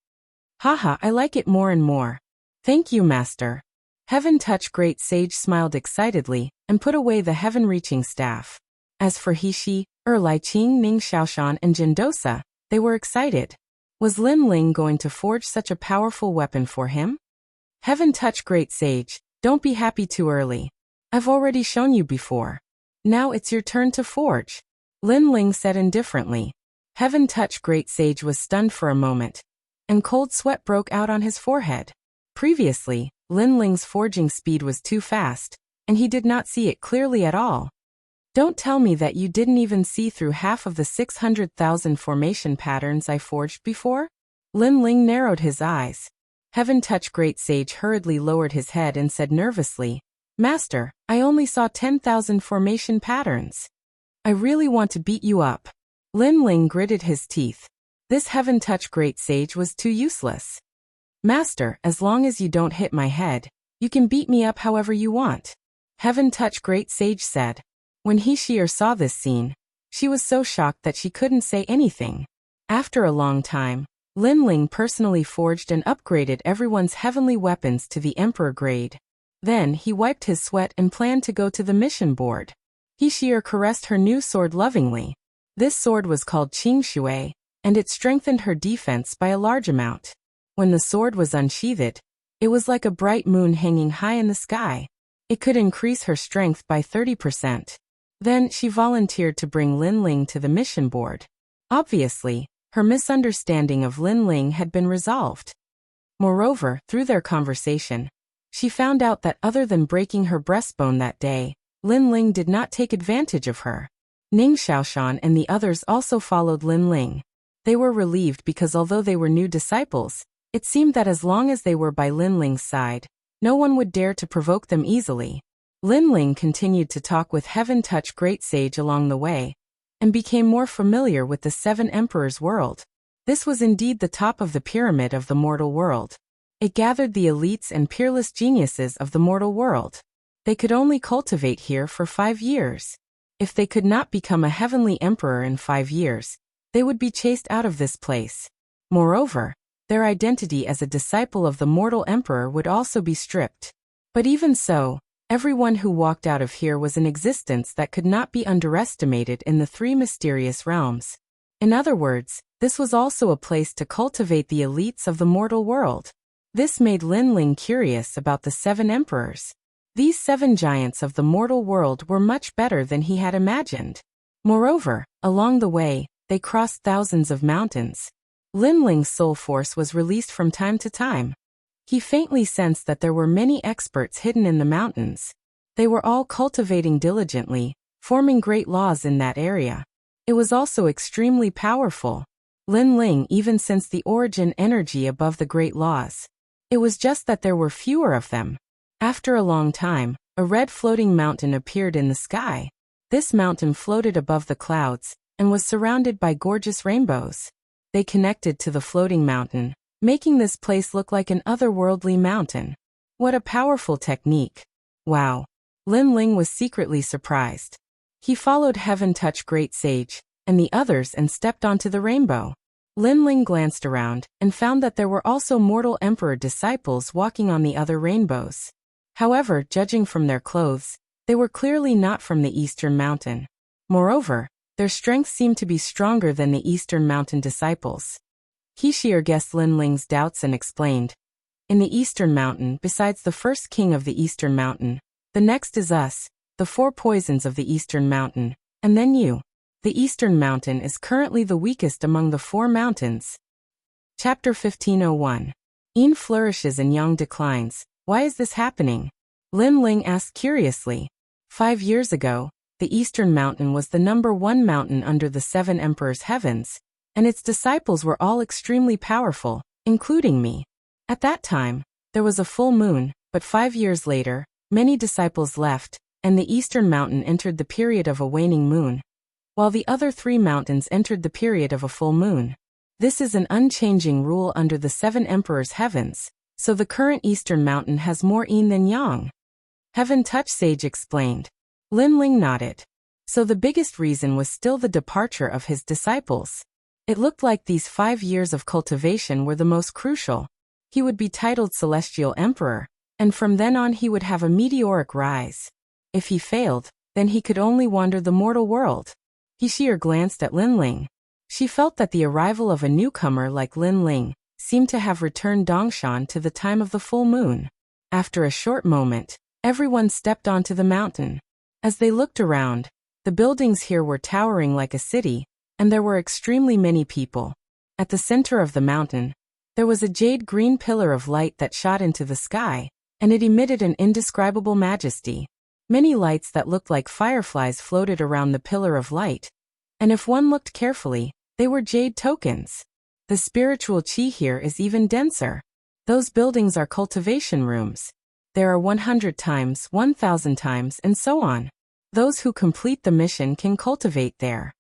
Haha, I like it more and more. Thank you, master. Heaven-touch great sage smiled excitedly and put away the heaven-reaching staff. As for Hishi, Lai Qing, Ning Xiaoshan and Jindosa, they were excited. Was Lin Ling going to forge such a powerful weapon for him? Heaven-touch great sage, don't be happy too early. I've already shown you before. Now it's your turn to forge. Lin Ling said indifferently. Heaven-touch great sage was stunned for a moment, and cold sweat broke out on his forehead. Previously, Lin Ling's forging speed was too fast, and he did not see it clearly at all. Don't tell me that you didn't even see through half of the 600,000 formation patterns I forged before? Lin Ling narrowed his eyes. Heaven-touch great sage hurriedly lowered his head and said nervously, Master, I only saw 10,000 formation patterns. I really want to beat you up. Lin Ling gritted his teeth. This heaven-touch great sage was too useless. Master, as long as you don't hit my head, you can beat me up however you want. Heaven-touch great sage said. When Hishir saw this scene, she was so shocked that she couldn't say anything. After a long time, Lin Ling personally forged and upgraded everyone's heavenly weapons to the Emperor grade. Then he wiped his sweat and planned to go to the mission board. Hishir caressed her new sword lovingly. This sword was called Qing Shui, and it strengthened her defense by a large amount. When the sword was unsheathed, it was like a bright moon hanging high in the sky. It could increase her strength by 30%. Then she volunteered to bring Lin Ling to the mission board. Obviously, her misunderstanding of Lin Ling had been resolved. Moreover, through their conversation, she found out that other than breaking her breastbone that day, Lin Ling did not take advantage of her. Ning Xiaoshan and the others also followed Lin Ling. They were relieved because although they were new disciples, it seemed that as long as they were by Lin Ling's side, No one would dare to provoke them easily. Lin Ling continued to talk with Heaven Touch Great Sage along the way, and became more familiar with the Seven Emperors' world. This was indeed the top of the pyramid of the mortal world. It gathered the elites and peerless geniuses of the mortal world. They could only cultivate here for 5 years. If they could not become a heavenly emperor in 5 years, they would be chased out of this place. Moreover, their identity as a disciple of the mortal emperor would also be stripped. But even so, everyone who walked out of here was an existence that could not be underestimated in the 3 mysterious realms. In other words, this was also a place to cultivate the elites of the mortal world. This made Lin Ling curious about the 7 emperors. These 7 giants of the mortal world were much better than he had imagined. Moreover, along the way, they crossed thousands of mountains. Lin Ling's soul force was released from time to time. He faintly sensed that there were many experts hidden in the mountains. They were all cultivating diligently, forming great laws in that area. It was also extremely powerful. Lin Ling even sensed the origin energy above the great laws. It was just that there were fewer of them. After a long time, a red floating mountain appeared in the sky. This mountain floated above the clouds, and was surrounded by gorgeous rainbows. They connected to the floating mountain, making this place look like an otherworldly mountain. What a powerful technique. Wow. Lin Ling was secretly surprised. He followed Heaven Touch Great Sage and the others and stepped onto the rainbow. Lin Ling glanced around and found that there were also mortal emperor disciples walking on the other rainbows. However, judging from their clothes, they were clearly not from the Eastern Mountain. Moreover, their strength seemed to be stronger than the Eastern Mountain disciples. He guessed Lin Ling's doubts and explained, "In the Eastern Mountain, besides the first king of the Eastern Mountain, the next is us, the 4 poisons of the Eastern Mountain, and then you. The Eastern Mountain is currently the weakest among the 4 mountains." Chapter 1501. Yin flourishes and Yang declines. Why is this happening? Lin Ling asked curiously. 5 years ago, the Eastern Mountain was the #1 mountain under the 7 emperors' heavens, and its disciples were all extremely powerful, including me. At that time, there was a full moon, but 5 years later, many disciples left, and the Eastern Mountain entered the period of a waning moon, while the other 3 mountains entered the period of a full moon. This is an unchanging rule under the 7 emperors' heavens, so the current Eastern Mountain has more yin than yang. Heaven Touch Sage explained. Lin Ling nodded. So the biggest reason was still the departure of his disciples. It looked like these 5 years of cultivation were the most crucial. He would be titled Celestial Emperor, and from then on he would have a meteoric rise. If he failed, then he could only wander the mortal world. He glanced at Lin Ling. She felt that the arrival of a newcomer like Lin Ling seemed to have returned Dongshan to the time of the full moon. After a short moment, everyone stepped onto the mountain. As they looked around, the buildings here were towering like a city, and there were extremely many people. At the center of the mountain, there was a jade green pillar of light that shot into the sky, and it emitted an indescribable majesty. Many lights that looked like fireflies floated around the pillar of light, and if one looked carefully, they were jade tokens. The spiritual chi here is even denser. Those buildings are cultivation rooms. There are 100 times, 1,000 times, and so on. Those who complete the mission can cultivate there.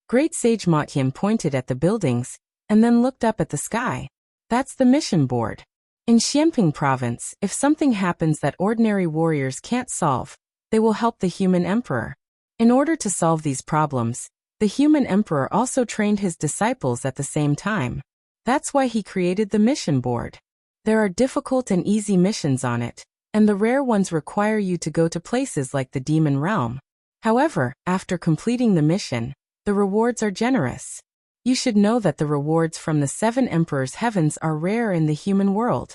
Great Sage Motyin pointed at the buildings, and then looked up at the sky. That's the mission board. In Xianping province, if something happens that ordinary warriors can't solve, they will help the human emperor. In order to solve these problems, the human emperor also trained his disciples at the same time. That's why he created the mission board. There are difficult and easy missions on it, and the rare ones require you to go to places like the demon realm. However, after completing the mission, the rewards are generous. You should know that the rewards from the 7 emperors' heavens are rare in the human world.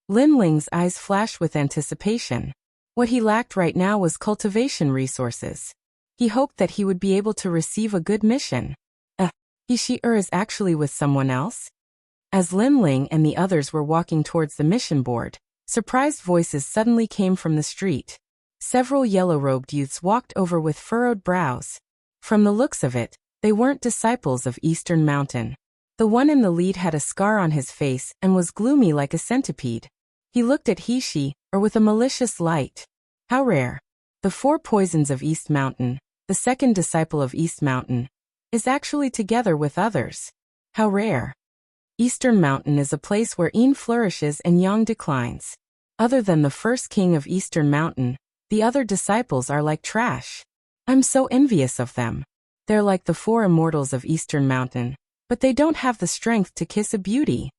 Lin Ling's eyes flashed with anticipation. What he lacked right now was cultivation resources. He hoped that he would be able to receive a good mission. He is actually with someone else? As Lin Ling and the others were walking towards the mission board, surprised voices suddenly came from the street. Several yellow-robed youths walked over with furrowed brows. From the looks of it, they weren't disciples of Eastern Mountain. The one in the lead had a scar on his face and was gloomy like a centipede. He looked at He-she, or with a malicious light. How rare. The 4 poisons of East Mountain, the second disciple of East Mountain, is actually together with others. How rare. Eastern Mountain is a place where yin flourishes and yang declines. Other than the first king of Eastern Mountain, the other disciples are like trash. I'm so envious of them. They're like the 4 immortals of Eastern Mountain, but they don't have the strength to kiss a beauty.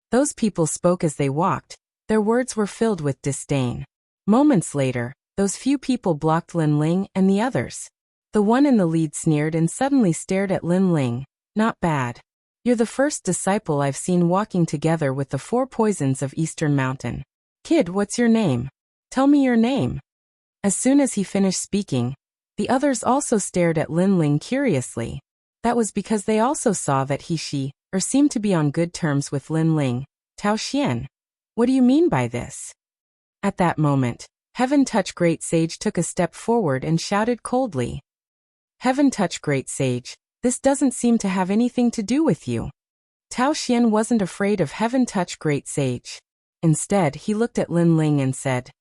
Those people spoke as they walked. Their words were filled with disdain. Moments later, those few people blocked Lin Ling and the others. The one in the lead sneered and suddenly stared at Lin Ling. Not bad. You're the first disciple I've seen walking together with the 4 poisons of Eastern Mountain. Kid, what's your name? Tell me your name. As soon as he finished speaking, the others also stared at Lin Ling curiously. That was because they also saw that he seemed to be on good terms with Lin Ling. Tao Xian. What do you mean by this? At that moment, Heaven Touch Great Sage took a step forward and shouted coldly. Heaven Touch Great Sage, this doesn't seem to have anything to do with you. Tao Xian wasn't afraid of Heaven Touch Great Sage. Instead, he looked at Lin Ling and said,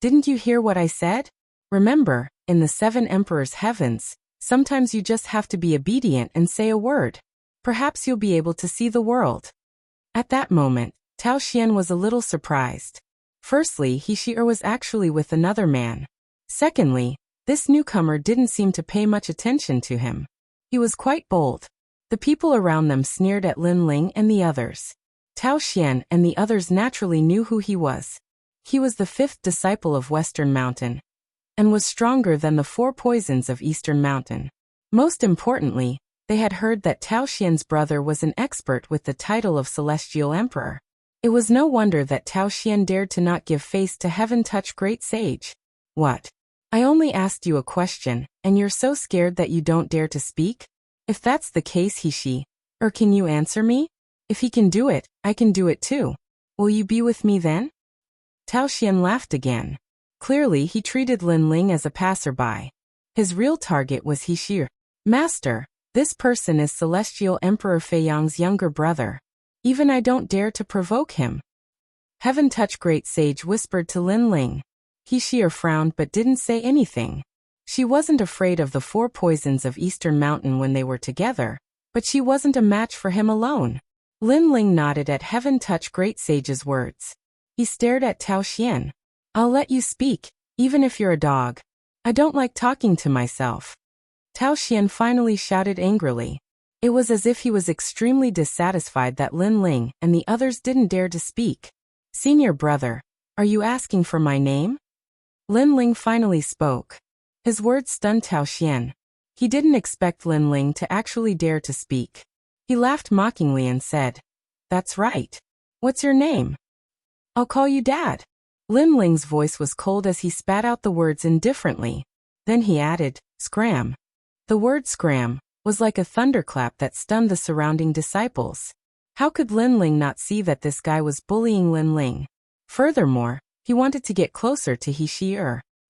Didn't you hear what I said? Remember, in the 7 Emperors' heavens, sometimes you just have to be obedient and say a word. Perhaps you'll be able to see the world. At that moment, Tao Xian was a little surprised. Firstly, he was actually with another man. Secondly, this newcomer didn't seem to pay much attention to him. He was quite bold. The people around them sneered at Lin Ling and the others. Tao Xian and the others naturally knew who he was. He was the 5th disciple of Western Mountain, and was stronger than the 4 poisons of Eastern Mountain. Most importantly, they had heard that Tao Xian's brother was an expert with the title of Celestial Emperor. It was no wonder that Tao Xian dared to not give face to Heaven Touch Great Sage. What? I only asked you a question, and you're so scared that you don't dare to speak? If that's the case, can you answer me? If he can do it, I can do it too. Will you be with me then? Tao Xian laughed again. Clearly, he treated Lin Ling as a passerby. His real target was He. Master, this person is Celestial Emperor Fei Yang's younger brother. Even I don't dare to provoke him. Heaven Touch Great Sage whispered to Lin Ling. He frowned but didn't say anything. She wasn't afraid of the 4 poisons of Eastern Mountain when they were together, but she wasn't a match for him alone. Lin Ling nodded at Heaven Touch Great Sage's words. He stared at Tao Xian. I'll let you speak, even if you're a dog. I don't like talking to myself. Tao Xian finally shouted angrily. It was as if he was extremely dissatisfied that Lin Ling and the others didn't dare to speak. Senior brother, are you asking for my name? Lin Ling finally spoke. His words stunned Tao Xian. He didn't expect Lin Ling to actually dare to speak. He laughed mockingly and said, That's right. What's your name? I'll call you Dad. Lin Ling's voice was cold as he spat out the words indifferently. Then he added, Scram. The word scram was like a thunderclap that stunned the surrounding disciples. How could Lin Ling not see that this guy was bullying Lin Ling? Furthermore, he wanted to get closer to He.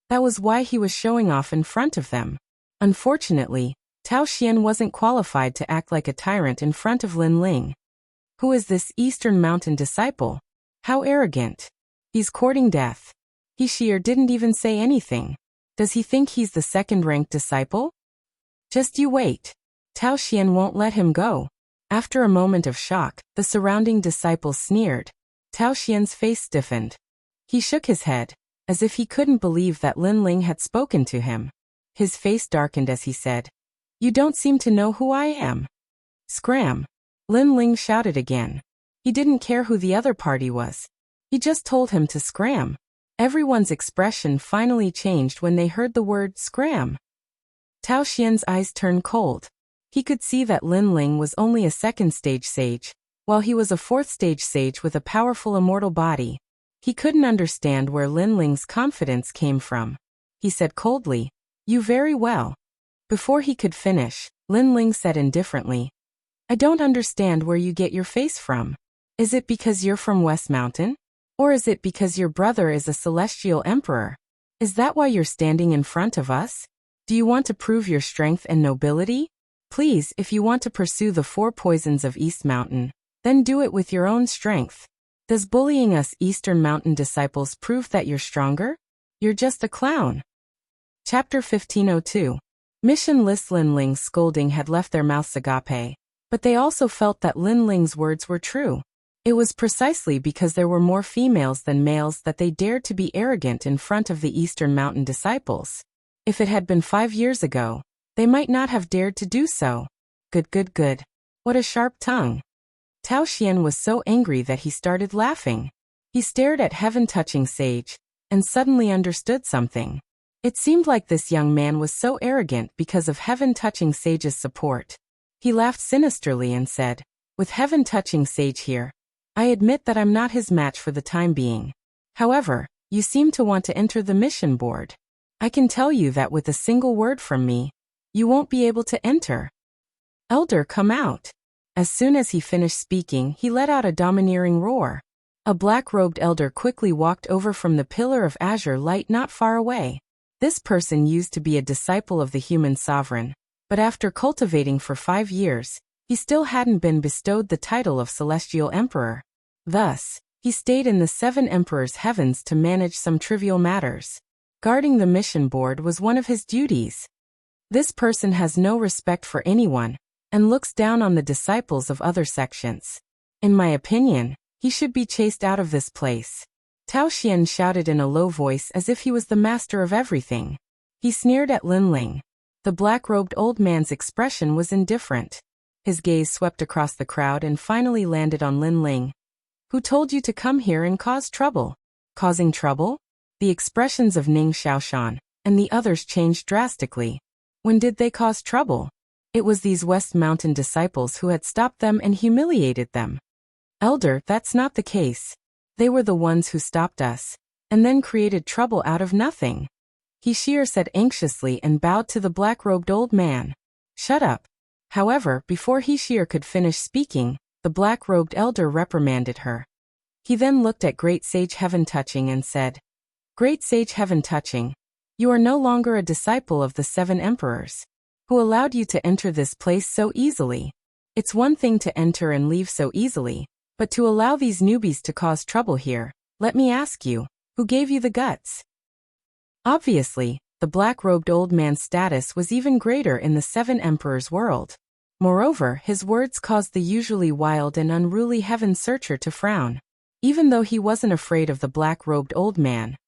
That was why he was showing off in front of them. Unfortunately, Tao Xian wasn't qualified to act like a tyrant in front of Lin Ling. Who is this Eastern Mountain disciple? How arrogant. He's courting death. He didn't even say anything. Does he think he's the 2nd-ranked disciple? Just you wait. Tao Xian won't let him go. After a moment of shock, the surrounding disciples sneered. Tao Xian's face stiffened. He shook his head, as if he couldn't believe that Lin Ling had spoken to him. His face darkened as he said, You don't seem to know who I am. Scram. Lin Ling shouted again. He didn't care who the other party was. He just told him to scram. Everyone's expression finally changed when they heard the word scram. Tao Xian's eyes turned cold. He could see that Lin Ling was only a 2nd-stage sage, while he was a 4th-stage sage with a powerful immortal body. He couldn't understand where Lin Ling's confidence came from. He said coldly, You very well. Before he could finish, Lin Ling said indifferently, I don't understand where you get your face from. Is it because you're from West Mountain? Or is it because your brother is a Celestial Emperor? Is that why you're standing in front of us? Do you want to prove your strength and nobility? Please, if you want to pursue the 4 poisons of East Mountain, then do it with your own strength. Does bullying us Eastern Mountain disciples prove that you're stronger? You're just a clown. Chapter 1502. Mission List. Lin Ling's scolding had left their mouths agape, but they also felt that Lin Ling's words were true. It was precisely because there were more females than males that they dared to be arrogant in front of the Eastern Mountain disciples. If it had been 5 years ago, they might not have dared to do so. Good. What a sharp tongue. Tao Xian was so angry that he started laughing. He stared at heaven-touching sage, and suddenly understood something. It seemed like this young man was so arrogant because of heaven-touching sage's support. He laughed sinisterly and said, "With heaven-touching sage here, I admit that I'm not his match for the time being. However, you seem to want to enter the mission board. I can tell you that with a single word from me, you won't be able to enter. Elder, come out." As soon as he finished speaking, he let out a domineering roar. A black-robed elder quickly walked over from the pillar of azure light not far away. This person used to be a disciple of the human sovereign, but after cultivating for 5 years, he still hadn't been bestowed the title of celestial emperor. Thus, he stayed in the 7 emperors' heavens to manage some trivial matters. Guarding the mission board was one of his duties. This person has no respect for anyone, and looks down on the disciples of other sections. In my opinion, he should be chased out of this place. Tao Xian shouted in a low voice as if he was the master of everything. He sneered at Lin Ling. The black-robed old man's expression was indifferent. His gaze swept across the crowd and finally landed on Lin Ling. "Who told you to come here and cause trouble?" "Causing trouble?" The expressions of Ning Xiaoshan and the others changed drastically. When did they cause trouble? It was these West Mountain disciples who had stopped them and humiliated them. "Elder, that's not the case. They were the ones who stopped us, and then created trouble out of nothing," He Sheer said anxiously and bowed to the black-robed old man. "Shut up." However, before He Sheer could finish speaking, the black-robed elder reprimanded her. He then looked at Great Sage Heaven Touching and said, "Great Sage Heaven Touching, you are no longer a disciple of the 7 emperors. Who allowed you to enter this place so easily? It's one thing to enter and leave so easily, but to allow these newbies to cause trouble here, let me ask you, who gave you the guts?" Obviously, the black-robed old man's status was even greater in the 7 emperors' world. Moreover, his words caused the usually wild and unruly heaven searcher to frown. Even though he wasn't afraid of the black-robed old man,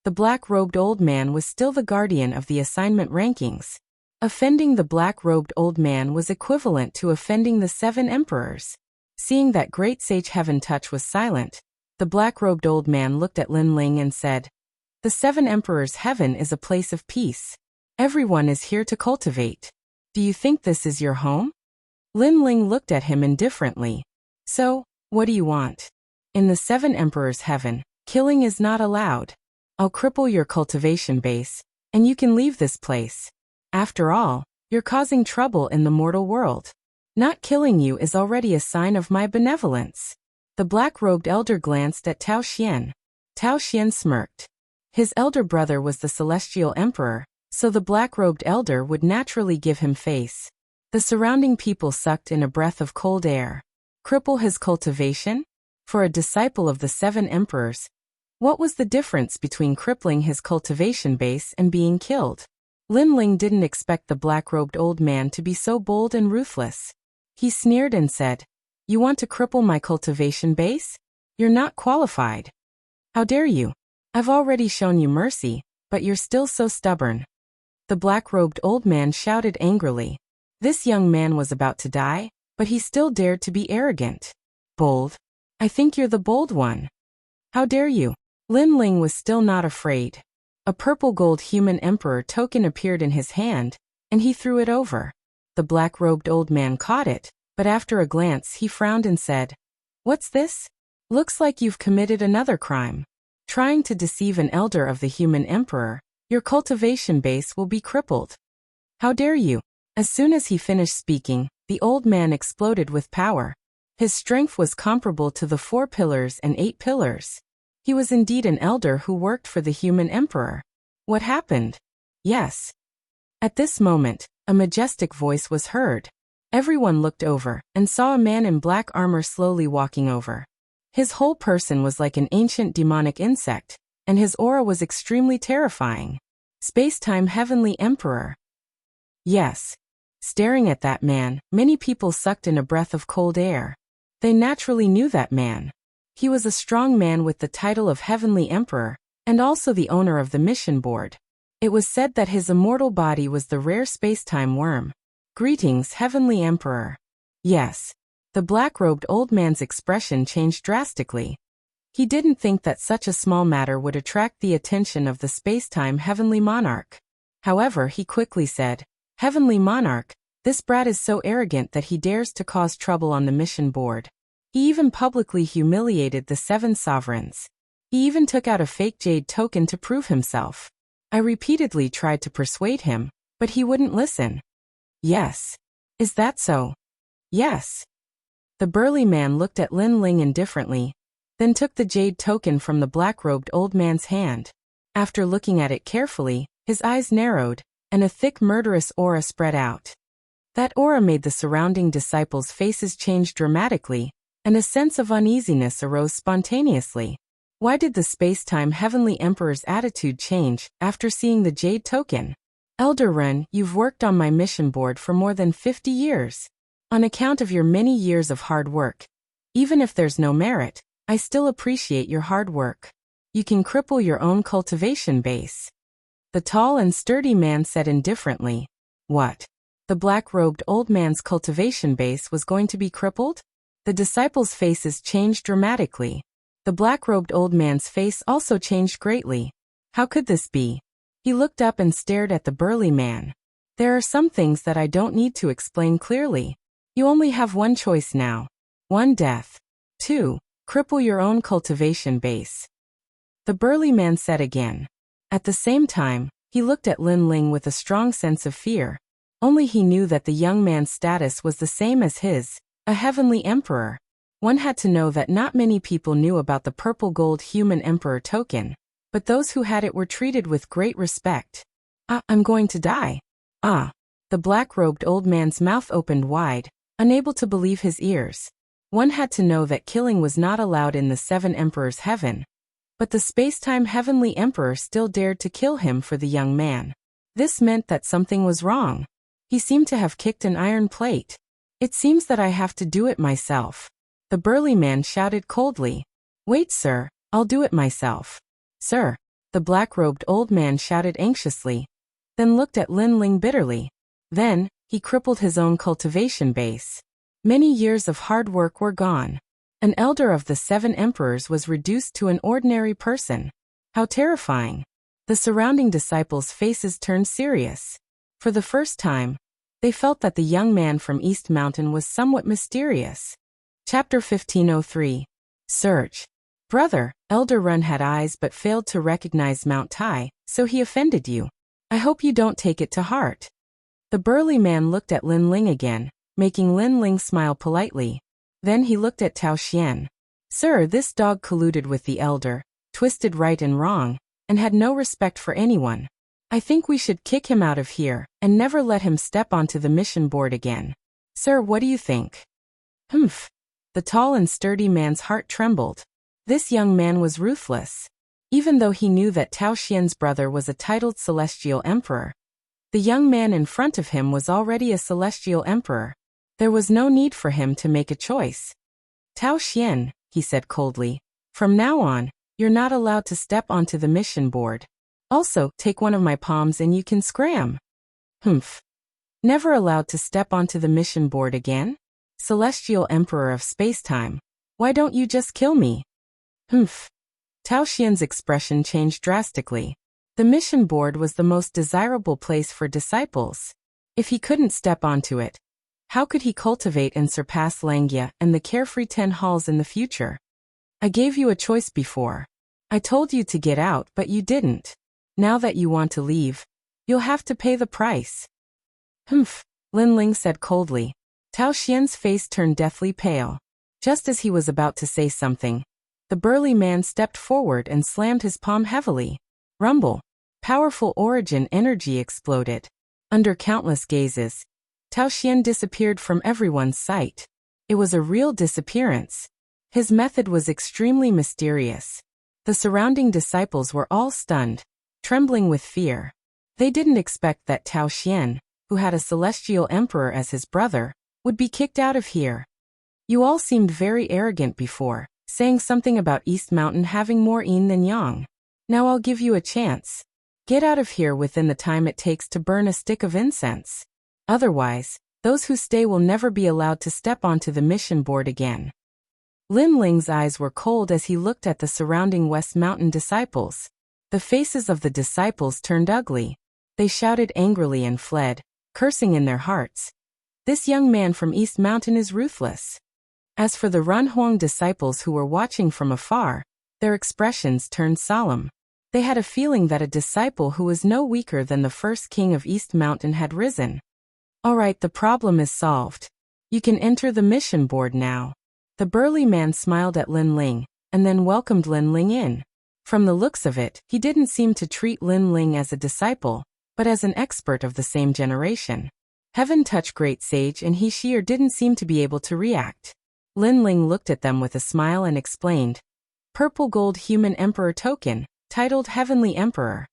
the black-robed old man was still the guardian of the assignment rankings. Offending the black-robed old man was equivalent to offending the 7 emperors. Seeing that Great Sage Heaven Touch was silent, the black-robed old man looked at Lin Ling and said, "The 7 emperors' heaven is a place of peace. Everyone is here to cultivate. Do you think this is your home?" Lin Ling looked at him indifferently. "So, what do you want?" "In the 7 emperors' heaven, killing is not allowed. I'll cripple your cultivation base, and you can leave this place. After all, you're causing trouble in the mortal world. Not killing you is already a sign of my benevolence." The black-robed elder glanced at Tao Xian. Tao Xian smirked. His elder brother was the celestial emperor, so the black-robed elder would naturally give him face. The surrounding people sucked in a breath of cold air. Cripple his cultivation? For a disciple of the 7 emperors, what was the difference between crippling his cultivation base and being killed? Lin Ling didn't expect the black-robed old man to be so bold and ruthless. He sneered and said, "You want to cripple my cultivation base? You're not qualified. How dare you? I've already shown you mercy, but you're still so stubborn." The black-robed old man shouted angrily. This young man was about to die, but he still dared to be arrogant. "Bold? I think you're the bold one. How dare you?" Lin Ling was still not afraid. A purple-gold human emperor token appeared in his hand, and he threw it over. The black-robed old man caught it, but after a glance he frowned and said, "What's this? Looks like you've committed another crime. Trying to deceive an elder of the human emperor, your cultivation base will be crippled. How dare you?" As soon as he finished speaking, the old man exploded with power. His strength was comparable to the 4 pillars and 8 pillars. He was indeed an elder who worked for the human emperor. What happened? Yes. At this moment, a majestic voice was heard. Everyone looked over and saw a man in black armor slowly walking over. His whole person was like an ancient demonic insect, and his aura was extremely terrifying. Space-time Heavenly Emperor. Yes. Staring at that man, many people sucked in a breath of cold air. They naturally knew that man. He was a strong man with the title of Heavenly Emperor, and also the owner of the mission board. It was said that his immortal body was the rare space-time worm. Greetings, Heavenly Emperor. Yes. The black-robed old man's expression changed drastically. He didn't think that such a small matter would attract the attention of the space-time Heavenly Monarch. However, he quickly said, Heavenly Monarch, this brat is so arrogant that he dares to cause trouble on the mission board. He even publicly humiliated the 7 sovereigns. He even took out a fake jade token to prove himself. I repeatedly tried to persuade him, but he wouldn't listen. Yes. Is that so? Yes. The burly man looked at Lin Ling indifferently, then took the jade token from the black-robed old man's hand. After looking at it carefully, his eyes narrowed, and a thick murderous aura spread out. That aura made the surrounding disciples' faces change dramatically, and a sense of uneasiness arose spontaneously. Why did the space-time Heavenly Emperor's attitude change after seeing the jade token? Elder Ren, you've worked on my mission board for more than 50 years. On account of your many years of hard work, even if there's no merit, I still appreciate your hard work. You can cripple your own cultivation base. The tall and sturdy man said indifferently. What? The black-robed old man's cultivation base was going to be crippled? The disciples' faces changed dramatically. The black-robed old man's face also changed greatly. How could this be? He looked up and stared at the burly man. There are some things that I don't need to explain clearly. You only have one choice now. 1. Death. 2. Cripple your own cultivation base. The burly man said again. At the same time, he looked at Lin Ling with a strong sense of fear. Only he knew that the young man's status was the same as his, a heavenly emperor. One had to know that not many people knew about the purple gold human emperor token, but those who had it were treated with great respect. I'm going to die. The black-robed old man's mouth opened wide, unable to believe his ears. One had to know that killing was not allowed in the 7 Emperors' heaven. But the space-time Heavenly Emperor still dared to kill him for the young man. This meant that something was wrong. He seemed to have kicked an iron plate. It seems that I have to do it myself. The burly man shouted coldly. Wait, sir, I'll do it myself. Sir, the black-robed old man shouted anxiously, then looked at Lin Ling bitterly. Then, he crippled his own cultivation base. Many years of hard work were gone. An elder of the 7 emperors was reduced to an ordinary person. How terrifying. The surrounding disciples' faces turned serious. For the first time, they felt that the young man from East Mountain was somewhat mysterious. Chapter 1503. Search. Brother, Elder Run had eyes but failed to recognize Mount Tai, so he offended you. I hope you don't take it to heart. The burly man looked at Lin Ling again, making Lin Ling smile politely. Then he looked at Tao Xian. Sir, this dog colluded with the elder, twisted right and wrong, and had no respect for anyone. I think we should kick him out of here, and never let him step onto the mission board again. Sir, what do you think? Humph. The tall and sturdy man's heart trembled. This young man was ruthless. Even though he knew that Tao Xian's brother was a titled celestial emperor, the young man in front of him was already a celestial emperor. There was no need for him to make a choice. Tao Xian, he said coldly, from now on, you're not allowed to step onto the mission board. Also, take one of my palms and you can scram. Humph. Never allowed to step onto the mission board again? Celestial Emperor of Spacetime, why don't you just kill me? Humph. Tao Xian's expression changed drastically. The mission board was the most desirable place for disciples. If he couldn't step onto it, how could he cultivate and surpass Langya and the carefree 10 halls in the future? I gave you a choice before. I told you to get out, but you didn't. Now that you want to leave, you'll have to pay the price. Humph, Lin Ling said coldly. Tao Xian's face turned deathly pale. Just as he was about to say something, the burly man stepped forward and slammed his palm heavily. Rumble. Powerful origin energy exploded. Under countless gazes, Tao Xian disappeared from everyone's sight. It was a real disappearance. His method was extremely mysterious. The surrounding disciples were all stunned, trembling with fear. They didn't expect that Tao Xian, who had a celestial emperor as his brother, would be kicked out of here. You all seemed very arrogant before, saying something about East Mountain having more yin than yang. Now I'll give you a chance. Get out of here within the time it takes to burn a stick of incense. Otherwise, those who stay will never be allowed to step onto the mission board again. Lin Ling's eyes were cold as he looked at the surrounding West Mountain disciples. The faces of the disciples turned ugly. They shouted angrily and fled, cursing in their hearts. This young man from East Mountain is ruthless. As for the Runhuang disciples who were watching from afar, their expressions turned solemn. They had a feeling that a disciple who was no weaker than the first king of East Mountain had risen. All right, the problem is solved. You can enter the mission board now. The burly man smiled at Lin Ling, and then welcomed Lin Ling in. From the looks of it, he didn't seem to treat Lin Ling as a disciple, but as an expert of the same generation. Heaven touch great sage, and he/she didn't seem to be able to react. Lin Ling looked at them with a smile and explained, "Purple gold human emperor token, titled Heavenly Emperor."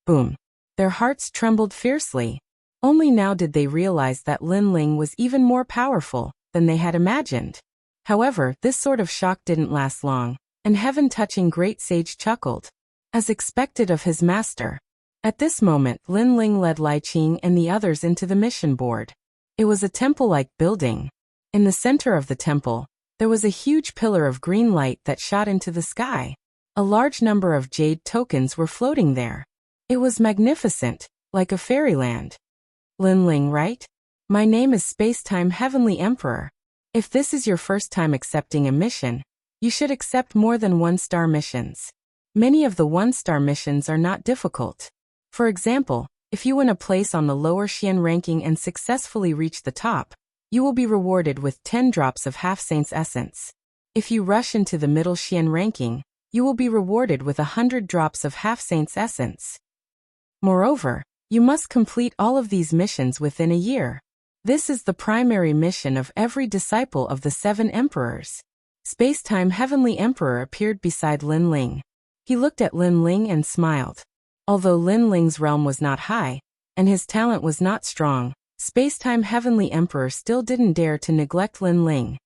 Boom. Their hearts trembled fiercely. Only now did they realize that Lin Ling was even more powerful than they had imagined. However, this sort of shock didn't last long, and heaven-touching great sage chuckled, as expected of his master. At this moment, Lin Ling led Lai Qing and the others into the mission board. It was a temple-like building. In the center of the temple, there was a huge pillar of green light that shot into the sky. A large number of jade tokens were floating there. It was magnificent, like a fairyland. Lin Ling, right? My name is Spacetime Heavenly Emperor. If this is your first time accepting a mission, you should accept more than one-star missions. Many of the one-star missions are not difficult. For example, if you win a place on the lower Xian ranking and successfully reach the top, you will be rewarded with 10 drops of Half-Saint's Essence. If you rush into the middle Xian ranking, you will be rewarded with 100 drops of Half-Saint's Essence. Moreover, you must complete all of these missions within a year. This is the primary mission of every disciple of the 7 emperors. Spacetime Heavenly Emperor appeared beside Lin Ling. He looked at Lin Ling and smiled. Although Lin Ling's realm was not high, and his talent was not strong, Spacetime Heavenly Emperor still didn't dare to neglect Lin Ling.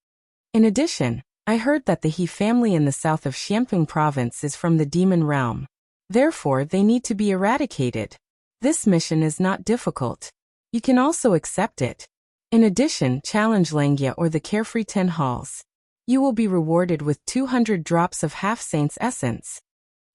In addition, I heard that the He family in the south of Xiamping province is from the demon realm. Therefore, they need to be eradicated. This mission is not difficult. You can also accept it. In addition, challenge Langia or the Carefree 10 Halls. You will be rewarded with 200 drops of Half-Saint's Essence.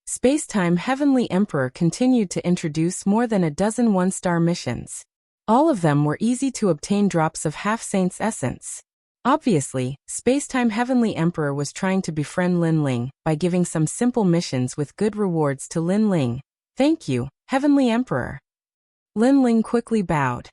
Spacetime Heavenly Emperor continued to introduce more than a dozen one-star missions. All of them were easy to obtain drops of Half-Saint's Essence. Obviously, Spacetime Heavenly Emperor was trying to befriend Lin Ling by giving some simple missions with good rewards to Lin Ling. Thank you, Heavenly Emperor. Lin Ling quickly bowed.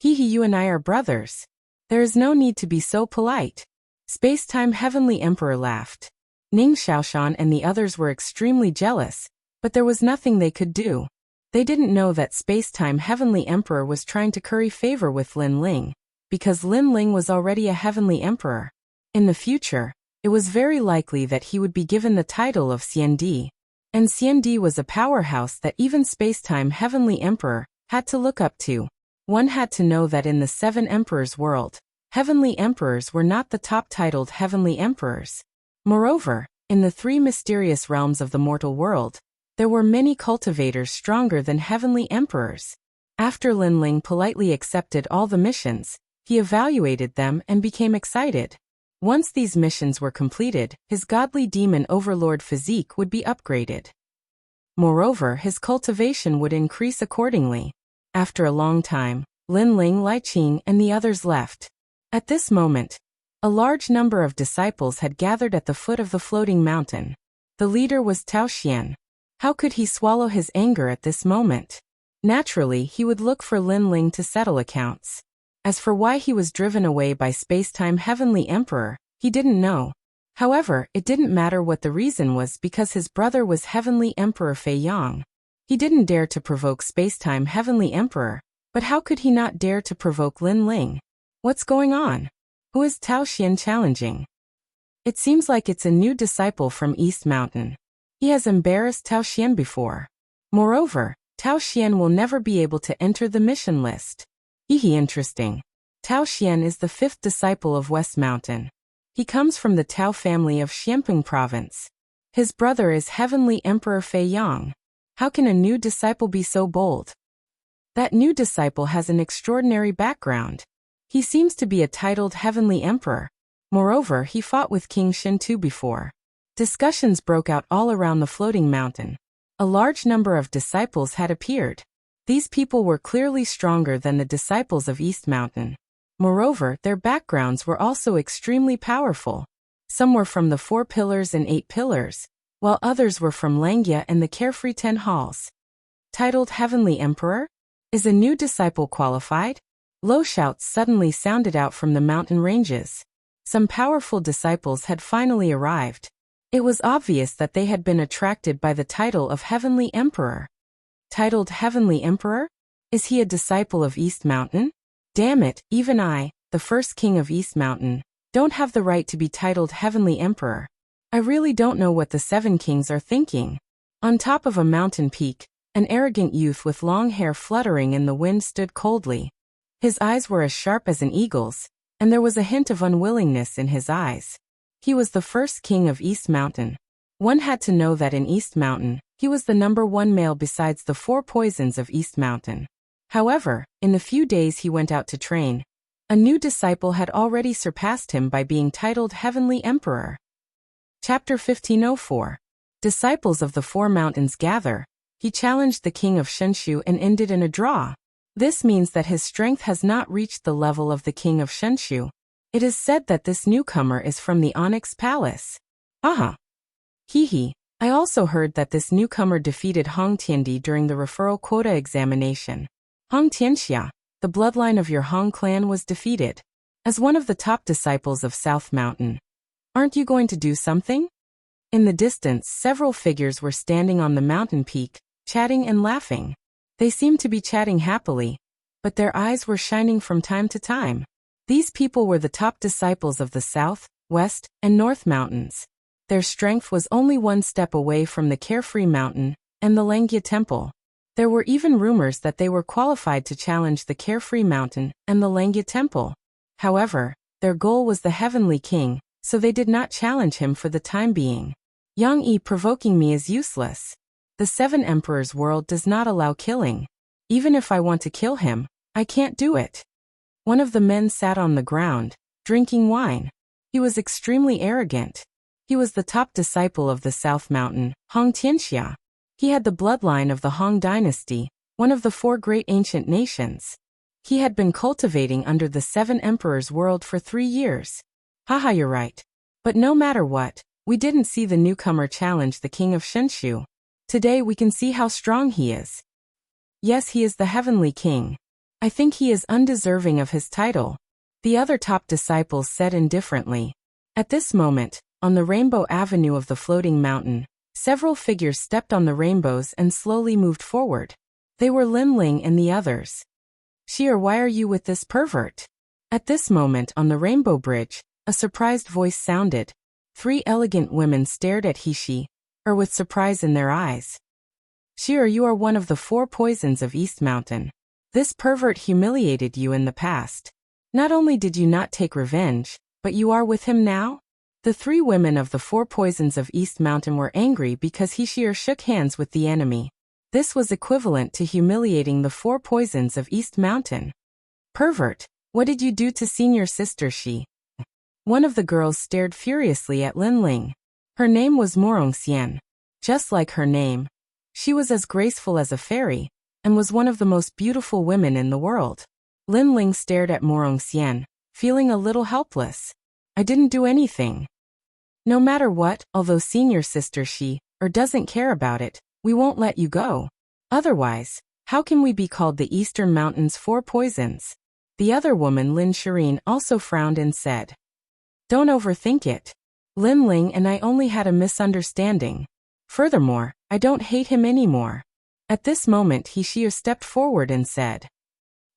Hehe, you and I are brothers. There is no need to be so polite. Spacetime Heavenly Emperor laughed. Ning Xiaoshan and the others were extremely jealous, but there was nothing they could do. They didn't know that Spacetime Heavenly Emperor was trying to curry favor with Lin Ling, because Lin Ling was already a Heavenly Emperor. In the future, it was very likely that he would be given the title of Xiandi. And Xiandi was a powerhouse that even Spacetime Heavenly Emperor had to look up to. One had to know that in the 7 emperors world, Heavenly Emperors were not the top-titled Heavenly Emperors. Moreover, in the 3 mysterious realms of the mortal world, there were many cultivators stronger than Heavenly Emperors. After Lin Ling politely accepted all the missions, he evaluated them and became excited. Once these missions were completed, his godly demon overlord physique would be upgraded. Moreover, his cultivation would increase accordingly. After a long time, Lin Ling, Lai Qing, and the others left. At this moment, a large number of disciples had gathered at the foot of the floating mountain. The leader was Tao Xian. How could he swallow his anger at this moment? Naturally, he would look for Lin Ling to settle accounts. As for why he was driven away by Spacetime Heavenly Emperor, he didn't know. However, it didn't matter what the reason was because his brother was Heavenly Emperor Fei Yang. He didn't dare to provoke Spacetime Heavenly Emperor, but how could he not dare to provoke Lin Ling? What's going on? Who is Tao Xian challenging? It seems like it's a new disciple from East Mountain. He has embarrassed Tao Xian before. Moreover, Tao Xian will never be able to enter the mission list. Interesting. Tao Xian is the 5th disciple of West Mountain. He comes from the Tao family of Xianping province. His brother is Heavenly Emperor Fei Yang. How can a new disciple be so bold? That new disciple has an extraordinary background. He seems to be a titled Heavenly Emperor. Moreover, he fought with King Shintu before. Discussions broke out all around the floating mountain. A large number of disciples had appeared. These people were clearly stronger than the disciples of East Mountain. Moreover, their backgrounds were also extremely powerful. Some were from the 4 pillars and 8 pillars, while others were from Langya and the carefree 10 halls. Titled Heavenly Emperor? Is a new disciple qualified? Low shouts suddenly sounded out from the mountain ranges. Some powerful disciples had finally arrived. It was obvious that they had been attracted by the title of Heavenly Emperor. Titled Heavenly Emperor? Is he a disciple of East Mountain? Damn it, even I, the first king of East Mountain, don't have the right to be titled Heavenly Emperor. I really don't know what the 7 kings are thinking. On top of a mountain peak, an arrogant youth with long hair fluttering in the wind stood coldly. His eyes were as sharp as an eagle's, and there was a hint of unwillingness in his eyes. He was the first king of East Mountain. One had to know that in East Mountain, he was the number 1 male besides the 4 poisons of East Mountain. However, in the few days he went out to train, a new disciple had already surpassed him by being titled Heavenly Emperor. Chapter 1504. Disciples of the 4 mountains gather. He challenged the king of Shenshu and ended in a draw. This means that his strength has not reached the level of the king of Shenshu. It is said that this newcomer is from the Onyx Palace. Aha. I also heard that this newcomer defeated Hong Tiandi during the referral quota examination. Hong Tianxia, the bloodline of your Hong clan, was defeated. As one of the top disciples of South Mountain, aren't you going to do something? In the distance, several figures were standing on the mountain peak, chatting and laughing. They seemed to be chatting happily, but their eyes were shining from time to time. These people were the top disciples of the South, West, and North Mountains. Their strength was only 1 step away from the Carefree Mountain and the Langya Temple. There were even rumors that they were qualified to challenge the Carefree Mountain and the Langya Temple. However, their goal was the Heavenly King, so they did not challenge him for the time being. Yang Yi provoking me is useless. The 7 Emperors world does not allow killing. Even if I want to kill him, I can't do it. One of the men sat on the ground, drinking wine. He was extremely arrogant. He was the top disciple of the South Mountain, Hong Tianxia. He had the bloodline of the Hong dynasty, one of the 4 great ancient nations. He had been cultivating under the 7 Emperors world for 3 years. Haha, you're right. But no matter what, we didn't see the newcomer challenge the king of Shenshu. Today we can see how strong he is. Yes, he is the Heavenly King. I think he is undeserving of his title, the other top disciples said indifferently. At this moment, on the Rainbow Avenue of the floating mountain, several figures stepped on the rainbows and slowly moved forward. They were Lin Ling and the others. Sheer, why are you with this pervert? At this moment on the Rainbow Bridge, a surprised voice sounded. 3 elegant women stared at Hishi, with surprise in their eyes. Sheer, you are one of the 4 poisons of East Mountain. This pervert humiliated you in the past. Not only did you not take revenge, but you are with him now? The 3 women of the 4 poisons of East Mountain were angry because Hishir shook hands with the enemy. This was equivalent to humiliating the 4 poisons of East Mountain. Pervert, what did you do to senior sister Shi? One of the girls stared furiously at Lin Ling. Her name was Morongxian. Just like her name, she was as graceful as a fairy, and was one of the most beautiful women in the world. Lin Ling stared at Morongxian, feeling a little helpless. I didn't do anything. No matter what, although senior sister Shi, doesn't care about it, we won't let you go. Otherwise, how can we be called the Eastern Mountains 4 poisons? The other woman, Lin Shireen, also frowned and said, don't overthink it. Lin Ling and I only had a misunderstanding. Furthermore, I don't hate him anymore. At this moment Hishir stepped forward and said,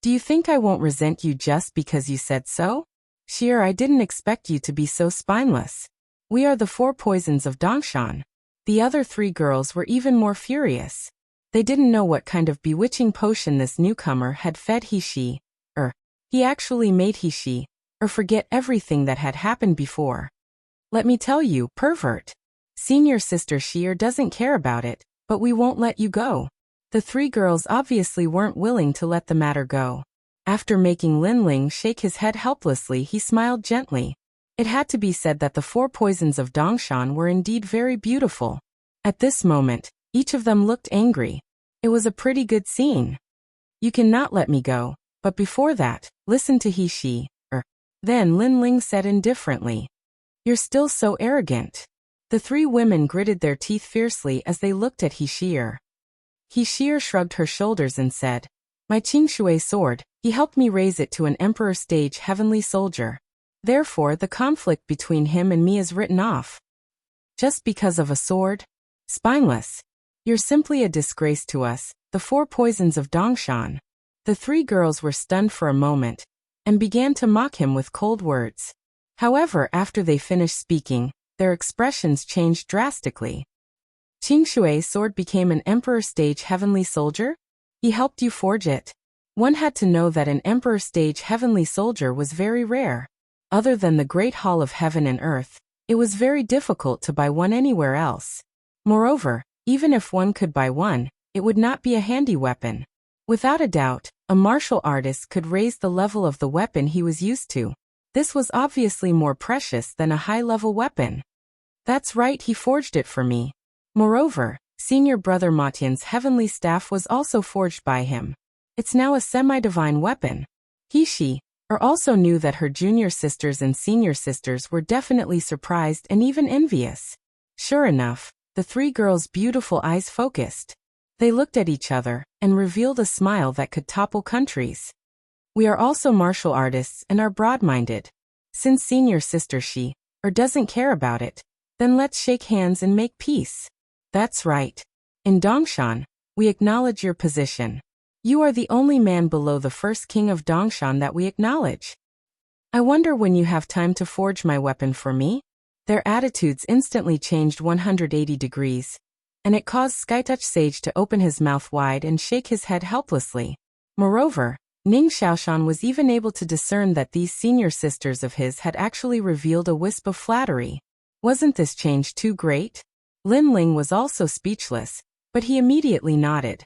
do you think I won't resent you just because you said so? Shir, I didn't expect you to be so spineless. We are the four poisons of Dongshan. The other three girls were even more furious. They didn't know what kind of bewitching potion this newcomer had fed he actually made he forget everything that had happened before. Let me tell you, pervert. Senior sister Sheer doesn't care about it, but we won't let you go. The three girls obviously weren't willing to let the matter go. After making Lin Ling shake his head helplessly, he smiled gently. It had to be said that the four poisons of Dongshan were indeed very beautiful. At this moment, each of them looked angry. It was a pretty good scene. You cannot let me go, but before that, listen to Then Lin Ling said indifferently. You're still so arrogant. The three women gritted their teeth fiercely as they looked at He shrugged her shoulders and said, My Qingshui sword, he helped me raise it to an emperor stage heavenly soldier. Therefore the conflict between him and me is written off. Just because of a sword? Spineless. You're simply a disgrace to us, the four poisons of Dongshan. The three girls were stunned for a moment, and began to mock him with cold words. However, after they finished speaking, their expressions changed drastically. Qingshui's sword became an emperor stage heavenly soldier? He helped you forge it. One had to know that an emperor stage heavenly soldier was very rare. Other than the great hall of heaven and earth, it was very difficult to buy one anywhere else. Moreover, even if one could buy one, it would not be a handy weapon. Without a doubt, a martial artist could raise the level of the weapon he was used to. This was obviously more precious than a high-level weapon. That's right, he forged it for me. Moreover, senior brother Matian's heavenly staff was also forged by him. It's now a semi-divine weapon. He also knew that her junior sisters and senior sisters were definitely surprised and even envious. Sure enough, the three girls' beautiful eyes focused. They looked at each other and revealed a smile that could topple countries. We are also martial artists and are broad-minded. Since senior sister doesn't care about it, then let's shake hands and make peace. That's right. In Dongshan, we acknowledge your position. You are the only man below the first king of Dongshan that we acknowledge. I wonder when you have time to forge my weapon for me? Their attitudes instantly changed 180 degrees, and it caused Skytouch Sage to open his mouth wide and shake his head helplessly. Moreover, Ning Xiaoshan was even able to discern that these senior sisters of his had actually revealed a wisp of flattery. Wasn't this change too great? Lin Ling was also speechless, but he immediately nodded.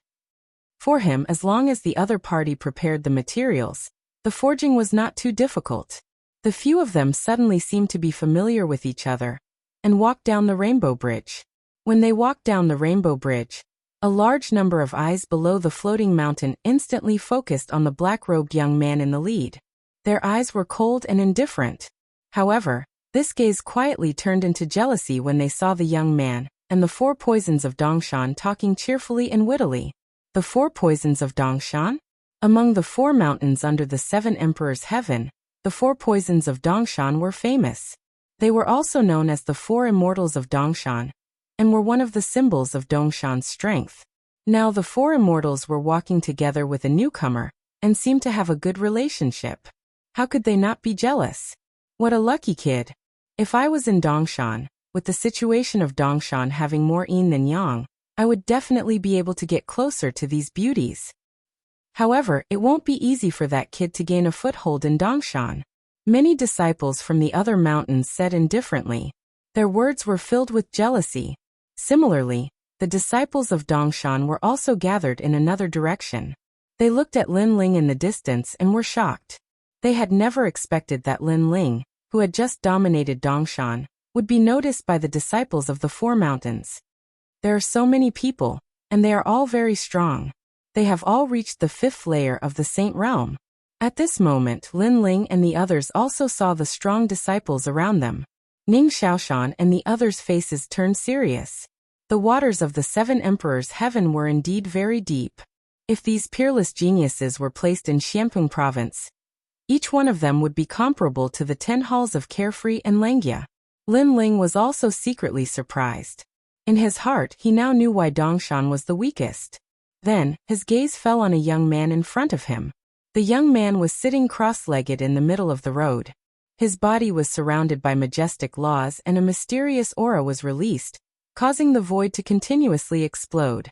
For him, as long as the other party prepared the materials, the forging was not too difficult. The few of them suddenly seemed to be familiar with each other, and walked down the Rainbow Bridge. When they walked down the Rainbow Bridge, a large number of eyes below the floating mountain instantly focused on the black-robed young man in the lead. Their eyes were cold and indifferent. However, this gaze quietly turned into jealousy when they saw the young man and the four poisons of Dongshan talking cheerfully and wittily. The four poisons of Dongshan? Among the four mountains under the seven emperors' heaven, the four poisons of Dongshan were famous. They were also known as the four immortals of Dongshan, and were one of the symbols of Dongshan's strength. Now the four immortals were walking together with a newcomer, and seemed to have a good relationship. How could they not be jealous? What a lucky kid. If I was in Dongshan, with the situation of Dongshan having more yin than yang, I would definitely be able to get closer to these beauties. However, it won't be easy for that kid to gain a foothold in Dongshan. Many disciples from the other mountains said indifferently. Their words were filled with jealousy. Similarly, the disciples of Dongshan were also gathered in another direction. They looked at Lin Ling in the distance and were shocked. They had never expected that Lin Ling, who had just dominated Dongshan, would be noticed by the disciples of the Four Mountains. There are so many people, and they are all very strong. They have all reached the fifth layer of the Saint Realm. At this moment, Lin Ling and the others also saw the strong disciples around them. Ning Xiaoshan and the others' faces turned serious. The waters of the seven emperors' heaven were indeed very deep. If these peerless geniuses were placed in Xianpeng province, each one of them would be comparable to the 10 halls of Carefree and Langia. Lin Ling was also secretly surprised. In his heart, he now knew why Dongshan was the weakest. Then, his gaze fell on a young man in front of him. The young man was sitting cross-legged in the middle of the road. His body was surrounded by majestic laws and a mysterious aura was released, causing the void to continuously explode.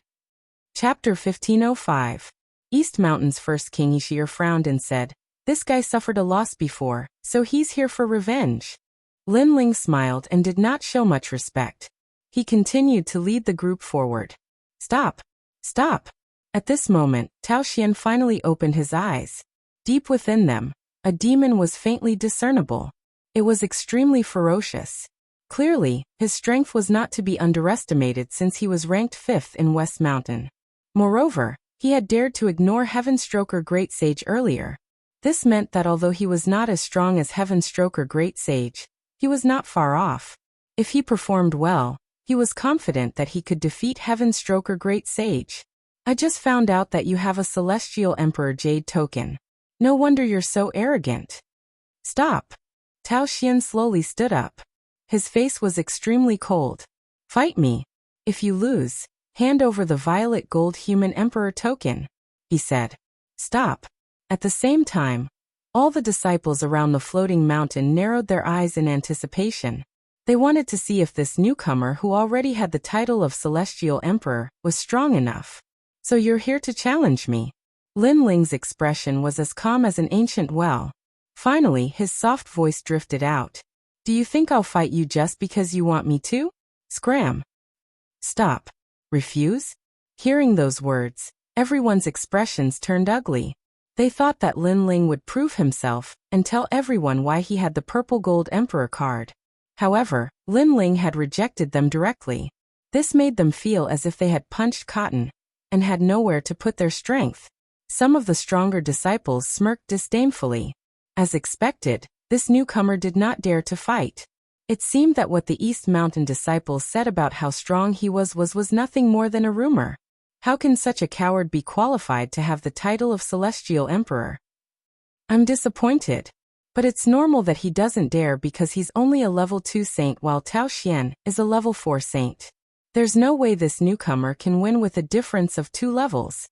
Chapter 1505. East Mountain's first king Wuxia frowned and said, "This guy suffered a loss before, so he's here for revenge." Lin Ling smiled and did not show much respect. He continued to lead the group forward. "Stop! Stop!" At this moment, Tao Xian finally opened his eyes. Deep within them, a demon was faintly discernible. It was extremely ferocious. Clearly, his strength was not to be underestimated since he was ranked 5th in West Mountain. Moreover, he had dared to ignore Heavenstroker Great Sage earlier. This meant that although he was not as strong as Heavenstroker Great Sage, he was not far off. If he performed well, he was confident that he could defeat Heavenstroker Great Sage. "I just found out that you have a Celestial Emperor Jade token. No wonder you're so arrogant." "Stop." Tao Xian slowly stood up. His face was extremely cold. "Fight me. If you lose, hand over the violet gold human emperor token," he said. "Stop." At the same time, all the disciples around the floating mountain narrowed their eyes in anticipation. They wanted to see if this newcomer who already had the title of Celestial Emperor was strong enough. "So you're here to challenge me?" Lin Ling's expression was as calm as an ancient well. Finally, his soft voice drifted out. "Do you think I'll fight you just because you want me to? Scram." "Stop. Refuse?" Hearing those words, everyone's expressions turned ugly. They thought that Lin Ling would prove himself and tell everyone why he had the purple gold emperor card. However, Lin Ling had rejected them directly. This made them feel as if they had punched cotton and had nowhere to put their strength. Some of the stronger disciples smirked disdainfully. As expected, this newcomer did not dare to fight. It seemed that what the East Mountain disciples said about how strong he was nothing more than a rumor. How can such a coward be qualified to have the title of Celestial Emperor? "I'm disappointed. But it's normal that he doesn't dare because he's only a level 2 saint while Tao Xian is a level 4 saint. There's no way this newcomer can win with a difference of 2 levels.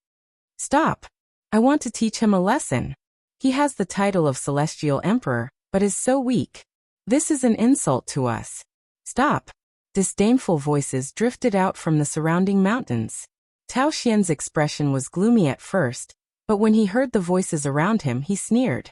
Stop. I want to teach him a lesson. He has the title of Celestial Emperor, but is so weak. This is an insult to us. Stop." Disdainful voices drifted out from the surrounding mountains. Tao Xian's expression was gloomy at first, but when he heard the voices around him, he sneered.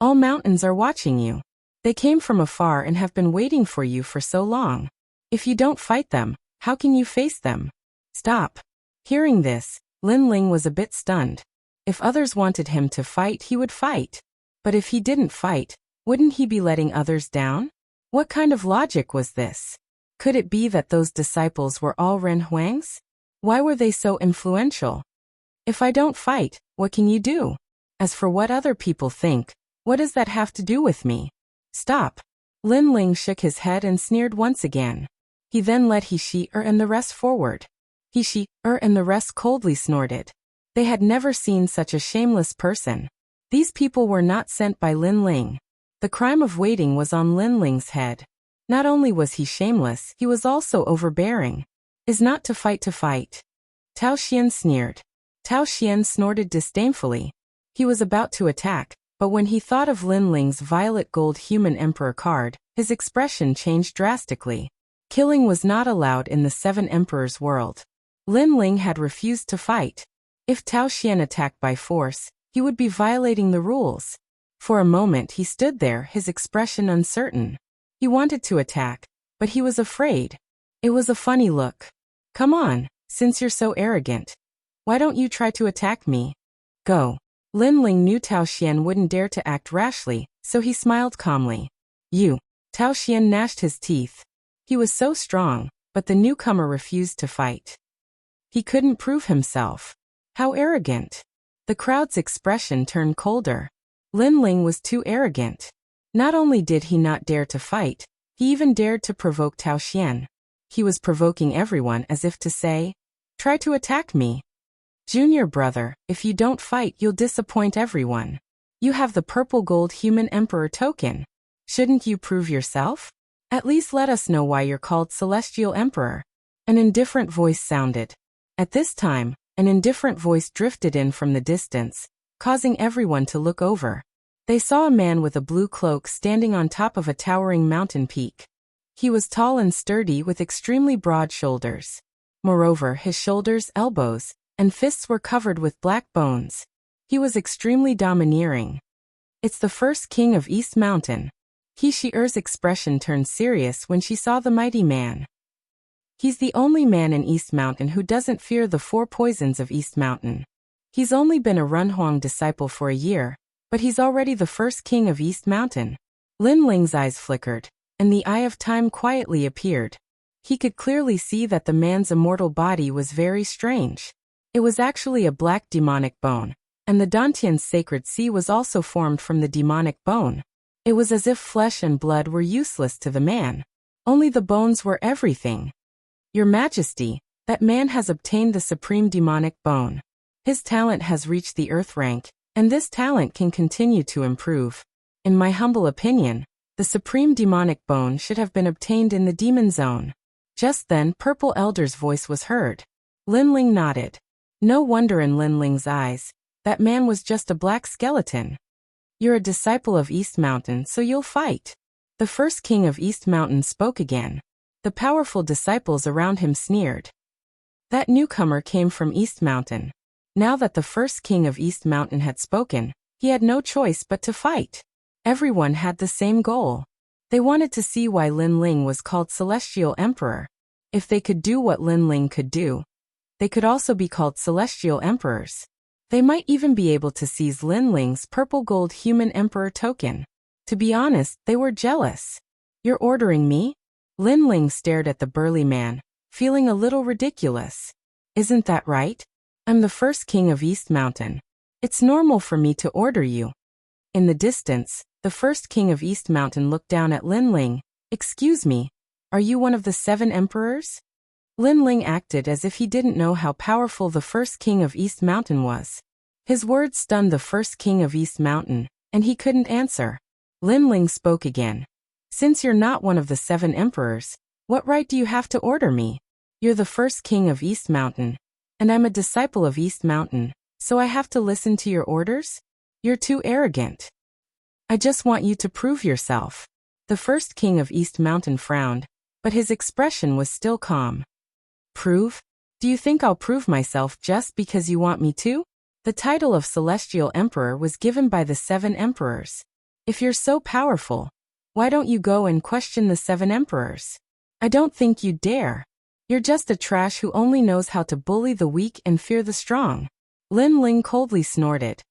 "All mountains are watching you. They came from afar and have been waiting for you for so long. If you don't fight them, how can you face them? Stop." Hearing this, Lin Ling was a bit stunned. If others wanted him to fight, he would fight. But if he didn't fight, wouldn't he be letting others down? What kind of logic was this? Could it be that those disciples were all Ren Huangs? Why were they so influential? "If I don't fight, what can you do? As for what other people think, what does that have to do with me? Stop." Lin Ling shook his head and sneered once again. He then led Wuxia and the rest forward. Wuxia and the rest coldly snorted. They had never seen such a shameless person. These people were not sent by Lin Ling. The crime of waiting was on Lin Ling's head. Not only was he shameless, he was also overbearing. "Is not to fight to fight." Tao Xian sneered. Tao Xian snorted disdainfully. He was about to attack, but when he thought of Lin Ling's violet gold human emperor card, his expression changed drastically. Killing was not allowed in the 7 Emperors world. Lin Ling had refused to fight. If Tao Xian attacked by force, he would be violating the rules. For a moment he stood there, his expression uncertain. He wanted to attack, but he was afraid. It was a funny look. "Come on, since you're so arrogant. Why don't you try to attack me? Go." Lin Ling knew Tao Xian wouldn't dare to act rashly, so he smiled calmly. "You." Tao Xian gnashed his teeth. He was so strong, but the newcomer refused to fight. He couldn't prove himself. How arrogant. The crowd's expression turned colder. Lin Ling was too arrogant. Not only did he not dare to fight, he even dared to provoke Tao Xian. He was provoking everyone as if to say, "Try to attack me. Junior brother, if you don't fight, you'll disappoint everyone. You have the purple gold human emperor token. Shouldn't you prove yourself? At least let us know why you're called Celestial Emperor." An indifferent voice sounded. At this time, an indifferent voice drifted in from the distance, causing everyone to look over. They saw a man with a blue cloak standing on top of a towering mountain peak. He was tall and sturdy with extremely broad shoulders. Moreover, his shoulders, elbows, and fists were covered with black bones. He was extremely domineering. It's the first king of East Mountain. He-She-Er's expression turned serious when she saw the mighty man. He's the only man in East Mountain who doesn't fear the 4 poisons of East Mountain. He's only been a Runhuang disciple for a year, but he's already the first king of East Mountain. Lin Ling's eyes flickered, and the Eye of Time quietly appeared. He could clearly see that the man's immortal body was very strange. It was actually a black demonic bone, and the Dantian's sacred sea was also formed from the demonic bone. It was as if flesh and blood were useless to the man. Only the bones were everything. Your Majesty, that man has obtained the supreme demonic bone. His talent has reached the earth rank, and this talent can continue to improve. In my humble opinion, the supreme demonic bone should have been obtained in the demon zone. Just then, Purple Elder's voice was heard. Lin Ling nodded. No wonder in Lin Ling's eyes, that man was just a black skeleton. You're a disciple of East Mountain, so you'll fight. The first king of East Mountain spoke again. The powerful disciples around him sneered. That newcomer came from East Mountain. Now that the first king of East Mountain had spoken, he had no choice but to fight. Everyone had the same goal. They wanted to see why Lin Ling was called Celestial Emperor. If they could do what Lin Ling could do, they could also be called Celestial Emperors. They might even be able to seize Lin Ling's purple gold human emperor token. To be honest, they were jealous. You're ordering me? Lin Ling stared at the burly man, feeling a little ridiculous. Isn't that right? I'm the first king of East Mountain. It's normal for me to order you. In the distance, the first king of East Mountain looked down at Lin Ling. Excuse me, are you one of the 7 emperors? Lin Ling acted as if he didn't know how powerful the first king of East Mountain was. His words stunned the first king of East Mountain, and he couldn't answer. Lin Ling spoke again. Since you're not one of the 7 emperors, what right do you have to order me? You're the first king of East Mountain, and I'm a disciple of East Mountain, so I have to listen to your orders? You're too arrogant. I just want you to prove yourself. The first king of East Mountain frowned, but his expression was still calm. Prove? Do you think I'll prove myself just because you want me to? The title of Celestial Emperor was given by the 7 emperors. If you're so powerful, why don't you go and question the 7 emperors? I don't think you'd dare. You're just a trash who only knows how to bully the weak and fear the strong. Lin Ling coldly snorted.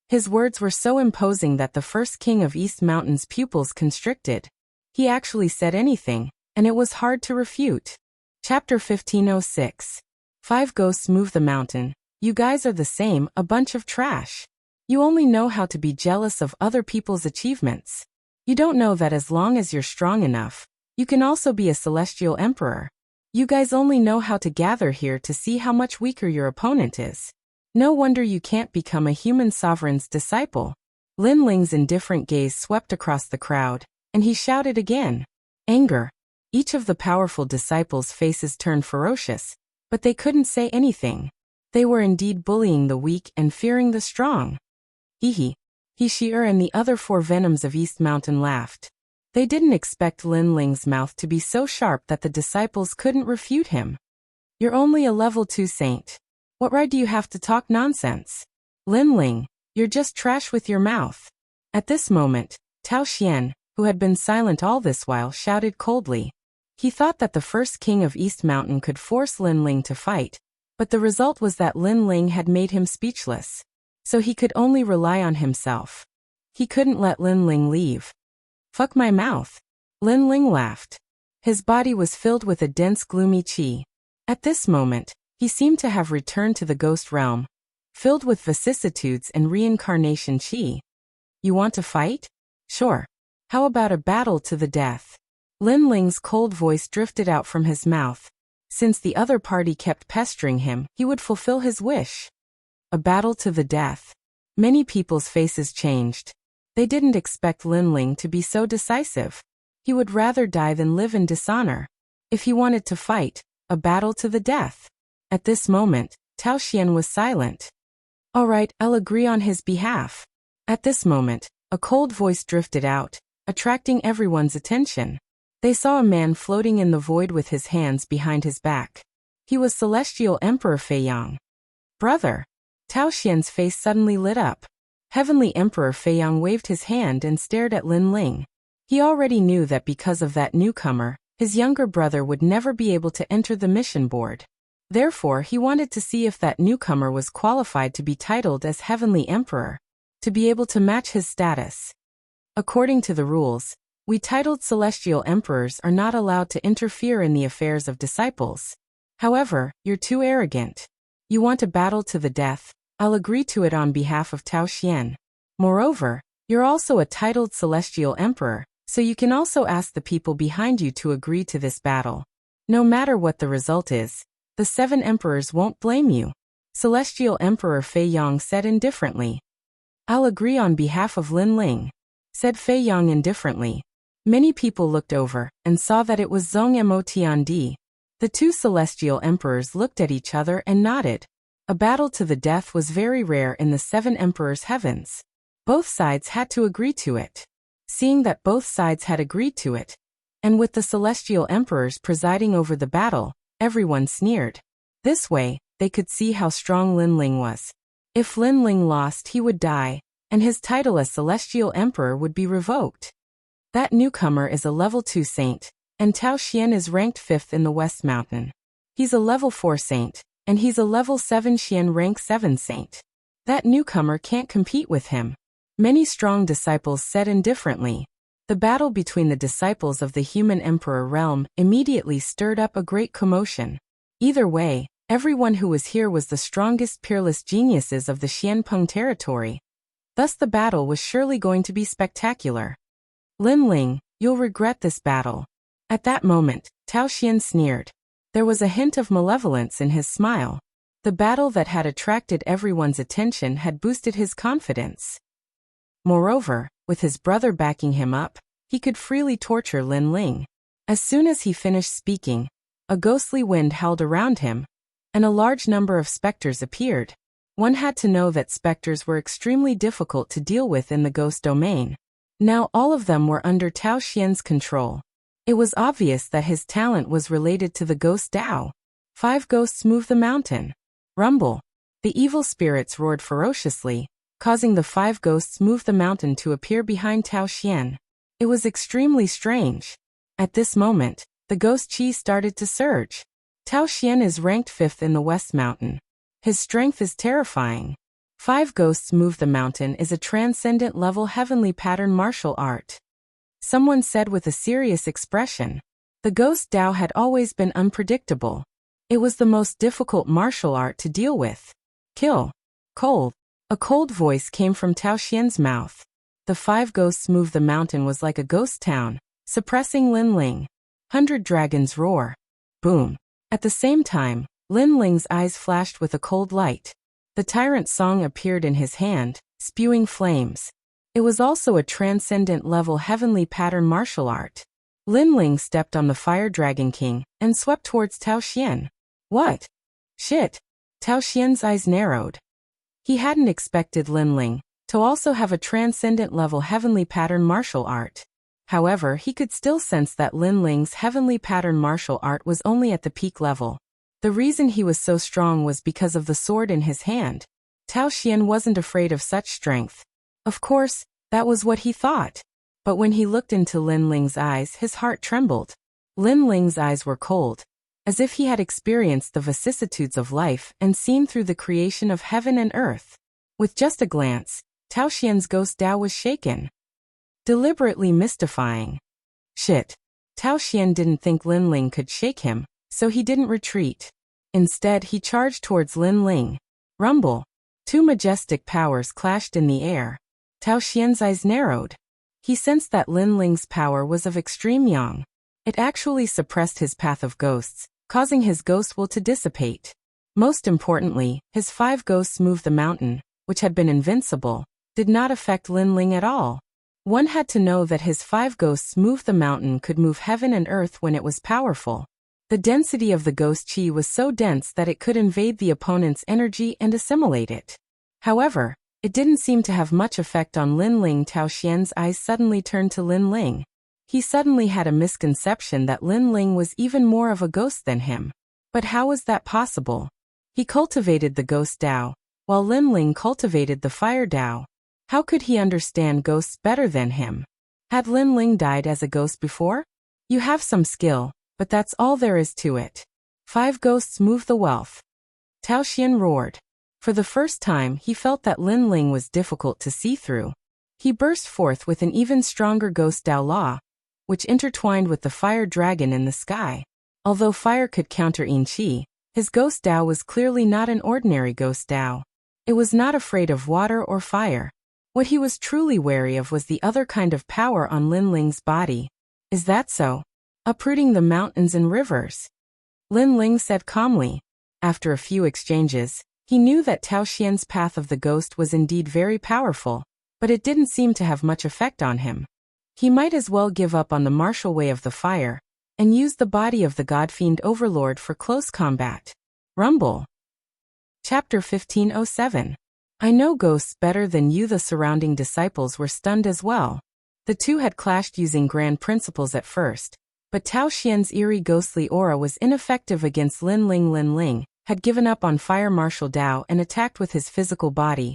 His words were so imposing that the first king of East Mountain's pupils constricted. He actually said anything, and it was hard to refute. Chapter 1506. 5 Ghosts Move the Mountain. You guys are the same, a bunch of trash. You only know how to be jealous of other people's achievements. You don't know that as long as you're strong enough, you can also be a celestial emperor. You guys only know how to gather here to see how much weaker your opponent is. No wonder you can't become a human sovereign's disciple. Lin Ling's indifferent gaze swept across the crowd, and he shouted again. Anger. Each of the powerful disciples' faces turned ferocious, but they couldn't say anything. They were indeed bullying the weak and fearing the strong. He-She-Er and the other 4 venoms of East Mountain laughed. They didn't expect Lin Ling's mouth to be so sharp that the disciples couldn't refute him. You're only a level 2 saint. What right do you have to talk nonsense? Lin Ling, you're just trash with your mouth. At this moment, Tao Xian, who had been silent all this while, shouted coldly. He thought that the first king of East Mountain could force Lin Ling to fight, but the result was that Lin Ling had made him speechless. So he could only rely on himself. He couldn't let Lin Ling leave. Fuck my mouth. Lin Ling laughed. His body was filled with a dense gloomy qi. At this moment, he seemed to have returned to the ghost realm, filled with vicissitudes and reincarnation qi. You want to fight? Sure. How about a battle to the death? Lin Ling's cold voice drifted out from his mouth. Since the other party kept pestering him, he would fulfill his wish. A battle to the death. Many people's faces changed. They didn't expect Lin Ling to be so decisive. He would rather die than live in dishonor. If he wanted to fight, a battle to the death. At this moment, Tao Xian was silent. All right, I'll agree on his behalf. At this moment, A cold voice drifted out, attracting everyone's attention. They saw a man floating in the void with his hands behind his back. He was Celestial Emperor Fei Yang. Brother! Tao Xian's face suddenly lit up. Heavenly Emperor Fei Yang waved his hand and stared at Lin Ling. He already knew that because of that newcomer, his younger brother would never be able to enter the mission board. Therefore, he wanted to see if that newcomer was qualified to be titled as Heavenly Emperor, to be able to match his status. According to the rules, we titled Celestial Emperors are not allowed to interfere in the affairs of disciples. However, you're too arrogant. You want a battle to the death. I'll agree to it on behalf of Tao Xian. Moreover, you're also a titled Celestial Emperor, so you can also ask the people behind you to agree to this battle. No matter what the result is, the 7 emperors won't blame you. Celestial Emperor Fei Yang said indifferently. I'll agree on behalf of Lin Ling, said Fei Yang indifferently. Many people looked over and saw that it was Zhong Motiandi. The 2 celestial emperors looked at each other and nodded. A battle to the death was very rare in the 7 emperors' heavens. Both sides had to agree to it. Seeing that both sides had agreed to it, and with the celestial emperors presiding over the battle, everyone sneered. This way, they could see how strong Lin Ling was. If Lin Ling lost, he would die, and his title as Celestial Emperor would be revoked. That newcomer is a level 2 saint, and Tao Xian is ranked 5th in the West Mountain. He's a level 4 saint, and he's a level 7 Xian rank 7 saint. That newcomer can't compete with him. Many strong disciples said indifferently. The battle between the disciples of the human emperor realm immediately stirred up a great commotion. Either way, everyone who was here was the strongest peerless geniuses of the Xianpeng territory. Thus the battle was surely going to be spectacular. Lin Ling, you'll regret this battle. At that moment, Tao Xian sneered. There was a hint of malevolence in his smile. The battle that had attracted everyone's attention had boosted his confidence. Moreover, with his brother backing him up, he could freely torture Lin Ling. As soon as he finished speaking, a ghostly wind howled around him, and a large number of specters appeared. One had to know that specters were extremely difficult to deal with in the ghost domain. Now all of them were under Tao Xian's control. It was obvious that his talent was related to the ghost Dao. 5 ghosts moved the mountain. Rumble. The evil spirits roared ferociously, causing the 5 ghosts move the mountain to appear behind Tao Xian. It was extremely strange. At this moment, the ghost chi started to surge. Tao Xian is ranked 5th in the West Mountain. His strength is terrifying. 5 ghosts move the mountain is a transcendent level heavenly pattern martial art. Someone said with a serious expression. The ghost Dao had always been unpredictable. It was the most difficult martial art to deal with. Kill. Cold. A cold voice came from Tao Xian's mouth. The 5 ghosts move the mountain was like a ghost town, suppressing Lin Ling. 100 dragons roar. Boom. At the same time, Lin Ling's eyes flashed with a cold light. The tyrant song appeared in his hand, spewing flames. It was also a transcendent level heavenly pattern martial art. Lin Ling stepped on the Fire Dragon King and swept towards Tao Xian. What? Shit. Tao Xian's eyes narrowed. He hadn't expected Lin Ling to also have a transcendent level heavenly pattern martial art. However, he could still sense that Lin Ling's heavenly pattern martial art was only at the peak level. The reason he was so strong was because of the sword in his hand. Tao Xian wasn't afraid of such strength. Of course, that was what he thought. But when he looked into Lin Ling's eyes, his heart trembled. Lin Ling's eyes were cold, as if he had experienced the vicissitudes of life and seen through the creation of heaven and earth. With just a glance, Tao Xian's ghost Dao was shaken. Deliberately mystifying. Shit. Tao Xian didn't think Lin Ling could shake him, so he didn't retreat. Instead, he charged towards Lin Ling. Rumble. 2 majestic powers clashed in the air. Tao Xian's eyes narrowed. He sensed that Lin Ling's power was of extreme yang. It actually suppressed his path of ghosts, causing his ghost will to dissipate. Most importantly, his 5 ghosts moved the mountain, which had been invincible, did not affect Lin Ling at all. One had to know that his 5 ghosts moved the mountain could move heaven and earth when it was powerful. The density of the ghost chi was so dense that it could invade the opponent's energy and assimilate it. However, It didn't seem to have much effect on Lin Ling. Tao Xian's eyes suddenly turned to Lin Ling. He suddenly had a misconception that Lin Ling was even more of a ghost than him. But how was that possible? He cultivated the ghost Dao, while Lin Ling cultivated the fire Dao. How could he understand ghosts better than him? Had Lin Ling died as a ghost before? You have some skill, but that's all there is to it. 5 ghosts move the wealth. Tao Xian roared. For the first time he felt that Lin Ling was difficult to see through. He burst forth with an even stronger ghost Dao law, which intertwined with the fire dragon in the sky. Although fire could counter Yin Qi, his ghost Dao was clearly not an ordinary ghost Dao. It was not afraid of water or fire. What he was truly wary of was the other kind of power on Lin Ling's body. Is that so? Uprooting the mountains and rivers? Lin Ling said calmly. After a few exchanges, he knew that Tao Xian's path of the ghost was indeed very powerful, but it didn't seem to have much effect on him. He might as well give up on the martial way of the fire, and use the body of the God-fiend overlord for close combat. Rumble. Chapter 1507. I know ghosts better than you. The surrounding disciples were stunned as well. The two had clashed using grand principles at first, but Tao Xian's eerie ghostly aura was ineffective against Lin Ling. Lin Ling had given up on fire martial Dao and attacked with his physical body,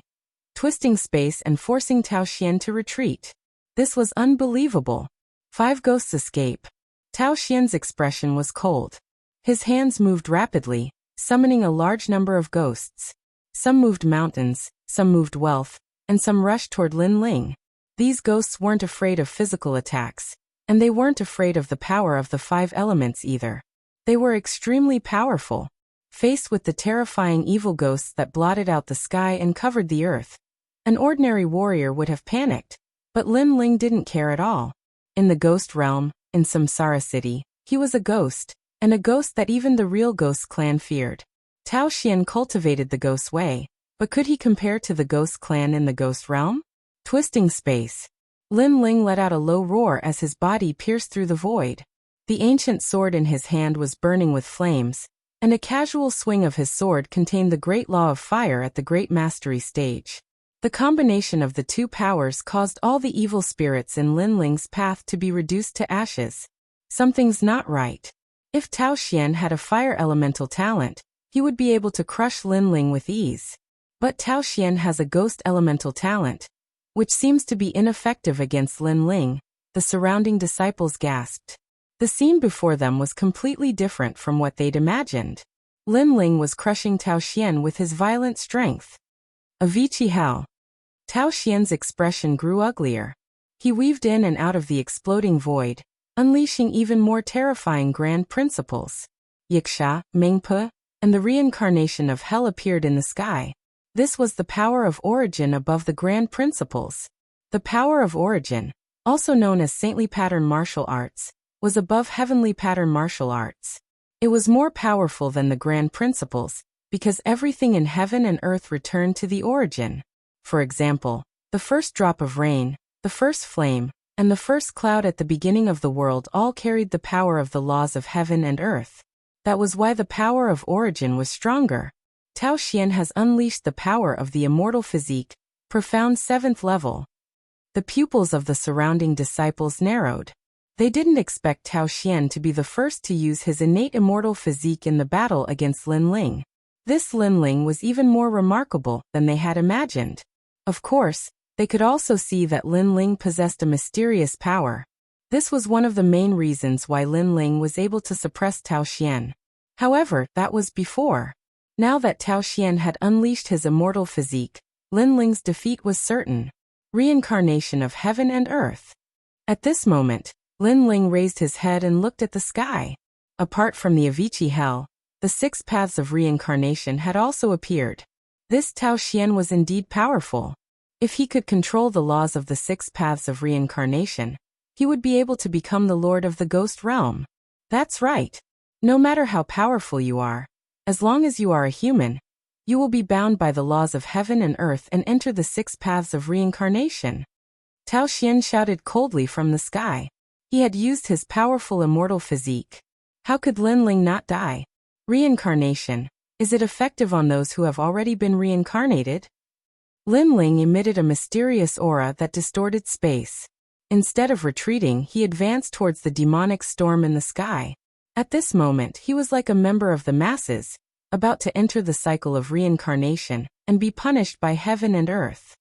twisting space and forcing Tao Xian to retreat. This was unbelievable. 5 ghosts escape. Tao Xian's expression was cold. His hands moved rapidly, summoning a large number of ghosts. Some moved mountains, some moved wealth, and some rushed toward Lin Ling. These ghosts weren't afraid of physical attacks, and they weren't afraid of the power of the 5 elements either. They were extremely powerful. Faced with the terrifying evil ghosts that blotted out the sky and covered the earth, an ordinary warrior would have panicked, but Lin Ling didn't care at all. In the ghost realm, in Samsara City, he was a ghost, and a ghost that even the real ghost clan feared. Tao Xian cultivated the ghost way, but could he compare to the ghost clan in the ghost realm? Twisting space. Lin Ling let out a low roar as his body pierced through the void. The ancient sword in his hand was burning with flames, and a casual swing of his sword contained the great law of fire at the great mastery stage. The combination of the 2 powers caused all the evil spirits in Lin Ling's path to be reduced to ashes. Something's not right. If Tao Xian had a fire elemental talent, he would be able to crush Lin Ling with ease. But Tao Xian has a ghost elemental talent, which seems to be ineffective against Lin Ling. The surrounding disciples gasped. The scene before them was completely different from what they'd imagined. Lin Ling was crushing Tao Xian with his violent strength. Avicii hell. Tao Xian's expression grew uglier. He weaved in and out of the exploding void, unleashing even more terrifying grand principles. Yiksha, Mengpe, and the reincarnation of hell appeared in the sky. This was the power of origin above the grand principles. The power of origin, also known as saintly pattern martial arts, was above heavenly pattern martial arts. It was more powerful than the grand principles, because everything in heaven and earth returned to the origin. For example, the first drop of rain, the first flame, and the first cloud at the beginning of the world all carried the power of the laws of heaven and earth. That was why the power of origin was stronger. Tao Xian has unleashed the power of the immortal physique, profound 7th level. The pupils of the surrounding disciples narrowed. They didn't expect Tao Xian to be the first to use his innate immortal physique in the battle against Lin Ling. This Lin Ling was even more remarkable than they had imagined. Of course, they could also see that Lin Ling possessed a mysterious power. This was one of the main reasons why Lin Ling was able to suppress Tao Xian. However, that was before. Now that Tao Xian had unleashed his immortal physique, Lin Ling's defeat was certain. Reincarnation of heaven and earth. At this moment, Lin Ling raised his head and looked at the sky. Apart from the Avicii hell, the 6 paths of reincarnation had also appeared. This Tao Xian was indeed powerful. If he could control the laws of the 6 paths of reincarnation, he would be able to become the lord of the ghost realm. That's right. No matter how powerful you are, as long as you are a human, you will be bound by the laws of heaven and earth and enter the 6 paths of reincarnation. Tao Xian shouted coldly from the sky. He had used his powerful immortal physique. How could Lin Ling not die? Reincarnation. Is it effective on those who have already been reincarnated? Lin Ling emitted a mysterious aura that distorted space. Instead of retreating, he advanced towards the demonic storm in the sky. At this moment, he was like a member of the masses, about to enter the cycle of reincarnation and be punished by heaven and earth.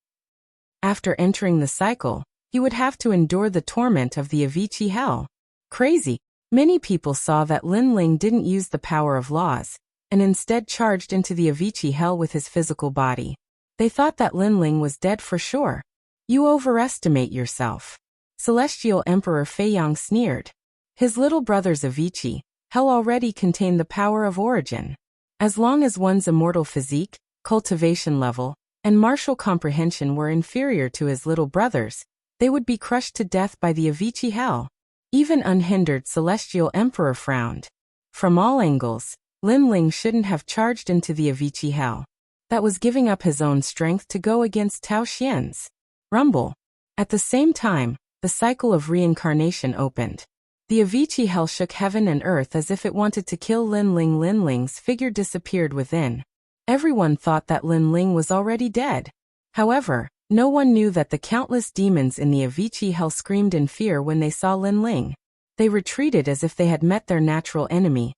After entering the cycle, he would have to endure the torment of the Avicii hell. Crazy. Many people saw that Lin Ling didn't use the power of laws, and instead charged into the Avicii hell with his physical body. They thought that Lin Ling was dead for sure. You overestimate yourself. Celestial Emperor Feiyang sneered. His little brother's Avicii hell already contained the power of origin. As long as one's immortal physique, cultivation level, and martial comprehension were inferior to his little brother's, they would be crushed to death by the Avicii hell. Even unhindered, Celestial Emperor frowned. From all angles, Lin Ling shouldn't have charged into the Avicii hell. That was giving up his own strength to go against Tao Xian's. Rumble. At the same time, the cycle of reincarnation opened. The Avicii hell shook heaven and earth as if it wanted to kill Lin Ling. Lin Ling's figure disappeared within. Everyone thought that Lin Ling was already dead. However, no one knew that the countless demons in the Avicii hell screamed in fear when they saw Lin Ling. They retreated as if they had met their natural enemy,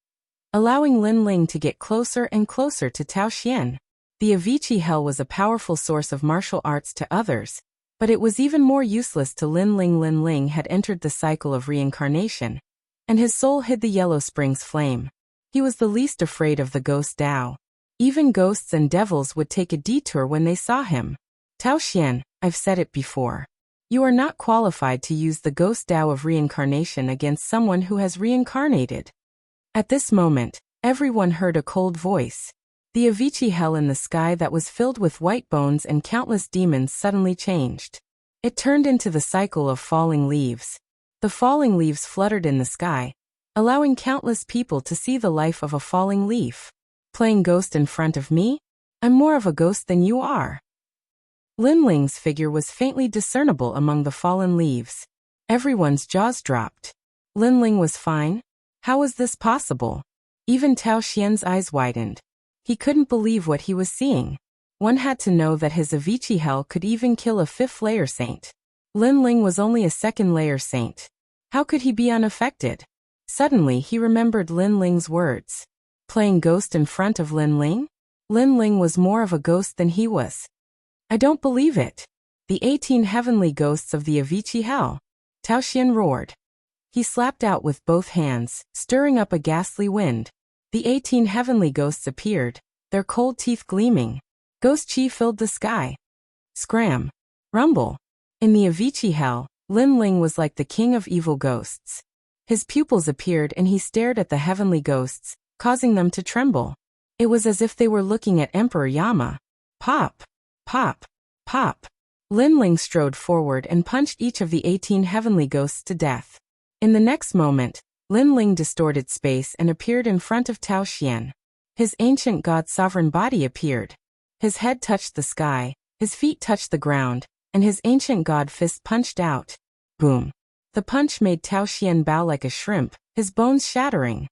allowing Lin Ling to get closer and closer to Tao Xian. The Avicii hell was a powerful source of martial arts to others, but it was even more useless to Lin Ling. Lin Ling had entered the cycle of reincarnation, and his soul hid the Yellow Springs flame. He was the least afraid of the ghost Dao. Even ghosts and devils would take a detour when they saw him. Tao Xian, I've said it before. You are not qualified to use the ghost Dao of reincarnation against someone who has reincarnated. At this moment, everyone heard a cold voice. The Avicii hell in the sky that was filled with white bones and countless demons suddenly changed. It turned into the cycle of falling leaves. The falling leaves fluttered in the sky, allowing countless people to see the life of a falling leaf. Playing ghost in front of me? I'm more of a ghost than you are. Lin Ling's figure was faintly discernible among the fallen leaves. Everyone's jaws dropped. Lin Ling was fine? How was this possible? Even Tao Xian's eyes widened. He couldn't believe what he was seeing. One had to know that his Avicii hell could even kill a fifth-layer saint. Lin Ling was only a second-layer saint. How could he be unaffected? Suddenly he remembered Lin Ling's words. Playing ghost in front of Lin Ling? Lin Ling was more of a ghost than he was. I don't believe it. The 18 heavenly ghosts of the Avicii hell. Tao Xian roared. He slapped out with both hands, stirring up a ghastly wind. The 18 heavenly ghosts appeared, their cold teeth gleaming. Ghost chi filled the sky. Scram. Rumble. In the Avicii hell, Lin Ling was like the king of evil ghosts. His pupils appeared and he stared at the heavenly ghosts, causing them to tremble. It was as if they were looking at Emperor Yama. Pop. Pop. Pop. Lin Ling strode forward and punched each of the 18 heavenly ghosts to death. In the next moment, Lin Ling distorted space and appeared in front of Tao Xian. His ancient god sovereign body appeared. His head touched the sky, his feet touched the ground, and his ancient god fist punched out. Boom. The punch made Tao Xian bow like a shrimp, his bones shattering.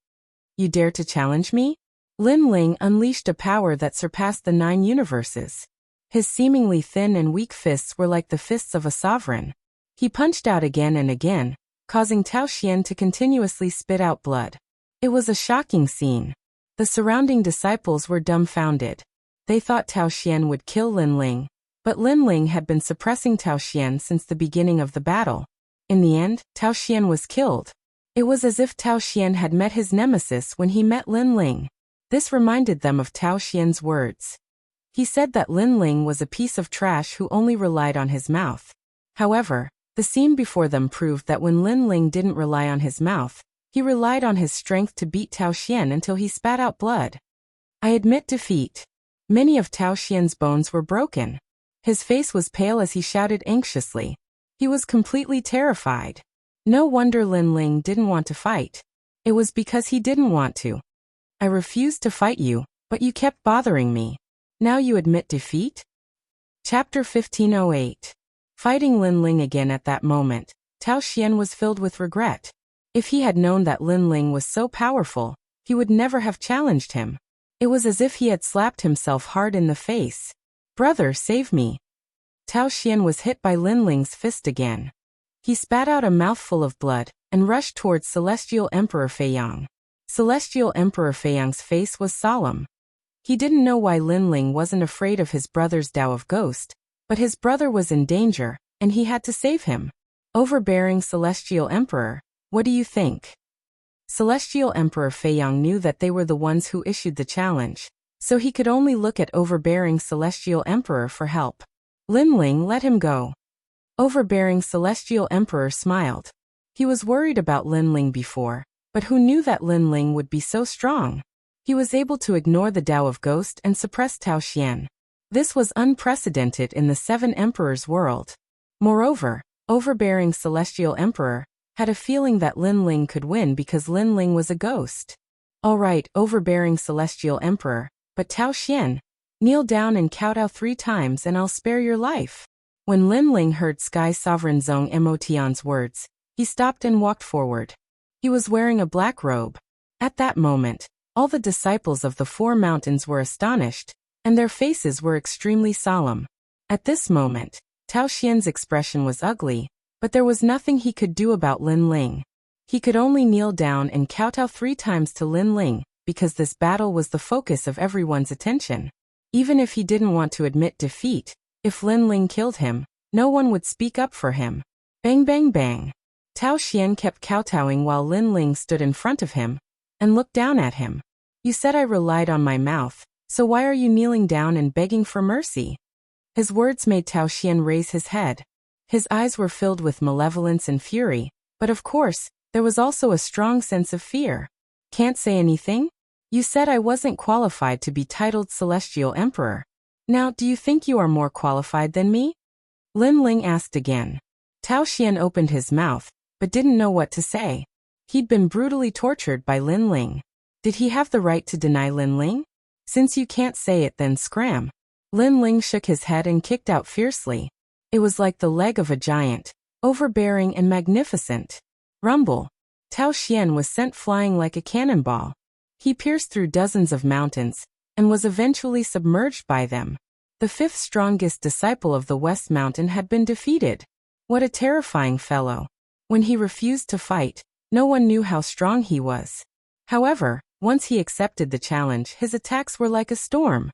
You dare to challenge me? Lin Ling unleashed a power that surpassed the 9 universes. His seemingly thin and weak fists were like the fists of a sovereign. He punched out again and again, causing Tao Xian to continuously spit out blood. It was a shocking scene. The surrounding disciples were dumbfounded. They thought Tao Xian would kill Lin Ling, but Lin Ling had been suppressing Tao Xian since the beginning of the battle. In the end, Tao Xian was killed. It was as if Tao Xian had met his nemesis when he met Lin Ling. This reminded them of Tao Xian's words. He said that Lin Ling was a piece of trash who only relied on his mouth. However, the scene before them proved that when Lin Ling didn't rely on his mouth, he relied on his strength to beat Tao Xian until he spat out blood. I admit defeat. Many of Tao Xian's bones were broken. His face was pale as he shouted anxiously. He was completely terrified. No wonder Lin Ling didn't want to fight. It was because he didn't want to. I refused to fight you, but you kept bothering me. Now you admit defeat? Chapter 1508. Fighting Lin Ling again at that moment, Tao Xian was filled with regret. If he had known that Lin Ling was so powerful, he would never have challenged him. It was as if he had slapped himself hard in the face. Brother, save me. Tao Xian was hit by Lin Ling's fist again. He spat out a mouthful of blood and rushed towards Celestial Emperor Feiyang. Celestial Emperor Feiyang's face was solemn. He didn't know why Lin Ling wasn't afraid of his brother's Tao of Ghost, but his brother was in danger, and he had to save him. Overbearing Celestial Emperor, what do you think? Celestial Emperor Feiyang knew that they were the ones who issued the challenge, so he could only look at overbearing Celestial Emperor for help. Lin Ling let him go. Overbearing Celestial Emperor smiled. He was worried about Lin Ling before, but who knew that Lin Ling would be so strong? He was able to ignore the Tao of Ghost and suppress Tao Xian. This was unprecedented in the Seven Emperors world. Moreover, overbearing Celestial Emperor had a feeling that Lin Ling could win because Lin Ling was a ghost. All right, overbearing Celestial Emperor, but Tao Xian, kneel down and kowtow 3 times and I'll spare your life. When Lin Ling heard Sky Sovereign Zhong Emotion's words, he stopped and walked forward. He was wearing a black robe. At that moment, all the disciples of the 4 mountains were astonished, and their faces were extremely solemn. At this moment, Tao Xian's expression was ugly, but there was nothing he could do about Lin Ling. He could only kneel down and kowtow 3 times to Lin Ling, because this battle was the focus of everyone's attention. Even if he didn't want to admit defeat, if Lin Ling killed him, no one would speak up for him. Bang bang bang. Tao Xian kept kowtowing while Lin Ling stood in front of him and looked down at him. You said I relied on my mouth, so why are you kneeling down and begging for mercy? His words made Tao Xian raise his head. His eyes were filled with malevolence and fury, but of course, there was also a strong sense of fear. Can't say anything? You said I wasn't qualified to be titled Celestial Emperor. Now, do you think you are more qualified than me? Lin Ling asked again. Tao Xian opened his mouth, but didn't know what to say. He'd been brutally tortured by Lin Ling. Did he have the right to deny Lin Ling? Since you can't say it, then scram. Lin Ling shook his head and kicked out fiercely. It was like the leg of a giant, overbearing and magnificent. Rumble. Tao Xian was sent flying like a cannonball. He pierced through dozens of mountains, and was eventually submerged by them. The 5th strongest disciple of the West Mountain had been defeated. What a terrifying fellow. When he refused to fight, no one knew how strong he was. However, once he accepted the challenge, his attacks were like a storm.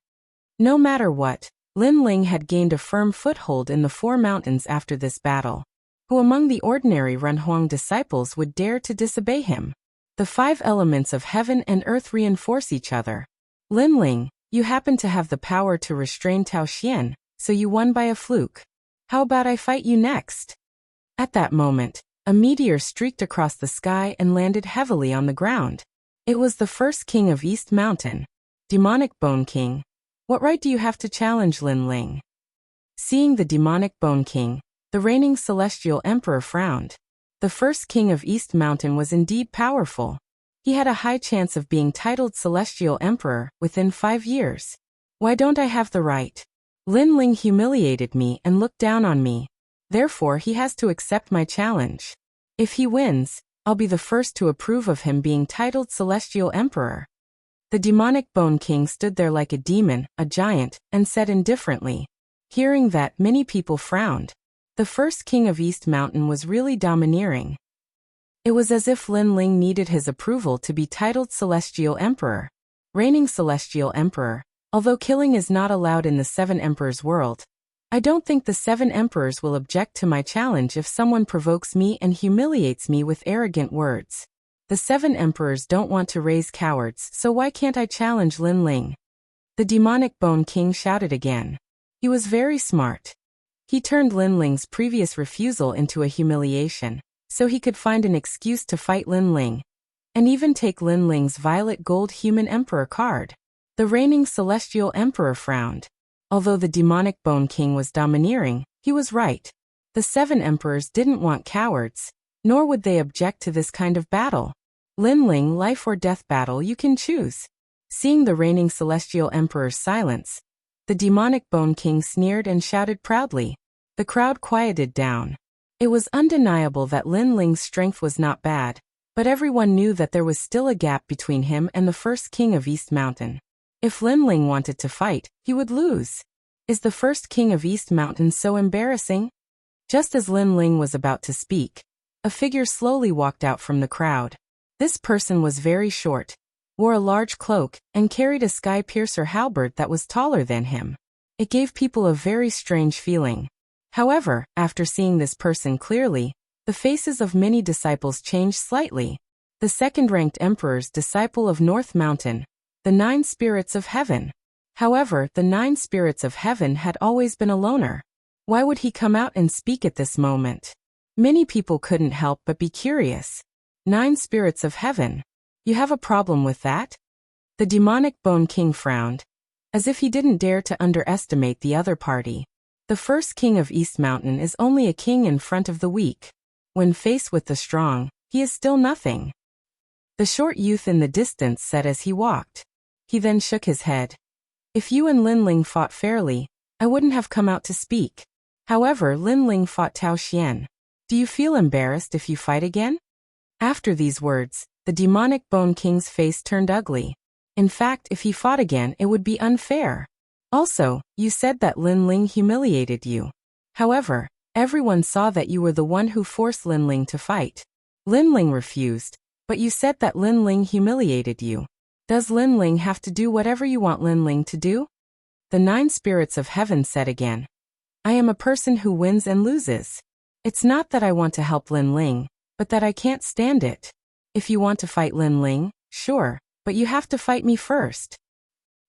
No matter what, Lin Ling had gained a firm foothold in the 4 mountains after this battle. Who among the ordinary Renhuang disciples would dare to disobey him? The 5 elements of heaven and earth reinforce each other. Lin Ling, you happen to have the power to restrain Tao Xian, so you won by a fluke. How about I fight you next? At that moment, a meteor streaked across the sky and landed heavily on the ground. It was the first king of East Mountain. Demonic Bone King. What right do you have to challenge Lin Ling? Seeing the Demonic Bone King, the reigning Celestial Emperor frowned. The first king of East Mountain was indeed powerful. He had a high chance of being titled Celestial Emperor within 5 years. Why don't I have the right? Lin Ling humiliated me and looked down on me. Therefore, he has to accept my challenge. If he wins, I'll be the first to approve of him being titled Celestial Emperor. The Demonic Bone King stood there like a demon, a giant, and said indifferently. Hearing that, many people frowned. The first king of East Mountain was really domineering. It was as if Lin Ling needed his approval to be titled Celestial Emperor. Reigning Celestial Emperor, although killing is not allowed in the 7 Emperors world, I don't think the 7 Emperors will object to my challenge if someone provokes me and humiliates me with arrogant words. The 7 Emperors don't want to raise cowards, so why can't I challenge Lin Ling? The Demonic Bone King shouted again. He was very smart. He turned Lin Ling's previous refusal into a humiliation, so he could find an excuse to fight Lin Ling, and even take Lin Ling's violet gold human emperor card. The reigning Celestial Emperor frowned. Although the Demonic Bone King was domineering, he was right. The 7 Emperors didn't want cowards, nor would they object to this kind of battle. Lin Ling, life or death battle, you can choose. Seeing the reigning Celestial Emperor's silence, the Demonic Bone King sneered and shouted proudly. The crowd quieted down. It was undeniable that Lin Ling's strength was not bad, but everyone knew that there was still a gap between him and the first king of East Mountain. If Lin Ling wanted to fight, he would lose. Is the first king of East Mountain so embarrassing? Just as Lin Ling was about to speak, a figure slowly walked out from the crowd. This person was very short, wore a large cloak, and carried a sky-piercer halberd that was taller than him. It gave people a very strange feeling. However, after seeing this person clearly, the faces of many disciples changed slightly. The second-ranked emperor's disciple of North Mountain, the 9 spirits of heaven. However, the 9 spirits of heaven had always been a loner. Why would he come out and speak at this moment? Many people couldn't help but be curious. 9 spirits of heaven. You have a problem with that? The demonic Bone King frowned, as if he didn't dare to underestimate the other party. The first king of East Mountain is only a king in front of the weak. When faced with the strong, he is still nothing. The short youth in the distance said as he walked. He then shook his head. If you and Lin Ling fought fairly, I wouldn't have come out to speak. However, Lin Ling fought Tao Xian. Do you feel embarrassed if you fight again? After these words, the demonic Bone King's face turned ugly. In fact, if he fought again, it would be unfair. Also, you said that Lin Ling humiliated you. However, everyone saw that you were the one who forced Lin Ling to fight. Lin Ling refused, but you said that Lin Ling humiliated you. Does Lin Ling have to do whatever you want Lin Ling to do? The 9 spirits of heaven said again. I am a person who wins and loses. It's not that I want to help Lin Ling, but that I can't stand it. If you want to fight Lin Ling, sure, but you have to fight me first.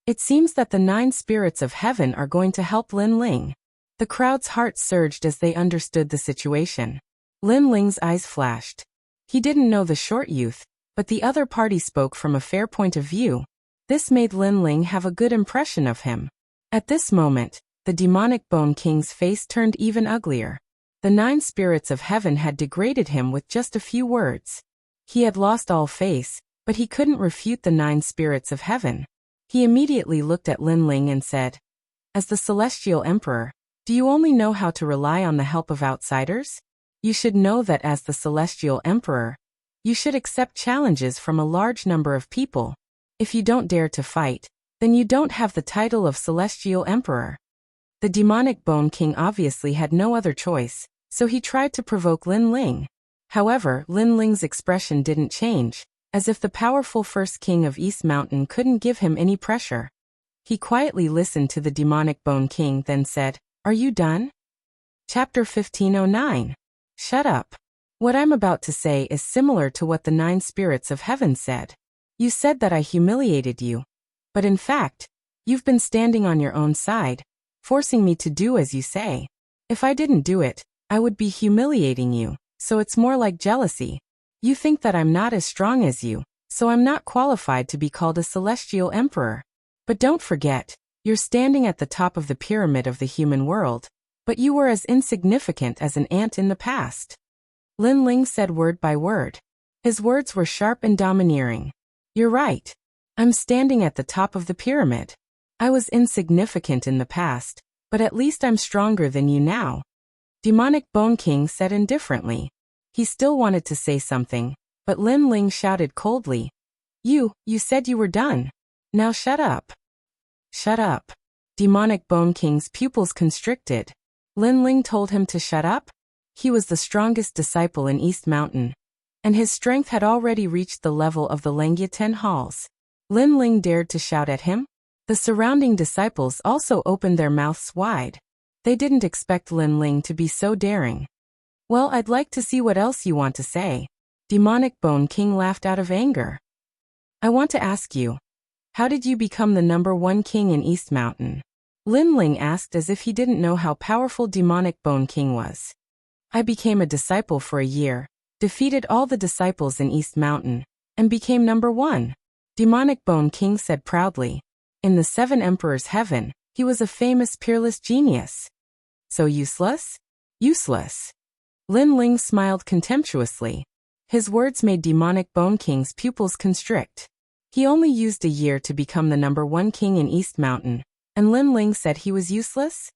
It seems that the 9 spirits of heaven are going to help Lin Ling. The crowd's hearts surged as they understood the situation. Lin Ling's eyes flashed. He didn't know the short youth, but the other party spoke from a fair point of view. This made Lin Ling have a good impression of him. At this moment, the demonic Bone King's face turned even uglier. The 9 spirits of heaven had degraded him with just a few words. He had lost all face, but he couldn't refute the 9 spirits of heaven. He immediately looked at Lin Ling and said, as the celestial emperor, do you only know how to rely on the help of outsiders? You should know that as the celestial emperor, you should accept challenges from a large number of people. If you don't dare to fight, then you don't have the title of celestial emperor. The demonic Bone King obviously had no other choice, so he tried to provoke Lin Ling. However, Lin Ling's expression didn't change, as if the powerful first king of East Mountain couldn't give him any pressure. He quietly listened to the demonic Bone King, then said, Are you done? Chapter 1509. Shut up. What I'm about to say is similar to what the 9 spirits of heaven said. You said that I humiliated you. But in fact, you've been standing on your own side, forcing me to do as you say. If I didn't do it, I would be humiliating you, so it's more like jealousy. You think that I'm not as strong as you, so I'm not qualified to be called a celestial emperor. But don't forget, you're standing at the top of the pyramid of the human world, but you were as insignificant as an ant in the past. Lin Ling said word by word. His words were sharp and domineering. You're right. I'm standing at the top of the pyramid. I was insignificant in the past, but at least I'm stronger than you now. Demonic Bone King said indifferently. He still wanted to say something, but Lin Ling shouted coldly. You said you were done. Now shut up. Shut up. Demonic Bone King's pupils constricted. Lin Ling told him to shut up? He was the strongest disciple in East Mountain, and his strength had already reached the level of the Lengyue 10 halls. Lin Ling dared to shout at him? The surrounding disciples also opened their mouths wide. They didn't expect Lin Ling to be so daring. Well, I'd like to see what else you want to say. Demonic Bone King laughed out of anger. I want to ask you, how did you become the #1 king in East Mountain? Lin Ling asked as if he didn't know how powerful Demonic Bone King was. I became a disciple for a year, defeated all the disciples in East Mountain, and became #1. Demonic Bone King said proudly. In the 7 Emperors' heaven, he was a famous peerless genius. So useless? Useless. Lin Ling smiled contemptuously. His words made Demonic Bone King's pupils constrict. He only used a year to become the #1 king in East Mountain, and Lin Ling said he was useless?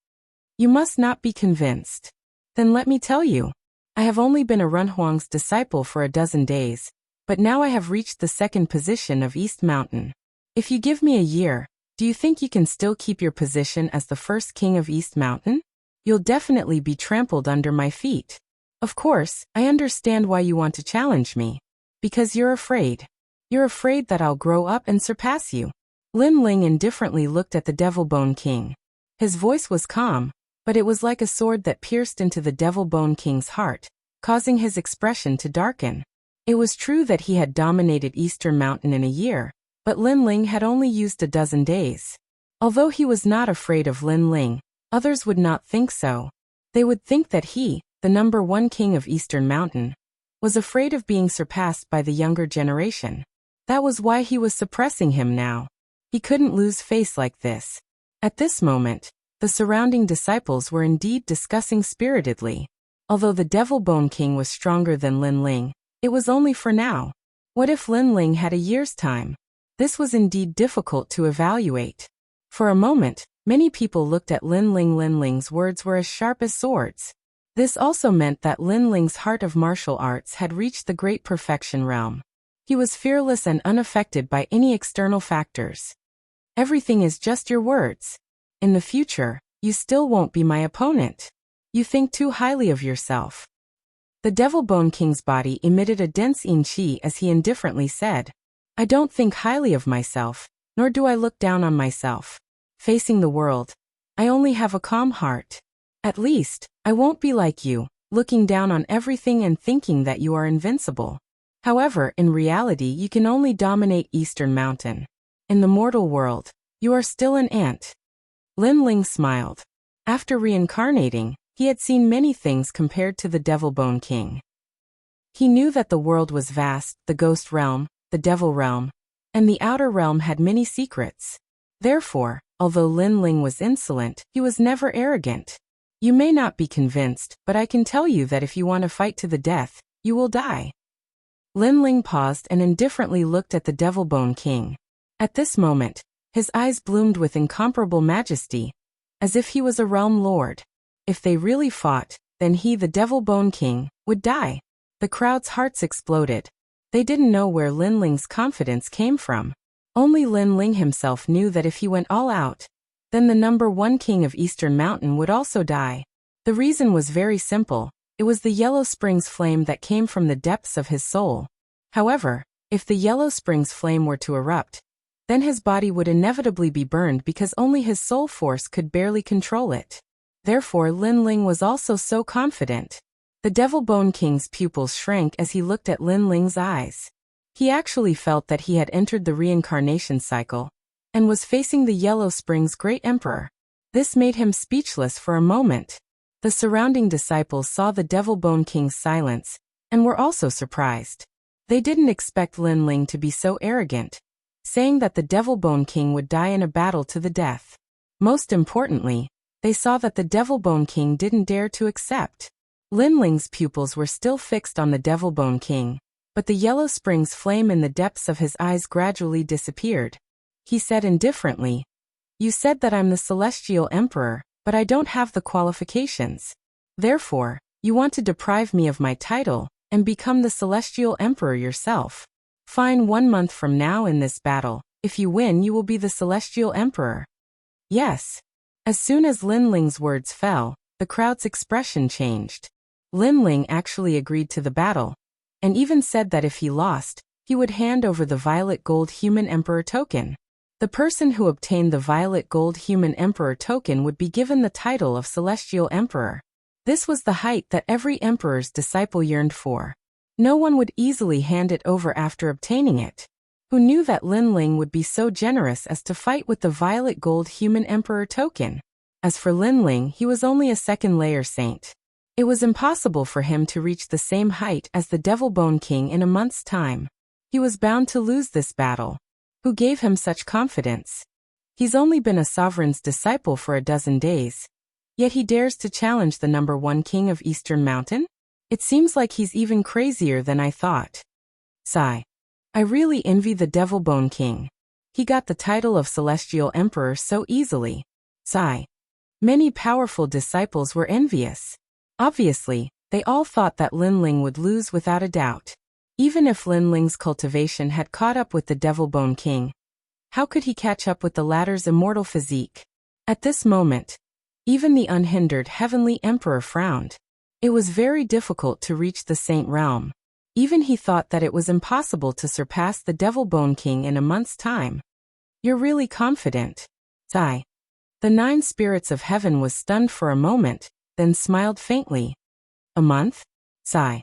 You must not be convinced. Then let me tell you. I have only been a Runhuang's disciple for a dozen days, but now I have reached the 2nd position of East Mountain. If you give me a year, Do you think you can still keep your position as the first king of East Mountain? You'll definitely be trampled under my feet. Of course, I understand why you want to challenge me. Because you're afraid. You're afraid that I'll grow up and surpass you. Lin Ling indifferently looked at the Devil Bone King. His voice was calm, but it was like a sword that pierced into the Devil Bone King's heart, causing his expression to darken. It was true that he had dominated Eastern Mountain in a year, but Lin Ling had only used a dozen days. Although he was not afraid of Lin Ling, others would not think so. They would think that he, the #1 king of Eastern Mountain, was afraid of being surpassed by the younger generation. That was why he was suppressing him now. He couldn't lose face like this. At this moment, the surrounding disciples were indeed discussing spiritedly. Although the Devil Bone King was stronger than Lin Ling, it was only for now. What if Lin Ling had a year's time? This was indeed difficult to evaluate. For a moment, many people looked at Lin Ling. Lin Ling's words were as sharp as swords. This also meant that Lin Ling's heart of martial arts had reached the great perfection realm. He was fearless and unaffected by any external factors. Everything is just your words. In the future, you still won't be my opponent. You think too highly of yourself. The Devil Bone King's body emitted a dense yin qi as he indifferently said, I don't think highly of myself, nor do I look down on myself. Facing the world, I only have a calm heart. At least, I won't be like you, looking down on everything and thinking that you are invincible. However, in reality you can only dominate Eastern Mountain. In the mortal world, you are still an ant. Lin Ling smiled. After reincarnating, he had seen many things compared to the Devil Bone King. He knew that the world was vast, the ghost realm, the devil realm, and the outer realm had many secrets. Therefore, although Lin Ling was insolent, he was never arrogant. You may not be convinced, but I can tell you that if you want to fight to the death, you will die. Lin Ling paused and indifferently looked at the Devil Bone King. At this moment, his eyes bloomed with incomparable majesty, as if he was a realm lord. If they really fought, then he, the Devil Bone King, would die. The crowd's hearts exploded. They didn't know where Lin Ling's confidence came from. Only Lin Ling himself knew that if he went all out, then the #1 king of Eastern Mountain would also die. The reason was very simple. It was the Yellow Springs flame that came from the depths of his soul. However, if the Yellow Springs flame were to erupt, then his body would inevitably be burned because only his soul force could barely control it. Therefore Lin Ling was also so confident. The Devil Bone King's pupils shrank as he looked at Lin Ling's eyes. He actually felt that he had entered the reincarnation cycle, and was facing the Yellow Springs Great Emperor. This made him speechless for a moment. The surrounding disciples saw the Devil Bone King's silence, and were also surprised. They didn't expect Lin Ling to be so arrogant, saying that the Devil Bone King would die in a battle to the death. Most importantly, they saw that the Devil Bone King didn't dare to accept. Lin Ling's pupils were still fixed on the Devil Bone King, but the Yellow Springs flame in the depths of his eyes gradually disappeared. He said indifferently, You said that I'm the Celestial Emperor, but I don't have the qualifications. Therefore, you want to deprive me of my title, and become the Celestial Emperor yourself. Fine, 1 month from now in this battle, if you win you will be the Celestial Emperor. Yes. As soon as Lin Ling's words fell, the crowd's expression changed. Lin Ling actually agreed to the battle, and even said that if he lost, he would hand over the Violet Gold Human Emperor token. The person who obtained the Violet Gold Human Emperor token would be given the title of Celestial Emperor. This was the height that every emperor's disciple yearned for. No one would easily hand it over after obtaining it. Who knew that Lin Ling would be so generous as to fight with the Violet Gold Human Emperor token? As for Lin Ling, he was only a second-layer saint. It was impossible for him to reach the same height as the Devil Bone King in a month's time. He was bound to lose this battle. Who gave him such confidence? He's only been a sovereign's disciple for a dozen days. Yet he dares to challenge the #1 king of Eastern Mountain? It seems like he's even crazier than I thought. Sigh. I really envy the Devil Bone King. He got the title of Celestial Emperor so easily. Sigh. Many powerful disciples were envious. Obviously, they all thought that Lin Ling would lose without a doubt. Even if Lin Ling's cultivation had caught up with the Devil Bone King. How could he catch up with the latter's immortal physique? At this moment, even the unhindered heavenly emperor frowned. It was very difficult to reach the saint realm. Even he thought that it was impossible to surpass the Devil Bone King in a month's time. You're really confident. Sigh. The 9 spirits of heaven was stunned for a moment, then smiled faintly. A month? Sigh.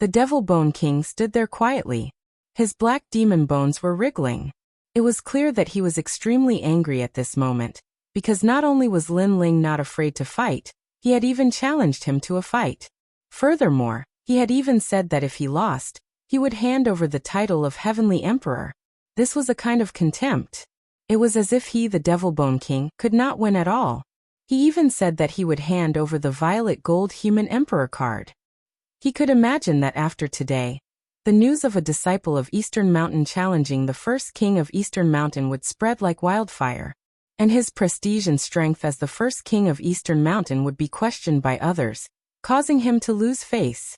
The Devil Bone King stood there quietly. His black demon bones were wriggling. It was clear that he was extremely angry at this moment, because not only was Lin Ling not afraid to fight, he had even challenged him to a fight. Furthermore, he had even said that if he lost, he would hand over the title of Heavenly Emperor. This was a kind of contempt. It was as if he, the Devil Bone King, could not win at all. He even said that he would hand over the violet gold Human Emperor card. He could imagine that after today, the news of a disciple of Eastern Mountain challenging the first king of Eastern Mountain would spread like wildfire, and his prestige and strength as the first king of Eastern Mountain would be questioned by others, causing him to lose face.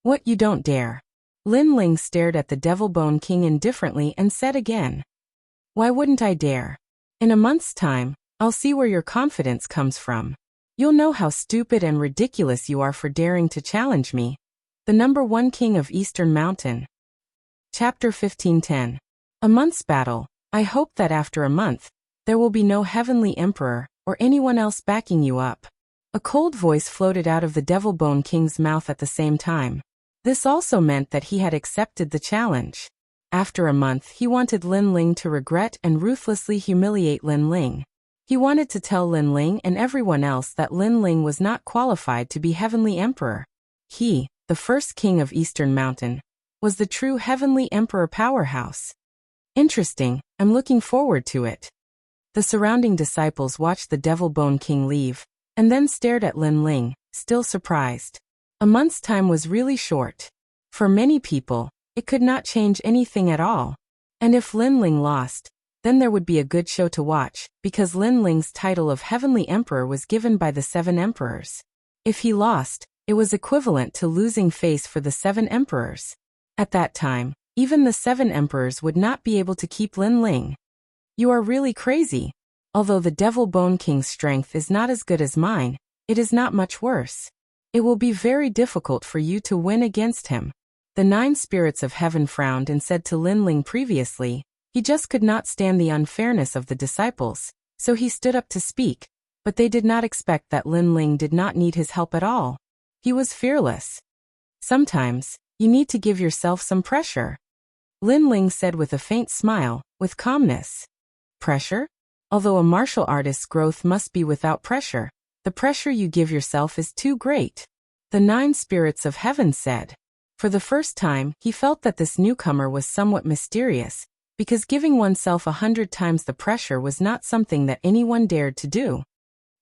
What, you don't dare? Lin Ling stared at the Devil Bone King indifferently and said again. Why wouldn't I dare? In a month's time, I'll see where your confidence comes from. You'll know how stupid and ridiculous you are for daring to challenge me, the #1 king of Eastern Mountain. Chapter 15:10. A month's battle. I hope that after a month, there will be no Heavenly Emperor, or anyone else backing you up. A cold voice floated out of the Devil Bone King's mouth at the same time. This also meant that he had accepted the challenge. After a month, he wanted Lin Ling to regret and ruthlessly humiliate Lin Ling. He wanted to tell Lin Ling and everyone else that Lin Ling was not qualified to be Heavenly Emperor. He, the first king of Eastern Mountain, was the true Heavenly Emperor powerhouse. Interesting, I'm looking forward to it. The surrounding disciples watched the Devil Bone King leave, and then stared at Lin Ling, still surprised. A month's time was really short. For many people, it could not change anything at all. And if Lin Ling lost, then there would be a good show to watch, because Lin Ling's title of Heavenly Emperor was given by the 7 emperors. If he lost, it was equivalent to losing face for the 7 emperors. At that time, even the 7 emperors would not be able to keep Lin Ling. You are really crazy. Although the Devil Bone King's strength is not as good as mine, it is not much worse. It will be very difficult for you to win against him. The 9 spirits of heaven frowned and said to Lin Ling previously, he just could not stand the unfairness of the disciples, so he stood up to speak, but they did not expect that Lin Ling did not need his help at all. He was fearless. Sometimes, you need to give yourself some pressure. Lin Ling said with a faint smile, with calmness. Pressure? Although a martial artist's growth must be without pressure, the pressure you give yourself is too great. The 9 spirits of heaven said. For the first time, he felt that this newcomer was somewhat mysterious, because giving oneself 100 times the pressure was not something that anyone dared to do.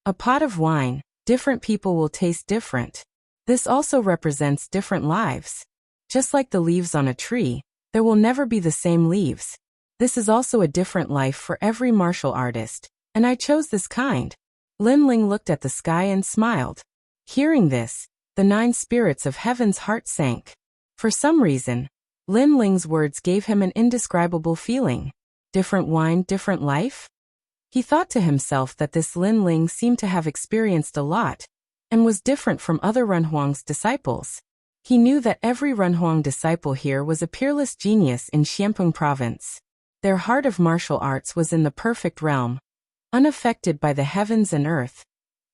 A pot of wine, different people will taste different. This also represents different lives. Just like the leaves on a tree, there will never be the same leaves. This is also a different life for every martial artist, and I chose this kind. Lin Ling looked at the sky and smiled. Hearing this, the 9 spirits of heaven's heart sank. For some reason, Lin Ling's words gave him an indescribable feeling. Different wine, different life? He thought to himself that this Lin Ling seemed to have experienced a lot, and was different from other Renhuang's disciples. He knew that every Renhuang disciple here was a peerless genius in Xiampeng province. Their heart of martial arts was in the perfect realm, unaffected by the heavens and earth,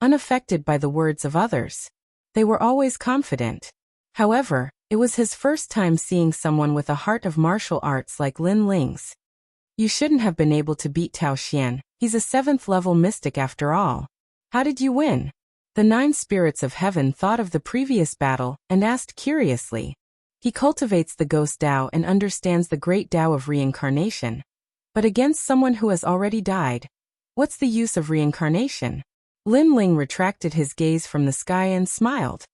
unaffected by the words of others. They were always confident. However, it was his first time seeing someone with a heart of martial arts like Lin Ling's. You shouldn't have been able to beat Tao Xian, he's a 7th level mystic after all. How did you win? The 9 spirits of heaven thought of the previous battle and asked curiously. He cultivates the ghost Tao and understands the great Tao of reincarnation. But against someone who has already died, what's the use of reincarnation? Lin Ling retracted his gaze from the sky and smiled.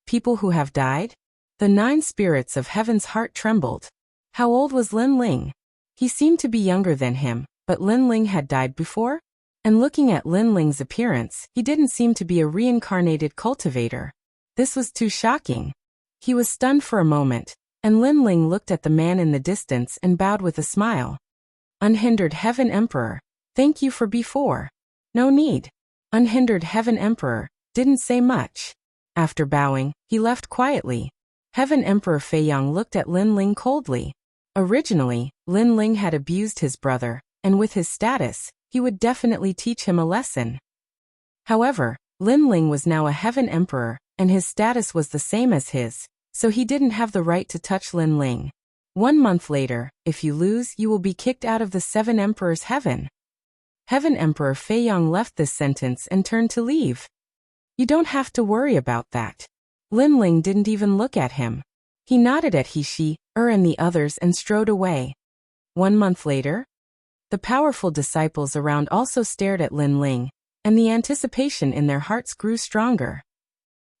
People who have died? The 9 spirits of heaven's heart trembled. How old was Lin Ling? He seemed to be younger than him, but Lin Ling had died before? And looking at Lin Ling's appearance, he didn't seem to be a reincarnated cultivator. This was too shocking. He was stunned for a moment, and Lin Ling looked at the man in the distance and bowed with a smile. Unhindered Heaven Emperor, thank you for before. No need. Unhindered Heaven Emperor didn't say much. After bowing, he left quietly. Heaven Emperor Fei Yang looked at Lin Ling coldly. Originally, Lin Ling had abused his brother, and with his status, he would definitely teach him a lesson. However, Lin Ling was now a Heaven Emperor, and his status was the same as his, so he didn't have the right to touch Lin Ling. 1 month later, if you lose, you will be kicked out of the 7 Emperors' heaven. Heaven Emperor Fei Yang left this sentence and turned to leave. You don't have to worry about that. Lin Ling didn't even look at him. He nodded at he, and the others and strode away. 1 month later, the powerful disciples around also stared at Lin Ling, and the anticipation in their hearts grew stronger.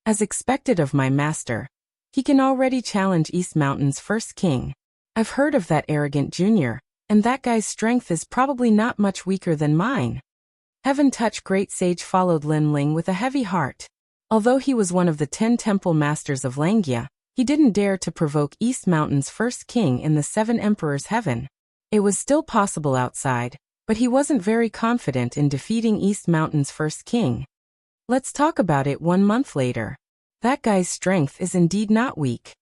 As expected of my master, he can already challenge East Mountain's first king. I've heard of that arrogant junior, and that guy's strength is probably not much weaker than mine. Heaven Touch Great Sage followed Lin Ling with a heavy heart. Although he was one of the 10 temple masters of Langia, he didn't dare to provoke East Mountain's first king in the 7 Emperors' heaven. It was still possible outside, but he wasn't very confident in defeating East Mountain's first king. Let's talk about it 1 month later. That guy's strength is indeed not weak.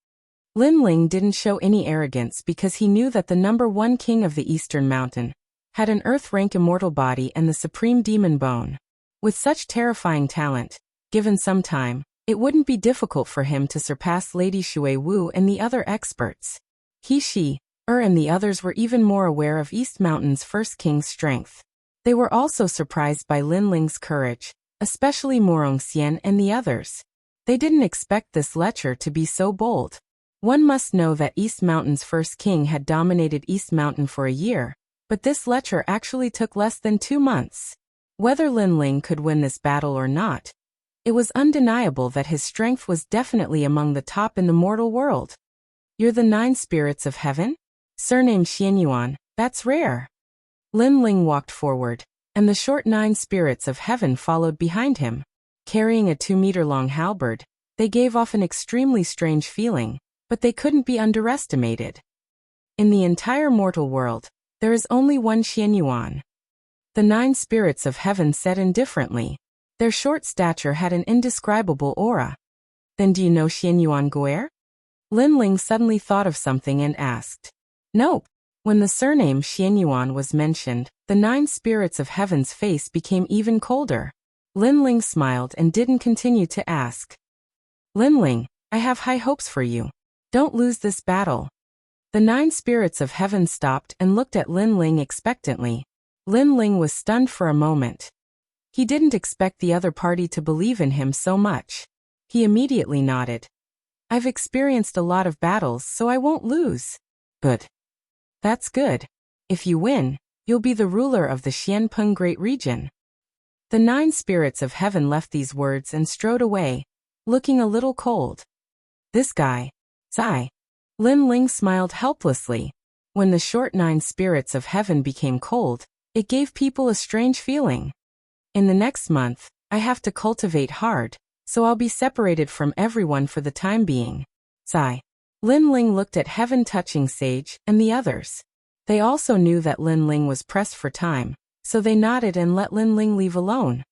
Lin Ling didn't show any arrogance because he knew that the number 1 king of the Eastern Mountain had an Earth-rank immortal body and the supreme demon bone. With such terrifying talent, given some time, it wouldn't be difficult for him to surpass Lady Shui Wu and the other experts. He, and the others were even more aware of East Mountain's first king's strength. They were also surprised by Lin Ling's courage, especially Morong Xian and the others. They didn't expect this lecher to be so bold. One must know that East Mountain's first king had dominated East Mountain for a year, but this lecher actually took less than 2 months. Whether Lin Ling could win this battle or not, it was undeniable that his strength was definitely among the top in the mortal world. You're the 9 spirits of heaven? Surname Xianyuan, that's rare. Lin Ling walked forward, and the short 9 spirits of heaven followed behind him. Carrying a 2-meter-long halberd, they gave off an extremely strange feeling, but they couldn't be underestimated. In the entire mortal world, there is only one Xianyuan. The 9 spirits of heaven said indifferently. Their short stature had an indescribable aura. Then do you know Xianyuan Guer? Lin Ling suddenly thought of something and asked. Nope. When the surname Xianyuan was mentioned, the 9 spirits of heaven's face became even colder. Lin Ling smiled and didn't continue to ask. Lin Ling, I have high hopes for you. Don't lose this battle. The 9 spirits of heaven stopped and looked at Lin Ling expectantly. Lin Ling was stunned for a moment. He didn't expect the other party to believe in him so much. He immediately nodded. I've experienced a lot of battles, so I won't lose. Good. That's good. If you win, you'll be the ruler of the Xianpeng Great Region. The 9 spirits of heaven left these words and strode away, looking a little cold. This guy. Sigh. Lin Ling smiled helplessly. When the short 9 spirits of heaven became cold, it gave people a strange feeling. In the next month, I have to cultivate hard, so I'll be separated from everyone for the time being. Sigh. Lin Ling looked at Heaven Touching Sage and the others. They also knew that Lin Ling was pressed for time, so they nodded and let Lin Ling leave alone.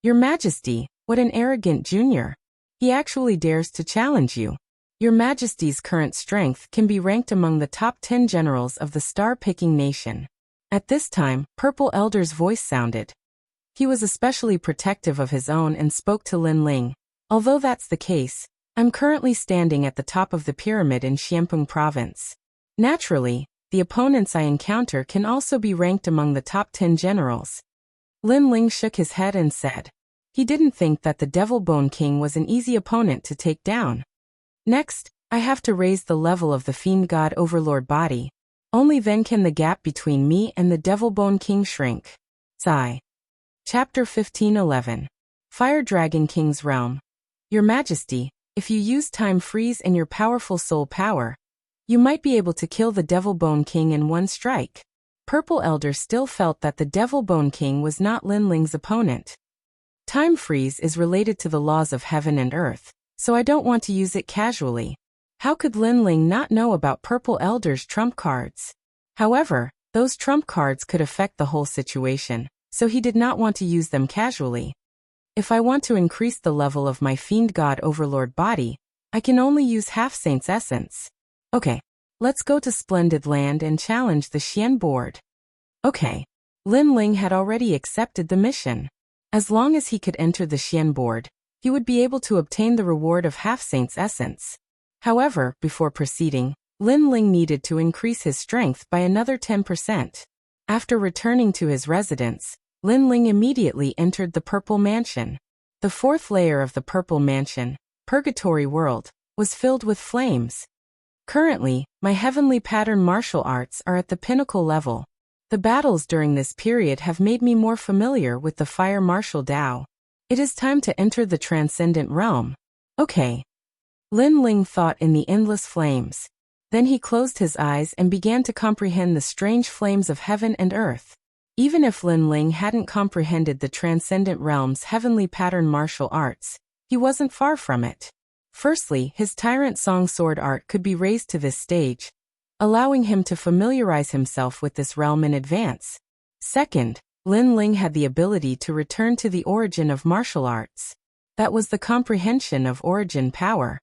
Your Majesty, what an arrogant junior. He actually dares to challenge you. Your Majesty's current strength can be ranked among the top 10 generals of the star-picking nation. At this time, Purple Elder's voice sounded. He was especially protective of his own and spoke to Lin Ling. Although that's the case, I'm currently standing at the top of the pyramid in Xianpeng Province. Naturally, the opponents I encounter can also be ranked among the top 10 generals. Lin Ling shook his head and said. He didn't think that the Devil Bone King was an easy opponent to take down. Next, I have to raise the level of the Fiend God Overlord body. Only then can the gap between me and the Devil Bone King shrink. Sigh. Chapter 15:11. Fire Dragon King's Realm. Your Majesty, if you use Time Freeze and your powerful soul power, you might be able to kill the Devil Bone King in one strike. Purple Elder still felt that the Devil Bone King was not Lin Ling's opponent. Time Freeze is related to the laws of heaven and earth, so I don't want to use it casually. How could Lin Ling not know about Purple Elder's trump cards? However, Those trump cards could affect the whole situation, so he did not want to use them casually. If I want to increase the level of my fiend god overlord body, I can only use half-saint's essence. Okay, let's go to Splendid Land and challenge the Xian board. Okay. Lin Ling had already accepted the mission. As long as he could enter the Xian board, he would be able to obtain the reward of half-saint's essence. However, before proceeding, Lin Ling needed to increase his strength by another 10%. After returning to his residence, Lin Ling immediately entered the Purple Mansion. The fourth layer of the Purple Mansion, Purgatory World, was filled with flames. Currently, my heavenly pattern martial arts are at the pinnacle level. The battles during this period have made me more familiar with the fire martial Dao. It is time to enter the transcendent realm. Okay. Lin Ling thought in the endless flames. Then he closed his eyes and began to comprehend the strange flames of heaven and earth. Even if Lin Ling hadn't comprehended the transcendent realm's heavenly pattern martial arts, he wasn't far from it. Firstly, his Tyrant Song sword art could be raised to this stage, allowing him to familiarize himself with this realm in advance. Second, Lin Ling had the ability to return to the origin of martial arts. That was the comprehension of origin power.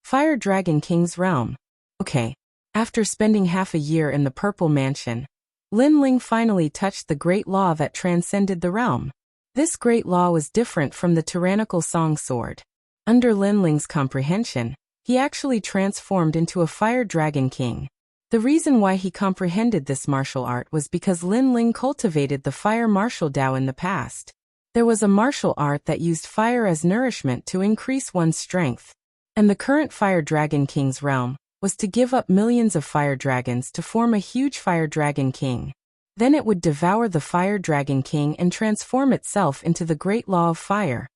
Fire Dragon King's realm. Okay. After spending half a year in the Purple Mansion, Lin Ling finally touched the great law that transcended the realm. This great law was different from the tyrannical Song sword. Under Lin Ling's comprehension, he actually transformed into a Fire Dragon King. The reason why he comprehended this martial art was because Lin Ling cultivated the fire martial Dao in the past. There was a martial art that used fire as nourishment to increase one's strength. And the current Fire Dragon King's realm was to give up millions of fire dragons to form a huge Fire Dragon King. Then it would devour the Fire Dragon King and transform itself into the Great Law of Fire.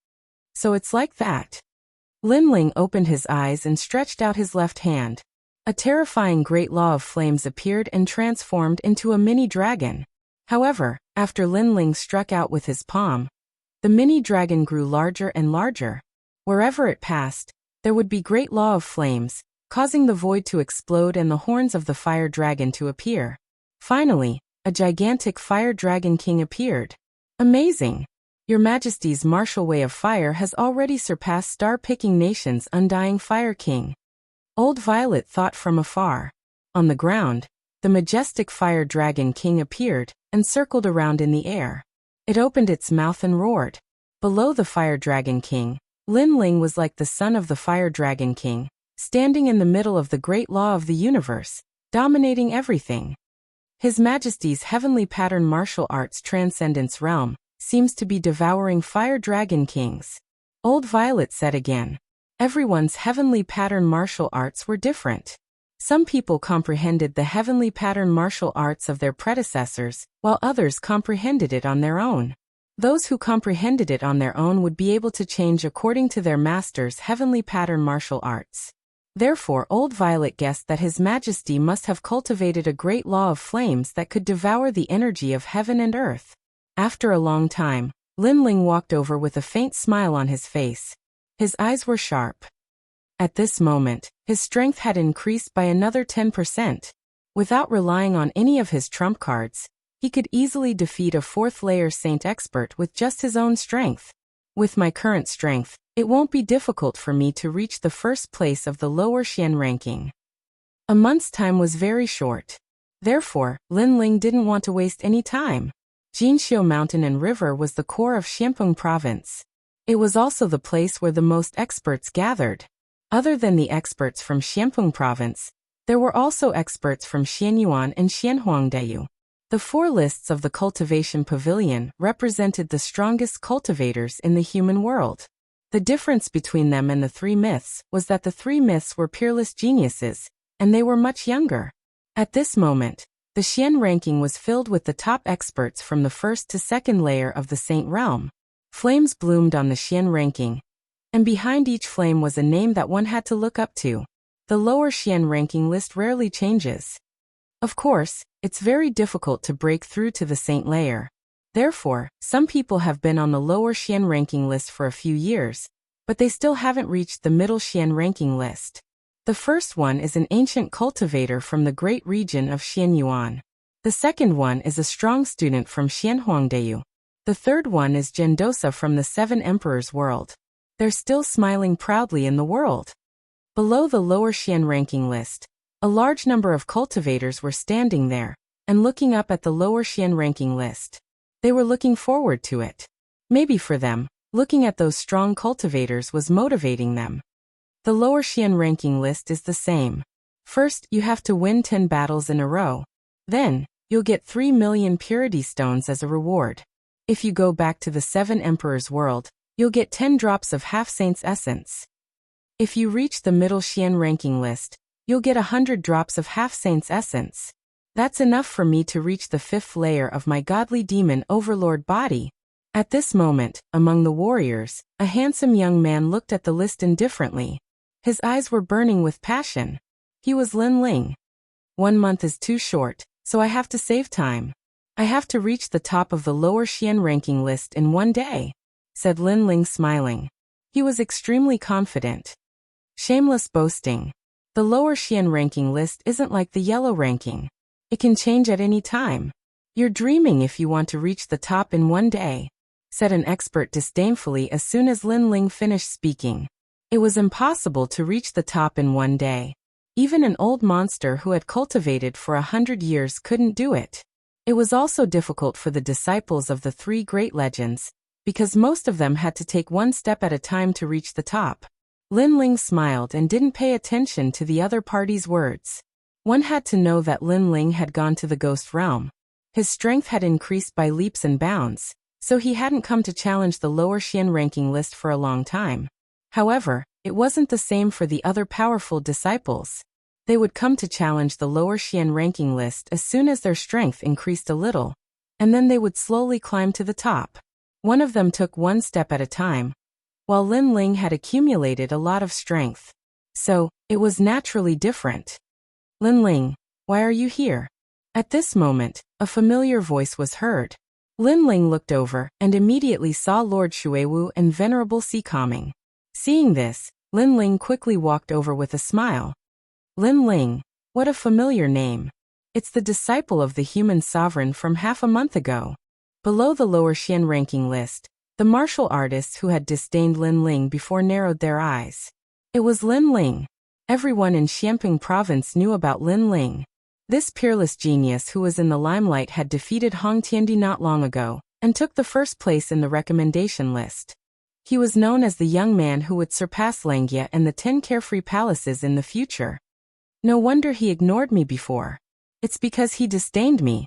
So it's like that. Lin Ling opened his eyes and stretched out his left hand. A terrifying great law of flames appeared and transformed into a mini dragon. However, after Lin Ling struck out with his palm, the mini dragon grew larger and larger. Wherever it passed, there would be great law of flames, causing the void to explode and the horns of the fire dragon to appear. Finally, a gigantic Fire Dragon King appeared. Amazing! Your Majesty's martial way of fire has already surpassed star-picking nation's undying Fire King. Old Violet thought from afar. On the ground, the majestic Fire Dragon King appeared and circled around in the air. It opened its mouth and roared. Below the Fire Dragon King, Lin Ling was like the son of the Fire Dragon King, standing in the middle of the great law of the universe, dominating everything. His Majesty's heavenly pattern martial arts transcendence realm seems to be devouring Fire Dragon Kings. Old Violet said again. Everyone's heavenly pattern martial arts were different. Some people comprehended the heavenly pattern martial arts of their predecessors, while others comprehended it on their own. Those who comprehended it on their own would be able to change according to their master's heavenly pattern martial arts. Therefore, Old Violet guessed that His Majesty must have cultivated a great law of flames that could devour the energy of heaven and earth. After a long time, Lin Ling walked over with a faint smile on his face. His eyes were sharp. At this moment, his strength had increased by another 10%. Without relying on any of his trump cards, he could easily defeat a fourth-layer Saint Expert with just his own strength. With my current strength, it won't be difficult for me to reach the first place of the lower Xian ranking. A month's time was very short. Therefore, Lin Ling didn't want to waste any time. Jinxiu Mountain and River was the core of Xianpeng Province. It was also the place where the most experts gathered. Other than the experts from Xianpeng Province, there were also experts from Xianyuan and Xianhuangdayu. The four lists of the cultivation pavilion represented the strongest cultivators in the human world. The difference between them and the three myths was that the three myths were peerless geniuses, and they were much younger. At this moment, the Xian ranking was filled with the top experts from the first to second layer of the Saint Realm. Flames bloomed on the Xian ranking, and behind each flame was a name that one had to look up to. The lower Xian ranking list rarely changes. Of course, it's very difficult to break through to the Saint layer. Therefore, some people have been on the lower Xian ranking list for a few years, but they still haven't reached the middle Xian ranking list. The first one is an ancient cultivator from the great region of Xianyuan. The second one is a strong student from Xianhuangdeyu. The third one is Gendosa from the Seven Emperors world. They're still smiling proudly in the world. Below the lower Xian ranking list, a large number of cultivators were standing there and looking up at the lower Xian ranking list. They were looking forward to it. Maybe for them, looking at those strong cultivators was motivating them. The lower Xian ranking list is the same. First, you have to win 10 battles in a row. Then, you'll get 3 million purity stones as a reward. If you go back to the Seven Emperors world, you'll get 10 drops of Half-Saint's essence. If you reach the middle Xian ranking list, you'll get 100 drops of Half-Saint's essence. That's enough for me to reach the 5th layer of my godly demon overlord body. At this moment, among the warriors, a handsome young man looked at the list indifferently. His eyes were burning with passion. He was Lin Ling. 1 month is too short, so I have to save time. I have to reach the top of the lower Xian ranking list in 1 day, said Lin Ling smiling. He was extremely confident. Shameless boasting. The lower Xian ranking list isn't like the yellow ranking. It can change at any time. You're dreaming if you want to reach the top in 1 day, said an expert disdainfully as soon as Lin Ling finished speaking. It was impossible to reach the top in 1 day. Even an old monster who had cultivated for 100 years couldn't do it. It was also difficult for the disciples of the 3 great legends, because most of them had to take 1 step at a time to reach the top. Lin Ling smiled and didn't pay attention to the other party's words. One had to know that Lin Ling had gone to the ghost realm. His strength had increased by leaps and bounds, so he hadn't come to challenge the lower Xian ranking list for a long time. However, it wasn't the same for the other powerful disciples. They would come to challenge the lower Xian ranking list as soon as their strength increased a little, and then they would slowly climb to the top. One of them took 1 step at a time, while Lin Ling had accumulated a lot of strength. So, it was naturally different. Lin Ling, why are you here? At this moment, a familiar voice was heard. Lin Ling looked over and immediately saw Lord Xuewu and Venerable Si coming. Seeing this, Lin Ling quickly walked over with a smile. Lin Ling, what a familiar name. It's the disciple of the human sovereign from half a month ago. Below the lower Xian ranking list, the martial artists who had disdained Lin Ling before narrowed their eyes. It was Lin Ling. Everyone in Xiamping province knew about Lin Ling. This peerless genius who was in the limelight had defeated Hong Tiandi not long ago, and took the first place in the recommendation list. He was known as the young man who would surpass Langia and the 10 carefree palaces in the future. No wonder he ignored me before. It's because he disdained me.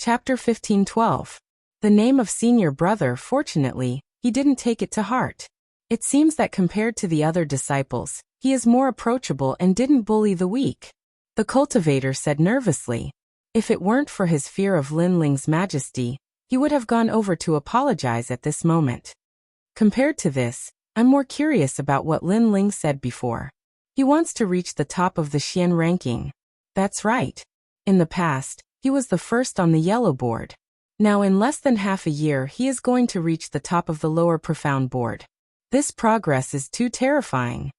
Chapter 15:12. The name of senior brother, fortunately, he didn't take it to heart. It seems that compared to the other disciples, he is more approachable and didn't bully the weak. The cultivator said nervously. If it weren't for his fear of Lin Ling's majesty, he would have gone over to apologize at this moment. Compared to this, I'm more curious about what Lin Ling said before. He wants to reach the top of the Xian ranking. That's right. In the past, he was the first on the yellow board. Now in less than half a year he is going to reach the top of the lower profound board. This progress is too terrifying.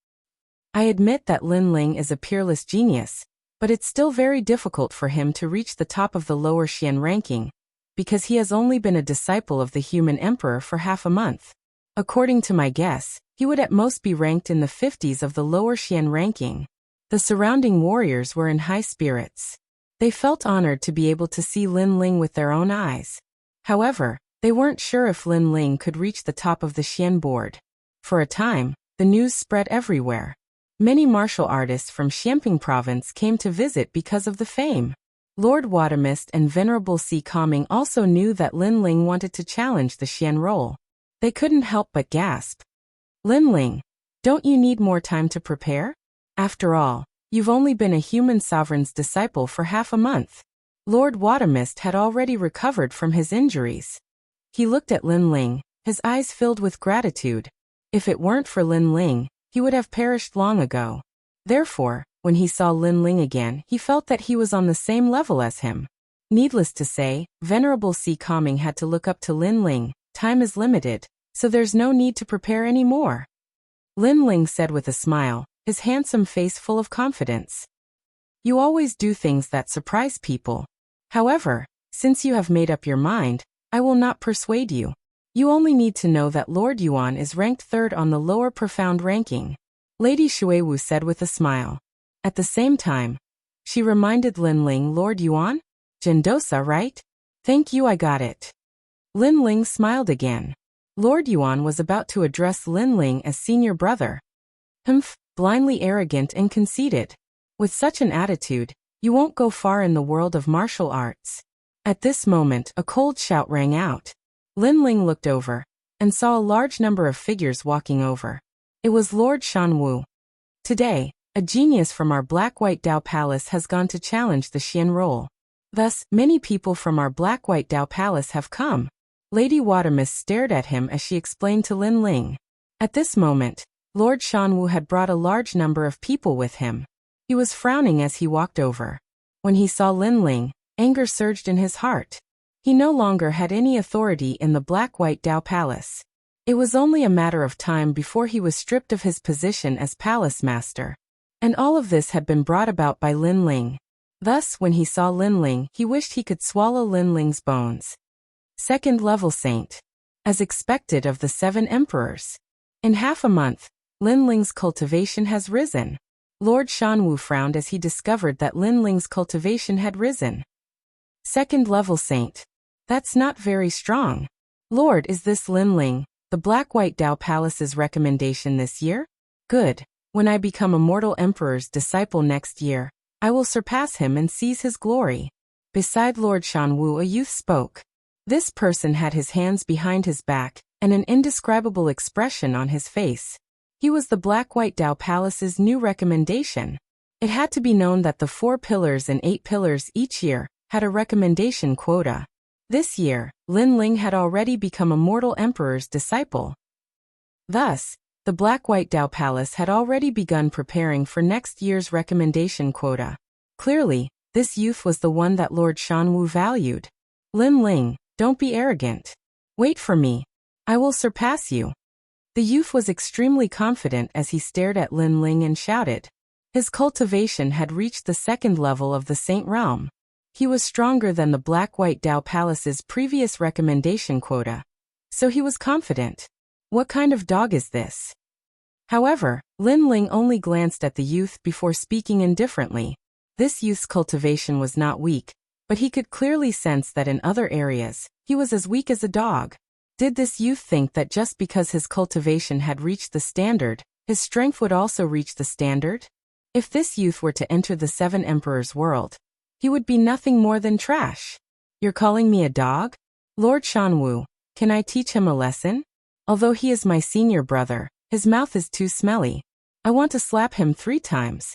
I admit that Lin Ling is a peerless genius, but it's still very difficult for him to reach the top of the lower Xian ranking, because he has only been a disciple of the human emperor for half a month. According to my guess, he would at most be ranked in the 50s of the lower Xian ranking. The surrounding warriors were in high spirits. They felt honored to be able to see Lin Ling with their own eyes. However, they weren't sure if Lin Ling could reach the top of the Xian board. For a time, the news spread everywhere. Many martial artists from Xiamping province came to visit because of the fame. Lord Watermist and Venerable Si Coming also knew that Lin Ling wanted to challenge the Xian role. They couldn't help but gasp. Lin Ling, don't you need more time to prepare? After all, you've only been a human sovereign's disciple for half a month. Lord Watermist had already recovered from his injuries. He looked at Lin Ling, his eyes filled with gratitude. If it weren't for Lin Ling, he would have perished long ago. Therefore, when he saw Lin Ling again, he felt that he was on the same level as him. Needless to say, Venerable Si Coming had to look up to Lin Ling. Time is limited, so there's no need to prepare any more. Lin Ling said with a smile, his handsome face full of confidence. You always do things that surprise people. However, since you have made up your mind, I will not persuade you. You only need to know that Lord Yuan is ranked 3rd on the lower profound ranking, Lady Shuiwu said with a smile. At the same time, she reminded Lin Ling, Lord Yuan? Jindosa, right? Thank you, I got it. Lin Ling smiled again. Lord Yuan was about to address Lin Ling as senior brother. Humph, blindly arrogant and conceited. With such an attitude, you won't go far in the world of martial arts. At this moment, a cold shout rang out. Lin Ling looked over and saw a large number of figures walking over. It was Lord Shanwu. Today, a genius from our Black-White Dao Palace has gone to challenge the Xian role. Thus, many people from our Black-White Dao Palace have come. Lady Watamis stared at him as she explained to Lin Ling. At this moment, Lord Shanwu had brought a large number of people with him. He was frowning as he walked over. When he saw Lin Ling, anger surged in his heart. He no longer had any authority in the Black-White Dao Palace. It was only a matter of time before he was stripped of his position as palace master. And all of this had been brought about by Lin Ling. Thus, when he saw Lin Ling, he wished he could swallow Lin Ling's bones. 2nd level saint. As expected of the 7 emperors. In half a month, Lin Ling's cultivation has risen. Lord Shanwu frowned as he discovered that Lin Ling's cultivation had risen. 2nd level saint. That's not very strong. Lord, is this Lin Ling, the Black-White Dao Palace's recommendation this year? Good. When I become a mortal emperor's disciple next year, I will surpass him and seize his glory. Beside Lord Shanwu, a youth spoke. This person had his hands behind his back and an indescribable expression on his face. He was the Black-White Dao Palace's new recommendation. It had to be known that the 4 pillars and 8 pillars each year had a recommendation quota. This year, Lin Ling had already become a mortal emperor's disciple. Thus, the Black-White Dao Palace had already begun preparing for next year's recommendation quota. Clearly, this youth was the one that Lord Shanwu valued. Lin Ling, don't be arrogant. Wait for me. I will surpass you. The youth was extremely confident as he stared at Lin Ling and shouted. His cultivation had reached the 2nd level of the Saint Realm. He was stronger than the Black-White Dao Palace's previous recommendation quota. So he was confident. What kind of dog is this? However, Lin Ling only glanced at the youth before speaking indifferently. This youth's cultivation was not weak, but he could clearly sense that in other areas, he was as weak as a dog. Did this youth think that just because his cultivation had reached the standard, his strength would also reach the standard? If this youth were to enter the 7 emperors' world, he would be nothing more than trash. You're calling me a dog? Lord Shanwu, can I teach him a lesson? Although he is my senior brother, his mouth is too smelly. I want to slap him 3 times.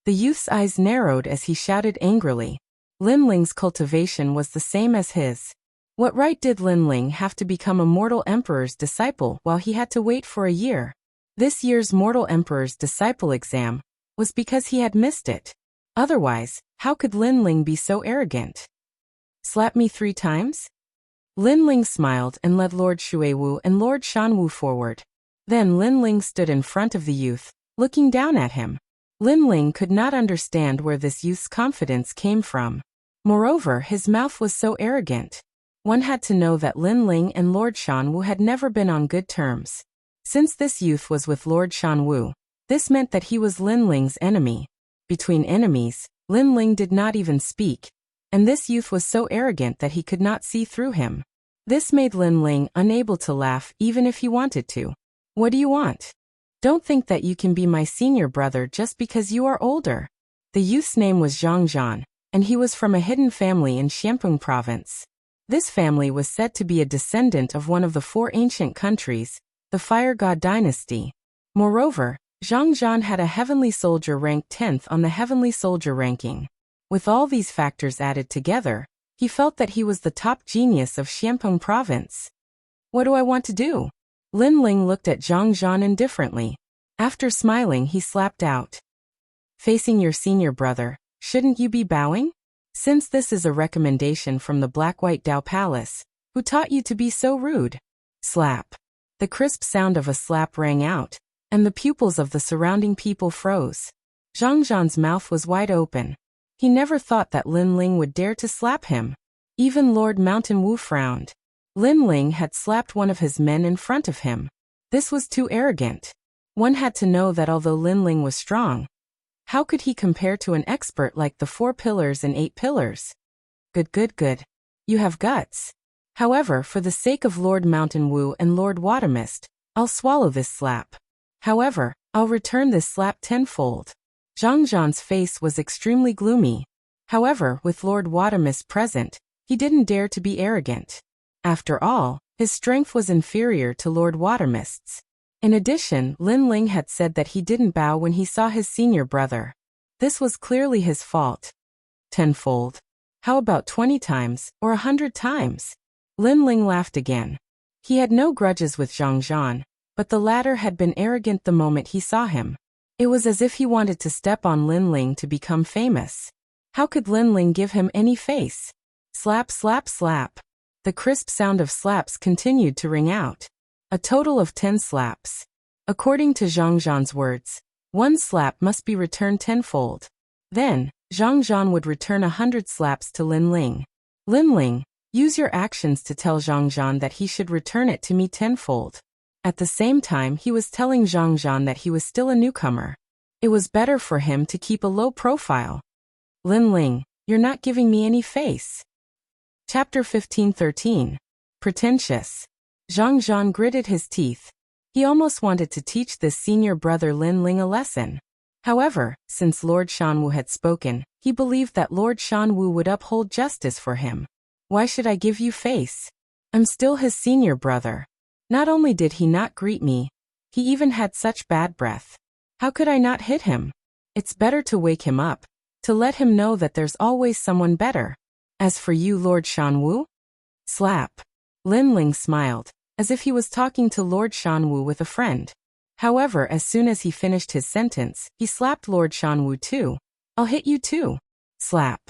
The youth's eyes narrowed as he shouted angrily. Lin Ling's cultivation was the same as his. What right did Lin Ling have to become a mortal emperor's disciple while he had to wait for a year? This year's mortal emperor's disciple exam was because he had missed it. Otherwise, how could Lin Ling be so arrogant? Slap me 3 times? Lin Ling smiled and led Lord Shuiwu and Lord Shanwu forward. Then Lin Ling stood in front of the youth, looking down at him. Lin Ling could not understand where this youth's confidence came from. Moreover, his mouth was so arrogant. One had to know that Lin Ling and Lord Shanwu had never been on good terms. Since this youth was with Lord Shanwu, this meant that he was Lin Ling's enemy. Between enemies, Lin Ling did not even speak, and this youth was so arrogant that he could not see through him. This made Lin Ling unable to laugh even if he wanted to. What do you want? Don't think that you can be my senior brother just because you are older. The youth's name was Zhang Zhan, and he was from a hidden family in Xianpeng province. This family was said to be a descendant of one of the 4 ancient countries, the Fire God dynasty. Moreover, Zhang Zhan had a heavenly soldier ranked 10th on the heavenly soldier ranking. With all these factors added together, he felt that he was the top genius of Xianpeng province. What do I want to do? Lin Ling looked at Zhang Zhan indifferently. After smiling, he slapped out. Facing your senior brother, shouldn't you be bowing? Since this is a recommendation from the Black-White Dao Palace, who taught you to be so rude? Slap. The crisp sound of a slap rang out, and the pupils of the surrounding people froze. Zhang Zhan's mouth was wide open. He never thought that Lin Ling would dare to slap him. Even Lord Mountain Wu frowned. Lin Ling had slapped one of his men in front of him. This was too arrogant. One had to know that although Lin Ling was strong, how could he compare to an expert like the 4 pillars and 8 pillars? Good. You have guts. However, for the sake of Lord Mountain Wu and Lord Watermist, I'll swallow this slap. However, I'll return this slap tenfold. Zhang Zhan's face was extremely gloomy. However, with Lord Watermist present, he didn't dare to be arrogant. After all, his strength was inferior to Lord Watermist's. In addition, Lin Ling had said that he didn't bow when he saw his senior brother. This was clearly his fault. Tenfold. How about 20 times, or 100 times? Lin Ling laughed again. He had no grudges with Zhang Zhan, but the latter had been arrogant the moment he saw him. It was as if he wanted to step on Lin Ling to become famous. How could Lin Ling give him any face? Slap, slap, slap. The crisp sound of slaps continued to ring out. A total of 10 slaps. According to Zhang Zhan's words, one slap must be returned tenfold. Then, Zhang Zhan would return 100 slaps to Lin Ling. Lin Ling, use your actions to tell Zhang Zhan that he should return it to me tenfold. At the same time, he was telling Zhang Zhan that he was still a newcomer. It was better for him to keep a low profile. Lin Ling, you're not giving me any face. Chapter 15-13. Pretentious. Zhang Zhan gritted his teeth. He almost wanted to teach this senior brother Lin Ling a lesson. However, since Lord Shanwu had spoken, he believed that Lord Shanwu would uphold justice for him. Why should I give you face? I'm still his senior brother. Not only did he not greet me, he even had such bad breath. How could I not hit him? It's better to wake him up, to let him know that there's always someone better. As for you, Lord Shanwu? Slap. Lin Ling smiled, as if he was talking to Lord Shanwu with a friend. However, as soon as he finished his sentence, he slapped Lord Shanwu too. I'll hit you too. Slap.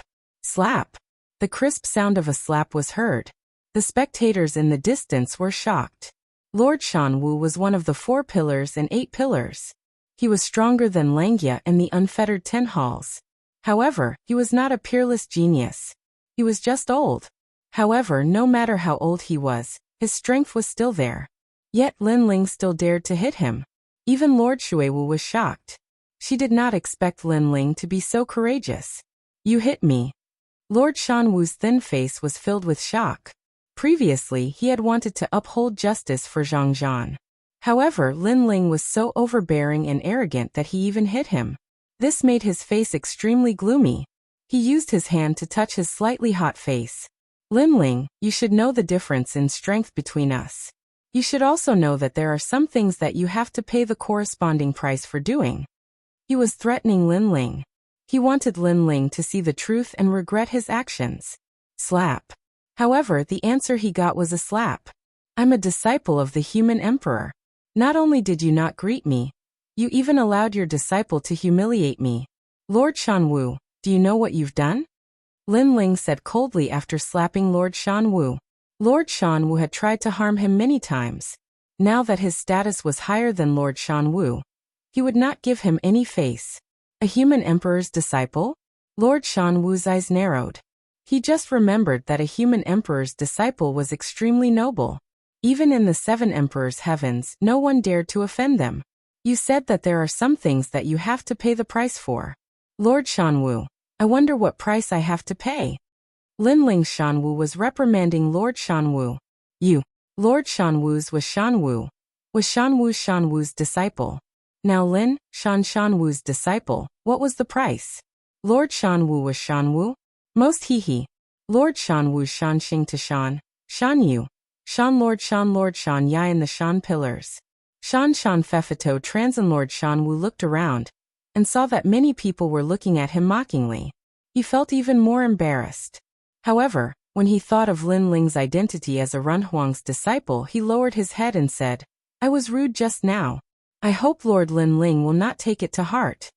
Slap. The crisp sound of a slap was heard. The spectators in the distance were shocked. Lord Shanwu was one of the 4 pillars and 8 pillars. He was stronger than Langya and the unfettered 10 halls. However, he was not a peerless genius. He was just old. However, no matter how old he was, his strength was still there. Yet Lin Ling still dared to hit him. Even Lord Shuiwu was shocked. She did not expect Lin Ling to be so courageous. You hit me. Lord Shanwu's thin face was filled with shock. Previously, he had wanted to uphold justice for Zhang Zhan. However, Lin Ling was so overbearing and arrogant that he even hit him. This made his face extremely gloomy. He used his hand to touch his slightly hot face. Lin Ling, you should know the difference in strength between us. You should also know that there are some things that you have to pay the corresponding price for doing. He was threatening Lin Ling. He wanted Lin Ling to see the truth and regret his actions. Slap. However, the answer he got was a slap. I'm a disciple of the human emperor. Not only did you not greet me, you even allowed your disciple to humiliate me. Lord Shanwu, do you know what you've done? Lin Ling said coldly after slapping Lord Shanwu. Lord Shanwu had tried to harm him many times. Now that his status was higher than Lord Shanwu, he would not give him any face. A human emperor's disciple? Lord Shanwu's eyes narrowed. He just remembered that a human emperor's disciple was extremely noble. Even in the 7 emperors' heavens, no one dared to offend them. You said that there are some things that you have to pay the price for. Lord Shanwu, I wonder what price I have to pay. Lin Ling Shanwu was reprimanding Lord Shanwu. You. Lord Shanwu's was Shanwu. Was Shanwu's disciple. Now Lin, Shanwu's disciple, what was the price? Lord Shanwu was Shanwu? Most he. Lord Shanwu's Shanxing to Shan Yu. Lord Shan Yai in the Shan pillars. Shan Fefito Transin Lord Shanwu looked around, and saw that many people were looking at him mockingly. He felt even more embarrassed. However, when he thought of Lin Ling's identity as a Runhuang's disciple, he lowered his head and said, I was rude just now. I hope Lord Lin Ling will not take it to heart.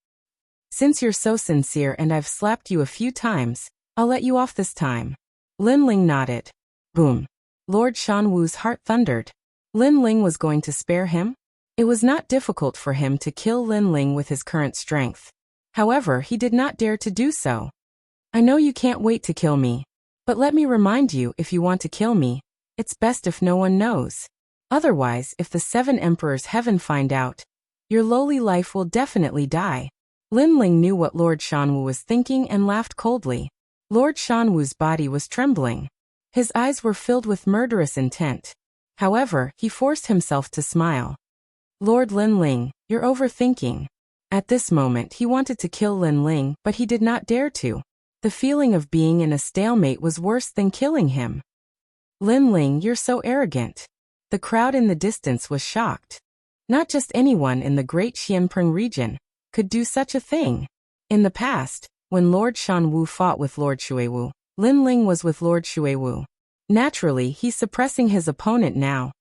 Since you're so sincere and I've slapped you a few times, I'll let you off this time. Lin Ling nodded. Boom. Lord Shanwu's heart thundered. Lin Ling was going to spare him? It was not difficult for him to kill Lin Ling with his current strength. However, he did not dare to do so. I know you can't wait to kill me. But let me remind you, if you want to kill me, it's best if no one knows. Otherwise, if the 7 emperors heaven find out, your lowly life will definitely die. Lin Ling knew what Lord Shanwu was thinking and laughed coldly. Lord Shanwu's body was trembling. His eyes were filled with murderous intent. However, he forced himself to smile. Lord Lin Ling, you're overthinking. At this moment he wanted to kill Lin Ling, but he did not dare to. The feeling of being in a stalemate was worse than killing him. Lin Ling, you're so arrogant. The crowd in the distance was shocked. Not just anyone in the great Xianpeng region could do such a thing. In the past, when Lord Shanwu fought with Lord Shuiwu, Lin Ling was with Lord Shuiwu. Naturally, he's suppressing his opponent now.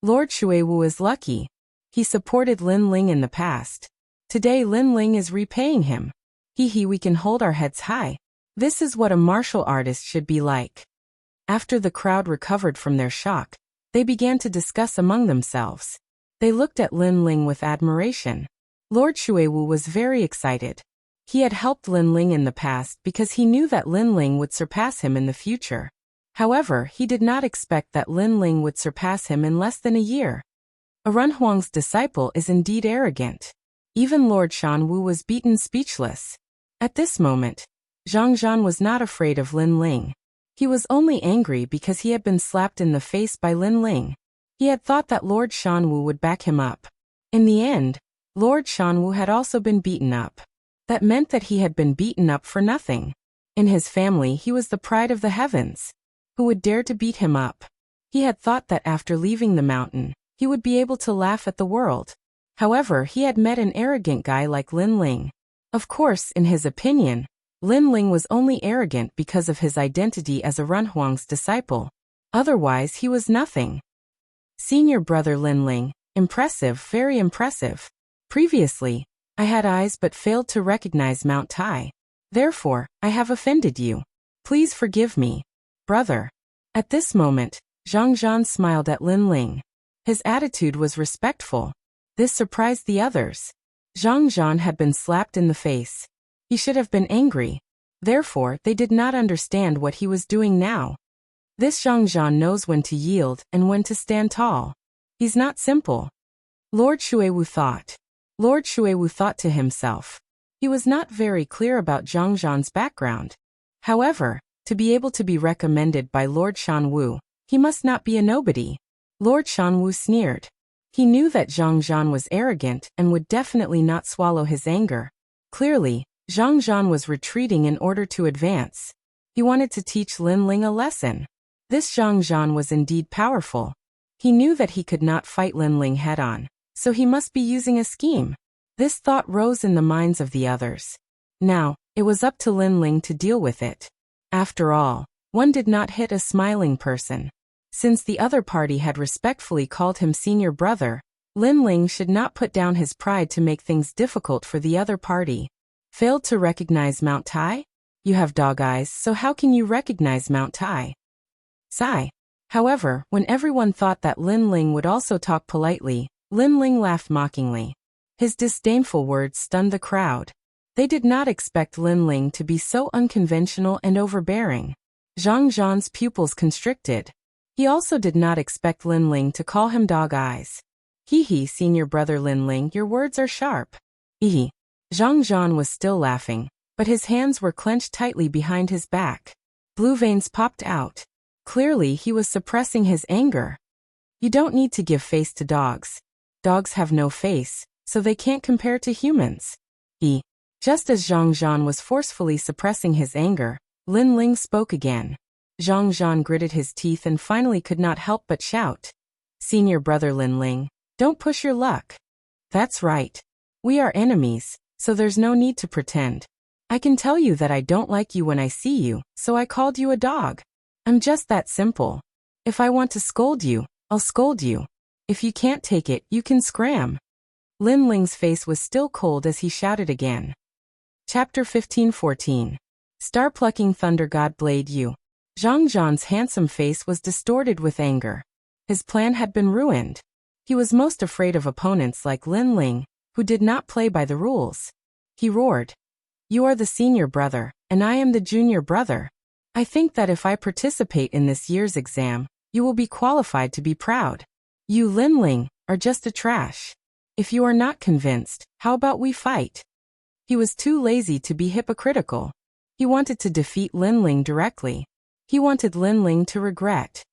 Lord Shuiwu is lucky. He supported Lin Ling in the past. Today Lin Ling is repaying him. We can hold our heads high. This is what a martial artist should be like. After the crowd recovered from their shock, they began to discuss among themselves. They looked at Lin Ling with admiration. Lord Shuiwu was very excited. He had helped Lin Ling in the past because he knew that Lin Ling would surpass him in the future. However, he did not expect that Lin Ling would surpass him in less than a year. A Renhuang's disciple is indeed arrogant. Even Lord Shanwu was beaten speechless. At this moment, Zhang Zhan was not afraid of Lin Ling. He was only angry because he had been slapped in the face by Lin Ling. He had thought that Lord Shanwu would back him up. In the end, Lord Shanwu had also been beaten up. That meant that he had been beaten up for nothing. In his family he was the pride of the heavens. Who would dare to beat him up? He had thought that after leaving the mountain, he would be able to laugh at the world. However, he had met an arrogant guy like Lin Ling. Of course, in his opinion, Lin Ling was only arrogant because of his identity as a Renhuang's disciple. Otherwise, he was nothing. Senior brother Lin Ling, impressive, very impressive. Previously, I had eyes but failed to recognize Mount Tai. Therefore, I have offended you. Please forgive me, brother. At this moment, Zhang Zhan smiled at Lin Ling. His attitude was respectful. This surprised the others. Zhang Zhan had been slapped in the face. He should have been angry. Therefore, they did not understand what he was doing now. This Zhang Zhan knows when to yield and when to stand tall. He's not simple. Lord Shuiwu thought. Lord Shuiwu thought to himself. He was not very clear about Zhang Zhan's background. However, to be able to be recommended by Lord Shanwu, he must not be a nobody. Lord Shanwu sneered. He knew that Zhang Zhan was arrogant and would definitely not swallow his anger. Clearly, Zhang Zhan was retreating in order to advance. He wanted to teach Lin Ling a lesson. This Zhang Zhan was indeed powerful. He knew that he could not fight Lin Ling head-on, so he must be using a scheme. This thought rose in the minds of the others. Now, it was up to Lin Ling to deal with it. After all, one did not hit a smiling person. Since the other party had respectfully called him senior brother, Lin Ling should not put down his pride to make things difficult for the other party. Failed to recognize Mount Tai? You have dog eyes, so how can you recognize Mount Tai? Sigh. However, when everyone thought that Lin Ling would also talk politely, Lin Ling laughed mockingly. His disdainful words stunned the crowd. They did not expect Lin Ling to be so unconventional and overbearing. Zhang Zhan's pupils constricted. He also did not expect Lin Ling to call him dog eyes. Senior brother Lin Ling, your words are sharp. Zhang Zhan was still laughing, but his hands were clenched tightly behind his back. Blue veins popped out. Clearly, he was suppressing his anger. You don't need to give face to dogs. Dogs have no face, so they can't compare to humans. Just as Zhang Zhan was forcefully suppressing his anger, Lin Ling spoke again. Zhang Zhan gritted his teeth and finally could not help but shout. Senior brother Lin Ling, don't push your luck. That's right. We are enemies, so there's no need to pretend. I can tell you that I don't like you when I see you, so I called you a dog. I'm just that simple. If I want to scold you, I'll scold you. If you can't take it, you can scram. Lin Ling's face was still cold as he shouted again. Chapter 15-14. Star-plucking thunder god Blade Yu. Zhang Zhan's handsome face was distorted with anger. His plan had been ruined. He was most afraid of opponents like Lin Ling, who did not play by the rules. He roared. You are the senior brother, and I am the junior brother. I think that if I participate in this year's exam, you will be qualified to be proud. You Linling are just a trash. If you are not convinced, how about we fight? He was too lazy to be hypocritical. He wanted to defeat Linling directly. He wanted Linling to regret.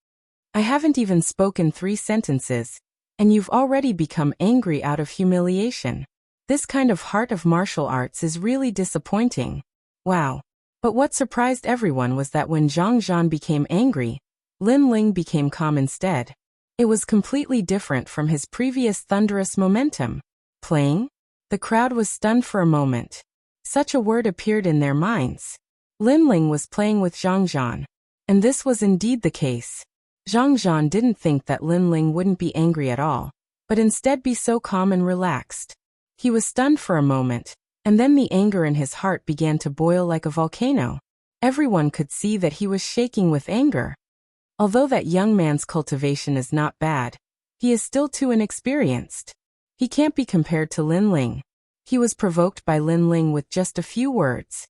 I haven't even spoken 3 sentences, and you've already become angry out of humiliation. This kind of heart of martial arts is really disappointing. Wow. But what surprised everyone was that when Zhang Zhan became angry, Linling became calm instead. It was completely different from his previous thunderous momentum. Playing? The crowd was stunned for a moment. Such a word appeared in their minds. Linling was playing with Zhang Zhan. And this was indeed the case. Zhang Zhan didn't think that Linling wouldn't be angry at all, but instead be so calm and relaxed. He was stunned for a moment, and then the anger in his heart began to boil like a volcano. Everyone could see that he was shaking with anger. Although that young man's cultivation is not bad, he is still too inexperienced. He can't be compared to Linling. He was provoked by Linling with just a few words.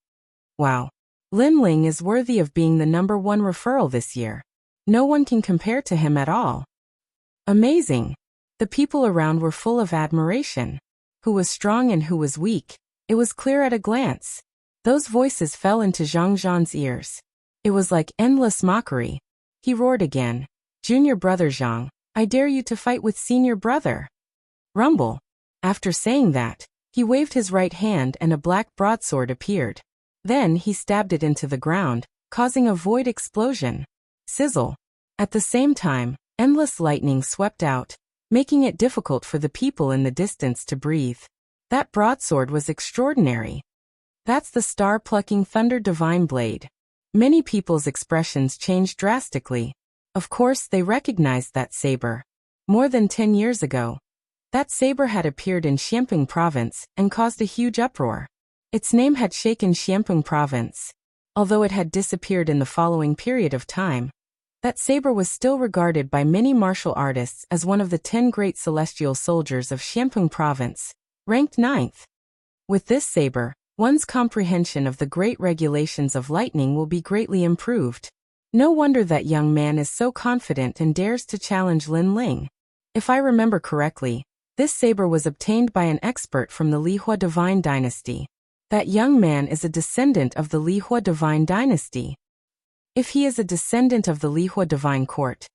Wow. Linling is worthy of being the #1 referral this year. No one can compare to him at all. Amazing. The people around were full of admiration. Who was strong and who was weak? It was clear at a glance. Those voices fell into Zhang Zhan's ears. It was like endless mockery. He roared again. Junior brother Zhang, I dare you to fight with senior brother. Rumble. After saying that, he waved his right hand and a black broadsword appeared. Then he stabbed it into the ground, causing a void explosion. Sizzle. At the same time, endless lightning swept out, making it difficult for the people in the distance to breathe. That broadsword was extraordinary. That's the star-plucking Thunder Divine Blade. Many people's expressions changed drastically. Of course, they recognized that saber. More than 10 years ago, that saber had appeared in Xiamping province and caused a huge uproar. Its name had shaken Xiamping province. Although it had disappeared in the following period of time, that saber was still regarded by many martial artists as one of the 10 great celestial soldiers of Xiamping province, ranked 9th. With this saber, one's comprehension of the great regulations of lightning will be greatly improved. No wonder that young man is so confident and dares to challenge Linling. If I remember correctly, this saber was obtained by an expert from the Lihua Divine Dynasty. That young man is a descendant of the Lihua Divine Dynasty. If he is a descendant of the Lihua Divine Court,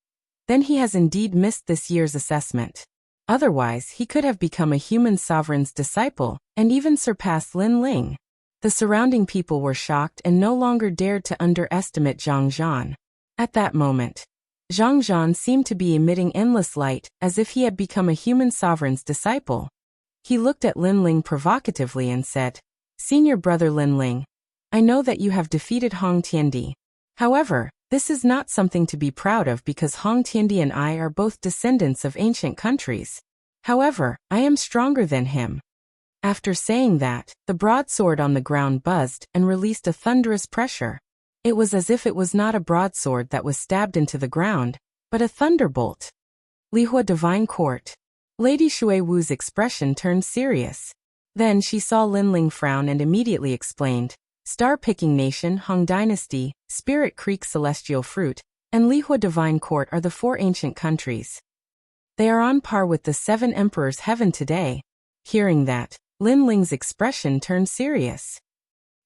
then he has indeed missed this year's assessment. Otherwise, he could have become a human sovereign's disciple and even surpassed Linling. The surrounding people were shocked and no longer dared to underestimate Zhang Zhan. At that moment, Zhang Zhan seemed to be emitting endless light as if he had become a human sovereign's disciple. He looked at Linling provocatively and said, Senior brother Linling, I know that you have defeated Hong Tiandi. However, this is not something to be proud of because Hong Tiandi and I are both descendants of ancient countries. However, I am stronger than him. After saying that, the broadsword on the ground buzzed and released a thunderous pressure. It was as if it was not a broadsword that was stabbed into the ground, but a thunderbolt. Lihua Divine Court. Lady Shui Wu's expression turned serious. Then she saw Linling frown and immediately explained, Star-picking nation Hong Dynasty, Spirit Creek Celestial Fruit, and Lihua Divine Court are the 4 ancient countries. They are on par with the 7 emperors heaven today. Hearing that, Linling's expression turned serious.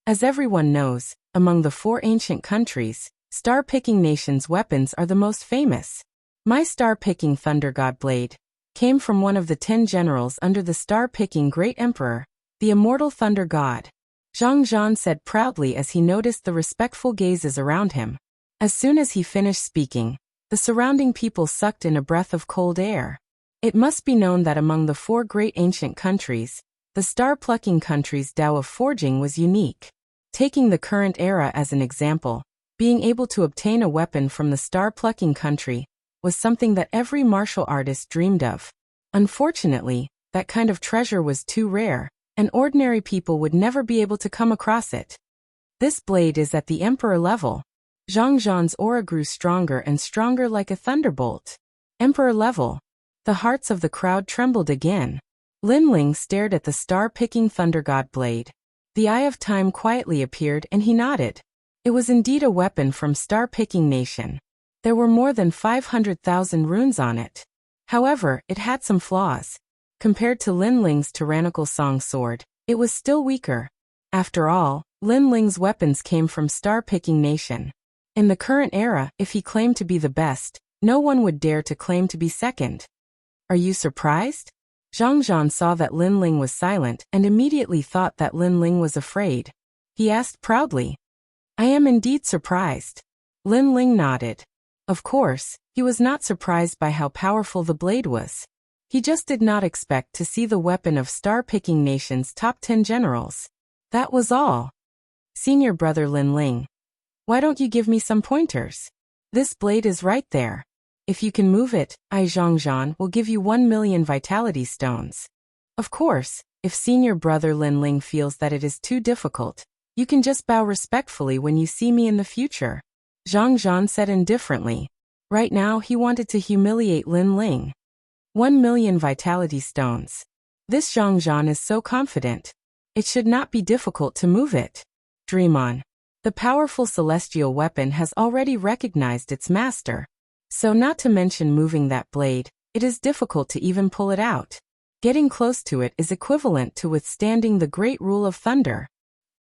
As everyone knows, among the 4 ancient countries, star-picking nations' weapons are the most famous. My star-picking Thunder God Blade came from one of the 10 generals under the star-picking Great Emperor, the immortal Thunder God. Zhang Zhan said proudly as he noticed the respectful gazes around him. As soon as he finished speaking, the surrounding people sucked in a breath of cold air. It must be known that among the 4 great ancient countries, the star-plucking country's Tao of forging was unique. Taking the current era as an example, being able to obtain a weapon from the star-plucking country was something that every martial artist dreamed of. Unfortunately, that kind of treasure was too rare, and ordinary people would never be able to come across it. This blade is at the emperor level. Zhang Zhan's aura grew stronger and stronger like a thunderbolt. Emperor level. The hearts of the crowd trembled again. Linling stared at the star-picking Thunder God Blade. The Eye of Time quietly appeared and he nodded. It was indeed a weapon from Star-Picking Nation. There were more than 500,000 runes on it. However, it had some flaws. Compared to Lin Ling's tyrannical song sword, it was still weaker. After all, Lin Ling's weapons came from Star-Picking Nation. In the current era, if he claimed to be the best, no one would dare to claim to be second. Are you surprised? Zhang Zhan saw that Lin Ling was silent and immediately thought that Lin Ling was afraid. He asked proudly, "I am indeed surprised." Lin Ling nodded. Of course, he was not surprised by how powerful the blade was. He just did not expect to see the weapon of Star-Picking Nation's top 10 generals. That was all. Senior brother Lin Ling, why don't you give me some pointers? This blade is right there. If you can move it, I Zhangzhan will give you 1 million vitality stones. Of course, if senior brother Lin Ling feels that it is too difficult, you can just bow respectfully when you see me in the future. Zhangzhan said indifferently. Right now he wanted to humiliate Lin Ling. 1 million vitality stones. This Zhangzhan is so confident. It should not be difficult to move it. Dream on. The powerful celestial weapon has already recognized its master. So not to mention moving that blade, it is difficult to even pull it out. Getting close to it is equivalent to withstanding the great rule of thunder.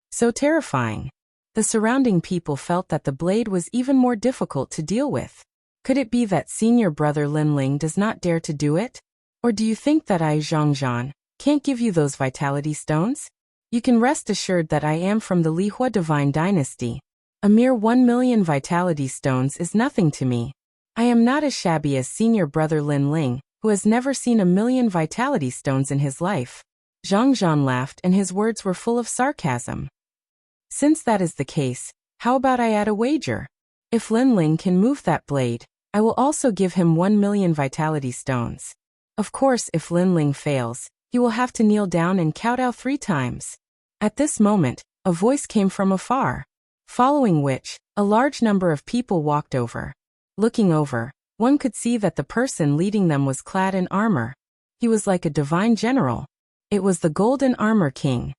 So terrifying. The surrounding people felt that the blade was even more difficult to deal with. Could it be that senior brother Lin Ling does not dare to do it? Or do you think that I Zhangzhan can't give you those vitality stones? You can rest assured that I am from the Lihua Divine Dynasty. A mere 1 million vitality stones is nothing to me. I am not as shabby as senior brother Lin Ling, who has never seen 1 million vitality stones in his life. Zhangzhan laughed and his words were full of sarcasm. Since that is the case, how about I add a wager? If Lin Ling can move that blade, I will also give him 1 million vitality stones. Of course, if Lin Ling fails, he will have to kneel down and kowtow 3 times. At this moment, a voice came from afar, following which, a large number of people walked over. Looking over, one could see that the person leading them was clad in armor. He was like a divine general. It was the Golden Armor King.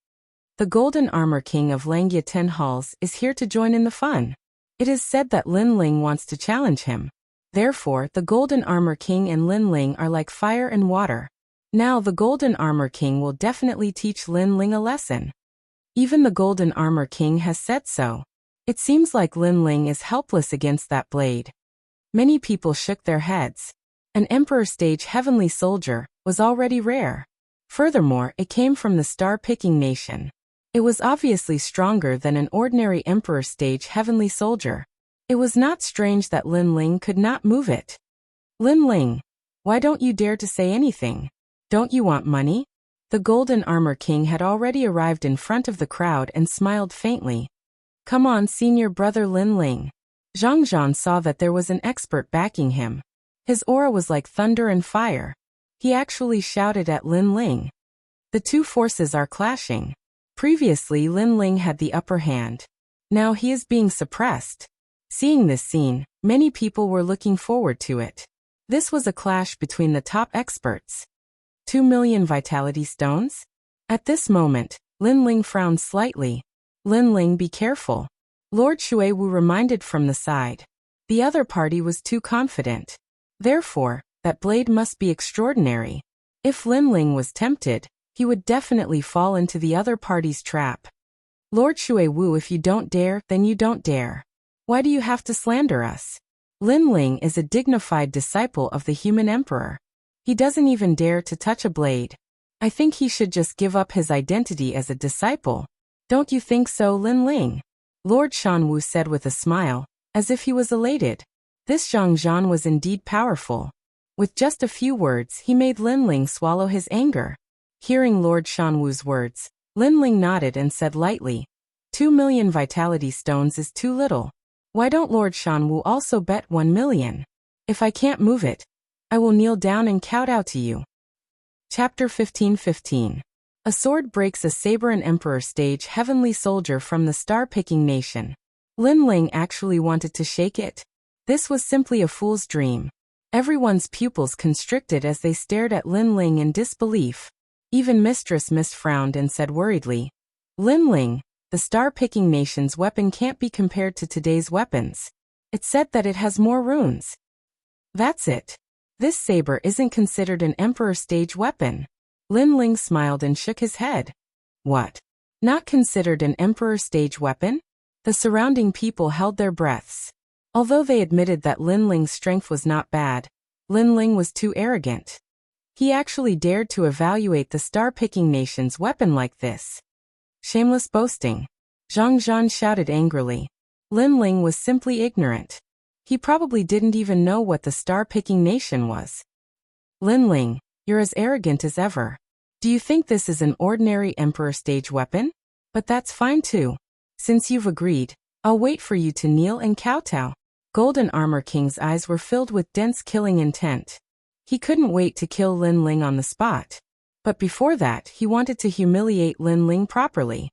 The Golden Armor King of Langia 10 Halls is here to join in the fun. It is said that Lin Ling wants to challenge him. Therefore, the Golden Armor King and Lin Ling are like fire and water. Now the Golden Armor King will definitely teach Lin Ling a lesson. Even the Golden Armor King has said so. It seems like Lin Ling is helpless against that blade. Many people shook their heads. An Emperor Stage Heavenly Soldier was already rare. Furthermore, it came from the Star-Picking Nation. It was obviously stronger than an ordinary Emperor Stage Heavenly Soldier. It was not strange that Lin Ling could not move it. Lin Ling, why don't you dare to say anything? Don't you want money? The Golden Armor King had already arrived in front of the crowd and smiled faintly. Come on, senior brother Lin Ling. Zhangzhan saw that there was an expert backing him. His aura was like thunder and fire. He actually shouted at Lin Ling. The two forces are clashing. Previously Lin Ling had the upper hand. Now he is being suppressed. Seeing this scene, many people were looking forward to it. This was a clash between the top experts. 2 million vitality stones? At this moment, Lin Ling frowned slightly. Lin Ling, be careful. Lord Xuewu reminded from the side. The other party was too confident. Therefore, that blade must be extraordinary. If Lin Ling was tempted, he would definitely fall into the other party's trap. Lord Xuewu, if you don't dare, then you don't dare. Why do you have to slander us? Lin Ling is a dignified disciple of the human emperor. He doesn't even dare to touch a blade. I think he should just give up his identity as a disciple. Don't you think so, Lin Ling? Lord Shanwu said with a smile, as if he was elated. This Zhangzhan was indeed powerful. With just a few words he made Lin Ling swallow his anger. Hearing Lord Shanwu's words, Lin Ling nodded and said lightly, 2 million vitality stones is too little. Why don't Lord Shanwu also bet 1 million? If I can't move it, I will kneel down and kowtow to you. Chapter 15:15. A sword breaks a saber. An Emperor Stage Heavenly Soldier from the Star-Picking Nation. Lin Ling actually wanted to shake it. This was simply a fool's dream. Everyone's pupils constricted as they stared at Lin Ling in disbelief. Even Mistress Mist frowned and said worriedly, Lin Ling, the star-picking nation's weapon can't be compared to today's weapons. It's said that it has more runes. That's it. This saber isn't considered an emperor stage weapon. Lin Ling smiled and shook his head. What? Not considered an emperor stage weapon? The surrounding people held their breaths. Although they admitted that Lin Ling's strength was not bad, Lin Ling was too arrogant. He actually dared to evaluate the star-picking nation's weapon like this. Shameless boasting. Zhang Zhan shouted angrily. Lin Ling was simply ignorant. He probably didn't even know what the star-picking nation was. Lin Ling, you're as arrogant as ever. Do you think this is an ordinary emperor stage weapon? But that's fine too. Since you've agreed, I'll wait for you to kneel and kowtow. Golden Armor King's eyes were filled with dense killing intent. He couldn't wait to kill Lin Ling on the spot. But before that, he wanted to humiliate Lin Ling properly.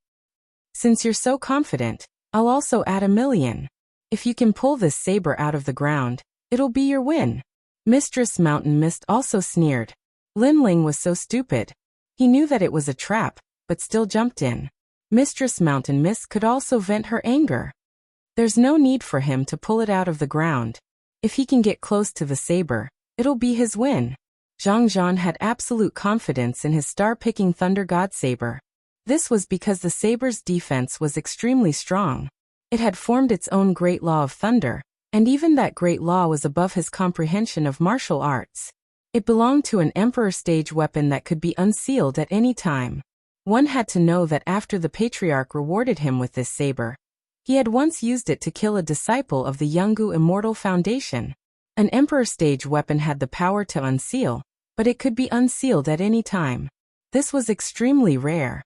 Since you're so confident, I'll also add 1,000,000. If you can pull this saber out of the ground, it'll be your win. Mistress Mountain Mist also sneered. Lin Ling was so stupid. He knew that it was a trap, but still jumped in. Mistress Mountain Mist could also vent her anger. There's no need for him to pull it out of the ground. If he can get close to the saber, it'll be his win. Zhang Zhan had absolute confidence in his star-picking Thunder God saber. This was because the saber's defense was extremely strong. It had formed its own great law of thunder, and even that great law was above his comprehension of martial arts. It belonged to an emperor stage weapon that could be unsealed at any time. One had to know that after the patriarch rewarded him with this saber, he had once used it to kill a disciple of the Yungu Immortal Foundation. An emperor stage weapon had the power to unseal, but it could be unsealed at any time. This was extremely rare.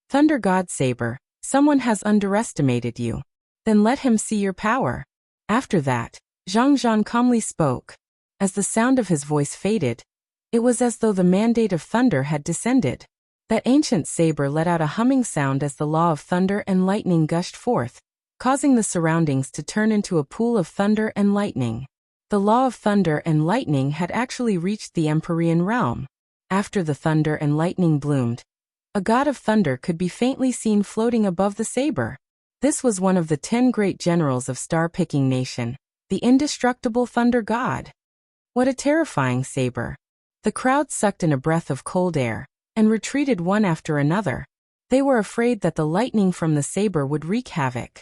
Thunder God Saber, someone has underestimated you. Then let him see your power. After that, Zhang Zhan calmly spoke. As the sound of his voice faded, it was as though the mandate of thunder had descended. That ancient saber let out a humming sound as the law of thunder and lightning gushed forth, causing the surroundings to turn into a pool of thunder and lightning. The law of thunder and lightning had actually reached the Empyrean realm. After the thunder and lightning bloomed, a god of thunder could be faintly seen floating above the saber. This was one of the 10 great generals of star-picking nation, the indestructible thunder god. What a terrifying saber. The crowd sucked in a breath of cold air, and retreated one after another. They were afraid that the lightning from the saber would wreak havoc.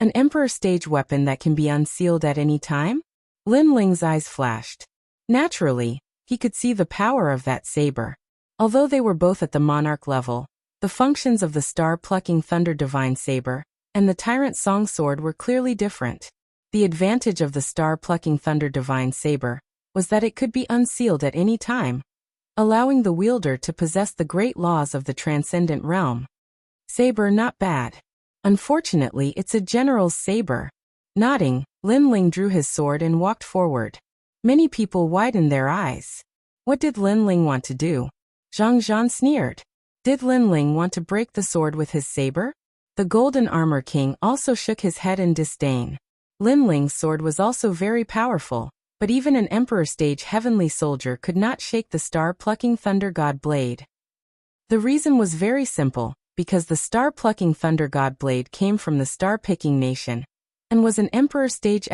An emperor stage weapon that can be unsealed at any time? Lin Ling's eyes flashed. Naturally, he could see the power of that saber. Although they were both at the monarch level, the functions of the star-plucking thunder divine saber and the tyrant song sword were clearly different. The advantage of the star-plucking thunder divine saber was that it could be unsealed at any time, allowing the wielder to possess the great laws of the transcendent realm. Saber not bad. Unfortunately, it's a general's saber. Nodding, Lin Ling drew his sword and walked forward. Many people widened their eyes. What did Lin Ling want to do? Zhang Zhan sneered. Did Lin Ling want to break the sword with his saber? The Golden Armor King also shook his head in disdain. Lin Ling's sword was also very powerful, but even an Emperor Stage heavenly soldier could not shake the star-plucking Thunder God blade. The reason was very simple, because the star-plucking Thunder God blade came from the star-picking nation, and was an Emperor Stage.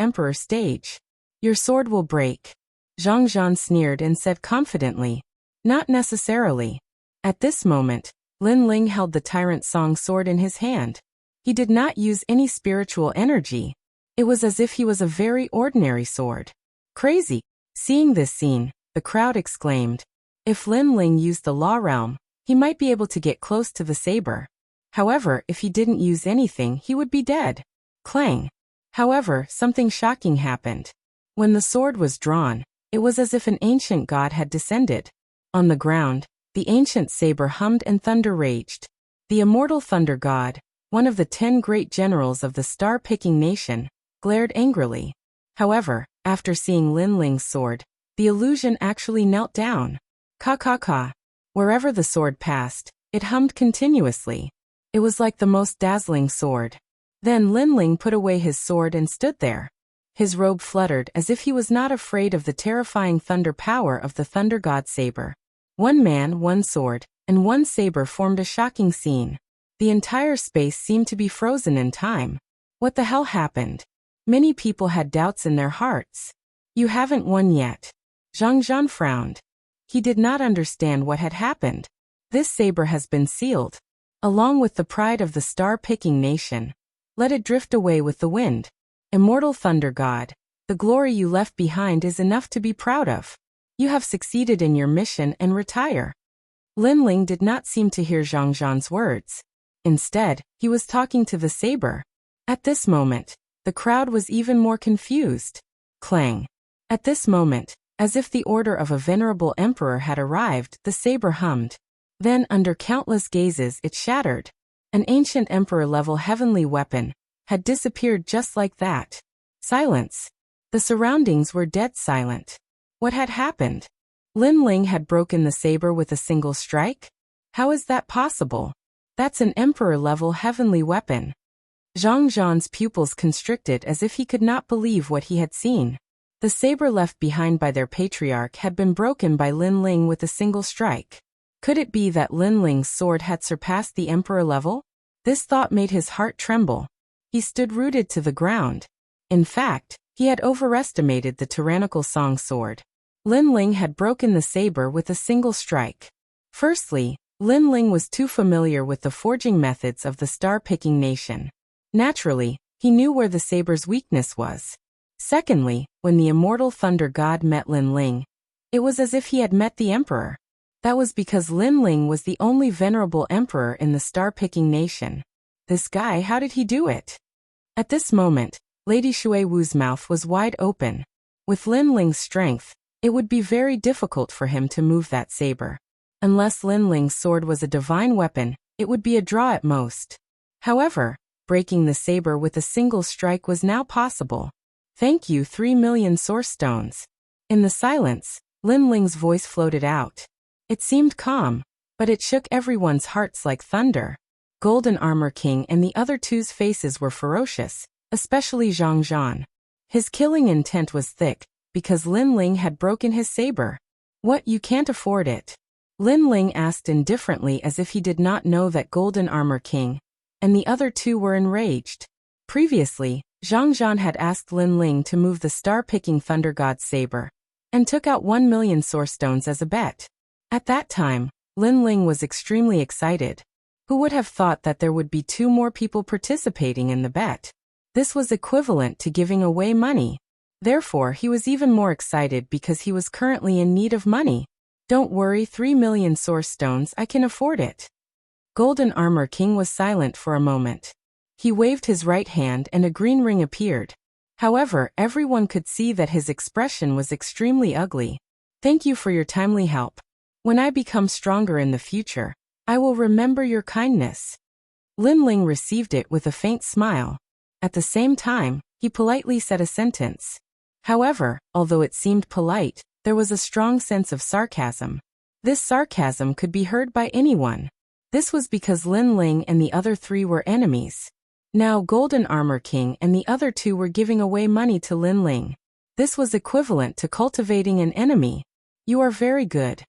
Your sword will break. Zhang Zhan sneered and said confidently. Not necessarily. At this moment, Lin Ling held the Tyrant Song sword in his hand. He did not use any spiritual energy. It was as if he was a very ordinary sword. Crazy. Seeing this scene, the crowd exclaimed. If Lin Ling used the law realm, he might be able to get close to the saber. However, if he didn't use anything, he would be dead. Clang. However, something shocking happened. When the sword was drawn, it was as if an ancient god had descended. On the ground, the ancient saber hummed and thunder raged. The immortal thunder god, one of the 10 great generals of the star-picking nation, glared angrily. However, after seeing Lin Ling's sword, the illusion actually knelt down. Ka. Wherever the sword passed, it hummed continuously. It was like the most dazzling sword. Then Lin Ling put away his sword and stood there. His robe fluttered as if he was not afraid of the terrifying thunder power of the Thunder God saber. One man, one sword, and one saber formed a shocking scene. The entire space seemed to be frozen in time. What the hell happened? Many people had doubts in their hearts. You haven't won yet. Zhang Zhan frowned. He did not understand what had happened. This saber has been sealed. Along with the pride of the star-picking nation. Let it drift away with the wind. Immortal Thunder God, the glory you left behind is enough to be proud of. You have succeeded in your mission and retire. Lin Ling did not seem to hear Zhang Zhan's words. Instead, he was talking to the saber. At this moment, the crowd was even more confused. Clang. At this moment, as if the order of a venerable emperor had arrived, the saber hummed. Then, under countless gazes, it shattered. An ancient emperor-level heavenly weapon had disappeared just like that. Silence. The surroundings were dead silent. What had happened? Lin Ling had broken the saber with a single strike? How is that possible? That's an emperor-level heavenly weapon. Zhang Zhan's pupils constricted as if he could not believe what he had seen. The saber left behind by their patriarch had been broken by Lin Ling with a single strike. Could it be that Lin Ling's sword had surpassed the emperor level? This thought made his heart tremble. He stood rooted to the ground. In fact, he had overestimated the tyrannical Song sword. Lin Ling had broken the saber with a single strike. Firstly, Lin Ling was too familiar with the forging methods of the star-picking nation. Naturally, he knew where the saber's weakness was. Secondly, when the immortal Thunder God met Lin Ling, it was as if he had met the emperor. That was because Lin Ling was the only venerable emperor in the star-picking nation. This guy, how did he do it? At this moment, Lady Shui Wu's mouth was wide open. With Lin Ling's strength, it would be very difficult for him to move that saber. Unless Lin Ling's sword was a divine weapon, it would be a draw at most. However, breaking the saber with a single strike was now possible. Thank you 3 million source stones. In the silence, Lin Ling's voice floated out. It seemed calm, but it shook everyone's hearts like thunder. Golden Armor King and the other two's faces were ferocious, especially Zhang Zhan. His killing intent was thick, because Lin Ling had broken his saber. What, you can't afford it? Lin Ling asked indifferently as if he did not know that Golden Armor King and the other two were enraged. Previously, Zhang Zhan had asked Lin Ling to move the star-picking Thunder God's saber, and took out 1 million source stones as a bet. At that time, Lin Ling was extremely excited. Who would have thought that there would be 2 more people participating in the bet? This was equivalent to giving away money. Therefore, he was even more excited because he was currently in need of money. Don't worry, 3 million source stones, I can afford it. Golden Armor King was silent for a moment. He waved his right hand and a green ring appeared. However, everyone could see that his expression was extremely ugly. Thank you for your timely help. When I become stronger in the future, I will remember your kindness. Lin Ling received it with a faint smile. At the same time, he politely said a sentence. However, although it seemed polite, there was a strong sense of sarcasm. This sarcasm could be heard by anyone. This was because Lin Ling and the other 3 were enemies. Now Golden Armor King and the other 2 were giving away money to Lin Ling. This was equivalent to cultivating an enemy. You are very good.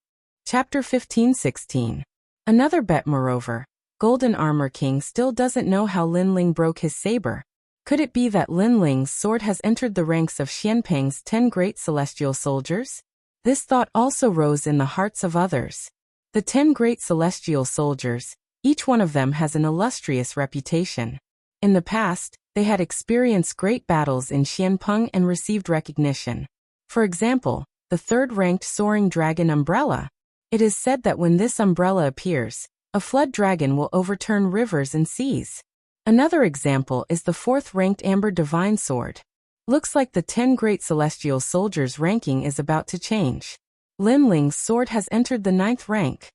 Chapter 15-16. Another bet. Moreover, Golden Armor King still doesn't know how Lin Ling broke his saber. Could it be that Lin Ling's sword has entered the ranks of Xianpeng's 10 great celestial soldiers? This thought also rose in the hearts of others. The 10 great celestial soldiers, each one of them has an illustrious reputation. In the past, they had experienced great battles in Xianpeng and received recognition. For example, the 3rd-ranked soaring dragon umbrella. It is said that when this umbrella appears, a flood dragon will overturn rivers and seas. Another example is the 4th-ranked amber divine sword. Looks like the 10 great celestial soldiers' ranking is about to change. Lin Ling's sword has entered the 9th rank.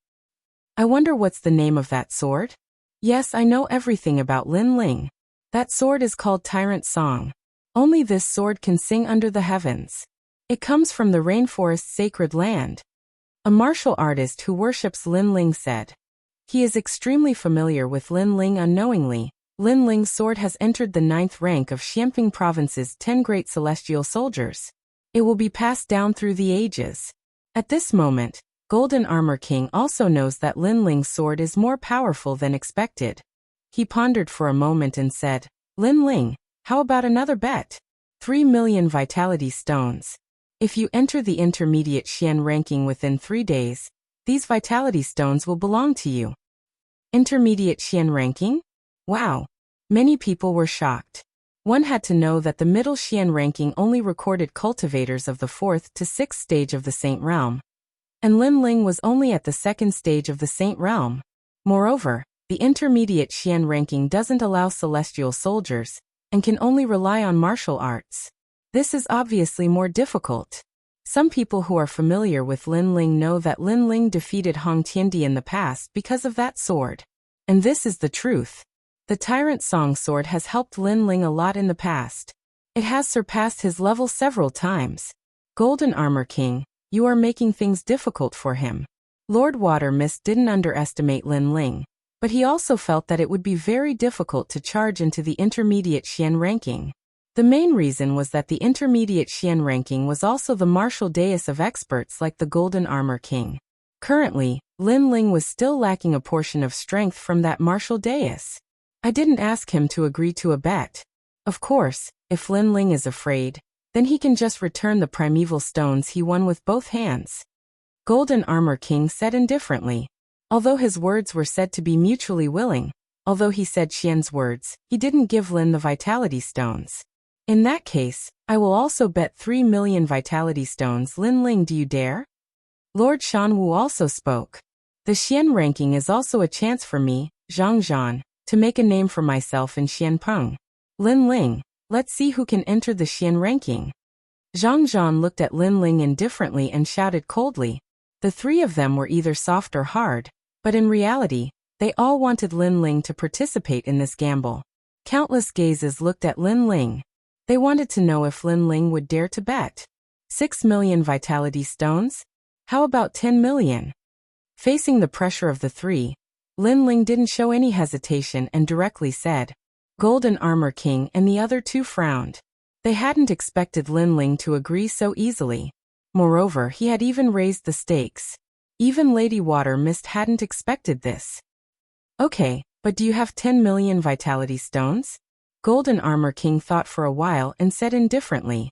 I wonder what's the name of that sword? Yes, I know everything about Lin Ling. That sword is called Tyrant Song. Only this sword can sing under the heavens. It comes from the rainforest's sacred land. A martial artist who worships Lin Ling said. He is extremely familiar with Lin Ling. Unknowingly, Lin Ling's sword has entered the 9th rank of Xianpeng Province's 10 great celestial soldiers. It will be passed down through the ages. At this moment, Golden Armor King also knows that Lin Ling's sword is more powerful than expected. He pondered for a moment and said, Lin Ling, how about another bet? 3 million vitality stones. If you enter the intermediate Xian ranking within 3 days, these vitality stones will belong to you. Intermediate Xian ranking? Wow. Many people were shocked. One had to know that the middle Xian ranking only recorded cultivators of the 4th to 6th stage of the Saint Realm. And Lin Ling was only at the 2nd stage of the Saint Realm. Moreover, the intermediate Xian ranking doesn't allow celestial soldiers, and can only rely on martial arts. This is obviously more difficult. Some people who are familiar with Lin Ling know that Lin Ling defeated Hong Tiandi in the past because of that sword. And this is the truth. The Tyrant Song sword has helped Lin Ling a lot in the past. It has surpassed his level several times. Golden Armor King, you are making things difficult for him. Lord Water Mist didn't underestimate Lin Ling, but he also felt that it would be very difficult to charge into the intermediate Xian ranking. The main reason was that the intermediate Xian ranking was also the martial dais of experts like the Golden Armor King. Currently, Lin Ling was still lacking a portion of strength from that martial dais. I didn't ask him to agree to a bet. Of course, if Lin Ling is afraid, then he can just return the primeval stones he won with both hands. Golden Armor King said indifferently. Although his words were said to be mutually willing, although he said Xian's words, he didn't give Lin the vitality stones. In that case, I will also bet 3 million vitality stones. Lin Ling, do you dare? Lord Shanwu also spoke. The Xian ranking is also a chance for me, Zhang Zhan, to make a name for myself in Xianpeng. Lin Ling, let's see who can enter the Xian ranking. Zhang Zhan looked at Lin Ling indifferently and shouted coldly. The 3 of them were either soft or hard, but in reality, they all wanted Lin Ling to participate in this gamble. Countless gazes looked at Lin Ling. They wanted to know if Lin Ling would dare to bet. 6 million vitality stones? How about 10 million? Facing the pressure of the 3, Lin Ling didn't show any hesitation and directly said. Golden Armor King and the other 2 frowned. They hadn't expected Lin Ling to agree so easily. Moreover, he had even raised the stakes. Even Lady Water Mist hadn't expected this. Okay, but do you have 10 million vitality stones? Golden Armor King thought for a while and said indifferently.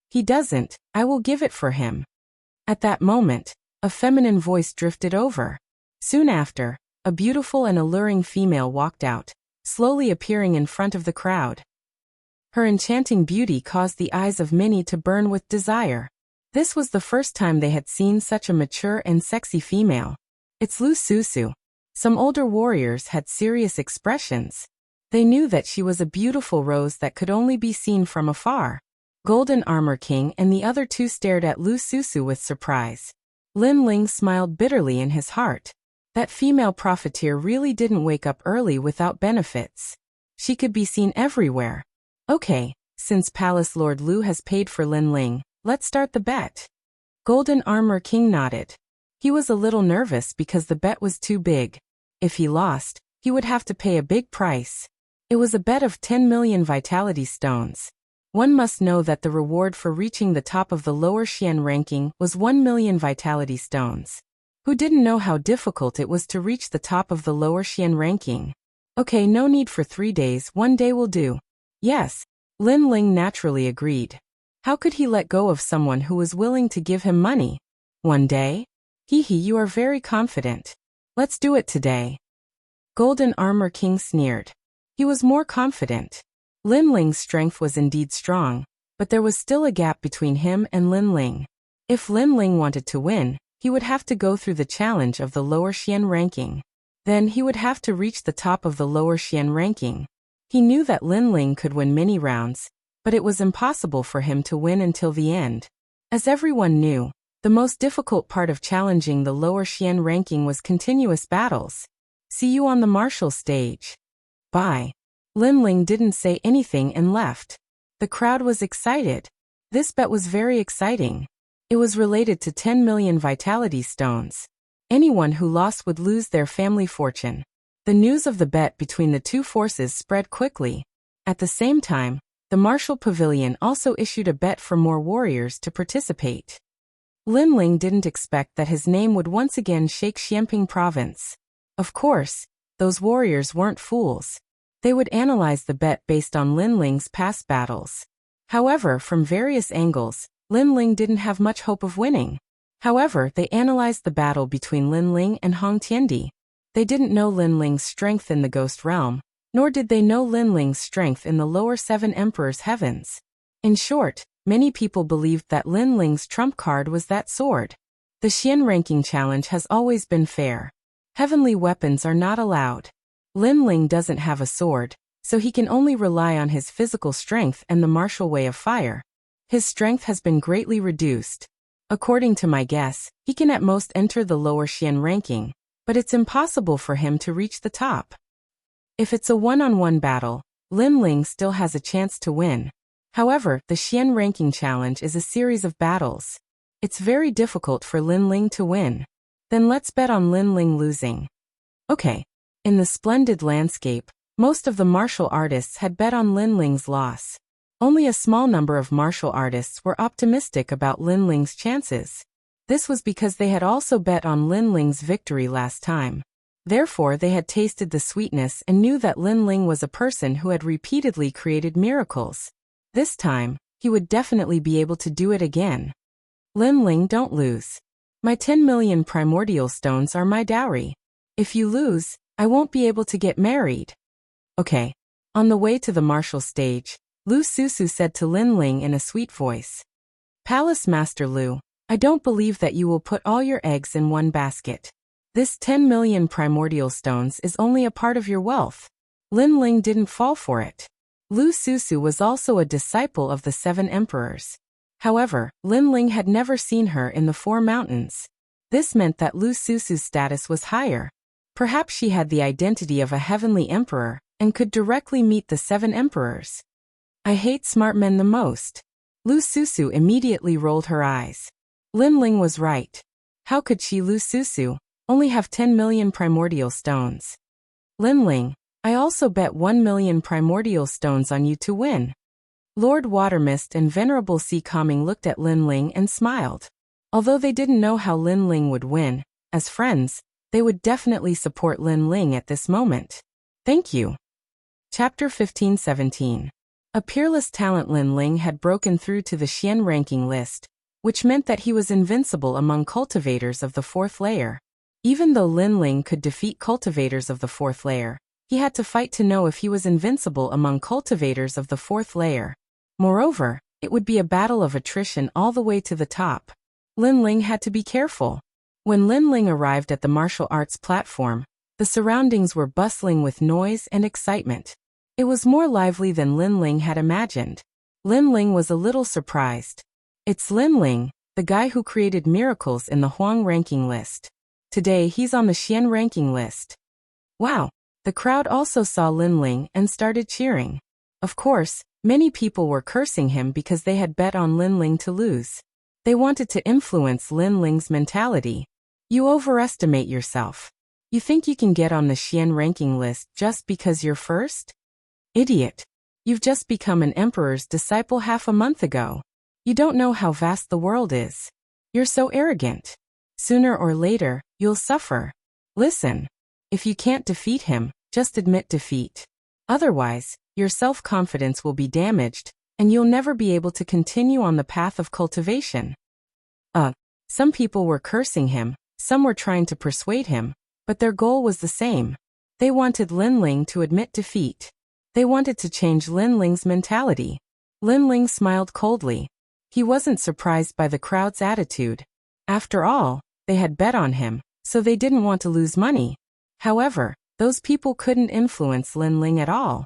He doesn't, I will give it for him. At that moment, a feminine voice drifted over. Soon after, a beautiful and alluring female walked out, slowly appearing in front of the crowd. Her enchanting beauty caused the eyes of many to burn with desire. This was the first time they had seen such a mature and sexy female. It's Lu Susu. Some older warriors had serious expressions. They knew that she was a beautiful rose that could only be seen from afar. Golden Armor King and the other 2 stared at Lu Susu with surprise. Lin Ling smiled bitterly in his heart. That female profiteer really didn't wake up early without benefits. She could be seen everywhere. Okay, since Palace Lord Lu has paid for Lin Ling, let's start the bet. Golden Armor King nodded. He was a little nervous because the bet was too big. If he lost, he would have to pay a big price. It was a bet of 10 million vitality stones. One must know that the reward for reaching the top of the lower Xian ranking was 1 million vitality stones. Who didn't know how difficult it was to reach the top of the lower Xian ranking? Okay, no need for 3 days, 1 day will do. Yes, Lin Ling naturally agreed. How could he let go of someone who was willing to give him money? 1 day? Hee, you are very confident. Let's do it today. Golden Armor King sneered. He was more confident. Lin Ling's strength was indeed strong, but there was still a gap between him and Lin Ling. If Lin Ling wanted to win, he would have to go through the challenge of the lower Xian ranking. Then he would have to reach the top of the lower Xian ranking. He knew that Lin Ling could win many rounds, but it was impossible for him to win until the end. As everyone knew, the most difficult part of challenging the lower Xian ranking was continuous battles. See you on the martial stage. Bye. Lin Ling didn't say anything and left. The crowd was excited. This bet was very exciting. It was related to 10 million vitality stones. Anyone who lost would lose their family fortune. The news of the bet between the 2 forces spread quickly. At the same time, the Martial Pavilion also issued a bet for more warriors to participate. Lin Ling didn't expect that his name would once again shake Xianping province. Of course, those warriors weren't fools. They would analyze the bet based on Lin Ling's past battles. However, from various angles, Lin Ling didn't have much hope of winning. However, they analyzed the battle between Lin Ling and Hong Tiandi. They didn't know Lin Ling's strength in the Ghost Realm, nor did they know Lin Ling's strength in the lower 7 Emperors' heavens. In short, many people believed that Lin Ling's trump card was that sword. The Xian ranking challenge has always been fair. Heavenly weapons are not allowed. Lin Ling doesn't have a sword, so he can only rely on his physical strength and the martial way of fire. His strength has been greatly reduced. According to my guess, he can at most enter the lower Xian ranking, but it's impossible for him to reach the top. If it's a one-on-one battle, Lin Ling still has a chance to win. However, the Xian ranking challenge is a series of battles. It's very difficult for Lin Ling to win. Then let's bet on Lin Ling losing. Okay. In the splendid landscape, most of the martial artists had bet on Lin Ling's loss. Only a small number of martial artists were optimistic about Lin Ling's chances. This was because they had also bet on Lin Ling's victory last time. Therefore, they had tasted the sweetness and knew that Lin Ling was a person who had repeatedly created miracles. This time, he would definitely be able to do it again. Lin Ling, don't lose. My 10 million primordial stones are my dowry. If you lose, I won't be able to get married. Okay. On the way to the martial stage, Lu Susu said to Lin Ling in a sweet voice. Palace Master Lu, I don't believe that you will put all your eggs in one basket. This 10 million primordial stones is only a part of your wealth. Lin Ling didn't fall for it. Lu Susu was also a disciple of the 7 emperors. However, Lin Ling had never seen her in the 4 mountains. This meant that Lu Susu's status was higher. Perhaps she had the identity of a heavenly emperor and could directly meet the 7 emperors. I hate smart men the most. Lu Susu immediately rolled her eyes. Lin Ling was right. How could she, Lu Susu, only have 10 million primordial stones? Lin Ling, I also bet 1 million primordial stones on you to win. Lord Watermist and Venerable Sea Calming looked at Lin Ling and smiled. Although they didn't know how Lin Ling would win, as friends, they would definitely support Lin Ling at this moment. Thank you. Chapter 15-17. A peerless talent. Lin Ling had broken through to the Xian ranking list, which meant that he was invincible among cultivators of the 4th layer. Even though Lin Ling could defeat cultivators of the 4th layer, he had to fight to know if he was invincible among cultivators of the 4th layer. Moreover, it would be a battle of attrition all the way to the top. Lin Ling had to be careful. When Lin Ling arrived at the martial arts platform, the surroundings were bustling with noise and excitement. It was more lively than Lin Ling had imagined. Lin Ling was a little surprised. It's Lin Ling, the guy who created miracles in the Huang ranking list. Today he's on the Xian ranking list. Wow! The crowd also saw Lin Ling and started cheering. Of course, many people were cursing him because they had bet on Lin Ling to lose. They wanted to influence Lin Ling's mentality. You overestimate yourself. You think you can get on the Xian ranking list just because you're first? Idiot. You've just become an emperor's disciple half a month ago. You don't know how vast the world is. You're so arrogant. Sooner or later, you'll suffer. Listen. If you can't defeat him, just admit defeat. Otherwise, your self-confidence will be damaged, and you'll never be able to continue on the path of cultivation. Some people were cursing him, some were trying to persuade him, but their goal was the same. They wanted Lin Ling to admit defeat. They wanted to change Lin Ling's mentality. Lin Ling smiled coldly. He wasn't surprised by the crowd's attitude. After all, they had bet on him, so they didn't want to lose money. However, those people couldn't influence Lin Ling at all.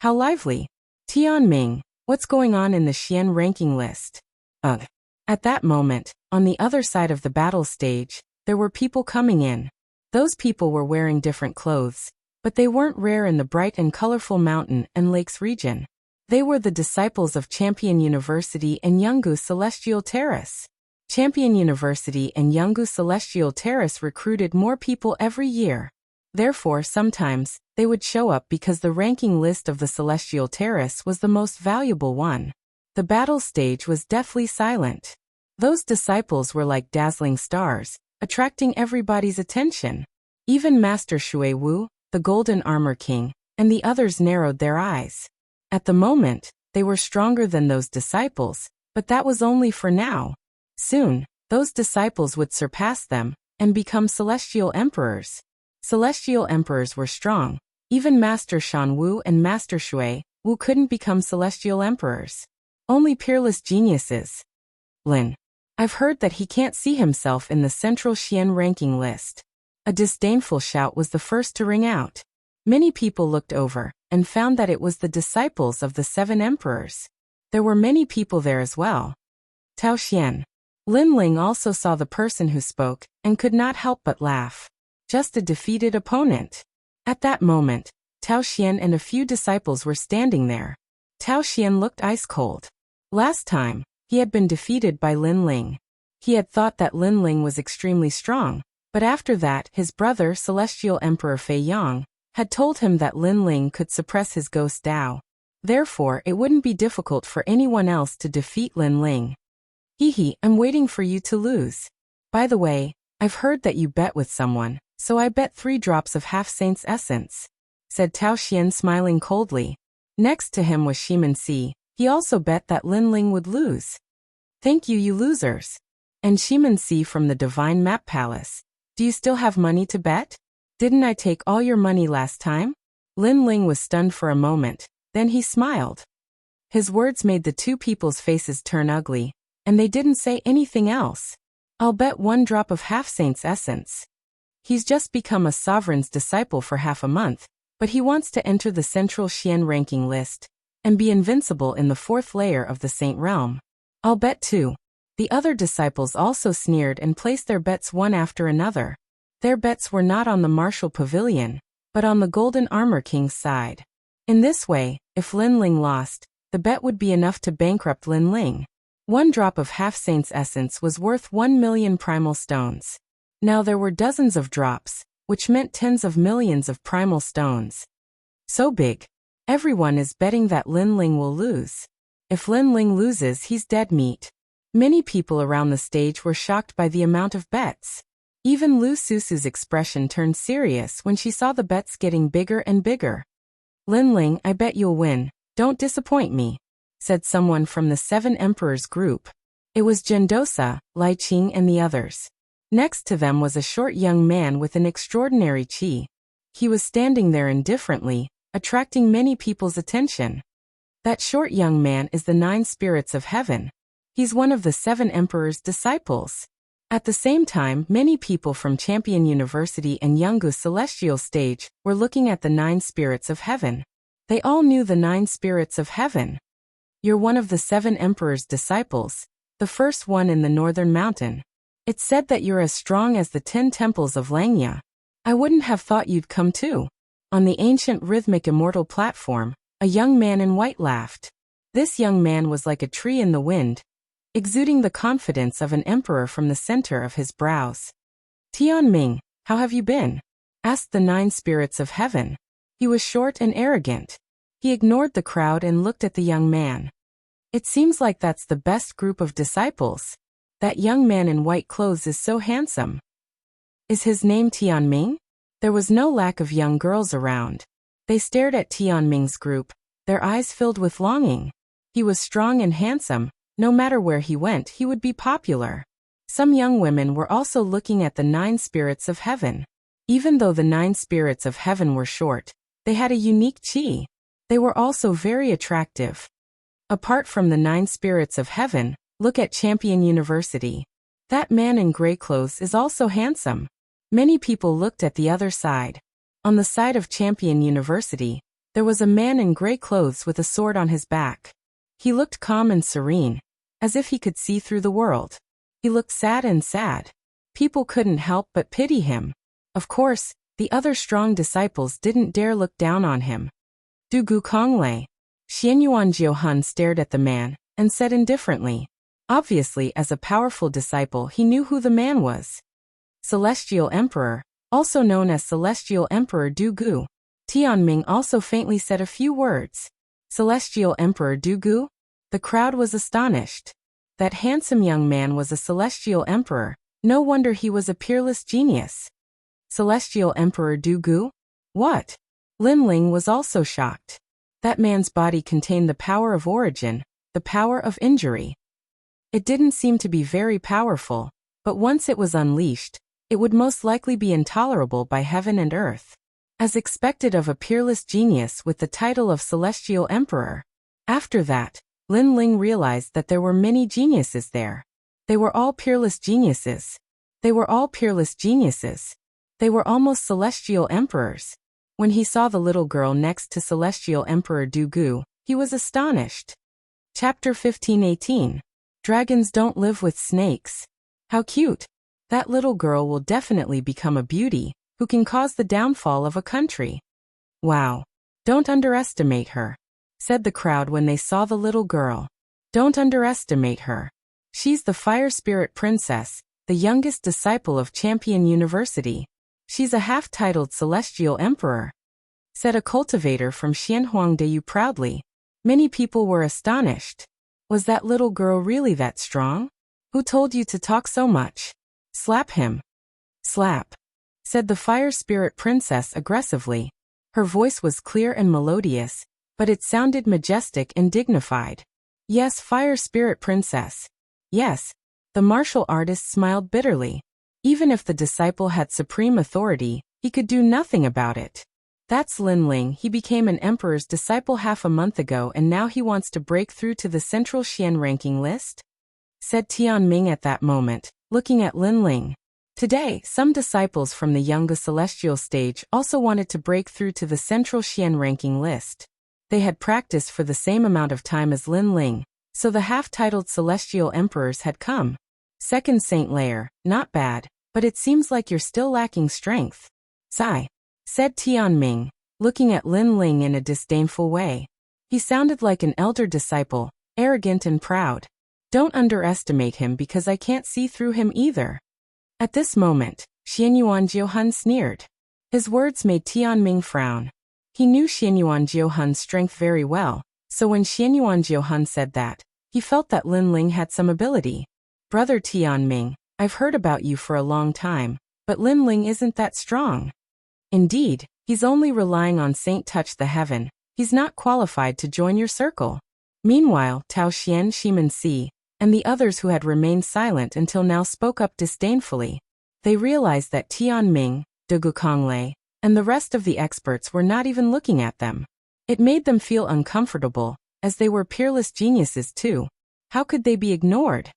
How lively. Tianming, what's going on in the Xian ranking list? At that moment, on the other side of the battle stage, there were people coming in. Those people were wearing different clothes, but they weren't rare in the bright and colorful mountain and lakes region. They were the disciples of Champion University and Yungu Celestial Terrace. Champion University and Yungu Celestial Terrace recruited more people every year. Therefore, sometimes, they would show up because the ranking list of the Celestial Terrace was the most valuable one. The battle stage was deathly silent. Those disciples were like dazzling stars, attracting everybody's attention. Even Master Shui Wu, the Golden Armor King, and the others narrowed their eyes. At the moment, they were stronger than those disciples, but that was only for now. Soon, those disciples would surpass them and become celestial emperors. Celestial emperors were strong. Even Master Shan Wu and Master Shui Wu couldn't become celestial emperors. Only peerless geniuses. Lin. I've heard that he can't see himself in the central Xian ranking list. A disdainful shout was the first to ring out. Many people looked over and found that it was the disciples of the 7 emperors. There were many people there as well. Tao Xian. Lin Ling also saw the person who spoke and could not help but laugh. Just a defeated opponent. At that moment, Tao Xian and a few disciples were standing there. Tao Xian looked ice cold. Last time, he had been defeated by Lin Ling. He had thought that Lin Ling was extremely strong, but after that his brother Celestial Emperor Fei Yang had told him that Lin Ling could suppress his ghost Dao. Therefore it wouldn't be difficult for anyone else to defeat Lin Ling. Hehe, I'm waiting for you to lose. By the way, I've heard that you bet with someone, so I bet 3 drops of half-saint's essence, said Tao Xian smiling coldly. Next to him was Shiman Si. He also bet that Lin Ling would lose. Thank you, you losers. And Shiman Si from the Divine Map Palace. Do you still have money to bet? Didn't I take all your money last time? Lin Ling was stunned for a moment, then he smiled. His words made the 2 people's faces turn ugly, and they didn't say anything else. I'll bet 1 drop of half-saint's essence. He's just become a sovereign's disciple for half a month, but he wants to enter the central Xian ranking list and be invincible in the 4th layer of the Saint Realm. I'll bet 2. The other disciples also sneered and placed their bets one after another. Their bets were not on the martial pavilion, but on the Golden Armor King's side. In this way, if Lin Ling lost, the bet would be enough to bankrupt Lin Ling. 1 drop of half-saint's essence was worth 1 million primal stones. Now there were dozens of drops, which meant tens of millions of primal stones. So big. Everyone is betting that Lin Ling will lose. If Lin Ling loses, he's dead meat. Many people around the stage were shocked by the amount of bets. Even Lu Susu's expression turned serious when she saw the bets getting bigger and bigger. Lin Ling, I bet you'll win. Don't disappoint me, said someone from the 7 Emperors group. It was Gendosa, Lai Qing and the others. Next to them was a short young man with an extraordinary qi. He was standing there indifferently, attracting many people's attention. That short young man is the 9 spirits of heaven. He's one of the 7 emperors' disciples. At the same time, many people from Champion University and Yungu Celestial Stage were looking at the 9 spirits of heaven. They all knew the 9 spirits of heaven. You're one of the 7 emperors' disciples, the first one in the northern mountain. It's said that you're as strong as the 10 temples of Langya. I wouldn't have thought you'd come too. On the ancient rhythmic immortal platform, a young man in white laughed. This young man was like a tree in the wind, exuding the confidence of an emperor from the center of his brows. Tianming, how have you been? Asked the 9 spirits of heaven. He was short and arrogant. He ignored the crowd and looked at the young man. It seems like that's the best group of disciples. That young man in white clothes is so handsome. Is his name Tianming? There was no lack of young girls around. They stared at Tianming's group, their eyes filled with longing. He was strong and handsome. No matter where he went, he would be popular. Some young women were also looking at the 9 spirits of heaven. Even though the 9 spirits of heaven were short, they had a unique qi. They were also very attractive. Apart from the 9 spirits of heaven, look at Champion University. That man in gray clothes is also handsome. Many people looked at the other side. On the side of Champion University, there was a man in gray clothes with a sword on his back. He looked calm and serene, as if he could see through the world. He looked sad and sad. People couldn't help but pity him. Of course, the other strong disciples didn't dare look down on him. Du Gu Konglei. Xianyuan Jiuhun stared at the man, and said indifferently. Obviously, as a powerful disciple, he knew who the man was. Celestial Emperor, also known as Celestial Emperor Du Gu. Tianming also faintly said a few words. Celestial Emperor Du Gu? The crowd was astonished. That handsome young man was a Celestial Emperor. No wonder he was a peerless genius. Celestial Emperor Du Gu? What? Lin Ling was also shocked. That man's body contained the power of origin, the power of injury. It didn't seem to be very powerful, but once it was unleashed, it would most likely be intolerable by heaven and earth. As expected of a peerless genius with the title of Celestial Emperor. After that, Lin Ling realized that there were many geniuses there. They were all peerless geniuses. They were all peerless geniuses. They were almost celestial emperors. When he saw the little girl next to Celestial Emperor Du Gu, he was astonished. Chapter 15:18. Dragons don't live with snakes. How cute! That little girl will definitely become a beauty, who can cause the downfall of a country. Wow! Don't underestimate her, said the crowd when they saw the little girl. Don't underestimate her. She's the Fire Spirit Princess, the youngest disciple of Champion University. She's a half-titled Celestial Emperor, said a cultivator from Xianhuangdeyu proudly. Many people were astonished. Was that little girl really that strong? Who told you to talk so much? Slap him. Slap, said the Fire Spirit Princess aggressively. Her voice was clear and melodious, but it sounded majestic and dignified. Yes, Fire Spirit Princess. Yes. The martial artist smiled bitterly. Even if the disciple had supreme authority, he could do nothing about it. That's Lin Ling. He became an emperor's disciple half a month ago and now he wants to break through to the central Xian ranking list? Said Tian Ming at that moment, looking at Lin Ling. Today, some disciples from the younger celestial stage also wanted to break through to the central Xian ranking list. They had practiced for the same amount of time as Lin Ling, so the half-titled celestial emperors had come. Second Saint Layer, not bad, but it seems like you're still lacking strength. Sigh, said Tian Ming, looking at Lin Ling in a disdainful way. He sounded like an elder disciple, arrogant and proud. Don't underestimate him because I can't see through him either. At this moment, Xianyuan Jiuhun sneered. His words made Tian Ming frown. He knew Xianyuan Jiuhun's strength very well, so when Xianyuan Jiuhun said that, he felt that Lin Ling had some ability. Brother Tian Ming, I've heard about you for a long time, but Lin Ling isn't that strong. Indeed, he's only relying on Saint Touch the Heaven. He's not qualified to join your circle. Meanwhile, Tao Xian Shimen Si, and the others who had remained silent until now spoke up disdainfully. They realized that Tian Ming, De Gukonglei, and the rest of the experts were not even looking at them. It made them feel uncomfortable, as they were peerless geniuses too. How could they be ignored?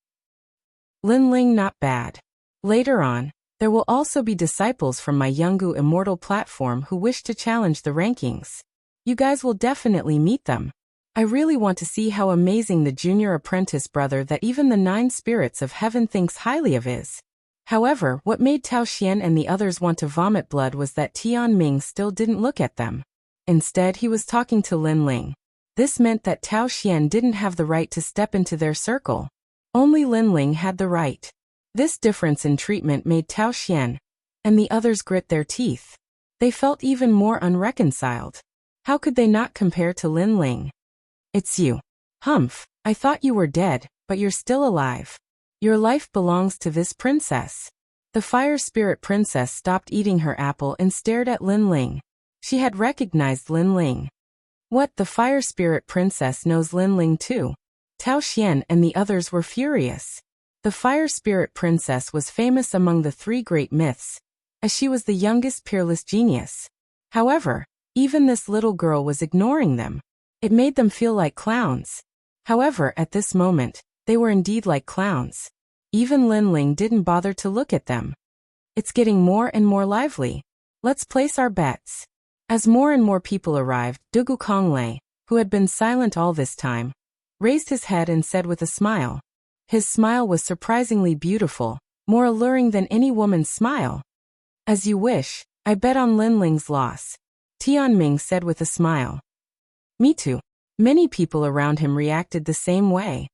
Lin Ling not bad. Later on, there will also be disciples from my Yungu Immortal platform who wish to challenge the rankings. You guys will definitely meet them. I really want to see how amazing the junior apprentice brother that even the 9 spirits of heaven thinks highly of is. However, what made Tao Xian and the others want to vomit blood was that Tian Ming still didn't look at them. Instead, he was talking to Lin Ling. This meant that Tao Xian didn't have the right to step into their circle. Only Lin Ling had the right. This difference in treatment made Tao Xian and the others grit their teeth. They felt even more unreconciled. How could they not compare to Lin Ling? It's you. Humph, I thought you were dead, but you're still alive. Your life belongs to this princess. The Fire Spirit Princess stopped eating her apple and stared at Lin Ling. She had recognized Lin Ling. What, the Fire Spirit Princess knows Lin Ling too? Tao Xian and the others were furious. The Fire Spirit Princess was famous among the 3 great myths, as she was the youngest peerless genius. However, even this little girl was ignoring them. It made them feel like clowns. However, at this moment, they were indeed like clowns. Even Lin Ling didn't bother to look at them. It's getting more and more lively. Let's place our bets. As more and more people arrived, Dugu Konglei, who had been silent all this time, raised his head and said with a smile. His smile was surprisingly beautiful, more alluring than any woman's smile. As you wish, I bet on Lin Ling's loss, Tian Ming said with a smile. Me too. Many people around him reacted the same way.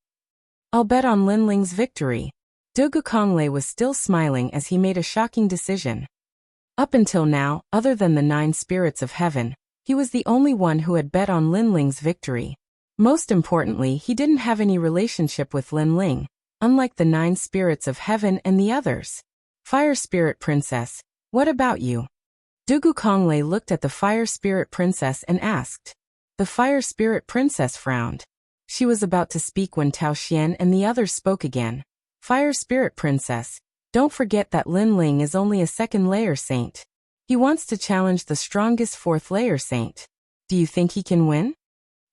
I'll bet on Lin Ling's victory. Dugu Konglei was still smiling as he made a shocking decision. Up until now, other than the 9 spirits of heaven, he was the only one who had bet on Lin Ling's victory. Most importantly, he didn't have any relationship with Lin Ling, unlike the 9 spirits of heaven and the others. Fire Spirit Princess, what about you? Dugu Konglei looked at the Fire Spirit Princess and asked. The Fire Spirit Princess frowned. She was about to speak when Tao Xian and the others spoke again. Fire Spirit Princess, don't forget that Lin Ling is only a second-layer saint. He wants to challenge the strongest fourth-layer saint. Do you think he can win?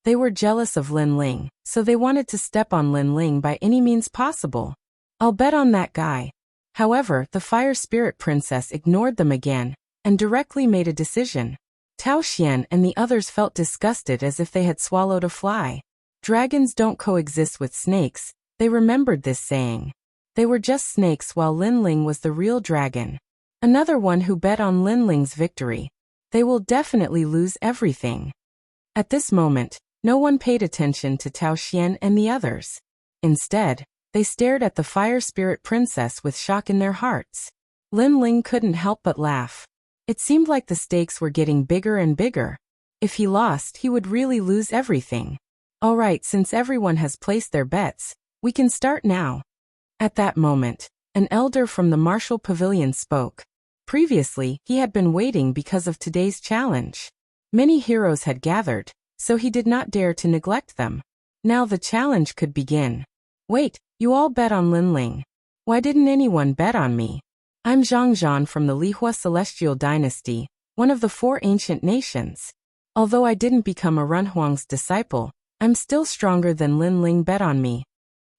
They were jealous of Lin Ling, so they wanted to step on Lin Ling by any means possible. I'll bet on that guy. However, the Fire Spirit Princess ignored them again, and directly made a decision. Tao Xian and the others felt disgusted as if they had swallowed a fly. Dragons don't coexist with snakes, they remembered this saying. They were just snakes while Lin Ling was the real dragon. Another one who bet on Lin Ling's victory. They will definitely lose everything. At this moment, no one paid attention to Tao Xian and the others. Instead, they stared at the Fire Spirit Princess with shock in their hearts. Lin Ling couldn't help but laugh. It seemed like the stakes were getting bigger and bigger. If he lost, he would really lose everything. Alright, since everyone has placed their bets, we can start now. At that moment, an elder from the martial pavilion spoke. Previously, he had been waiting because of today's challenge. Many heroes had gathered, so he did not dare to neglect them. Now the challenge could begin. Wait, you all bet on Lin Ling. Why didn't anyone bet on me? I'm Zhang Zhan from the Lihua Celestial Dynasty, one of the 4 ancient nations. Although I didn't become a Renhuang's disciple, I'm still stronger than Lin Ling bet on me.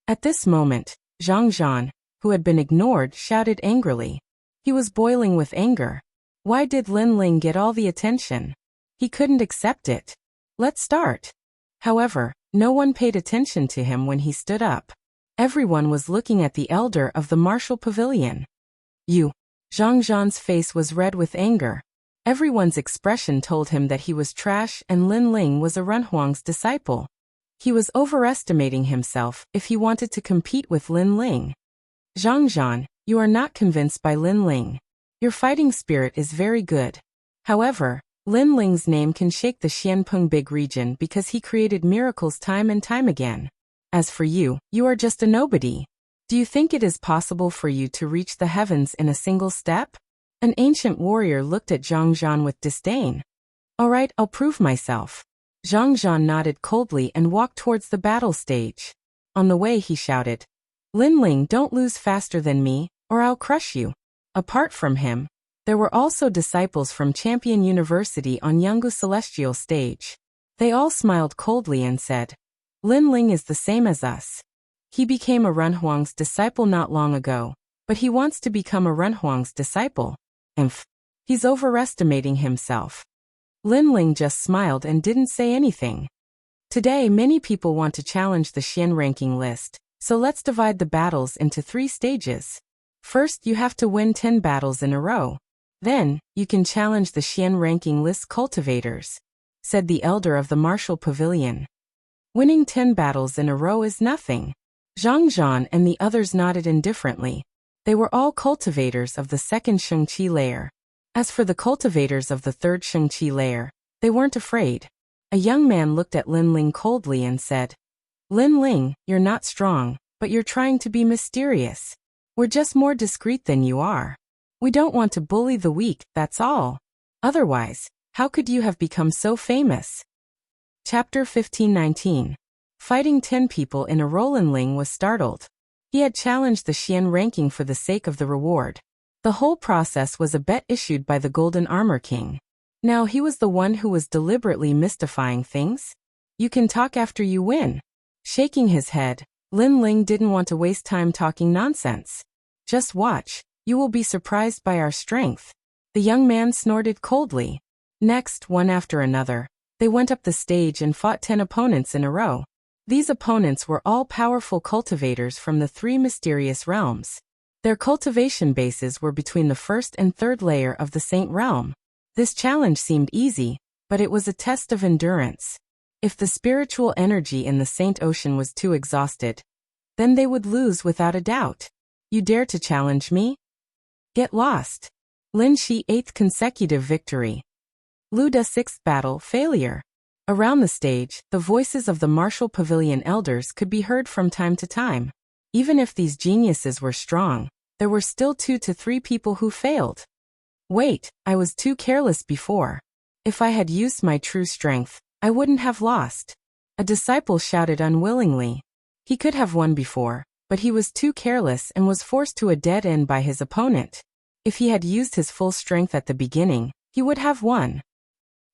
At this moment, Zhang Zhan, who had been ignored, shouted angrily. He was boiling with anger. Why did Lin Ling get all the attention? He couldn't accept it. Let's start. However, no one paid attention to him when he stood up. Everyone was looking at the elder of the martial pavilion. You. Zhang Zhan's face was red with anger. Everyone's expression told him that he was trash and Lin Ling was a Renhuang's disciple. He was overestimating himself if he wanted to compete with Lin Ling. Zhang Zhan, you are not convinced by Lin Ling. Your fighting spirit is very good. However, Lin Ling's name can shake the Xianpeng Big region because he created miracles time and time again. As for you, you are just a nobody. Do you think it is possible for you to reach the heavens in a single step? An ancient warrior looked at Zhang Zhan with disdain. Alright, I'll prove myself. Zhang Zhan nodded coldly and walked towards the battle stage. On the way he shouted, Lin Ling, don't lose faster than me, or I'll crush you. Apart from him, there were also disciples from Champion University on Yanggu Celestial stage. They all smiled coldly and said, Lin Ling is the same as us. He became a Renhuang's disciple not long ago, but he wants to become a Renhuang's disciple. He's overestimating himself. Lin Ling just smiled and didn't say anything. Today many people want to challenge the Xian ranking list, so let's divide the battles into 3 stages. First, you have to win 10 battles in a row. Then, you can challenge the Xian ranking list cultivators, said the elder of the martial pavilion. Winning 10 battles in a row is nothing. Zhang Zhan and the others nodded indifferently. They were all cultivators of the 2nd Shengqi layer. As for the cultivators of the 3rd Shengqi layer, they weren't afraid. A young man looked at Lin Ling coldly and said, Lin Ling, you're not strong, but you're trying to be mysterious. We're just more discreet than you are. We don't want to bully the weak, that's all. Otherwise, how could you have become so famous? Chapter 1519. Fighting 10 people in a row. Lin Ling was startled. He had challenged the Xian ranking for the sake of the reward. The whole process was a bet issued by the Golden Armor King. Now he was the one who was deliberately mystifying things. You can talk after you win. Shaking his head, Lin Ling didn't want to waste time talking nonsense. Just watch, you will be surprised by our strength. The young man snorted coldly. Next, one after another, they went up the stage and fought 10 opponents in a row. These opponents were all powerful cultivators from the 3 mysterious realms. Their cultivation bases were between the 1st and 3rd layer of the Saint Realm. This challenge seemed easy, but it was a test of endurance. If the spiritual energy in the Saint Ocean was too exhausted, then they would lose without a doubt. You dare to challenge me? Get lost. Lin Shi 8th consecutive victory. Lu Da 6th battle failure. Around the stage, the voices of the martial pavilion elders could be heard from time to time. Even if these geniuses were strong, there were still 2 to 3 people who failed. Wait, I was too careless before. If I had used my true strength, I wouldn't have lost. A disciple shouted unwillingly. He could have won before, but he was too careless and was forced to a dead end by his opponent. If he had used his full strength at the beginning, he would have won.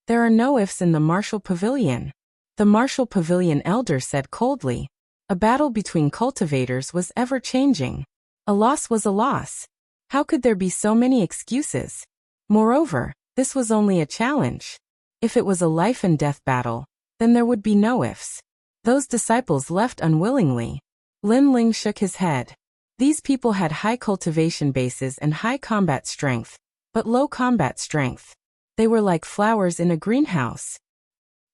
There are no ifs in the martial pavilion. The martial pavilion elder said coldly. A battle between cultivators was ever changing. A loss was a loss. How could there be so many excuses? Moreover, this was only a challenge. If it was a life and death battle, then there would be no ifs. Those disciples left unwillingly. Lin Ling shook his head. These people had high cultivation bases and high combat strength, but low combat strength. They were like flowers in a greenhouse.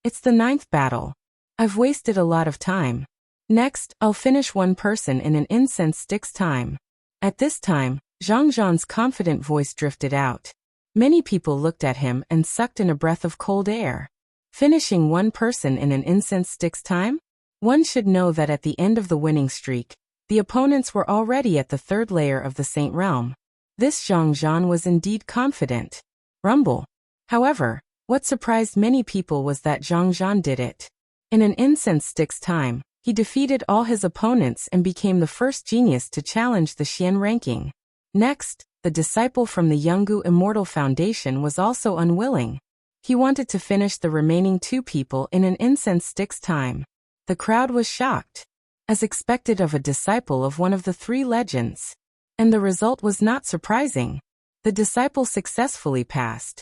It's the 9th battle. I've wasted a lot of time. Next, I'll finish one person in an incense stick's time. At this time, Zhang Zhan's confident voice drifted out. Many people looked at him and sucked in a breath of cold air. Finishing one person in an incense stick's time? One should know that at the end of the winning streak, the opponents were already at the 3rd layer of the Saint Realm. This Zhang Zhan was indeed confident. Rumble. However, what surprised many people was that Zhang Zhan did it. In an incense stick's time, he defeated all his opponents and became the first genius to challenge the Xian ranking. Next, the disciple from the Yungu Immortal Foundation was also unwilling. He wanted to finish the remaining 2 people in an incense stick's time. The crowd was shocked, as expected of a disciple of one of the 3 legends. And the result was not surprising. The disciple successfully passed.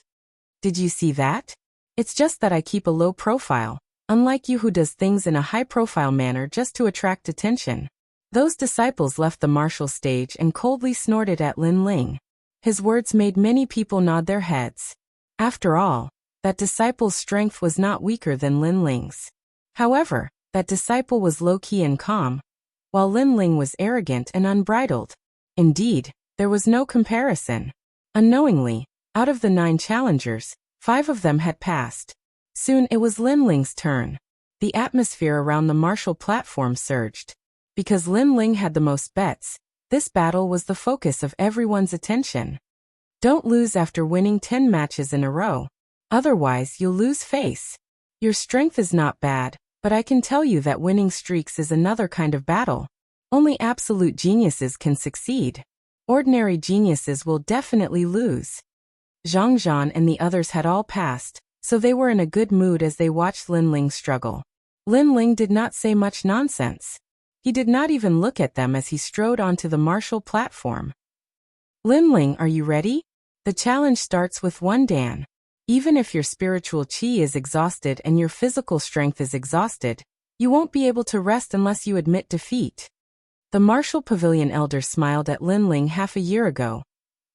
Did you see that? It's just that I keep a low profile, unlike you who does things in a high-profile manner just to attract attention. Those disciples left the martial stage and coldly snorted at Lin Ling. His words made many people nod their heads. After all, that disciple's strength was not weaker than Lin Ling's. However, that disciple was low-key and calm, while Lin Ling was arrogant and unbridled. Indeed, there was no comparison. Unknowingly, out of the 9 challengers, 5 of them had passed. Soon it was Lin Ling's turn. The atmosphere around the martial platform surged. Because Lin Ling had the most bets, this battle was the focus of everyone's attention. Don't lose after winning 10 matches in a row. Otherwise, you'll lose face. Your strength is not bad, but I can tell you that winning streaks is another kind of battle. Only absolute geniuses can succeed. Ordinary geniuses will definitely lose. Zhang Zhan and the others had all passed, so they were in a good mood as they watched Lin Ling struggle. Lin Ling did not say much nonsense. He did not even look at them as he strode onto the martial platform. Lin Ling, are you ready? The challenge starts with 1 dan. Even if your spiritual qi is exhausted and your physical strength is exhausted, you won't be able to rest unless you admit defeat. The martial pavilion elder smiled at Lin Ling half a year ago.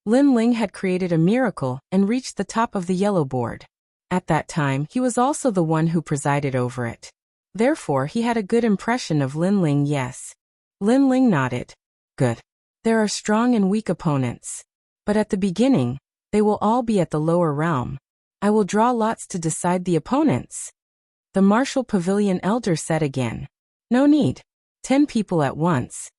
Lin Ling had created a miracle and reached the top of the yellow board. At that time, he was also the one who presided over it. Therefore, he had a good impression of Lin Ling. Yes. Lin Ling nodded. Good. There are strong and weak opponents. But at the beginning, they will all be at the lower realm. I will draw lots to decide the opponents. The martial pavilion elder said again. No need. 10 people at once.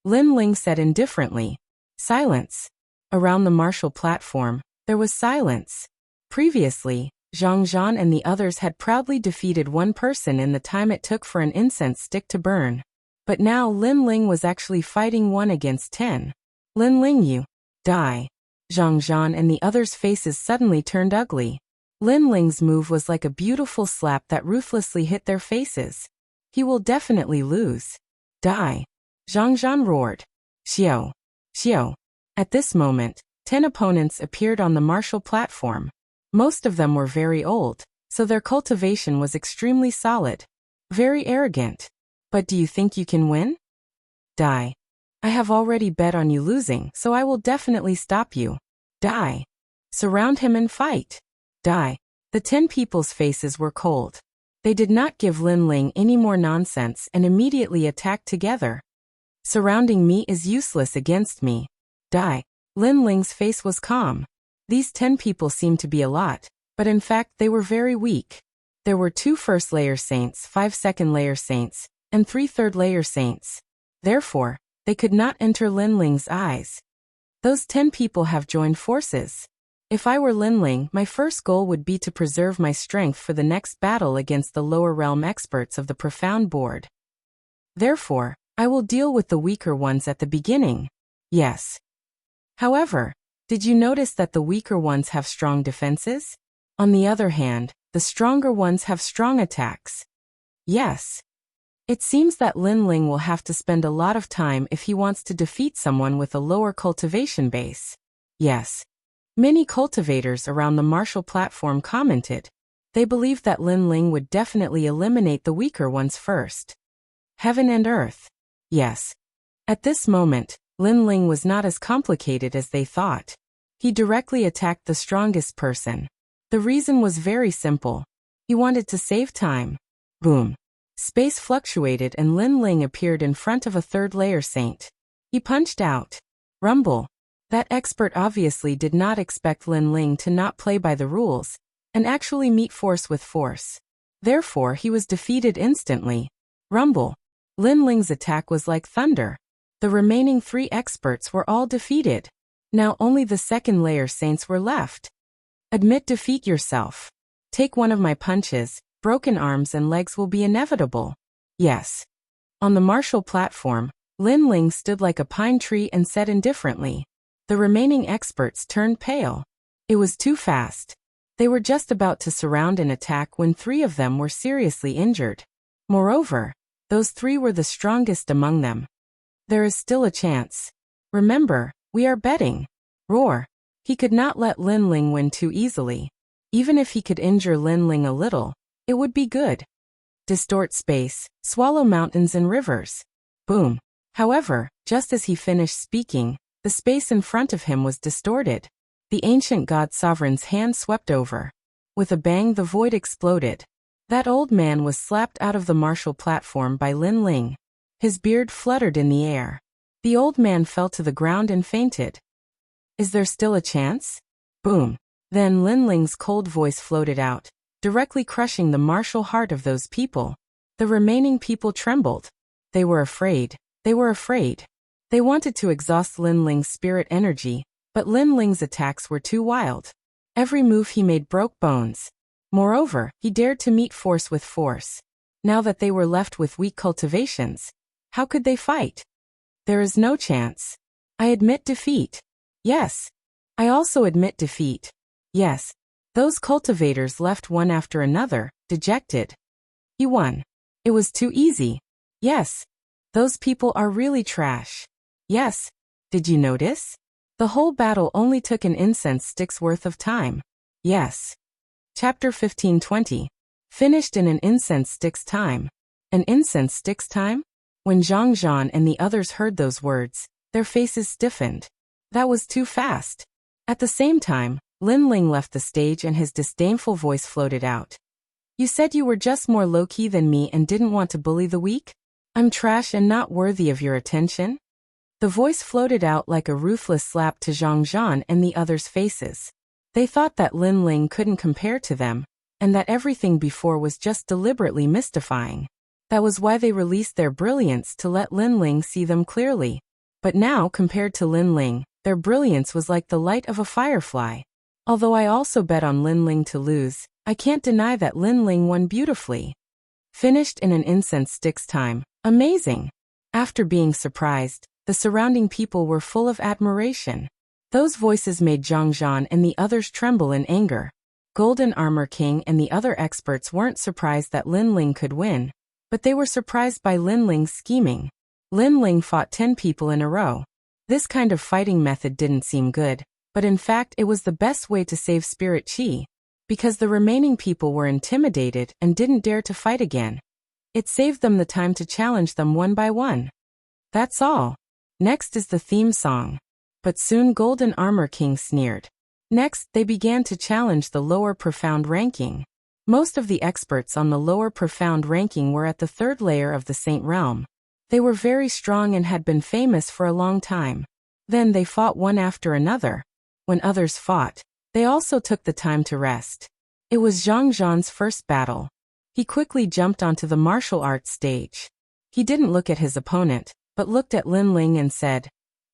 Lin Ling said indifferently. Silence. Around the martial platform, there was silence. Previously, Zhang Zhan and the others had proudly defeated 1 person in the time it took for an incense stick to burn. But now Lin Ling was actually fighting 1 against 10. Lin Ling, you die. Zhang Zhan and the others' faces suddenly turned ugly. Lin Ling's move was like a beautiful slap that ruthlessly hit their faces. He will definitely lose. Die. Zhang Zhan roared. Xiao. Xiao. At this moment, 10 opponents appeared on the martial platform. Most of them were very old, so their cultivation was extremely solid. Very arrogant. But do you think you can win? Die. I have already bet on you losing, so I will definitely stop you. Die. Surround him and fight. Die. The 10 people's faces were cold. They did not give Lin Ling any more nonsense and immediately attacked together. Surrounding me is useless against me. Die. Lin Ling's face was calm. These 10 people seemed to be a lot, but in fact they were very weak. There were 2 first-layer saints, 5 second-layer saints, and 3 third-layer saints. Therefore, they could not enter Lin Ling's eyes. Those 10 people have joined forces. If I were Lin Ling, my first goal would be to preserve my strength for the next battle against the lower realm experts of the Profound Board. Therefore, I will deal with the weaker ones at the beginning. Yes. However, did you notice that the weaker ones have strong defenses? On the other hand, the stronger ones have strong attacks. Yes. It seems that Lin Ling will have to spend a lot of time if he wants to defeat someone with a lower cultivation base. Yes. Many cultivators around the martial platform commented. They believed that Lin Ling would definitely eliminate the weaker ones first. Heaven and earth. Yes. At this moment, Lin Ling was not as complicated as they thought. He directly attacked the strongest person. The reason was very simple. He wanted to save time. Boom. Space fluctuated and Lin Ling appeared in front of a third-layer saint. He punched out. Rumble. That expert obviously did not expect Lin Ling to not play by the rules, and actually meet force with force. Therefore he was defeated instantly. Rumble. Lin Ling's attack was like thunder. The remaining 3 experts were all defeated. Now only the second-layer saints were left. Admit defeat yourself. Take one of my punches. Broken arms and legs will be inevitable. Yes. On the martial platform, Lin Ling stood like a pine tree and said indifferently. The remaining experts turned pale. It was too fast. They were just about to surround and attack when 3 of them were seriously injured. Moreover, those 3 were the strongest among them. There is still a chance. Remember, we are betting. Roar. He could not let Lin Ling win too easily. Even if he could injure Lin Ling a little, it would be good. Distort space, swallow mountains and rivers. Boom. However, just as he finished speaking, the space in front of him was distorted. The ancient god sovereign's hand swept over. With a bang, the void exploded. That old man was slapped out of the martial platform by Lin Ling. His beard fluttered in the air. The old man fell to the ground and fainted. Is there still a chance? Boom. Then Lin Ling's cold voice floated out, directly crushing the martial heart of those people. The remaining people trembled. They were afraid. They were afraid. They wanted to exhaust Lin Ling's spirit energy, but Lin Ling's attacks were too wild. Every move he made broke bones. Moreover, he dared to meet force with force. Now that they were left with weak cultivations, how could they fight? There is no chance. I admit defeat. Yes. I also admit defeat. Yes. Those cultivators left one after another, dejected. He won. It was too easy. Yes. Those people are really trash. Yes. Did you notice? The whole battle only took an incense stick's worth of time. Yes. Chapter 15:20. Finished in an incense stick's time. An incense stick's time? When Zhang Zhan and the others heard those words, their faces stiffened. That was too fast. At the same time, Lin Ling left the stage and his disdainful voice floated out. You said you were just more low-key than me and didn't want to bully the weak? I'm trash and not worthy of your attention? The voice floated out like a ruthless slap to Zhang Zhan and the others' faces. They thought that Lin Ling couldn't compare to them, and that everything before was just deliberately mystifying. That was why they released their brilliance to let Lin Ling see them clearly. But now, compared to Lin Ling, their brilliance was like the light of a firefly. Although I also bet on Lin Ling to lose, I can't deny that Lin Ling won beautifully. Finished in an incense stick's time. Amazing! After being surprised, the surrounding people were full of admiration. Those voices made Zhang Zhan and the others tremble in anger. Golden Armor King and the other experts weren't surprised that Lin Ling could win, but they were surprised by Lin Ling's scheming. Lin Ling fought 10 people in a row. This kind of fighting method didn't seem good, but in fact it was the best way to save spirit chi, because the remaining people were intimidated and didn't dare to fight again. It saved them the time to challenge them one by one. That's all. Next is the theme song. But soon Golden Armor King sneered. Next, they began to challenge the lower profound ranking. Most of the experts on the lower profound ranking were at the 3rd layer of the Saint Realm. They were very strong and had been famous for a long time. Then they fought one after another. When others fought, they also took the time to rest. It was Zhang Zhan's first battle. He quickly jumped onto the martial arts stage. He didn't look at his opponent, but looked at Lin Ling and said,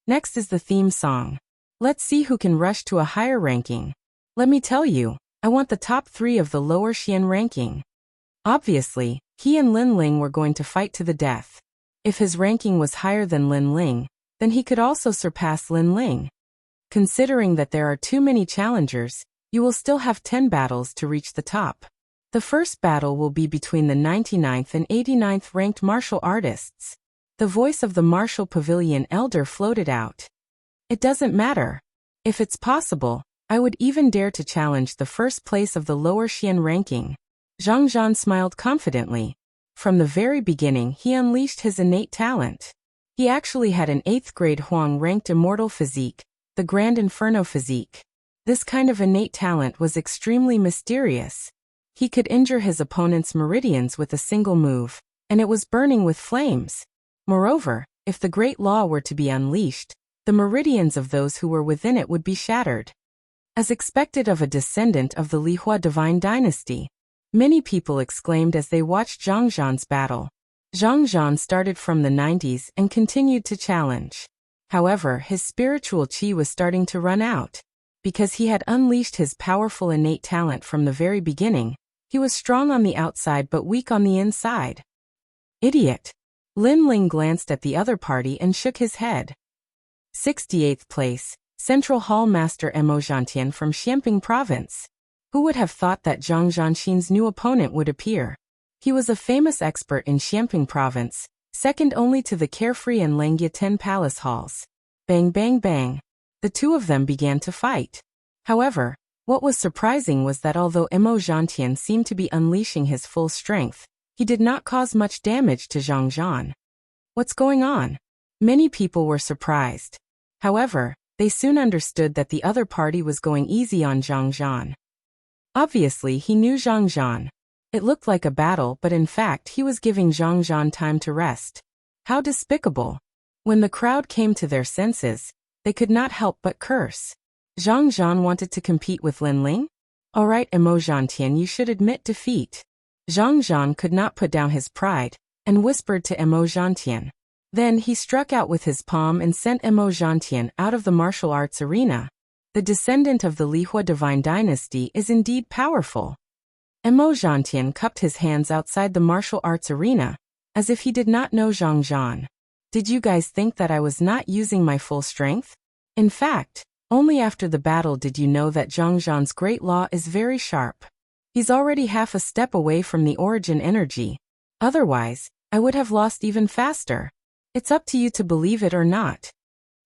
"Next is the theme song. Let's see who can rush to a higher ranking." Let me tell you, I want the top 3 of the lower Xian ranking. Obviously, he and Lin Ling were going to fight to the death. If his ranking was higher than Lin Ling, then he could also surpass Lin Ling. Considering that there are too many challengers, you will still have 10 battles to reach the top. The first battle will be between the 99th and 89th ranked martial artists. The voice of the martial pavilion elder floated out. It doesn't matter. If it's possible, I would even dare to challenge the first place of the lower Xian ranking. Zhang Zhan smiled confidently. From the very beginning he unleashed his innate talent. He actually had an 8th grade Huang-ranked immortal physique, the Grand Inferno physique. This kind of innate talent was extremely mysterious. He could injure his opponent's meridians with a single move, and it was burning with flames. Moreover, if the Great Law were to be unleashed, the meridians of those who were within it would be shattered. As expected of a descendant of the Lihua divine dynasty, many people exclaimed as they watched Zhang Zhan's battle. Zhang Zhan started from the 90s and continued to challenge. However, his spiritual qi was starting to run out. Because he had unleashed his powerful innate talent from the very beginning, he was strong on the outside but weak on the inside. Idiot! Lin Ling glanced at the other party and shook his head. 68th place, Central Hall Master Mo Zhantian from Xianping Province. Who would have thought that Zhang Zhanxin's new opponent would appear? He was a famous expert in Xianping Province, second only to the Carefree and Lengyue 10 palace halls. Bang bang bang. The two of them began to fight. However, what was surprising was that although Mo Zhantian seemed to be unleashing his full strength, he did not cause much damage to Zhang Zhan. What's going on? Many people were surprised. However, they soon understood that the other party was going easy on Zhang Zhan. Obviously he knew Zhang Zhan. It looked like a battle, but in fact he was giving Zhang Zhan time to rest. How despicable. When the crowd came to their senses, they could not help but curse. Zhang Zhan wanted to compete with Lin Ling? Alright Mo Zhantian, you should admit defeat. Zhang Zhan could not put down his pride, and whispered to Mo Zhantian. Then he struck out with his palm and sent Mo Zhantian out of the martial arts arena. The descendant of the Lihua divine dynasty is indeed powerful. Mo Zhantian cupped his hands outside the martial arts arena, as if he did not know Zhang Zhan. Did you guys think that I was not using my full strength? In fact, only after the battle did you know that Zhang Zhan's great law is very sharp. He's already half a step away from the origin energy. Otherwise, I would have lost even faster. It's up to you to believe it or not.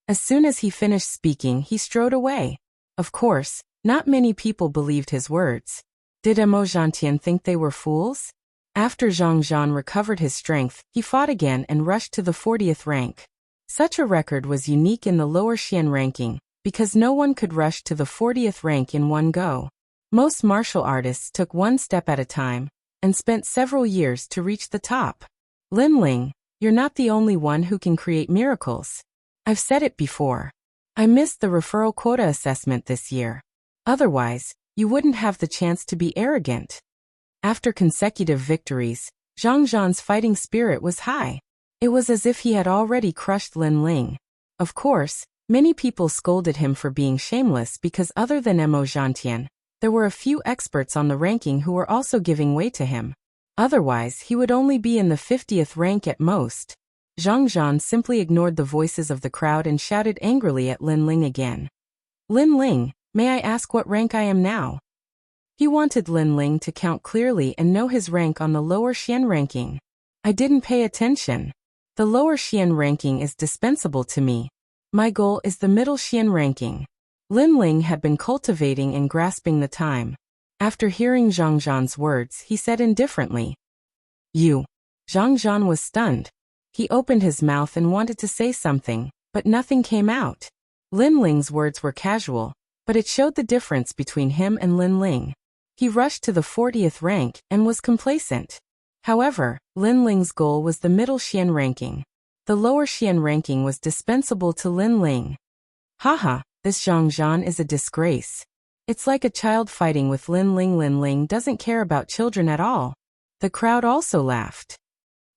As soon as he finished speaking, he strode away. Of course, not many people believed his words. Did Mo Zhantian think they were fools? After Zhang Zhan recovered his strength, he fought again and rushed to the 40th rank. Such a record was unique in the lower Xian ranking, because no one could rush to the 40th rank in one go. Most martial artists took one step at a time, and spent several years to reach the top. Lin Ling, you're not the only one who can create miracles. I've said it before. I missed the referral quota assessment this year. Otherwise, you wouldn't have the chance to be arrogant. After consecutive victories, Zhang Zhan's fighting spirit was high. It was as if he had already crushed Lin Ling. Of course, many people scolded him for being shameless because other than Mo Zhantian, there were a few experts on the ranking who were also giving way to him. Otherwise, he would only be in the 50th rank at most. Zhang Zhan simply ignored the voices of the crowd and shouted angrily at Lin Ling again. Lin Ling, may I ask what rank I am now? He wanted Lin Ling to count clearly and know his rank on the lower Xian ranking. I didn't pay attention. The lower Xian ranking is dispensable to me. My goal is the middle Xian ranking. Lin Ling had been cultivating and grasping the time. After hearing Zhang Zhan's words, he said indifferently, You. Zhang Zhan was stunned. He opened his mouth and wanted to say something, but nothing came out. Lin Ling's words were casual, but it showed the difference between him and Lin Ling. He rushed to the 40th rank and was complacent. However, Lin Ling's goal was the middle Xian ranking. The lower Xian ranking was dispensable to Lin Ling. Haha, this Zhang Zhan is a disgrace. It's like a child fighting with Lin Ling. Lin Ling doesn't care about children at all. The crowd also laughed.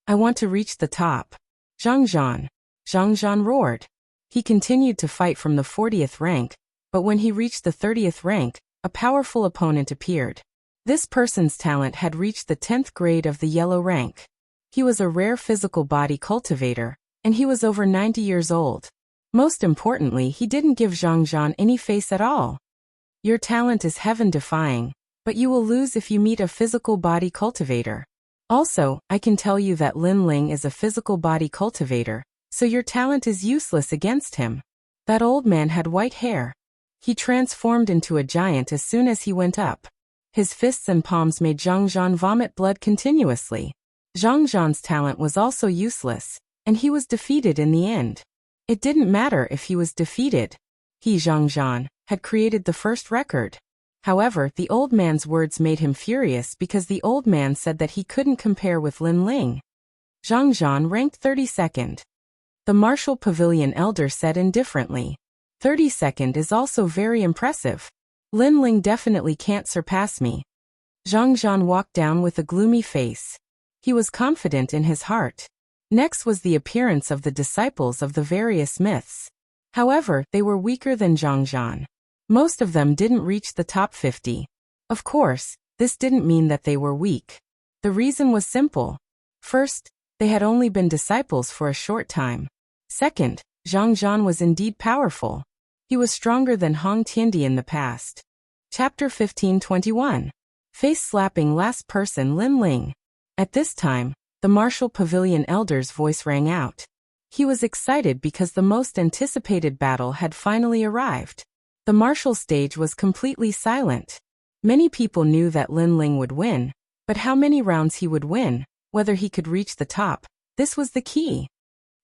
I want to reach the top. Zhang Zhan. Zhang Zhan roared. He continued to fight from the 40th rank, but when he reached the 30th rank, a powerful opponent appeared. This person's talent had reached the 10th grade of the yellow rank. He was a rare physical body cultivator, and he was over 90 years old. Most importantly, he didn't give Zhang Zhan any face at all. Your talent is heaven-defying, but you will lose if you meet a physical body cultivator. Also, I can tell you that Lin Ling is a physical body cultivator, so your talent is useless against him. That old man had white hair. He transformed into a giant as soon as he went up. His fists and palms made Zhang Zhan vomit blood continuously. Zhang Zhan's talent was also useless, and he was defeated in the end. It didn't matter if he was defeated. He, Zhang Zhan, had created the first record. However, the old man's words made him furious because the old man said that he couldn't compare with Lin Ling. Zhang Zhan ranked 32nd. The Martial Pavilion elder said indifferently. 32nd is also very impressive. Lin Ling definitely can't surpass me. Zhang Zhan walked down with a gloomy face. He was confident in his heart. Next was the appearance of the disciples of the various myths. However, they were weaker than Zhang Zhan. Most of them didn't reach the top 50. Of course, this didn't mean that they were weak. The reason was simple. First, they had only been disciples for a short time. Second, Zhang Zhan was indeed powerful. He was stronger than Hong Tiandi in the past. Chapter 1521. Face-slapping last person Lin Ling. At this time, the Martial Pavilion elder's voice rang out. He was excited because the most anticipated battle had finally arrived. The martial stage was completely silent. Many people knew that Lin Ling would win, but how many rounds he would win, whether he could reach the top, this was the key.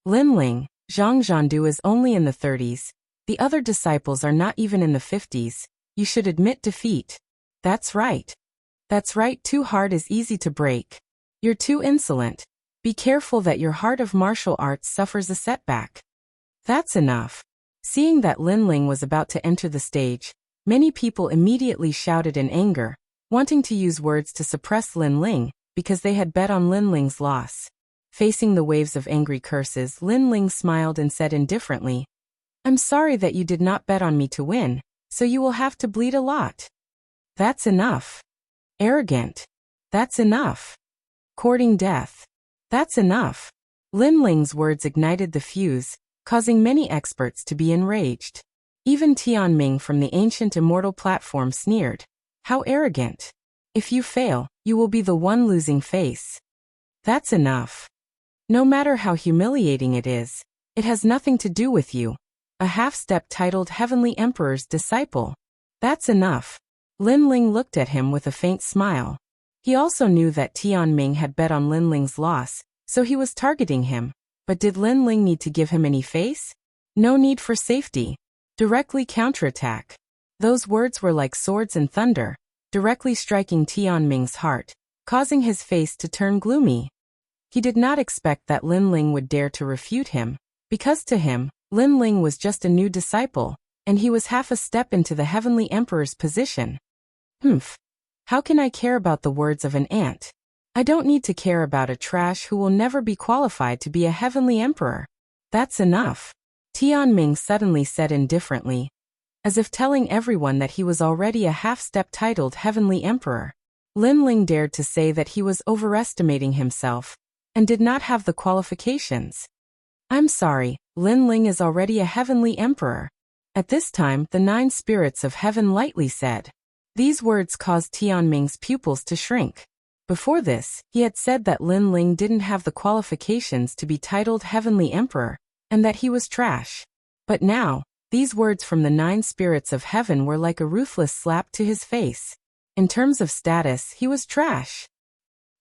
Lin Ling, Zhang Zhandu is only in the 30s. The other disciples are not even in the 50s. You should admit defeat. That's right. That's right, too hard is easy to break. You're too insolent. Be careful that your heart of martial arts suffers a setback. That's enough. Seeing that Lin Ling was about to enter the stage, many people immediately shouted in anger, wanting to use words to suppress Lin Ling, because they had bet on Lin Ling's loss. Facing the waves of angry curses, Lin Ling smiled and said indifferently, I'm sorry that you did not bet on me to win, so you will have to bleed a lot. That's enough. Arrogant. That's enough. Courting death. That's enough. Lin Ling's words ignited the fuse, causing many experts to be enraged. Even Tianming from the ancient immortal platform sneered. How arrogant. If you fail, you will be the one losing face. That's enough. No matter how humiliating it is, it has nothing to do with you. A half-step titled Heavenly Emperor's disciple. That's enough. Lin Ling looked at him with a faint smile. He also knew that Tianming had bet on Lin Ling's loss, so he was targeting him. But did Lin Ling need to give him any face? No need for safety. Directly counterattack. Those words were like swords and thunder, directly striking Tianming's heart, causing his face to turn gloomy. He did not expect that Lin Ling would dare to refute him, because to him, Lin Ling was just a new disciple, and he was half a step into the Heavenly Emperor's position. How can I care about the words of an ant? I don't need to care about a trash who will never be qualified to be a Heavenly Emperor. That's enough. Tianming suddenly said indifferently, as if telling everyone that he was already a half-step titled Heavenly Emperor. Lin Ling dared to say that he was overestimating himself, and did not have the qualifications. I'm sorry, Lin Ling is already a Heavenly Emperor. At this time, the 9 spirits of heaven lightly said. These words caused Tianming's pupils to shrink. Before this, he had said that Lin Ling didn't have the qualifications to be titled Heavenly Emperor, and that he was trash. But now, these words from the 9 spirits of heaven were like a ruthless slap to his face. In terms of status, he was trash.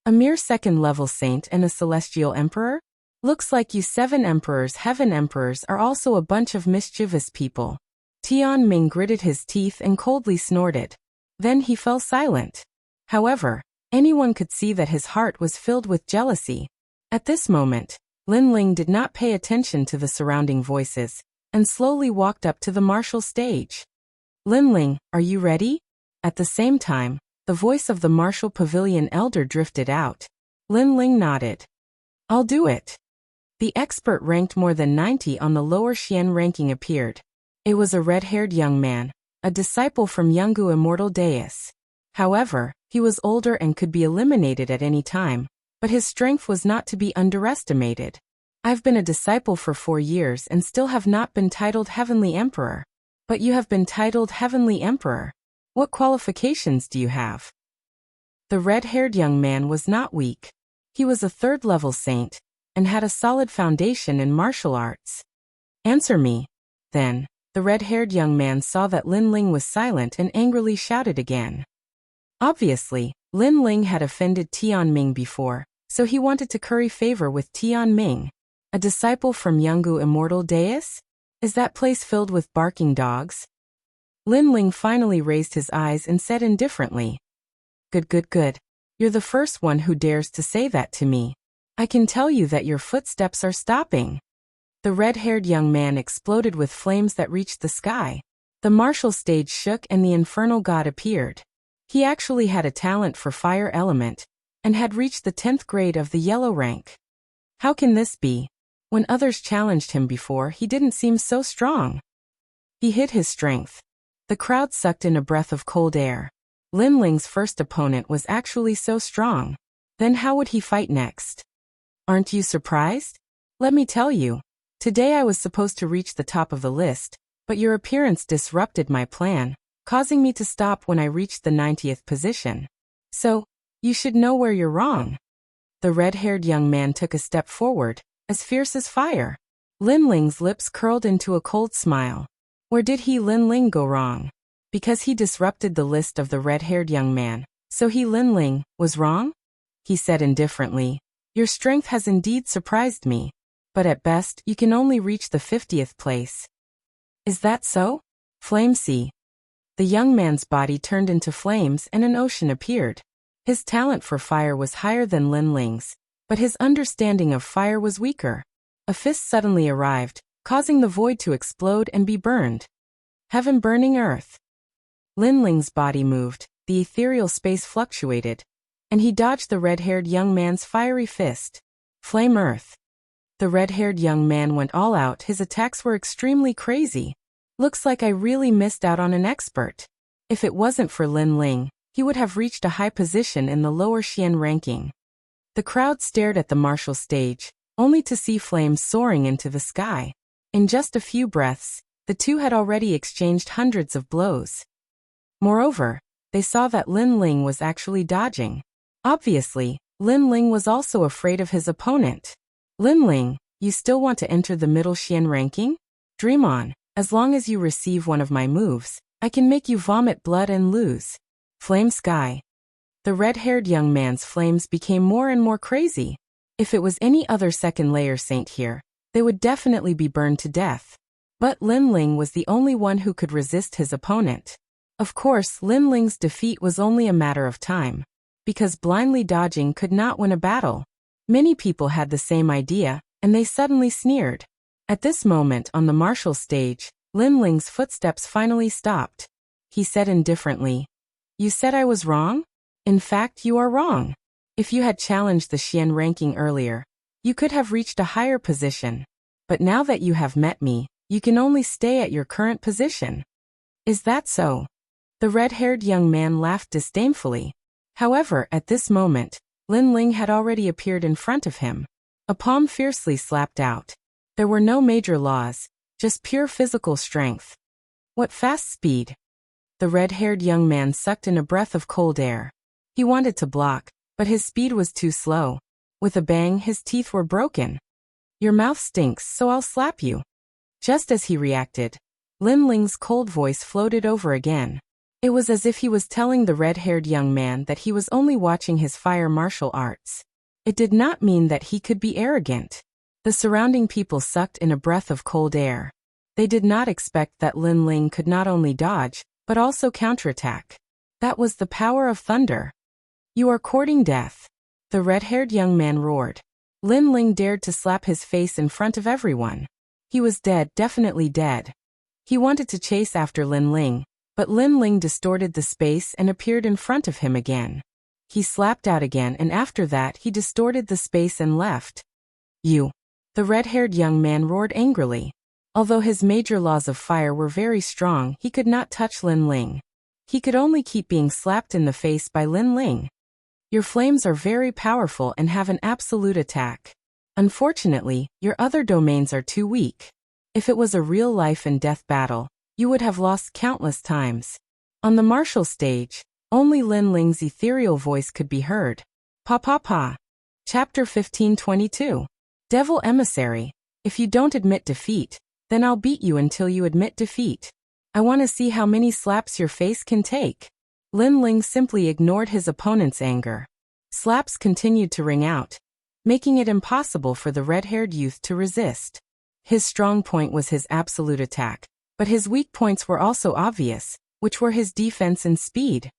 A mere second-level saint and a celestial emperor? Looks like you 7 emperors, heaven emperors, are also a bunch of mischievous people. Tianming gritted his teeth and coldly snorted. Then he fell silent. However, anyone could see that his heart was filled with jealousy. At this moment, Lin Ling did not pay attention to the surrounding voices, and slowly walked up to the martial stage. Lin Ling, are you ready? At the same time, the voice of the Martial Pavilion elder drifted out. Lin Ling nodded. I'll do it. The expert ranked more than 90 on the lower Xian ranking appeared. It was a red-haired young man, a disciple from Yungu immortal deus. However, he was older and could be eliminated at any time, but his strength was not to be underestimated. I've been a disciple for 4 years and still have not been titled Heavenly Emperor. But you have been titled Heavenly Emperor. What qualifications do you have? The red-haired young man was not weak. He was a 3rd-level saint, and had a solid foundation in martial arts. Answer me. Then, the red-haired young man saw that Lin Ling was silent and angrily shouted again. Obviously, Lin Ling had offended Tian Ming before, so he wanted to curry favor with Tian Ming. A disciple from Yungu immortal deus? Is that place filled with barking dogs? Lin Ling finally raised his eyes and said indifferently. Good. You're the first one who dares to say that to me. I can tell you that your footsteps are stopping. The red-haired young man exploded with flames that reached the sky. The martial stage shook and the infernal god appeared. He actually had a talent for fire element, and had reached the 10th grade of the yellow rank. How can this be? When others challenged him before, he didn't seem so strong. He hid his strength. The crowd sucked in a breath of cold air. Lin Ling's first opponent was actually so strong. Then how would he fight next? Aren't you surprised? Let me tell you. Today I was supposed to reach the top of the list, but your appearance disrupted my plan, causing me to stop when I reached the 90th position. So, you should know where you're wrong. The red-haired young man took a step forward, as fierce as fire. Lin Ling's lips curled into a cold smile. Where did Lin Ling go wrong? Because he disrupted the list of the red-haired young man, so Lin Ling was wrong? He said indifferently. Your strength has indeed surprised me, but at best you can only reach the 50th place. Is that so? Flame see. The young man's body turned into flames and an ocean appeared. His talent for fire was higher than Lin Ling's, but his understanding of fire was weaker. A fist suddenly arrived, causing the void to explode and be burned. Heaven burning earth. Lin Ling's body moved, the ethereal space fluctuated, and he dodged the red-haired young man's fiery fist. Flame earth. The red-haired young man went all out. His attacks were extremely crazy. Looks like I really missed out on an expert. If it wasn't for Lin Ling, he would have reached a high position in the lower Xian ranking. The crowd stared at the martial stage, only to see flames soaring into the sky. In just a few breaths, the two had already exchanged hundreds of blows. Moreover, they saw that Lin Ling was actually dodging. Obviously, Lin Ling was also afraid of his opponent. Lin Ling, you still want to enter the middle Xian ranking? Dream on. As long as you receive one of my moves, I can make you vomit blood and lose. Flame sky. The red-haired young man's flames became more and more crazy. If it was any other second-layer saint here, they would definitely be burned to death. But Lin Ling was the only one who could resist his opponent. Of course, Lin Ling's defeat was only a matter of time, because blindly dodging could not win a battle. Many people had the same idea, and they suddenly sneered. At this moment on the martial stage, Lin Ling's footsteps finally stopped. He said indifferently, "You said I was wrong? In fact, you are wrong. If you had challenged the Xian ranking earlier, you could have reached a higher position. But now that you have met me, you can only stay at your current position." Is that so? The red-haired young man laughed disdainfully. However, at this moment, Lin Ling had already appeared in front of him. A palm fiercely slapped out. There were no major laws, just pure physical strength. What fast speed! The red-haired young man sucked in a breath of cold air. He wanted to block, but his speed was too slow. With a bang, his teeth were broken. Your mouth stinks, so I'll slap you. Just as he reacted, Lin Ling's cold voice floated over again. It was as if he was telling the red-haired young man that he was only watching his fire martial arts. It did not mean that he could be arrogant. The surrounding people sucked in a breath of cold air. They did not expect that Lin Ling could not only dodge, but also counterattack. That was the power of thunder. You are courting death. The red-haired young man roared. Lin Ling dared to slap his face in front of everyone. He was dead, definitely dead. He wanted to chase after Lin Ling, but Lin Ling distorted the space and appeared in front of him again. He slapped out again, and after that he distorted the space and left. You. The red-haired young man roared angrily. Although his major laws of fire were very strong, he could not touch Lin Ling. He could only keep being slapped in the face by Lin Ling. Your flames are very powerful and have an absolute attack. Unfortunately, your other domains are too weak. If it was a real life and death battle, you would have lost countless times. On the martial stage, only Lin Ling's ethereal voice could be heard. Pa pa pa. Chapter 1522. Devil Emissary. If you don't admit defeat, then I'll beat you until you admit defeat. I want to see how many slaps your face can take. Lin Ling simply ignored his opponent's anger. Slaps continued to ring out, making it impossible for the red-haired youth to resist. His strong point was his absolute attack, but his weak points were also obvious, which were his defense and speed.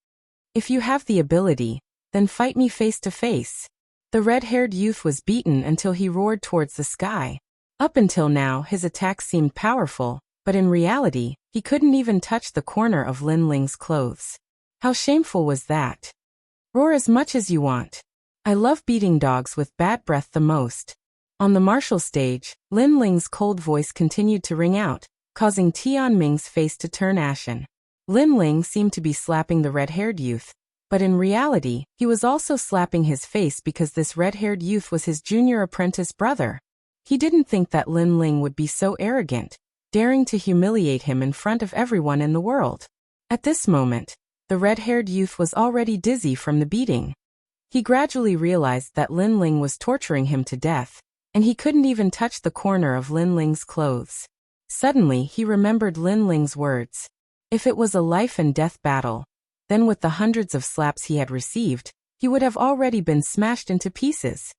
If you have the ability, then fight me face to face. The red-haired youth was beaten until he roared towards the sky. Up until now, his attacks seemed powerful, but in reality, he couldn't even touch the corner of Lin Ling's clothes. How shameful was that? Roar as much as you want. I love beating dogs with bad breath the most. On the martial stage, Lin Ling's cold voice continued to ring out, causing Tian Ming's face to turn ashen. Lin Ling seemed to be slapping the red-haired youth, but in reality, he was also slapping his face because this red-haired youth was his junior apprentice brother. He didn't think that Lin Ling would be so arrogant, daring to humiliate him in front of everyone in the world. At this moment, the red-haired youth was already dizzy from the beating. He gradually realized that Lin Ling was torturing him to death, and he couldn't even touch the corner of Lin Ling's clothes. Suddenly, he remembered Lin Ling's words. If it was a life and death battle, then with the hundreds of slaps he had received, he would have already been smashed into pieces.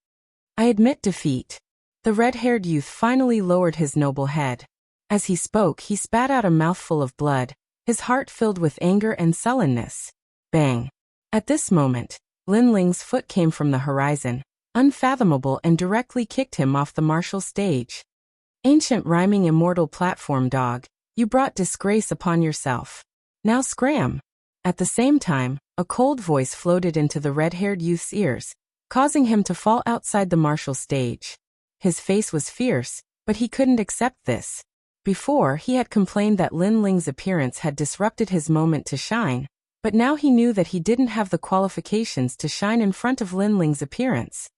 I admit defeat. The red-haired youth finally lowered his noble head. As he spoke, he spat out a mouthful of blood, his heart filled with anger and sullenness. Bang! At this moment, Lin Ling's foot came from the horizon, unfathomable, and directly kicked him off the martial stage. Ancient rhyming immortal platform dog, you brought disgrace upon yourself. Now scram! At the same time, a cold voice floated into the red-haired youth's ears, causing him to fall outside the martial stage. His face was fierce, but he couldn't accept this. Before, he had complained that Lin Ling's appearance had disrupted his moment to shine, but now he knew that he didn't have the qualifications to shine in front of Lin Ling's appearance.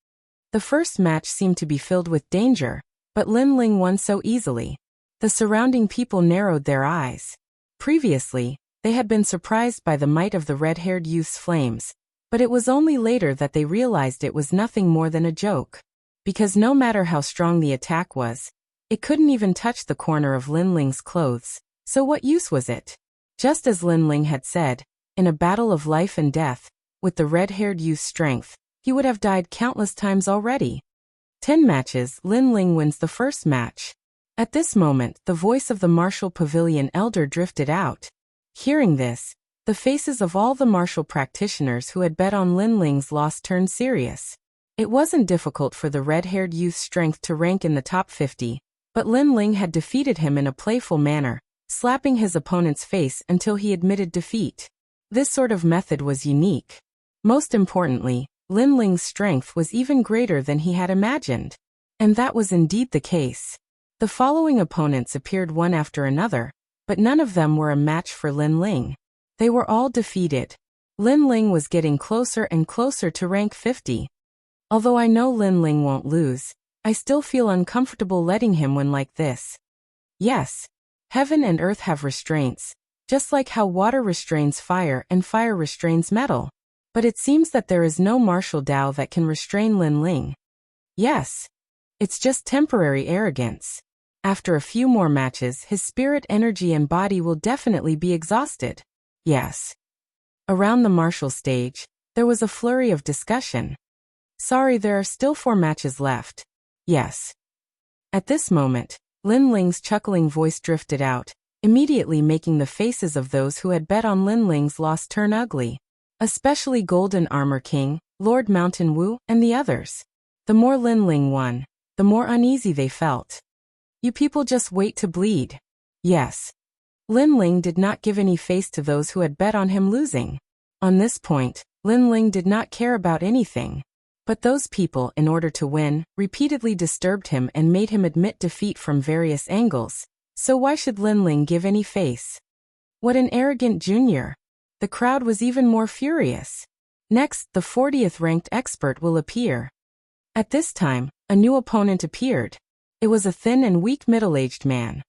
The first match seemed to be filled with danger, but Lin Ling won so easily. The surrounding people narrowed their eyes. Previously, they had been surprised by the might of the red-haired youth's flames, but it was only later that they realized it was nothing more than a joke. Because no matter how strong the attack was, it couldn't even touch the corner of Lin Ling's clothes, so what use was it? Just as Lin Ling had said, in a battle of life and death, with the red-haired youth's strength, he would have died countless times already. 10 matches, Lin Ling wins the first match. At this moment, the voice of the martial pavilion elder drifted out. Hearing this, the faces of all the martial practitioners who had bet on Lin Ling's loss turned serious. It wasn't difficult for the red-haired youth's strength to rank in the top 50, but Lin Ling had defeated him in a playful manner, slapping his opponent's face until he admitted defeat. This sort of method was unique. Most importantly, Lin Ling's strength was even greater than he had imagined. And that was indeed the case. The following opponents appeared one after another, but none of them were a match for Lin Ling. They were all defeated. Lin Ling was getting closer and closer to rank 50. Although I know Lin Ling won't lose, I still feel uncomfortable letting him win like this. Yes, heaven and earth have restraints, just like how water restrains fire and fire restrains metal. But it seems that there is no martial Tao that can restrain Lin Ling. Yes, it's just temporary arrogance. After a few more matches, his spirit energy and body will definitely be exhausted. Yes. Around the martial stage, there was a flurry of discussion. Sorry, there are still 4 matches left. Yes. At this moment, Lin Ling's chuckling voice drifted out, immediately making the faces of those who had bet on Lin Ling's loss turn ugly. Especially Golden Armor King, Lord Mountain Wu, and the others. The more Lin Ling won, the more uneasy they felt. You people just wait to bleed. Yes. Lin Ling did not give any face to those who had bet on him losing. On this point, Lin Ling did not care about anything. But those people, in order to win, repeatedly disturbed him and made him admit defeat from various angles, So why should Lin Ling give any face? What an arrogant junior. The crowd was even more furious. Next, the 40th ranked expert will appear. At this time, a new opponent appeared. It was a thin and weak middle-aged man.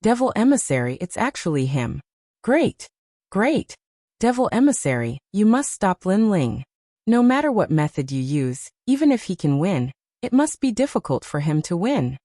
Devil Emissary, it's actually him. Great. Great. Devil Emissary, you must stop Lin Ling. No matter what method you use, even if he can win, it must be difficult for him to win.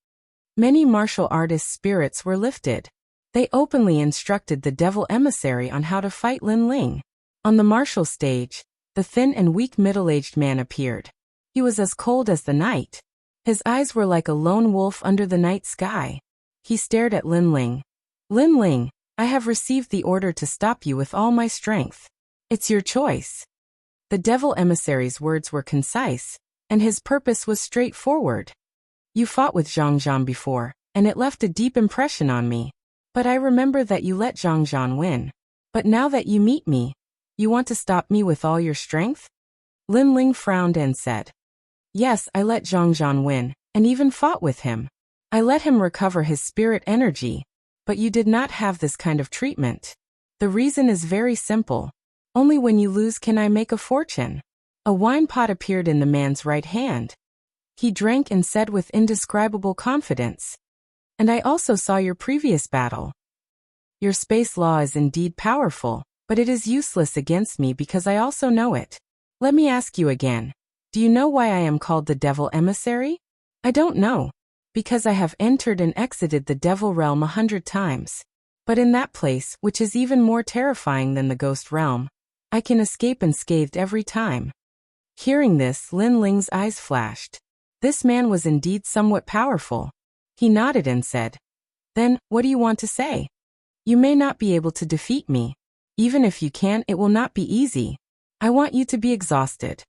Many martial artists' spirits were lifted. They openly instructed the Devil Emissary on how to fight Lin Ling. On the martial stage, the thin and weak middle-aged man appeared. He was as cold as the night. His eyes were like a lone wolf under the night sky. He stared at Lin Ling. Lin Ling, I have received the order to stop you with all my strength. It's your choice. The Devil Emissary's words were concise, and his purpose was straightforward. You fought with Zhang Zhan before, and it left a deep impression on me. But I remember that you let Zhang Zhan win. But now that you meet me, you want to stop me with all your strength? Lin Ling frowned and said, Yes, I let Zhang Zhan win, and even fought with him. I let him recover his spirit energy. But you did not have this kind of treatment. The reason is very simple. Only when you lose can I make a fortune. A wine pot appeared in the man's right hand. He drank and said with indescribable confidence, And I also saw your previous battle. Your space law is indeed powerful, but it is useless against me because I also know it. Let me ask you again. Do you know why I am called the Devil Emissary? I don't know. Because I have entered and exited the Devil Realm 100 times. But in that place, which is even more terrifying than the Ghost Realm, I can escape unscathed every time. Hearing this, Lin Ling's eyes flashed. This man was indeed somewhat powerful. He nodded and said, Then, what do you want to say? You may not be able to defeat me. Even if you can, it will not be easy. I want you to be exhausted.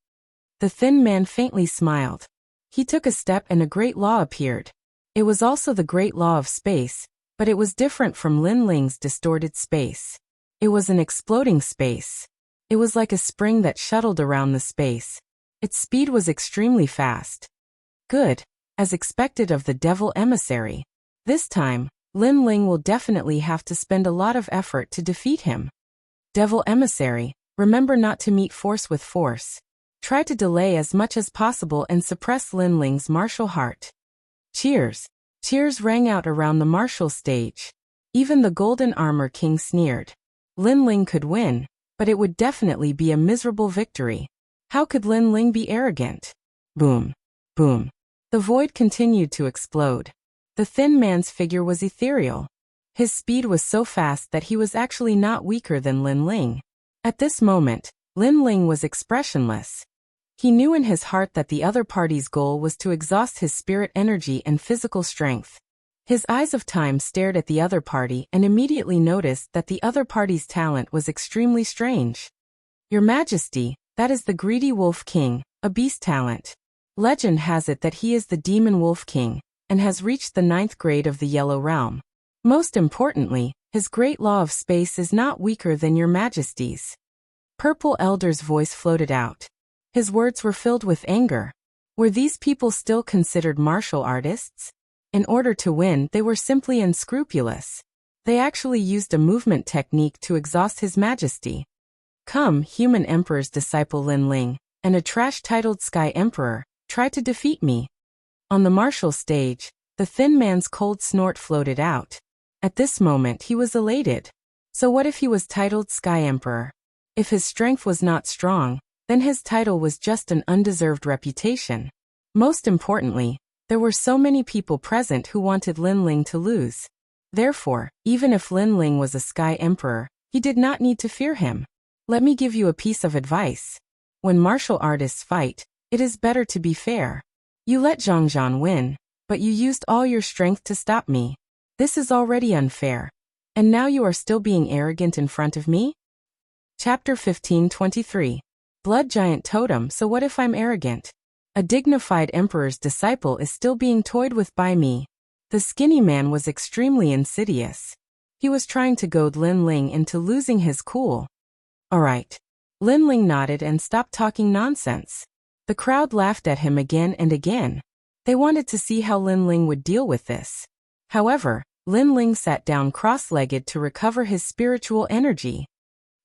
The thin man faintly smiled. He took a step and a great law appeared. It was also the great law of space, but it was different from Lin Ling's distorted space. It was an exploding space. It was like a spring that shuttled around the space. Its speed was extremely fast. Good, as expected of the Devil Emissary. This time, Lin Ling will definitely have to spend a lot of effort to defeat him. Devil Emissary, remember not to meet force with force. Try to delay as much as possible and suppress Lin Ling's martial heart. Cheers. Cheers rang out around the martial stage. Even the Golden Armor King sneered. Lin Ling could win, but it would definitely be a miserable victory. How could Lin Ling be arrogant? Boom. Boom. The void continued to explode. The thin man's figure was ethereal. His speed was so fast that he was actually not weaker than Lin Ling. At this moment, Lin Ling was expressionless. He knew in his heart that the other party's goal was to exhaust his spirit energy and physical strength. His eyes of time stared at the other party and immediately noticed that the other party's talent was extremely strange. Your Majesty, that is the Greedy Wolf King, a beast talent. Legend has it that he is the Demon Wolf King, and has reached the 9th grade of the Yellow Realm. Most importantly, his great law of space is not weaker than your Majesty's. Purple Elder's voice floated out. His words were filled with anger. Were these people still considered martial artists? In order to win, they were simply unscrupulous. They actually used a movement technique to exhaust His Majesty. Come, human emperor's disciple Lin Ling, and a trash-titled Sky Emperor, try to defeat me. On the martial stage, the thin man's cold snort floated out. At this moment he was elated. So what if he was titled Sky Emperor? If his strength was not strong, then his title was just an undeserved reputation. Most importantly, there were so many people present who wanted Lin Ling to lose. Therefore, even if Lin Ling was a Sky Emperor, he did not need to fear him. Let me give you a piece of advice. When martial artists fight, it is better to be fair. You let Zhang Zhan win, but you used all your strength to stop me. This is already unfair. And now you are still being arrogant in front of me? Chapter 15:23. Blood Giant Totem. So what if I'm arrogant? A dignified emperor's disciple is still being toyed with by me. The skinny man was extremely insidious. He was trying to goad Lin Ling into losing his cool. Alright. Lin Ling nodded and stopped talking nonsense. The crowd laughed at him again and again. They wanted to see how Lin Ling would deal with this. However, Lin Ling sat down cross-legged to recover his spiritual energy.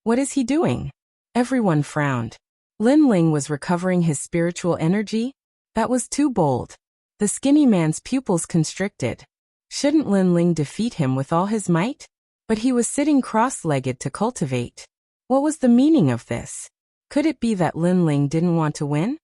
What is he doing? Everyone frowned. Lin Ling was recovering his spiritual energy? That was too bold. The skinny man's pupils constricted. Shouldn't Lin Ling defeat him with all his might? But he was sitting cross-legged to cultivate. What was the meaning of this? Could it be that Lin Ling didn't want to win?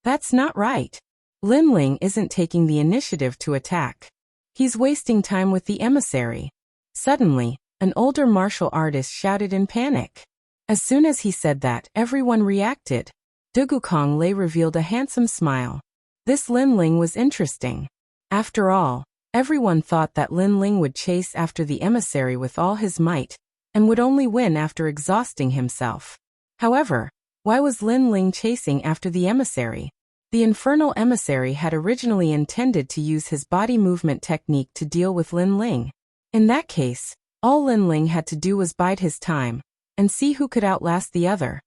That's not right. Lin Ling isn't taking the initiative to attack. He's wasting time with the emissary. Suddenly, an older martial artist shouted in panic. As soon as he said that, everyone reacted. Dugukong Lei revealed a handsome smile. This Lin Ling was interesting. After all, everyone thought that Lin Ling would chase after the emissary with all his might, and would only win after exhausting himself. However, why was Lin Ling chasing after the emissary? The infernal emissary had originally intended to use his body movement technique to deal with Lin Ling. In that case, all Lin Ling had to do was bide his time, and see who could outlast the other.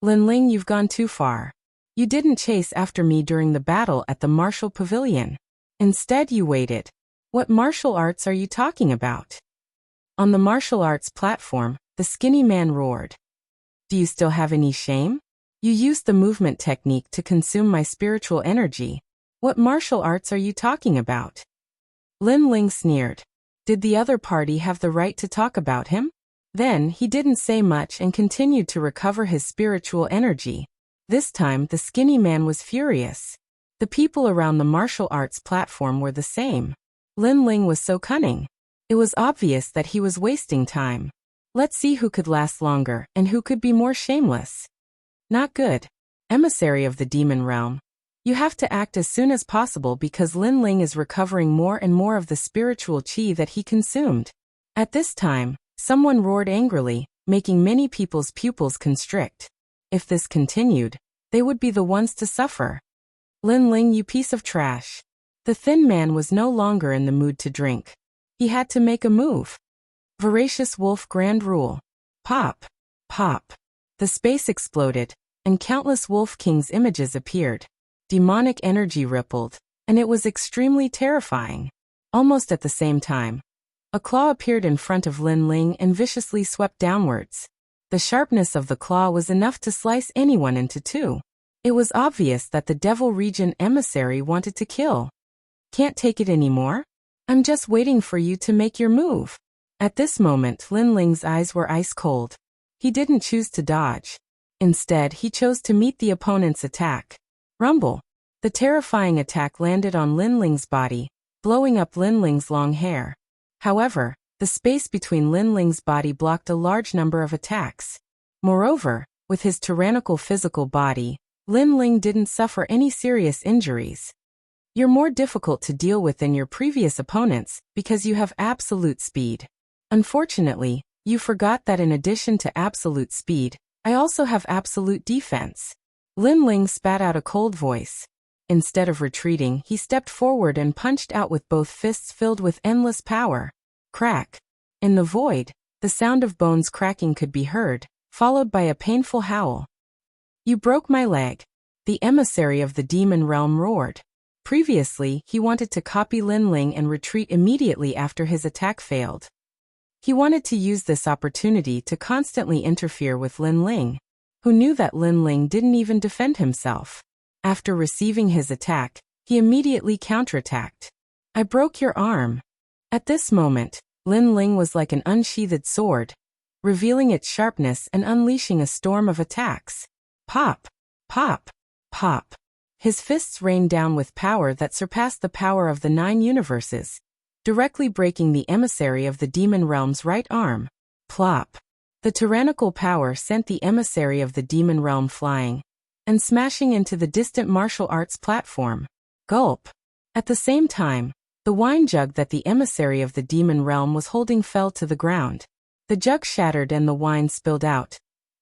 Lin Ling, you've gone too far. You didn't chase after me during the battle at the martial pavilion. Instead you waited. What martial arts are you talking about? On the martial arts platform, the skinny man roared. Do you still have any shame? You used the movement technique to consume my spiritual energy. What martial arts are you talking about? Lin Ling sneered. Did the other party have the right to talk about him? Then he didn't say much and continued to recover his spiritual energy. This time the skinny man was furious. The people around the martial arts platform were the same. Lin Ling was so cunning. It was obvious that he was wasting time. Let's see who could last longer and who could be more shameless. Not good. Emissary of the demon realm. You have to act as soon as possible because Lin Ling is recovering more and more of the spiritual qi that he consumed. At this time, someone roared angrily, making many people's pupils constrict. If this continued, they would be the ones to suffer. Lin Ling, you piece of trash. The thin man was no longer in the mood to drink. He had to make a move. Voracious Wolf Grand Rule. Pop. Pop. The space exploded, and countless Wolf King's images appeared. Demonic energy rippled, and it was extremely terrifying. Almost at the same time, a claw appeared in front of Lin Ling and viciously swept downwards. The sharpness of the claw was enough to slice anyone into two. It was obvious that the Devil Region emissary wanted to kill. Can't take it anymore? I'm just waiting for you to make your move. At this moment, Lin Ling's eyes were ice cold. He didn't choose to dodge. Instead, he chose to meet the opponent's attack. Rumble. The terrifying attack landed on Lin Ling's body, blowing up Lin Ling's long hair. However, the space between Lin Ling's body blocked a large number of attacks. Moreover, with his tyrannical physical body, Lin Ling didn't suffer any serious injuries. You're more difficult to deal with than your previous opponents because you have absolute speed. Unfortunately, you forgot that in addition to absolute speed, I also have absolute defense. Lin Ling spat out a cold voice. Instead of retreating, he stepped forward and punched out with both fists filled with endless power. Crack. In the void, the sound of bones cracking could be heard, followed by a painful howl. You broke my leg. The emissary of the demon realm roared. Previously, he wanted to copy Lin Ling and retreat immediately after his attack failed. He wanted to use this opportunity to constantly interfere with Lin Ling, who knew that Lin Ling didn't even defend himself. After receiving his attack, he immediately counterattacked. I broke your arm. At this moment, Lin Ling was like an unsheathed sword, revealing its sharpness and unleashing a storm of attacks. Pop, pop, pop. His fists rained down with power that surpassed the power of the 9 universes, directly breaking the emissary of the demon realm's right arm. Plop. The tyrannical power sent the emissary of the demon realm flying and smashing into the distant martial arts platform. Gulp. At the same time, the wine jug that the emissary of the demon realm was holding fell to the ground. The jug shattered and the wine spilled out,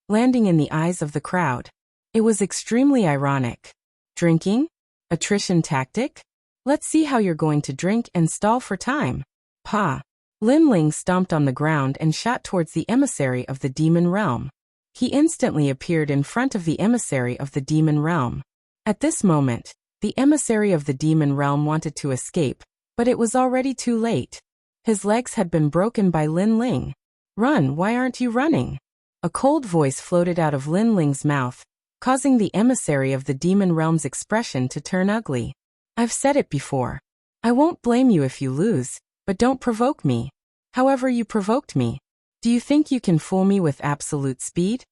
landing in the eyes of the crowd. It was extremely ironic. Drinking? Attrition tactic? Let's see how you're going to drink and stall for time. Pa. Lin Ling stomped on the ground and shot towards the emissary of the demon realm. He instantly appeared in front of the emissary of the demon realm. At this moment, the emissary of the demon realm wanted to escape, but it was already too late. His legs had been broken by Lin Ling. "Run, why aren't you running?" A cold voice floated out of Lin Ling's mouth, causing the emissary of the demon realm's expression to turn ugly. "I've said it before. I won't blame you if you lose, but don't provoke me. However, you provoked me. Do you think you can fool me with absolute speed?"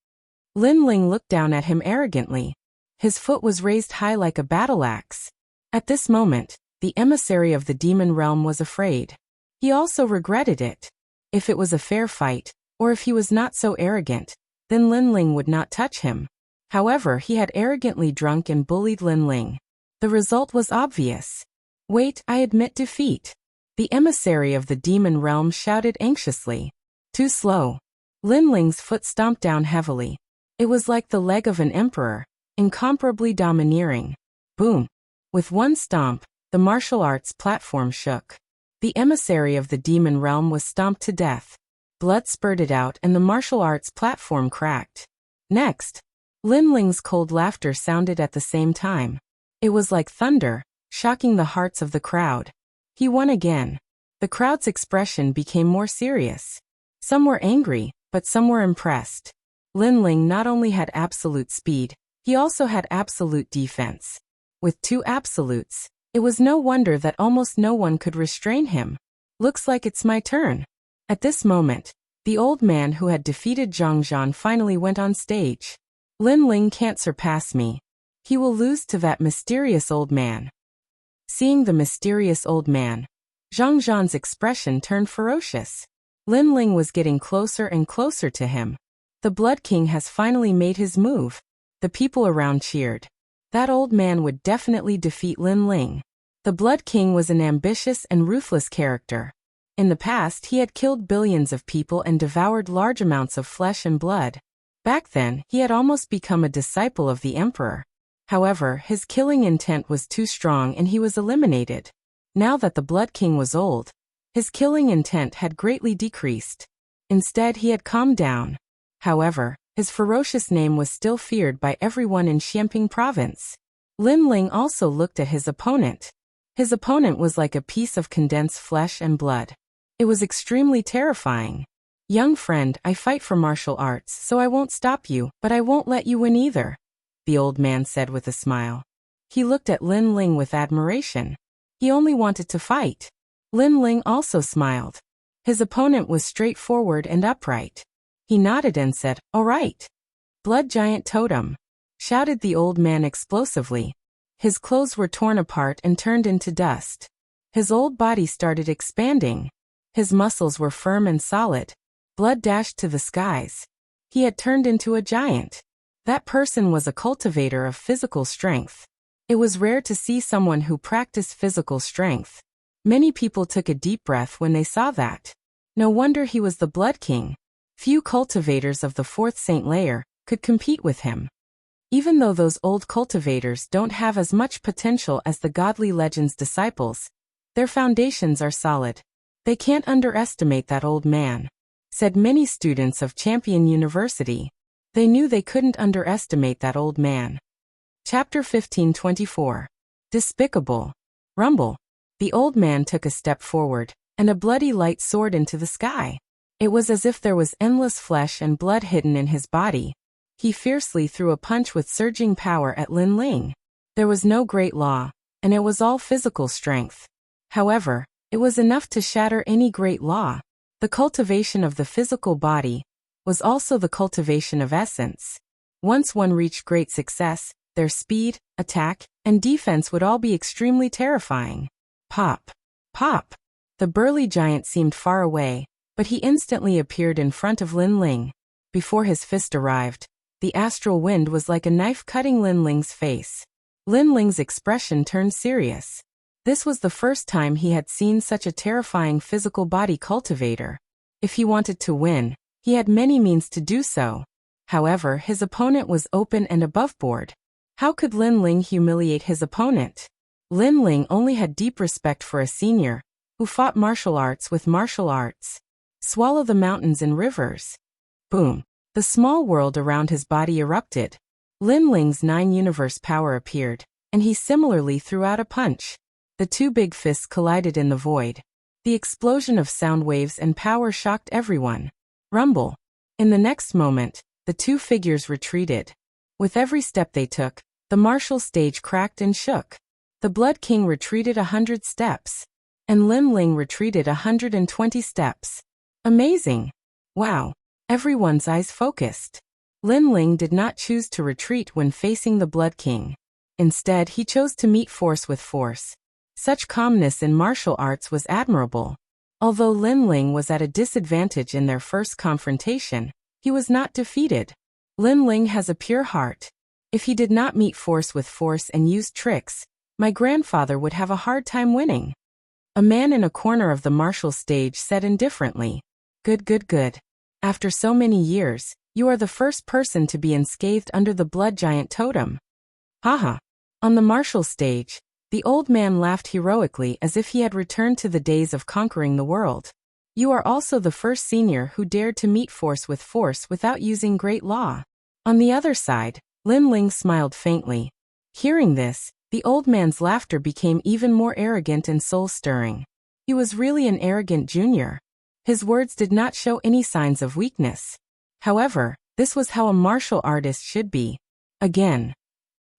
Lin Ling looked down at him arrogantly. His foot was raised high like a battle axe. At this moment, the emissary of the demon realm was afraid. He also regretted it. If it was a fair fight, or if he was not so arrogant, then Lin Ling would not touch him. However, he had arrogantly drunk and bullied Lin Ling. The result was obvious. "Wait, I admit defeat." The emissary of the demon realm shouted anxiously. "Too slow." Lin Ling's foot stomped down heavily. It was like the leg of an emperor, incomparably domineering. Boom! With one stomp, the martial arts platform shook. The emissary of the demon realm was stomped to death. Blood spurted out and the martial arts platform cracked. Next, Lin Ling's cold laughter sounded at the same time. It was like thunder, shocking the hearts of the crowd. He won again. The crowd's expression became more serious. Some were angry, but some were impressed. Lin Ling not only had absolute speed, he also had absolute defense. With two absolutes, it was no wonder that almost no one could restrain him. "Looks like it's my turn." At this moment, the old man who had defeated Zhang Zhan finally went on stage. "Lin Ling can't surpass me. He will lose to that mysterious old man." Seeing the mysterious old man, Zhang Zhan's expression turned ferocious. Lin Ling was getting closer and closer to him. The Blood King has finally made his move. The people around cheered. That old man would definitely defeat Lin Ling. The Blood King was an ambitious and ruthless character. In the past, he had killed billions of people and devoured large amounts of flesh and blood. Back then, he had almost become a disciple of the emperor. However, his killing intent was too strong and he was eliminated. Now that the Blood King was old, his killing intent had greatly decreased. Instead, he had calmed down. However, his ferocious name was still feared by everyone in Xianping province. Lin Ling also looked at his opponent. His opponent was like a piece of condensed flesh and blood. It was extremely terrifying. "Young friend, I fight for martial arts, so I won't stop you, but I won't let you win either," the old man said with a smile. He looked at Lin Ling with admiration. He only wanted to fight. Lin Ling also smiled. His opponent was straightforward and upright. He nodded and said, "All right." "Blood Giant Totem," shouted the old man explosively. His clothes were torn apart and turned into dust. His old body started expanding. His muscles were firm and solid. Blood dashed to the skies. He had turned into a giant. That person was a cultivator of physical strength. It was rare to see someone who practiced physical strength. Many people took a deep breath when they saw that. No wonder he was the Blood King. Few cultivators of the fourth Saint layer could compete with him. Even though those old cultivators don't have as much potential as the godly legend's disciples, their foundations are solid. "They can't underestimate that old man," said many students of Champion University. They knew they couldn't underestimate that old man. Chapter 1524. Despicable. Rumble. The old man took a step forward, and a bloody light soared into the sky. It was as if there was endless flesh and blood hidden in his body. He fiercely threw a punch with surging power at Lin Ling. There was no great law, and it was all physical strength. However, it was enough to shatter any great law. The cultivation of the physical body was also the cultivation of essence. Once one reached great success, their speed, attack, and defense would all be extremely terrifying. Pop! Pop! The burly giant seemed far away, but he instantly appeared in front of Lin Ling. Before his fist arrived, the astral wind was like a knife cutting Lin Ling's face. Lin Ling's expression turned serious. This was the first time he had seen such a terrifying physical body cultivator. If he wanted to win, he had many means to do so. However, his opponent was open and aboveboard. How could Lin Ling humiliate his opponent? Lin Ling only had deep respect for a senior, who fought martial arts with martial arts. Swallow the mountains and rivers. Boom. The small world around his body erupted. Lin Ling's 9-universe power appeared, and he similarly threw out a punch. The two big fists collided in the void. The explosion of sound waves and power shocked everyone. Rumble. In the next moment, the two figures retreated. With every step they took, the martial stage cracked and shook. The Blood King retreated 100 steps. And Lin Ling retreated 120 steps. Amazing! Wow! Everyone's eyes focused. Lin Ling did not choose to retreat when facing the Blood King. Instead, he chose to meet force with force. Such calmness in martial arts was admirable. Although Lin Ling was at a disadvantage in their first confrontation, he was not defeated. Lin Ling has a pure heart. If he did not meet force with force and used tricks, my grandfather would have a hard time winning. A man in a corner of the martial stage said indifferently, "Good, good, good. After so many years, you are the first person to be unscathed under the blood giant totem." Haha. On the martial stage, the old man laughed heroically as if he had returned to the days of conquering the world. "You are also the first senior who dared to meet force without using great law." On the other side, Lin Ling smiled faintly. Hearing this, the old man's laughter became even more arrogant and soul-stirring. He was really an arrogant junior. His words did not show any signs of weakness. However, this was how a martial artist should be. Again.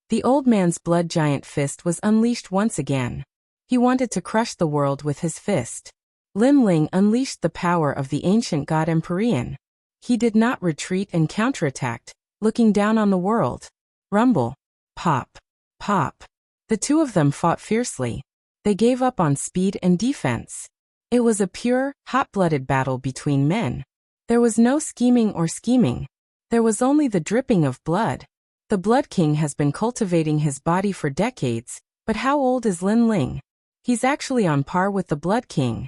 The old man's blood giant fist was unleashed once again. He wanted to crush the world with his fist. Lin Ling unleashed the power of the ancient god Empyrean. He did not retreat and counterattacked, looking down on the world. Rumble. Pop. Pop. The two of them fought fiercely. They gave up on speed and defense. It was a pure, hot-blooded battle between men. There was no scheming or scheming. There was only the dripping of blood. The Blood King has been cultivating his body for decades, but how old is Lin Ling? He's actually on par with the Blood King.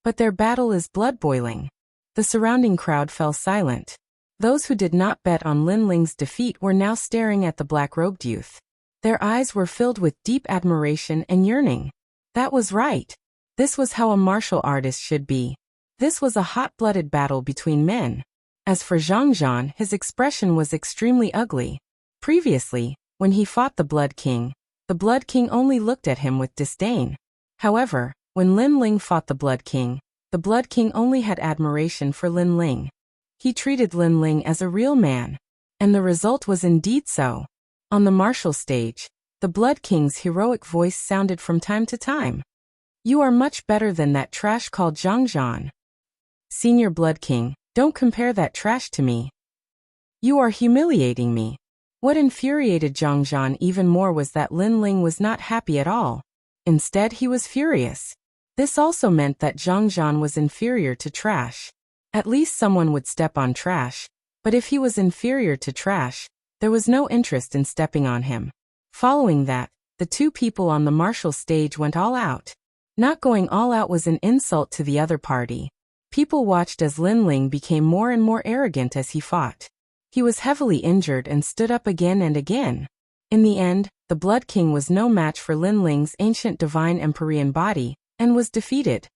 But their battle is blood-boiling. The surrounding crowd fell silent. Those who did not bet on Lin Ling's defeat were now staring at the black-robed youth. Their eyes were filled with deep admiration and yearning. That was right. This was how a martial artist should be. This was a hot-blooded battle between men. As for Zhang, his expression was extremely ugly. Previously, when he fought the Blood King only looked at him with disdain. However, when Lin Ling fought the Blood King only had admiration for Lin Ling. He treated Lin Ling as a real man. And the result was indeed so. On the martial stage, the Blood King's heroic voice sounded from time to time. "You are much better than that trash called Zhang. Senior Blood King, don't compare that trash to me. You are humiliating me." What infuriated Zhang even more was that Lin Ling was not happy at all. Instead, he was furious. This also meant that Zhang was inferior to trash. At least someone would step on trash. But if he was inferior to trash, there was no interest in stepping on him. Following that, the two people on the martial stage went all out. Not going all out was an insult to the other party. People watched as Lin Ling became more and more arrogant as he fought. He was heavily injured and stood up again and again. In the end, the Blood King was no match for Lin Ling's ancient divine Empyrean body, and was defeated.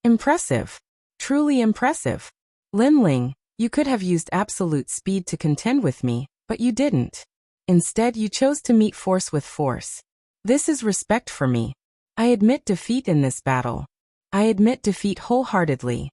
Impressive. Truly impressive. Lin Ling, you could have used absolute speed to contend with me, but you didn't. Instead, you chose to meet force with force. This is respect for me. I admit defeat in this battle. I admit defeat wholeheartedly.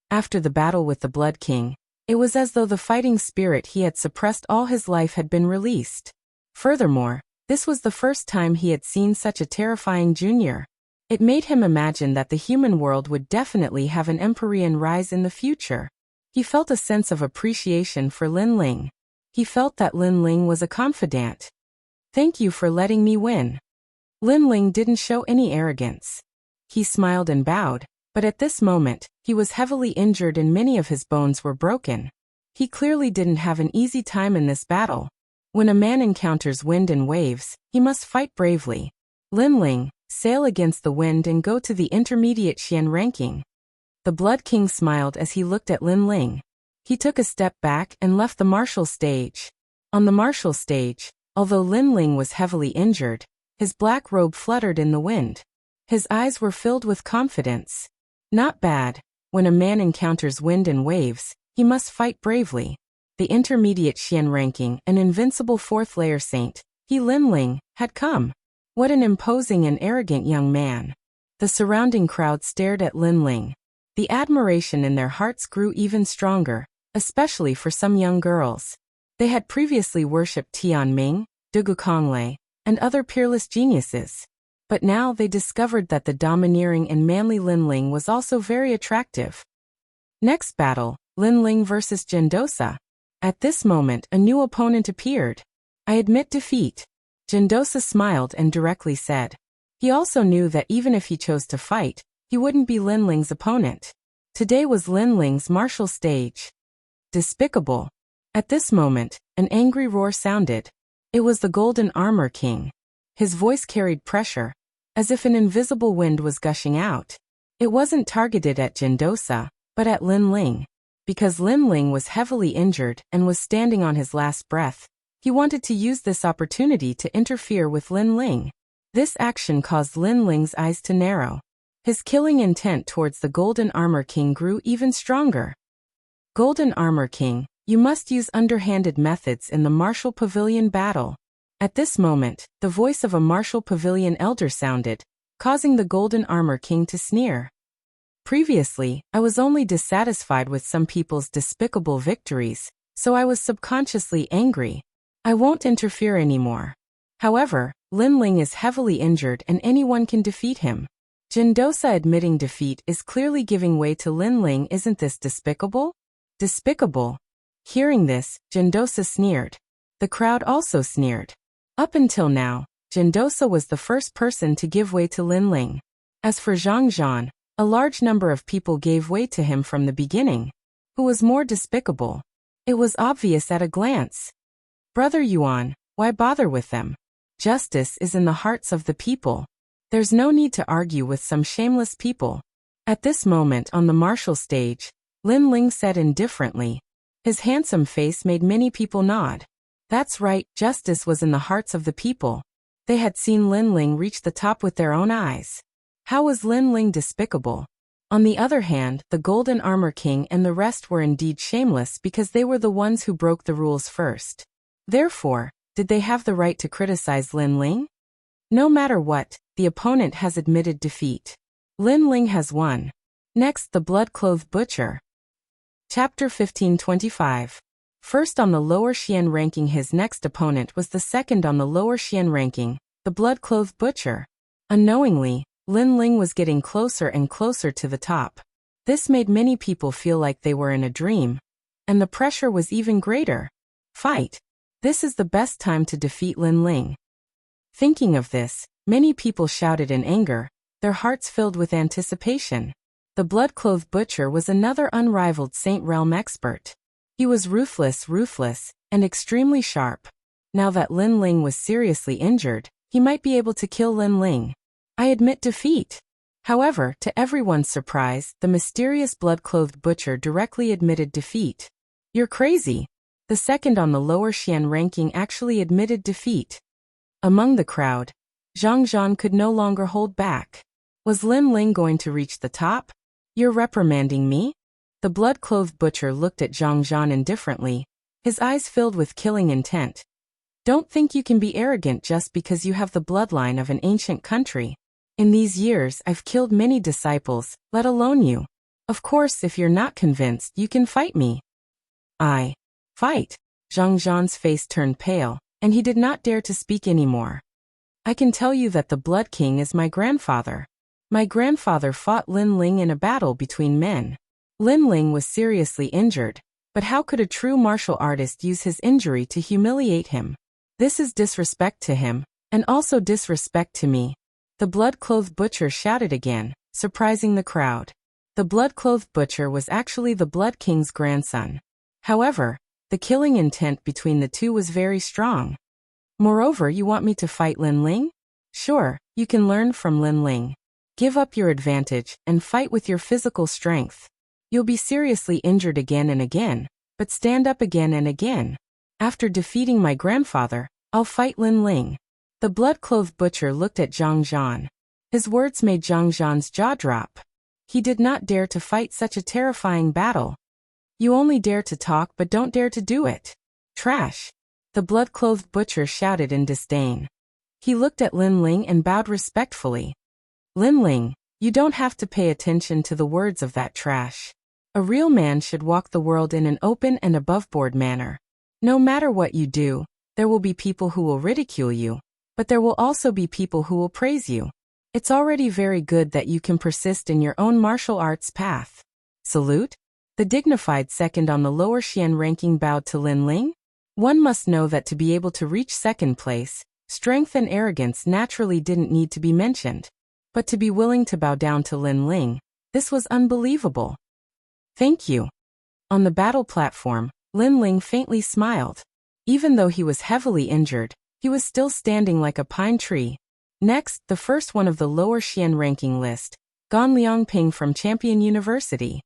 After the battle with the Blood King, it was as though the fighting spirit he had suppressed all his life had been released. Furthermore, this was the first time he had seen such a terrifying junior. It made him imagine that the human world would definitely have an Empyrean rise in the future. He felt a sense of appreciation for Lin Ling. He felt that Lin Ling was a confidant. "Thank you for letting me win." Lin Ling didn't show any arrogance. He smiled and bowed, but at this moment, he was heavily injured and many of his bones were broken. He clearly didn't have an easy time in this battle. When a man encounters wind and waves, he must fight bravely. Lin Ling, sail against the wind and go to the intermediate Xian ranking. The Blood King smiled as he looked at Lin Ling. He took a step back and left the martial stage. On the martial stage, although Lin Ling was heavily injured, his black robe fluttered in the wind. His eyes were filled with confidence. Not bad. When a man encounters wind and waves, he must fight bravely. The intermediate Xian ranking, an invincible fourth-layer saint, Lin Ling, had come. What an imposing and arrogant young man. The surrounding crowd stared at Lin Ling. The admiration in their hearts grew even stronger, especially for some young girls. They had previously worshipped Tian Ming, Dugu Konglei, and other peerless geniuses. But now they discovered that the domineering and manly Lin Ling was also very attractive. Next battle, Lin Ling versus Gendosa. At this moment, a new opponent appeared. I admit defeat. Gendosa smiled and directly said. He also knew that even if he chose to fight, he wouldn't be Lin Ling's opponent. Today was Lin Ling's martial stage. Despicable. At this moment, an angry roar sounded. It was the Golden Armor King. His voice carried pressure, as if an invisible wind was gushing out. It wasn't targeted at Gendosa, but at Lin Ling. Because Lin Ling was heavily injured and was standing on his last breath, he wanted to use this opportunity to interfere with Lin Ling. This action caused Lin Ling's eyes to narrow. His killing intent towards the Golden Armor King grew even stronger. Golden Armor King, you must use underhanded methods in the martial pavilion battle. At this moment, the voice of a martial pavilion elder sounded, causing the Golden Armor King to sneer. Previously, I was only dissatisfied with some people's despicable victories, so I was subconsciously angry. I won't interfere anymore. However, Lin Ling is heavily injured and anyone can defeat him. Gendosa admitting defeat is clearly giving way to Lin Ling. Isn't this despicable? Despicable. Hearing this, Gendosa sneered. The crowd also sneered. Up until now, Gendosa was the first person to give way to Lin Ling. As for Zhang Zhan, a large number of people gave way to him from the beginning. Who was more despicable? It was obvious at a glance. Brother Yuan, why bother with them? Justice is in the hearts of the people. There's no need to argue with some shameless people. At this moment on the martial stage, Lin Ling said indifferently. His handsome face made many people nod. That's right, justice was in the hearts of the people. They had seen Lin Ling reach the top with their own eyes. How was Lin Ling despicable? On the other hand, the Golden Armor King and the rest were indeed shameless because they were the ones who broke the rules first. Therefore, did they have the right to criticize Lin Ling? No matter what, the opponent has admitted defeat. Lin Ling has won. Next, the blood-clothed butcher. Chapter 1525. First on the lower Xian ranking, his next opponent was the second on the lower Xian ranking, the blood-clothed butcher. Unknowingly, Lin Ling was getting closer and closer to the top. This made many people feel like they were in a dream. And the pressure was even greater. Fight! This is the best time to defeat Lin Ling. Thinking of this, many people shouted in anger, their hearts filled with anticipation. The blood-clothed butcher was another unrivaled Saint Realm expert. He was ruthless, and extremely sharp. Now that Lin Ling was seriously injured, he might be able to kill Lin Ling. I admit defeat. However, to everyone's surprise, the mysterious blood-clothed butcher directly admitted defeat. You're crazy. The second on the lower Xian ranking actually admitted defeat. Among the crowd, Zhang Zhan could no longer hold back. Was Lin Ling going to reach the top? You're reprimanding me? The blood-clothed butcher looked at Zhang Zhan indifferently, his eyes filled with killing intent. Don't think you can be arrogant just because you have the bloodline of an ancient country. In these years, I've killed many disciples, let alone you. Of course, if you're not convinced, you can fight me. I fight. Zhang Zhan's face turned pale, and he did not dare to speak anymore. I can tell you that the Blood King is my grandfather. My grandfather fought Lin Ling in a battle between men. Lin Ling was seriously injured, but how could a true martial artist use his injury to humiliate him? This is disrespect to him, and also disrespect to me. The blood-clothed butcher shouted again, surprising the crowd. The blood-clothed butcher was actually the Blood King's grandson. However, the killing intent between the two was very strong. Moreover, you want me to fight Lin Ling? Sure, you can learn from Lin Ling. Give up your advantage and fight with your physical strength. You'll be seriously injured again and again, but stand up again and again. After defeating my grandfather, I'll fight Lin Ling. The blood-clothed butcher looked at Zhang Zhan. His words made Zhang Zhan's jaw drop. He did not dare to fight such a terrifying battle. You only dare to talk but don't dare to do it. Trash. The blood-clothed butcher shouted in disdain. He looked at Lin Ling and bowed respectfully. Lin Ling, You don't have to pay attention to the words of that trash. A real man should walk the world in an open and aboveboard manner. No matter what you do, there will be people who will ridicule you, but there will also be people who will praise you. It's already very good that you can persist in your own martial arts path. Salute? The dignified second on the lower Xian ranking bowed to Lin Ling. One must know that to be able to reach second place, strength and arrogance naturally didn't need to be mentioned. But to be willing to bow down to Lin Ling, this was unbelievable. Thank you. On the battle platform, Lin Ling faintly smiled. Even though he was heavily injured, he was still standing like a pine tree. Next, the first one of the lower Xian ranking list, Gan Liangping from Champion University.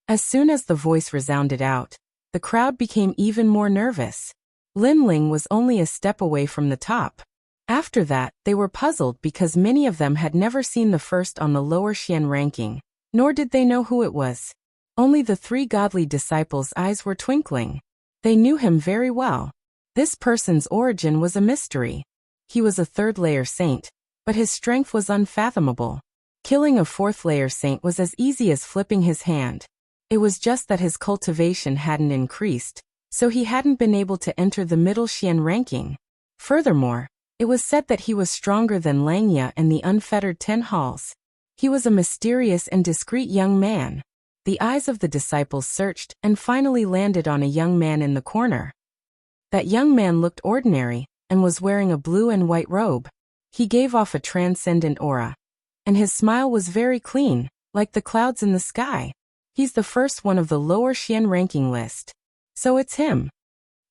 As soon as the voice resounded out, the crowd became even more nervous. Lin Ling was only a step away from the top. After that, they were puzzled because many of them had never seen the first on the lower Xian ranking, nor did they know who it was. Only the three godly disciples' eyes were twinkling. They knew him very well. This person's origin was a mystery. He was a third-layer saint, but his strength was unfathomable. Killing a fourth-layer saint was as easy as flipping his hand. It was just that his cultivation hadn't increased, so he hadn't been able to enter the middle Xian ranking. Furthermore, it was said that he was stronger than Langya and the unfettered 10 halls. He was a mysterious and discreet young man. The eyes of the disciples searched and finally landed on a young man in the corner. That young man looked ordinary and was wearing a blue and white robe. He gave off a transcendent aura, and his smile was very clean, like the clouds in the sky. He's the first one of the lower Xian ranking list. So it's him.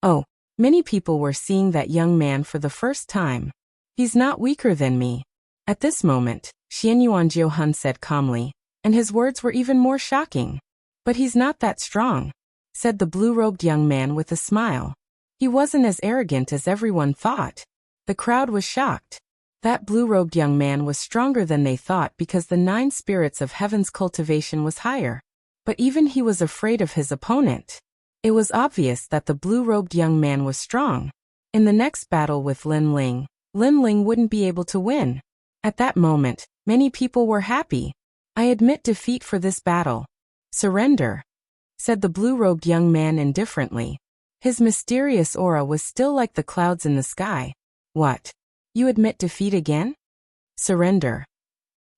Oh, many people were seeing that young man for the first time. He's not weaker than me. At this moment, Xianyuan Jiuhun said calmly, and his words were even more shocking. But he's not that strong, said the blue-robed young man with a smile. He wasn't as arrogant as everyone thought. The crowd was shocked. That blue-robed young man was stronger than they thought because the 9 spirits of heaven's cultivation was higher. But even he was afraid of his opponent. It was obvious that the blue-robed young man was strong. In the next battle with Lin Ling wouldn't be able to win. At that moment, many people were happy. I admit defeat for this battle. Surrender, said the blue-robed young man indifferently. His mysterious aura was still like the clouds in the sky. What? You admit defeat again? Surrender.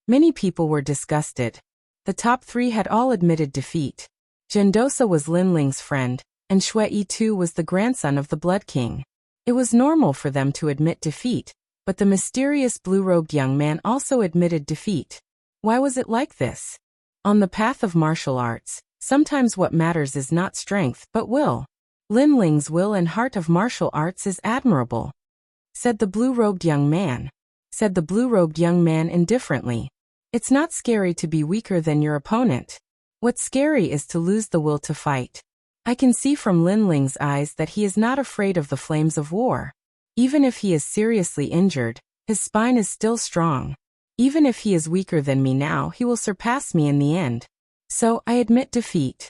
Many people were disgusted. The top 3 had all admitted defeat. Gendosa was Lin Ling's friend, and Shui Tu was the grandson of the Blood King. It was normal for them to admit defeat, but the mysterious blue-robed young man also admitted defeat. Why was it like this? On the path of martial arts, sometimes what matters is not strength but will. Lin Ling's will and heart of martial arts is admirable, said the blue-robed young man. Said the blue-robed young man indifferently. It's not scary to be weaker than your opponent. What's scary is to lose the will to fight. I can see from Lin Ling's eyes that he is not afraid of the flames of war. Even if he is seriously injured, his spine is still strong. Even if he is weaker than me now, he will surpass me in the end. So, I admit defeat,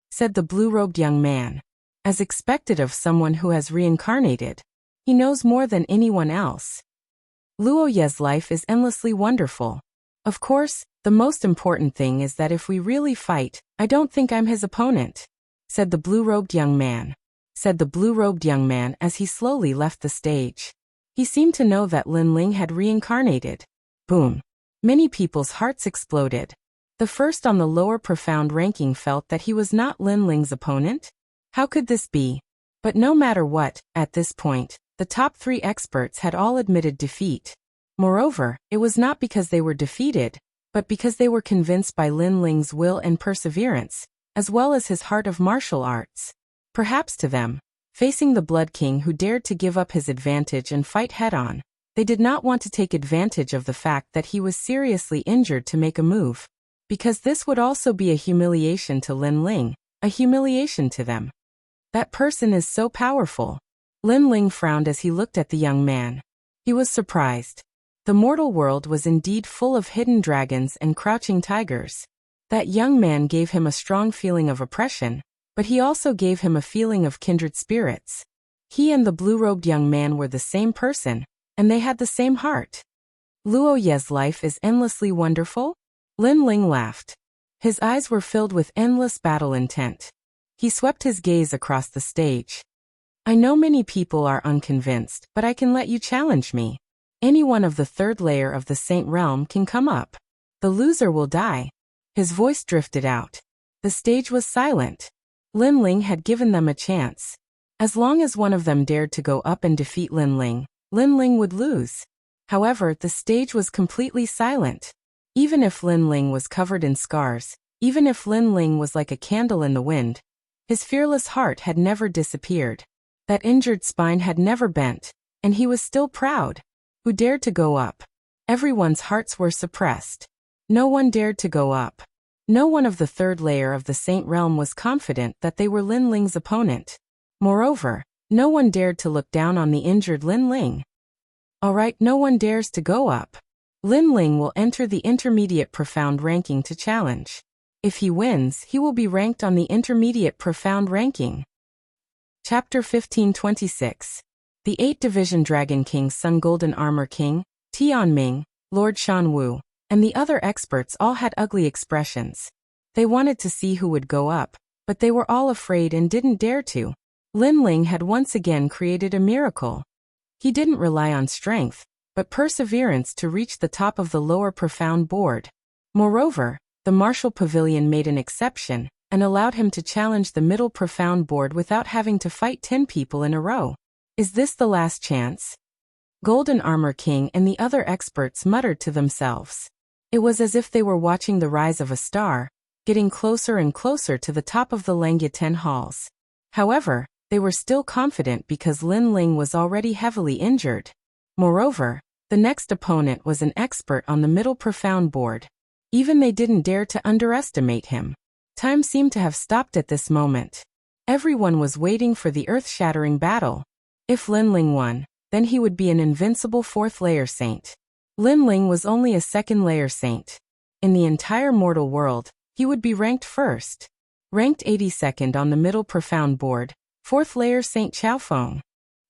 said the blue-robed young man. As expected of someone who has reincarnated. He knows more than anyone else. Luo Ye's life is endlessly wonderful. Of course, the most important thing is that if we really fight, I don't think I'm his opponent, said the blue-robed young man. Said the blue-robed young man as he slowly left the stage. He seemed to know that Lin Ling had reincarnated. Boom. Many people's hearts exploded. The first on the lower profound ranking felt that he was not Lin Ling's opponent. How could this be? But no matter what, at this point, the top 3 experts had all admitted defeat. Moreover, it was not because they were defeated, but because they were convinced by Lin Ling's will and perseverance, as well as his heart of martial arts. Perhaps to them, facing the Blood King who dared to give up his advantage and fight head-on, they did not want to take advantage of the fact that he was seriously injured to make a move. Because this would also be a humiliation to Lin Ling, a humiliation to them. That person is so powerful. Lin Ling frowned as he looked at the young man. He was surprised. The mortal world was indeed full of hidden dragons and crouching tigers. That young man gave him a strong feeling of oppression, but he also gave him a feeling of kindred spirits. He and the blue-robed young man were the same person, and they had the same heart. Luo Ye's life is endlessly wonderful? Lin Ling laughed. His eyes were filled with endless battle intent. He swept his gaze across the stage. I know many people are unconvinced, but I can let you challenge me. Anyone of the third layer of the Saint Realm can come up. The loser will die. His voice drifted out. The stage was silent. Lin Ling had given them a chance. As long as one of them dared to go up and defeat Lin Ling would lose. However, the stage was completely silent. Even if Lin Ling was covered in scars, even if Lin Ling was like a candle in the wind, his fearless heart had never disappeared. That injured spine had never bent, and he was still proud. Who dared to go up? Everyone's hearts were suppressed. No one dared to go up. No one of the third layer of the Saint Realm was confident that they were Lin Ling's opponent. Moreover, no one dared to look down on the injured Lin Ling. Alright, no one dares to go up. Lin Ling will enter the intermediate profound ranking to challenge. If he wins, he will be ranked on the intermediate profound ranking. Chapter 1526. The 8-Division Dragon King Sun Golden Armor King, Tianming, Lord Shan Wu, and the other experts all had ugly expressions. They wanted to see who would go up, but they were all afraid and didn't dare to. Lin Ling had once again created a miracle. He didn't rely on strength, but perseverance to reach the top of the lower profound board. Moreover, the Martial Pavilion made an exception and allowed him to challenge the middle profound board without having to fight 10 people in a row. Is this the last chance? Golden Armor King and the other experts muttered to themselves. It was as if they were watching the rise of a star, getting closer and closer to the top of the Langya 10 halls. However, they were still confident because Lin Ling was already heavily injured. Moreover, the next opponent was an expert on the middle profound board. Even they didn't dare to underestimate him. Time seemed to have stopped at this moment. Everyone was waiting for the earth-shattering battle. If Lin Ling won, then he would be an invincible 4th layer saint. Lin Ling was only a 2nd layer saint. In the entire mortal world, he would be ranked 1st. Ranked 82nd on the middle profound board, 4th layer Saint Chaofeng.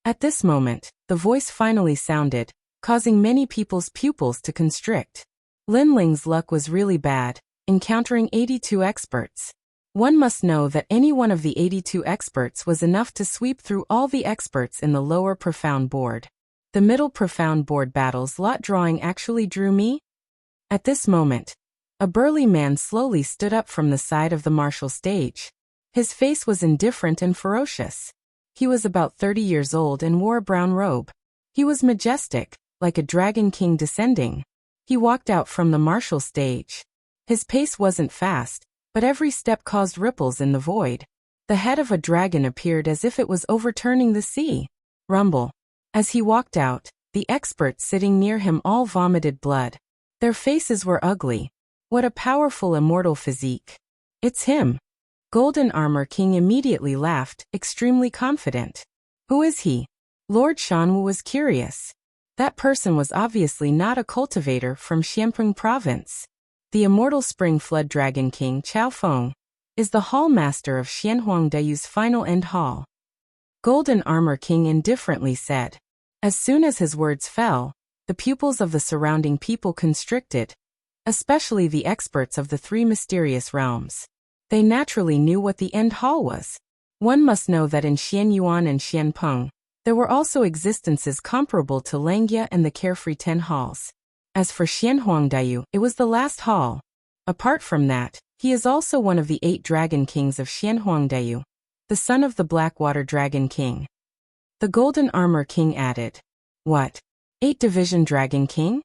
At this moment, the voice finally sounded, causing many people's pupils to constrict. Lin Ling's luck was really bad, encountering 82 experts. One must know that any one of the 82 experts was enough to sweep through all the experts in the lower profound board. The middle profound board battle's lot drawing actually drew me? At this moment, a burly man slowly stood up from the side of the martial stage. His face was indifferent and ferocious. He was about 30 years old and wore a brown robe. He was majestic, like a dragon king descending. He walked out from the martial stage. His pace wasn't fast, but every step caused ripples in the void. The head of a dragon appeared as if it was overturning the sea. Rumble. As he walked out, the experts sitting near him all vomited blood. Their faces were ugly. What a powerful immortal physique. It's him. Golden Armor King immediately laughed, extremely confident. Who is he? Lord Shanwu was curious. That person was obviously not a cultivator from Xianpeng province. The immortal Spring Flood Dragon King Chaofeng is the hall master of Xianhuangdayu's final end hall. Golden Armor King indifferently said. As soon as his words fell, the pupils of the surrounding people constricted, especially the experts of the 3 mysterious realms. They naturally knew what the end hall was. One must know that in Xianyuan and Xianpeng, there were also existences comparable to Langya and the Carefree 10 halls. As for Xianhuangdayu, it was the last hall. Apart from that, he is also one of the 8 dragon kings of Xianhuangdayu, the son of the Blackwater Dragon King. The Golden Armor King added. What? 8-Division Dragon King?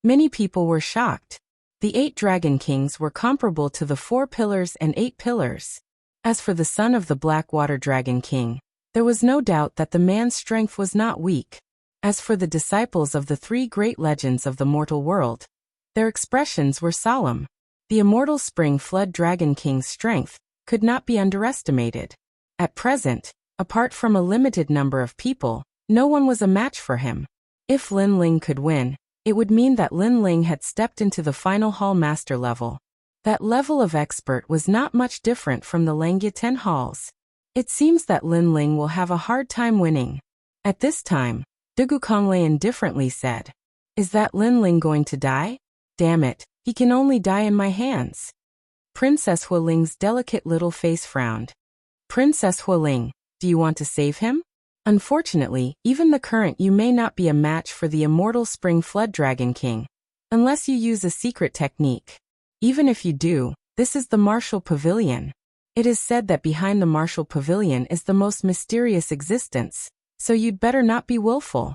Many people were shocked. The 8 Dragon Kings were comparable to the 4 pillars and 8 pillars. As for the son of the Blackwater Dragon King, there was no doubt that the man's strength was not weak. As for the disciples of the 3 great legends of the mortal world, their expressions were solemn. The immortal Spring Flood Dragon King's strength could not be underestimated. At present, apart from a limited number of people, no one was a match for him. If Lin Ling could win, it would mean that Lin Ling had stepped into the final hall master level. That level of expert was not much different from the Langya 10 halls. It seems that Lin Ling will have a hard time winning. At this time, Dugu Konglei indifferently said. Is that Lin Ling going to die? Damn it, He can only die in my hands. Princess Hualing's delicate little face frowned. Princess Hualing, do you want to save him? Unfortunately, even the current you may not be a match for the immortal Spring Flood Dragon King, unless you use a secret technique. Even if you do, this is the Martial Pavilion. It is said that behind the Martial Pavilion is the most mysterious existence, so you'd better not be willful.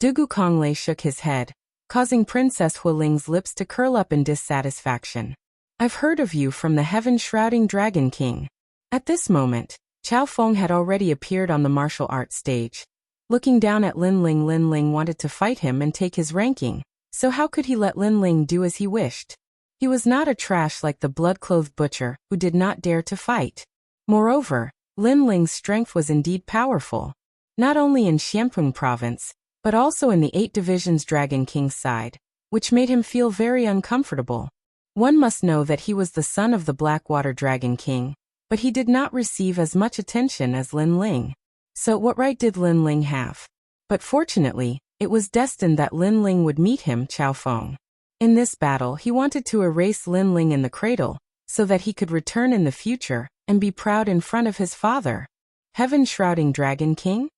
Dugu Konglei shook his head, causing Princess Hualing's lips to curl up in dissatisfaction. I've heard of you from the heaven-shrouding Dragon King. At this moment, Chao Feng had already appeared on the martial arts stage. Looking down at Lin Ling wanted to fight him and take his ranking, so how could he let Lin Ling do as he wished? He was not a trash like the blood-clothed butcher who did not dare to fight. Moreover, Lin Ling's strength was indeed powerful, not only in Xianpeng province, but also in the 8 Divisions Dragon King's side, which made him feel very uncomfortable. One must know that he was the son of the Blackwater Dragon King, but he did not receive as much attention as Lin Ling. So what right did Lin Ling have? But fortunately, it was destined that Lin Ling would meet him, Chao Feng. In this battle he wanted to erase Lin Ling in the cradle, so that he could return in the future, and be proud in front of his father. Heaven-shrouding Dragon King?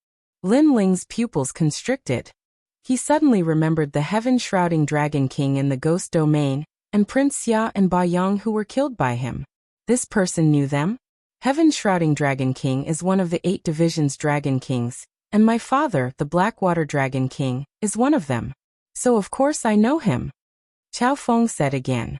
Lin Ling's pupils constricted. He suddenly remembered the heaven-shrouding Dragon King in the Ghost Domain, and Prince Xia and Ba Yang who were killed by him. This person knew them? Heaven-shrouding Dragon King is one of the 8 Divisions Dragon Kings, and my father, the Blackwater Dragon King, is one of them. So of course I know him. Chao Feng said again.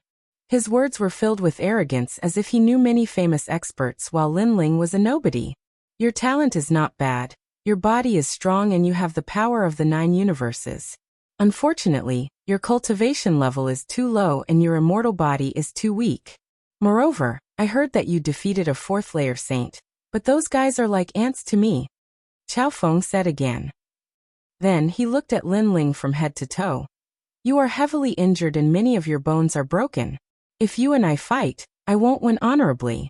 His words were filled with arrogance as if he knew many famous experts while Lin Ling was a nobody. Your talent is not bad, your body is strong and you have the power of the 9 universes. Unfortunately, your cultivation level is too low and your immortal body is too weak. Moreover, I heard that you defeated a 4th-layer saint, but those guys are like ants to me. Chao Feng said again. Then he looked at Lin Ling from head to toe. You are heavily injured and many of your bones are broken. If you and I fight, I won't win honorably.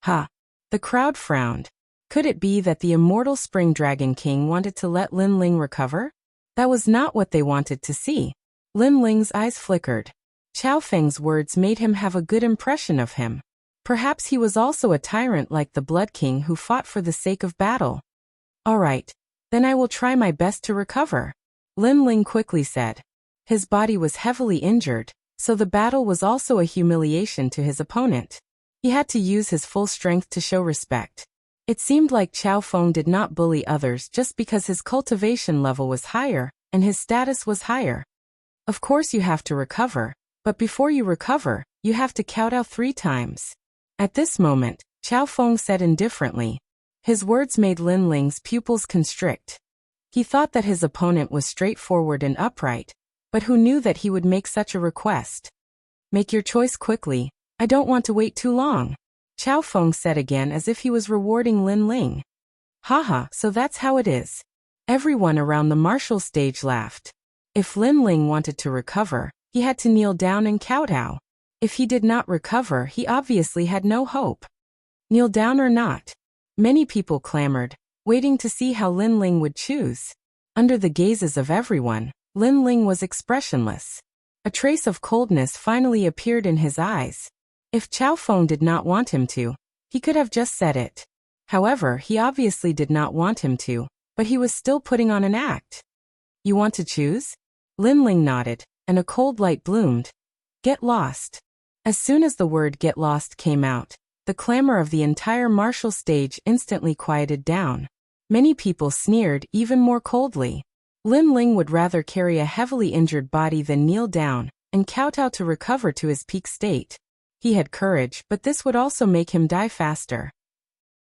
Ha! The crowd frowned. Could it be that the immortal Spring Dragon King wanted to let Lin Ling recover? That was not what they wanted to see. Lin Ling's eyes flickered. Chao Feng's words made him have a good impression of him. Perhaps he was also a tyrant like the Blood King who fought for the sake of battle. All right, then I will try my best to recover, Lin Ling quickly said. His body was heavily injured, so the battle was also a humiliation to his opponent. He had to use his full strength to show respect. It seemed like Chao Feng did not bully others just because his cultivation level was higher and his status was higher. Of course you have to recover, but before you recover, you have to kowtow 3 times. At this moment, Chao Feng said indifferently. His words made Lin Ling's pupils constrict. He thought that his opponent was straightforward and upright, but who knew that he would make such a request? Make your choice quickly, I don't want to wait too long, Chao Feng said again as if he was rewarding Lin Ling. Haha, so that's how it is. Everyone around the martial stage laughed. If Lin Ling wanted to recover, he had to kneel down and kowtow. If he did not recover, he obviously had no hope. Kneel down or not? Many people clamored, waiting to see how Lin Ling would choose. Under the gazes of everyone, Lin Ling was expressionless. A trace of coldness finally appeared in his eyes. If Chao Feng did not want him to, he could have just said it. However, he obviously did not want him to, but he was still putting on an act. You want to choose? Lin Ling nodded, and a cold light bloomed. Get lost. As soon as the word get lost came out, the clamor of the entire martial stage instantly quieted down. Many people sneered even more coldly. Lin Ling would rather carry a heavily injured body than kneel down and kowtow to recover to his peak state. He had courage, but this would also make him die faster.